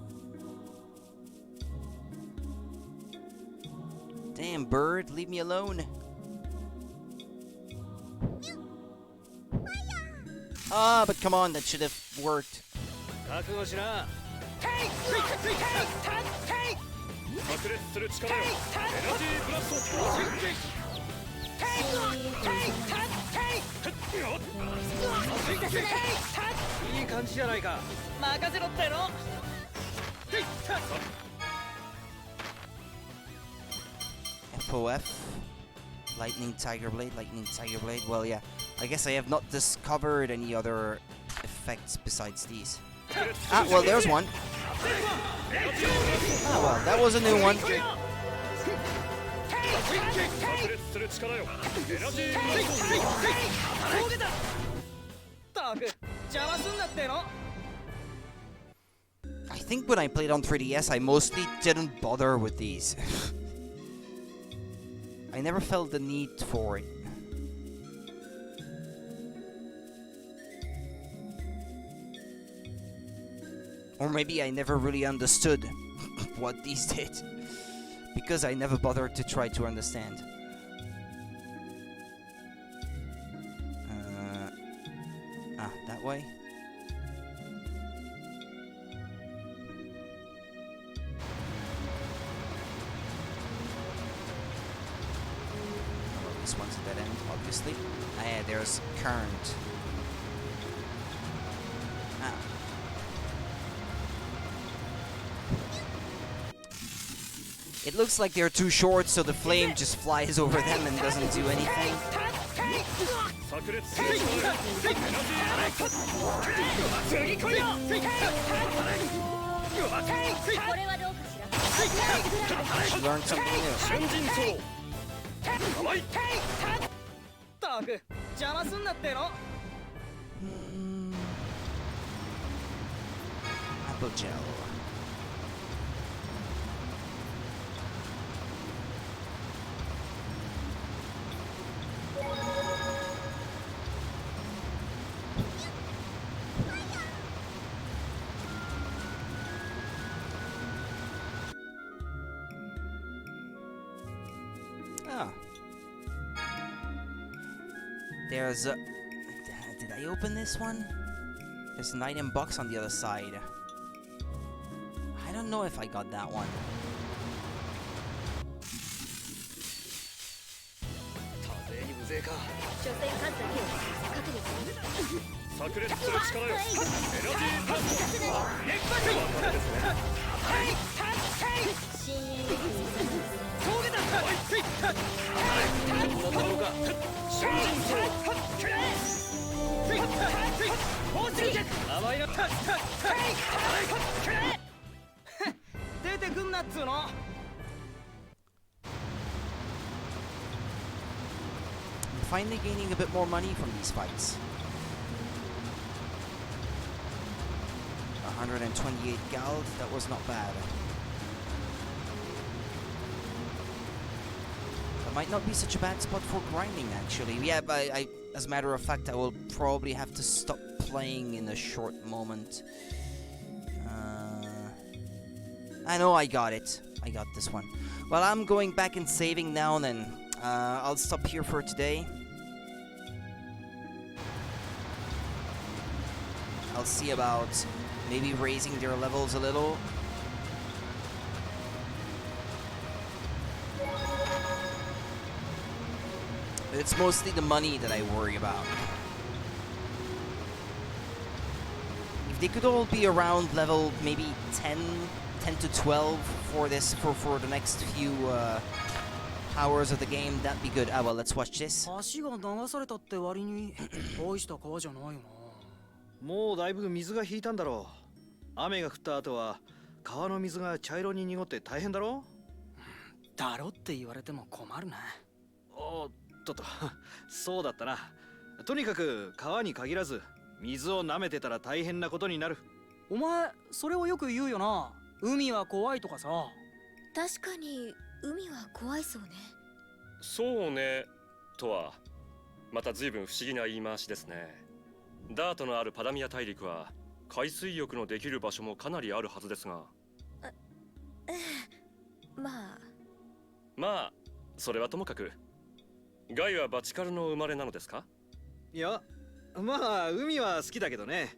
Damn bird, leave me alone. Ah, but come on, that should have worked. FOF. Lightning Tiger Blade, Lightning Tiger Blade. Well, yeah. I guess I have not discovered any other effects besides these. Ah, well, there's one. Ah, well, that was a new one. I think when I played on 3DS, I mostly didn't bother with these. I never felt the need for it. Or maybe I never really understood what these did. Because I never bothered to try to understand. That way? This one's a dead end, obviously. Yeah, there's current. It looks like they're too short, so the flame just flies over them and doesn't do anything. She learned something new. Apple gel. There's a... Did I open this one? There's an item box on the other side. I don't know if I got that one. I'm finally gaining a bit more money from these fights. 128 gold, that was not bad. That might not be such a bad spot for grinding, actually. Yeah, but as a matter of fact, I will probably have to stop playing in a short moment. I know I got it. I got this one. Well, I'm going back and saving now then. I'll stop here for today. I'll see about maybe raising their levels a little. It's mostly the money that I worry about. If they could all be around level maybe 10 to 12 for this for the next few hours of the game, that'd be good. Ah, well, let's watch this. もうだいぶ水が引いたんだろう。雨が降った後は川の水が茶色に濁って大変だろう。だろって言われても困るな。おっと、そうだったな。とにかく川に限らず水を舐めてたら大変なことになる。お前それをよく言うよな。海は怖いとかさ。確かに海は怖いそうね。そうねとはまた随分不思議な言い回しですね。ダートのあるパダミア大陸は海水浴のできる場所もかなりあるはずですが。まあそれはともかく、ガイはバチカルの生まれなのですか？いや、まあ海は好きだけどね。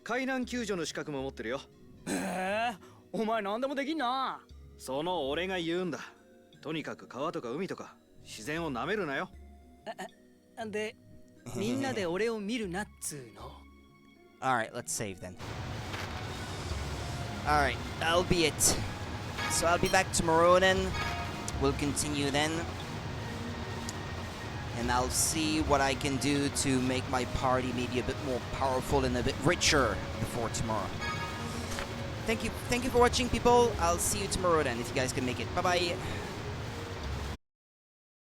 海難救助の資格も持ってるよ。お前何でもできんな。その俺が言うんだ。とにかく川とか海とか自然を舐めるなよ。で、みんなで俺を見るなっつーの。Alright, let's save then. Alright, that'll be it. So I'll be back tomorrow then. We'll continue then. And I'll see what I can do to make my party maybe a bit more powerful and a bit richer before tomorrow. Thank you for watching, people. I'll see you tomorrow then, if you guys can make it. Bye-bye.